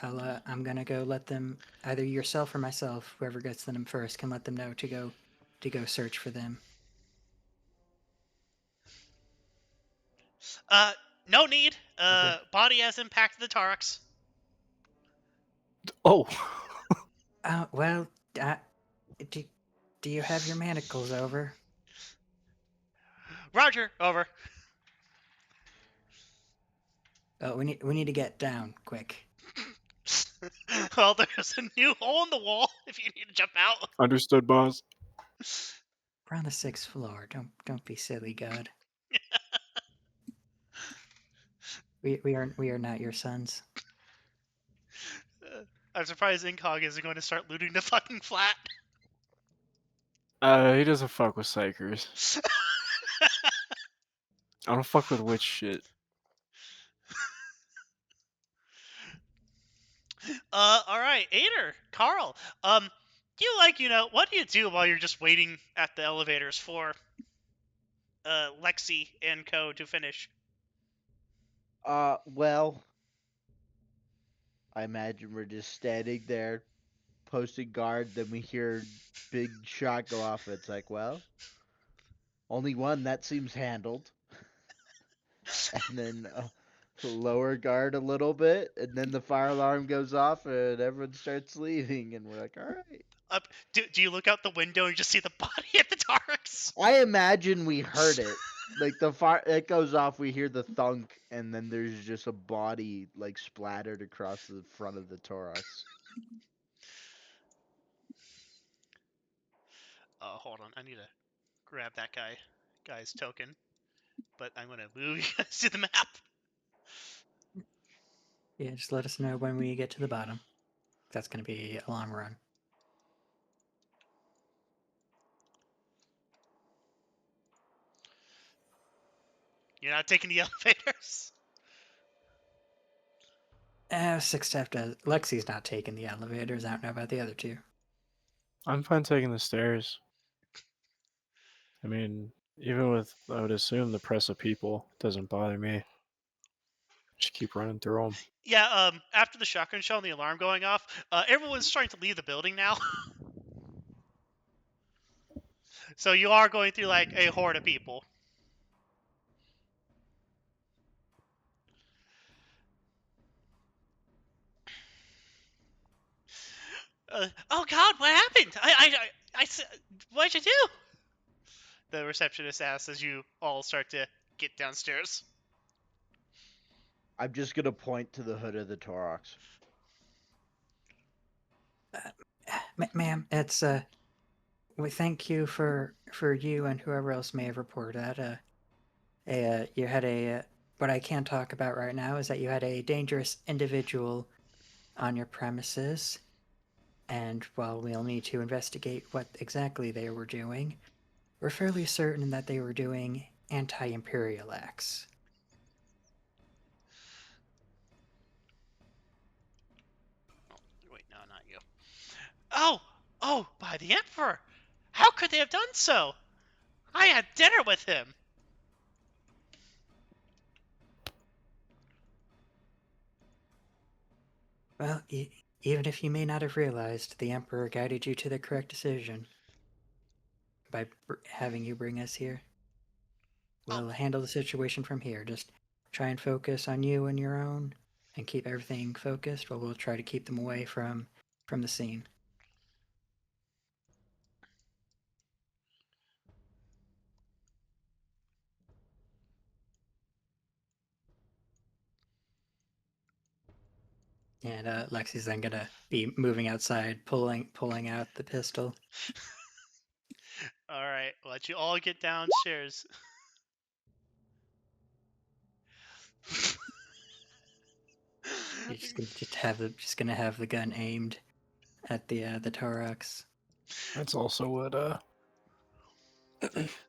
I'm gonna go let them, either yourself or myself, whoever gets them first, can let them know to go search for them. No need. Okay. Body has impacted the Tarox. Oh, Well, do you have your manacles over? Roger, over. Oh, we need to get down quick. Well, there's a new hole in the wall if you need to jump out. understood, boss. We're on the 6th floor. Don't be silly, God. We are not your sons. I'm surprised Incog isn't going to start looting the fucking flat. He doesn't fuck with psychers. I don't fuck with witch shit. Alright, Ader, Carl, what do you do while you're just waiting at the elevators for, Lexi and Co. to finish? Well, I imagine we're just standing there, posting guard. Then we hear big shot go off. It's like, well, only one that seems handled. And then lower guard a little bit, and then the fire alarm goes off, and everyone starts leaving, and we're like, all right. Do you look out the window and just see the body at the Tarox? I imagine we heard it. Like the fire, it goes off. We hear the thunk, and then there's just a body like splattered across the front of the Taurus. Oh, hold on, I need to grab that guy's token, but I'm gonna move you guys to the map. Yeah, just let us know when we get to the bottom. That's gonna be a long run. You're not taking the elevators? 6 step does. Lexi's not taking the elevators. I don't know about the other two. I'm fine taking the stairs. I mean, even with, I would assume, the press of people, it doesn't bother me. Just keep running through them. Yeah, after the shotgun shell and the alarm going off, everyone's starting to leave the building now. So you are going through, like, a horde of people. Oh God, what happened? What'd you do? The receptionist asks as you all start to get downstairs. I'm just gonna point to the hood of the Torox. Ma'am, it's we thank you for you and whoever else may have reported that. You had what I can't talk about right now is that you had a dangerous individual on your premises, and while we'll need to investigate what exactly they were doing, we're fairly certain that they were doing anti-imperial acts. Wait, no, not you. Oh, by the Emperor! How could they have done so? I had dinner with him. Well, even if you may not have realized, the Emperor guided you to the correct decision by having you bring us here. We'll handle the situation from here. Just try and focus on you and your own, and keep everything focused, while we'll try to keep them away from the scene. And Lexi's then gonna be moving outside, pulling out the pistol. All right, let you all get downstairs. You're just gonna have the gun aimed at the Taurox. That's also what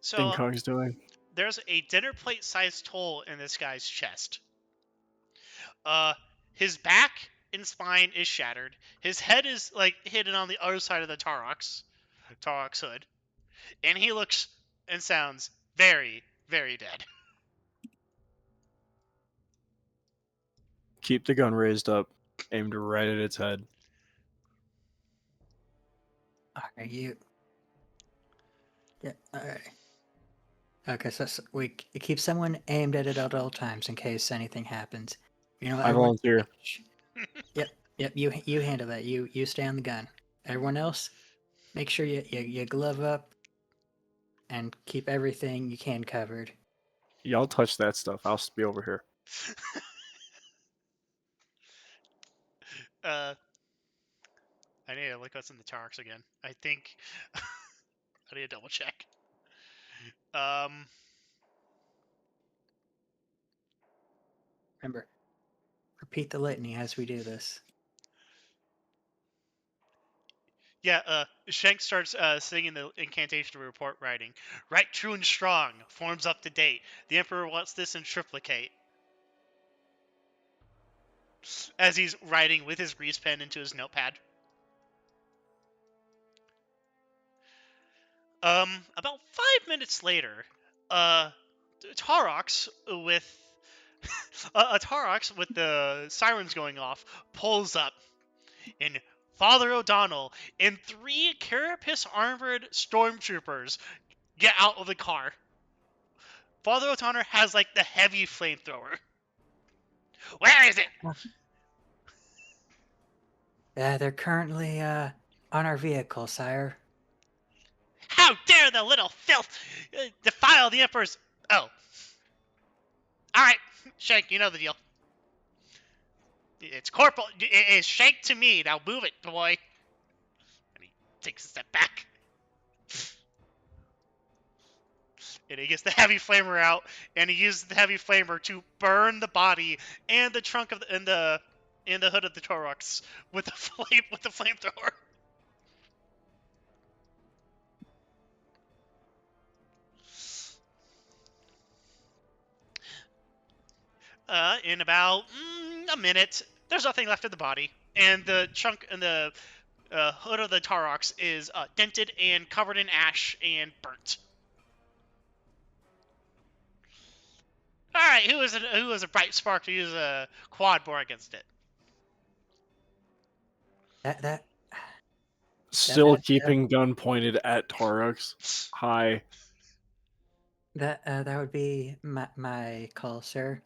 So Incog's doing. there's a dinner plate-sized hole in this guy's chest. His back and spine is shattered. His head is like hidden on the other side of the Taurox hood, and he looks and sounds very, very dead. Keep the gun raised up, aimed right at its head. Alright, you. Yeah, alright. Okay, so we keep someone aimed at it at all times in case anything happens. You know, I everyone. volunteer. Yep. You handle that. You stay on the gun. Everyone else, make sure you glove up and keep everything you can covered. Y'all touch that stuff. I'll be over here. I need to look what's in the Taurox again. I think I need to double check. Remember, repeat the litany as we do this. Yeah, Shank starts singing the incantation of report writing. Right, true, and strong. Forms up to date. The Emperor wants this in triplicate. As he's writing with his grease pen into his notepad. About 5 minutes later, Taurox with a Taurox with the sirens going off pulls up, and Father O'Donnell and 3 carapace armored stormtroopers get out of the car. Father O'Donnell has like the heavy flamethrower. Where is it? They're currently on our vehicle, sire. How dare the little filth defile the Emperor's... Oh. Alright, Shank, you know the deal. It's Corporal... It's Shank to me. Now move it, boy. And he takes a step back. And he gets the heavy flamer out, and he uses the heavy flamer to burn the body and the trunk of the hood of the Taurox with the flamethrower. In about a minute, there's nothing left of the body, and the chunk and the hood of the Tarox is dented and covered in ash and burnt. All right, who was a bright spark to use a quad bore against it? That Still that keeping gun pointed at Torux. Hi. that would be my call, sir.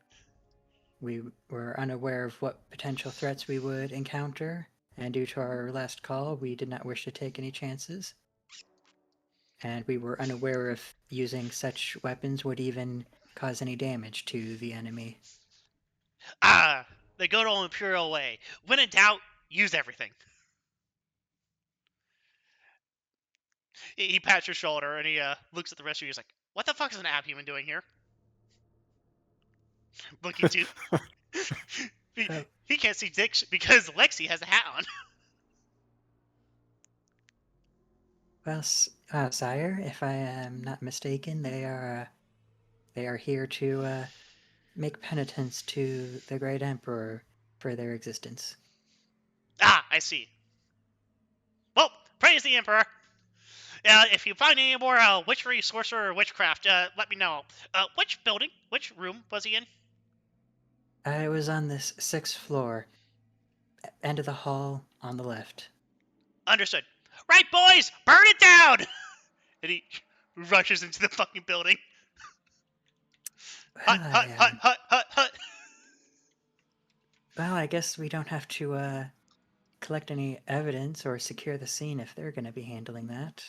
We were unaware of what potential threats we would encounter, and due to our last call, we did not wish to take any chances. And we were unaware if using such weapons would even cause any damage to the enemy. Ah, the good old Imperial way. When in doubt, use everything. He pats your shoulder and he looks at the rest of you. He's like, "What the fuck is an Abhuman doing here?" Looking to he can't see dick because Lexi has a hat on. Well, sire, if I am not mistaken, they are here to make penitence to the Great Emperor for their existence. Ah, I see. Well, praise the Emperor. If you find any more witchery, sorcerer, or witchcraft, let me know. Which building, which room was he in? I was on this 6th floor, end of the hall on the left. Understood. Right, boys, burn it down! And he rushes into the fucking building. Well, Hut. Well, I guess we don't have to collect any evidence or secure the scene if they're going to be handling that.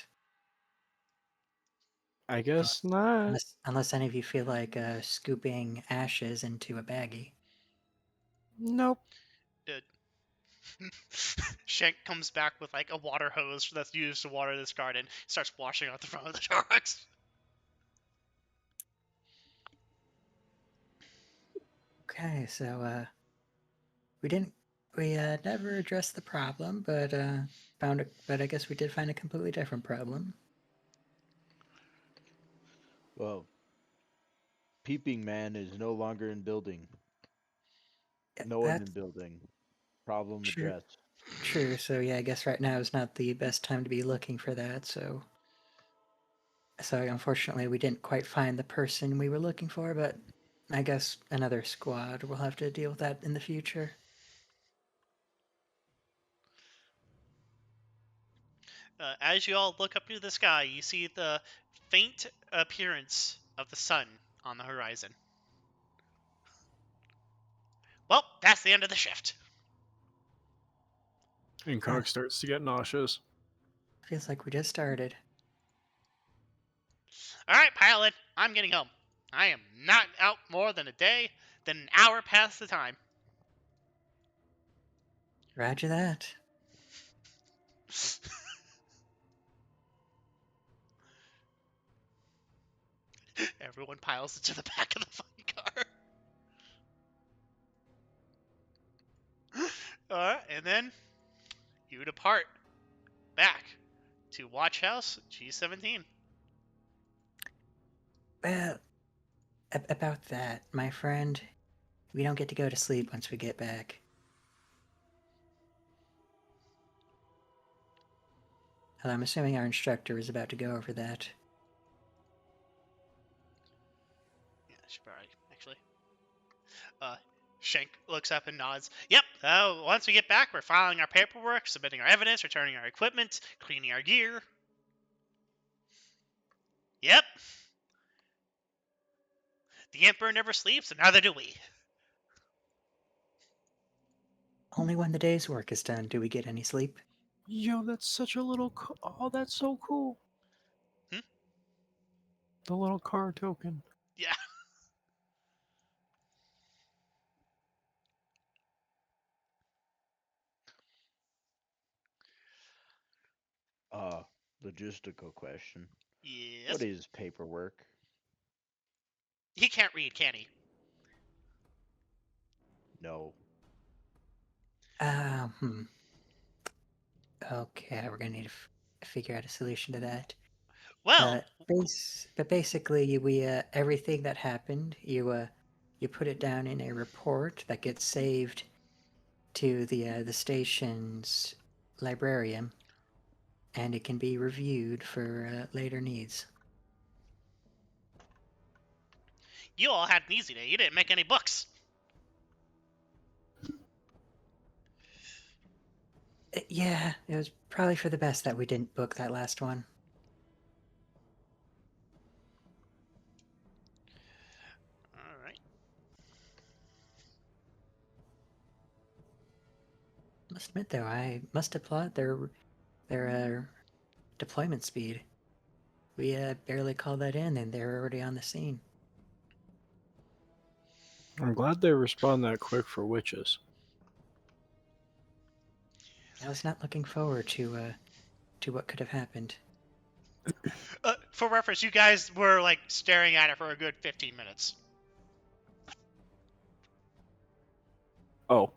I guess not. Unless any of you feel like scooping ashes into a baggie. Nope. Shank comes back with like a water hose that's used to water this garden. Starts washing out the front of the trucks. Okay, so we never addressed the problem, but but I guess we did find a completely different problem. Well, Peeping Man is no longer in building. No one in That's building. Problem true. addressed. True. So yeah, I guess right now is not the best time to be looking for that. So unfortunately, we didn't quite find the person we were looking for, but I guess another squad will have to deal with that in the future. As you all look up into the sky, you see the faint appearance of the sun on the horizon. Well, that's the end of the shift. And Cox starts to get nauseous. Feels like we just started. All right, pilot, I'm getting home. I am not out more than an hour past the time. Roger that. Everyone piles into the back of the fucking car. Alright, and then you depart back to Watchouse G-17. Well, about that, my friend, we don't get to go to sleep once we get back. Well, I'm assuming our instructor is about to go over that. Yeah, I should probably, actually. Shank looks up and nods. Yep, once we get back, we're filing our paperwork, submitting our evidence, returning our equipment, cleaning our gear. Yep. The Emperor never sleeps, and neither do we. Only when the day's work is done do we get any sleep. Yo, that's such a little. Oh, that's so cool. The little car token. Yeah. Logistical question. Yes. What is paperwork? He can't read, can he? No. Okay, we're gonna need to figure out a solution to that. Well, But basically, we everything that happened, you you put it down in a report that gets saved to the station's librarian, and it can be reviewed for later needs. You all had an easy day. You didn't make any books. Yeah, it was probably for the best that we didn't book that last one. All right. Must admit, though, I must applaud their deployment speed. We barely called that in, and they're already on the scene. I'm glad they respond that quick for witches. I was not looking forward to what could have happened. For reference, you guys were like staring at it for a good 15 minutes. Oh,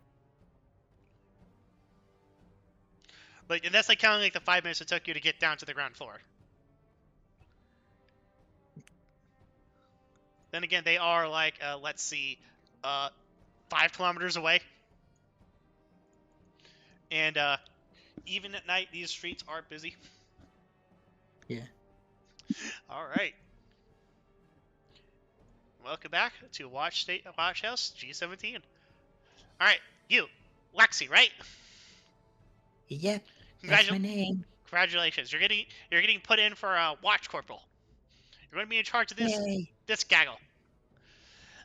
Like, and that's like counting like the 5 minutes it took you to get down to the ground floor. Then again, they are like, let's see, 5 kilometers away. And even at night, these streets are busy. Yeah. All right. Welcome back to Watchouse G-17. All right, you, Lexi, right? Yep, that's my name. Congratulations, you're getting put in for a watch corporal. You're going to be in charge of Yay! this gaggle.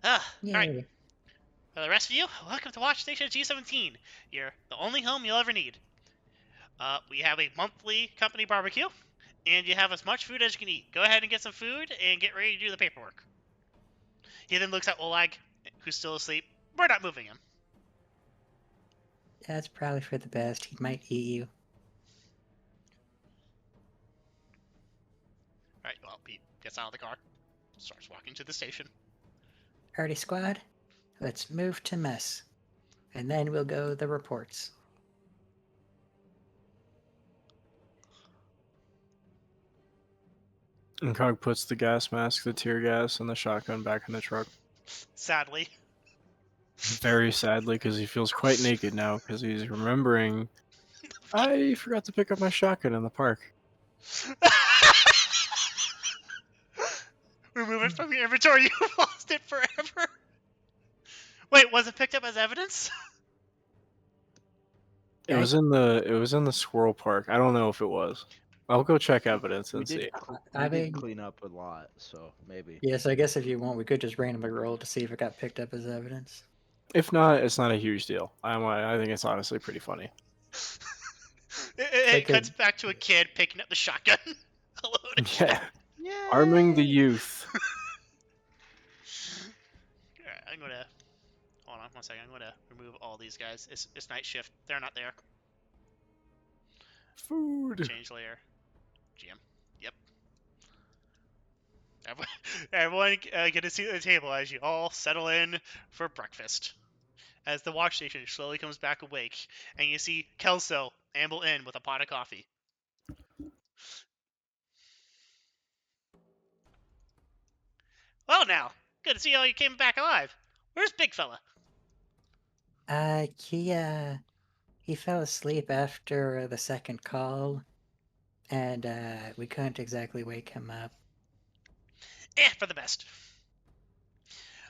All right. Yay! For the rest of you, welcome to Watch Station G-17. You're the only home you'll ever need. We have a monthly company barbecue, and you have as much food as you can eat. Go ahead and get some food and get ready to do the paperwork. He then looks at Oleg, who's still asleep. We're not moving him. That's probably for the best. He might eat you. Alright, well, he gets out of the car, starts walking to the station. Alrighty, squad. Let's move to mess. And then we'll go the reports. and Cog puts the gas mask, the tear gas, and the shotgun back in the truck. Sadly. Very sadly, because he feels quite naked now, because he's remembering, I forgot to pick up my shotgun in the park. Remove it from your inventory. You lost it forever. Wait, was it picked up as evidence? It was in the squirrel park. I don't know if it was. I'll go check evidence and see. We did clean up a lot, so maybe. Yes, I guess if you want, we could just randomly roll to see if it got picked up as evidence. If not, it's not a huge deal. I think it's honestly pretty funny. It cuts back to a kid picking up the shotgun. Yeah. Arming the youth. Alright, I'm gonna... Hold on one second. I'm gonna remove all these guys. It's night shift. They're not there. Food. Change layer. GM. Yep. Everyone get a seat at the table as you all settle in for breakfast. As the watch station slowly comes back awake, and you see Kelso amble in with a pot of coffee. Well now, good to see how you came back alive. Where's Big Fella? He fell asleep after the second call, and we couldn't exactly wake him up. For the best.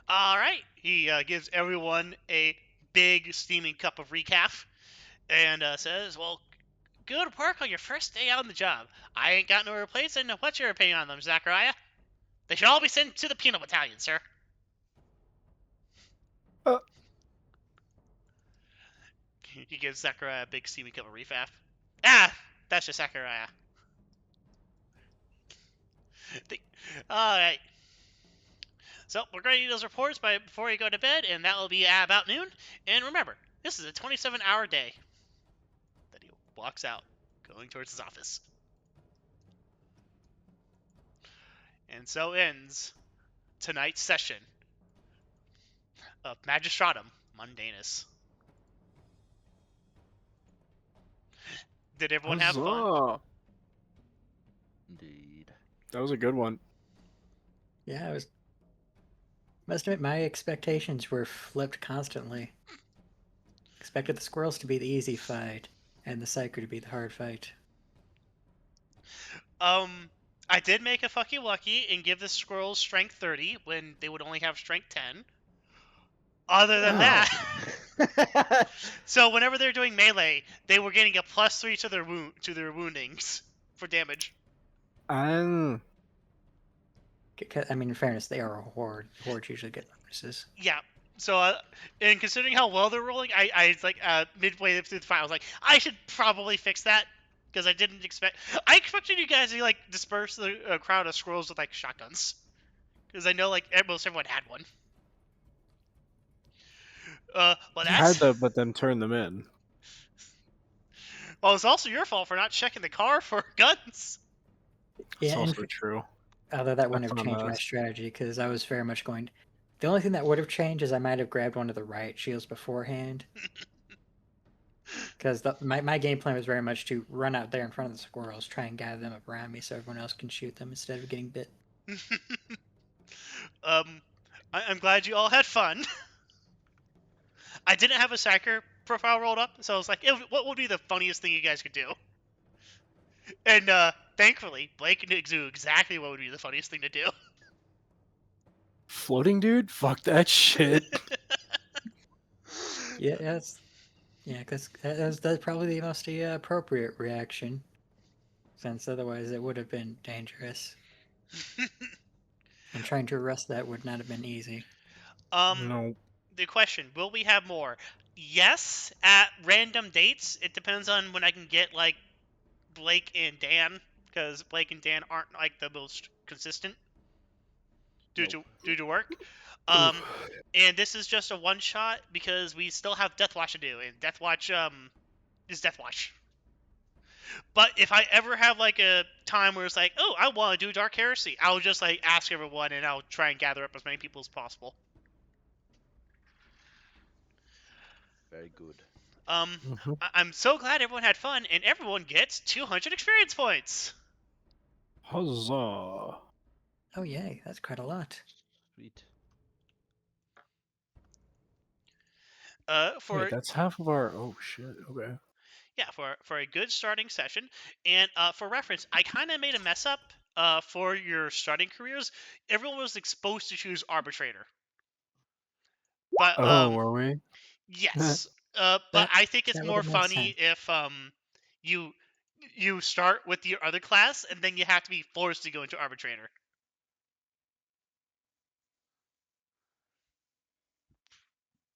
Alright, he gives everyone a big steaming cup of recaf, and says, well, good work on your first day out on the job. I ain't got no replacement. What's your opinion on them, Zachariah? They should all be sent to the penal battalion, sir. He gives Zachariah a big steaming cup of refaf. That's just Zachariah. Alright. So, we're going to need those reports before you go to bed, and that will be at about noon. And remember, this is a 27-hour day. Then he walks out, going towards his office. And so ends tonight's session of Magistratum Mundainus. Did everyone have fun? Indeed. That was a good one. Yeah, it was Must admit, my expectations were flipped constantly. Expected the squirrels to be the easy fight, and the psyker to be the hard fight. I did make a fucky lucky and give the squirrels strength 30 when they would only have strength 10. Other than that, so whenever they're doing melee, they were getting a +3 to their woundings for damage. I mean, in fairness, they are a horde. Hordes usually get bonuses. Yeah. So, and considering how well they're rolling, I like midway through the fight, I was like, I should probably fix that because I didn't expect. I expected you guys to like disperse the crowd of squirrels with like shotguns, because I know like almost everyone had one. Well, You that's had that, but then turn them in. well, it's also your fault for not checking the car for guns. It's Yeah, also true. although that wouldn't That's have on changed my us. strategy because I was very much going. The only thing that would have changed is I might have grabbed one of the riot shields beforehand. Because my game plan was very much to run out there in front of the squirrels, try and gather them up around me so everyone else can shoot them instead of getting bit. I'm glad you all had fun. I didn't have a psyker profile rolled up, so I was like, what would be the funniest thing you guys could do? And thankfully, Blake knew exactly what would be the funniest thing to do. Floating dude? Fuck that shit. Yeah, because that's probably the most appropriate reaction, since otherwise it would have been dangerous. And trying to arrest that would not have been easy. No. The question, will we have more? Yes, at random dates. It depends on when I can get like Blake and Dan, because Blake and Dan aren't like the most consistent due to work. And this is just a one shot because we still have Deathwatch to do, and Deathwatch is Deathwatch. But if I ever have like a time where it's like, oh, I want to do Dark Heresy, I'll just like ask everyone, and I'll try and gather up as many people as possible. Very good. I'm so glad everyone had fun, and everyone gets 200 experience points. Huzzah. Oh yay, that's quite a lot. Sweet. Wait, that's half of our. Oh shit. Okay. Yeah, for a good starting session. And for reference, I kind of made a mess up for your starting careers. Everyone was exposed to choose arbitrator. But Oh, were we? yes. But I think it's that more would've made funny sense. if you start with your other class and then you have to be forced to go into arbitrator.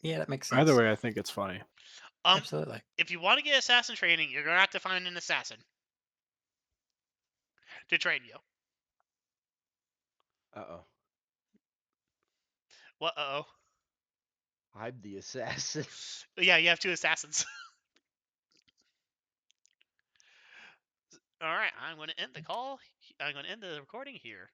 Yeah, that makes sense. Either way, I think it's funny. Absolutely. If you want to get assassin training, you're gonna have to find an assassin to train you. Uh-oh. What? Uh-oh. I'm the assassin. Yeah, you have 2 assassins. All right, I'm going to end the call. I'm going to end the recording here.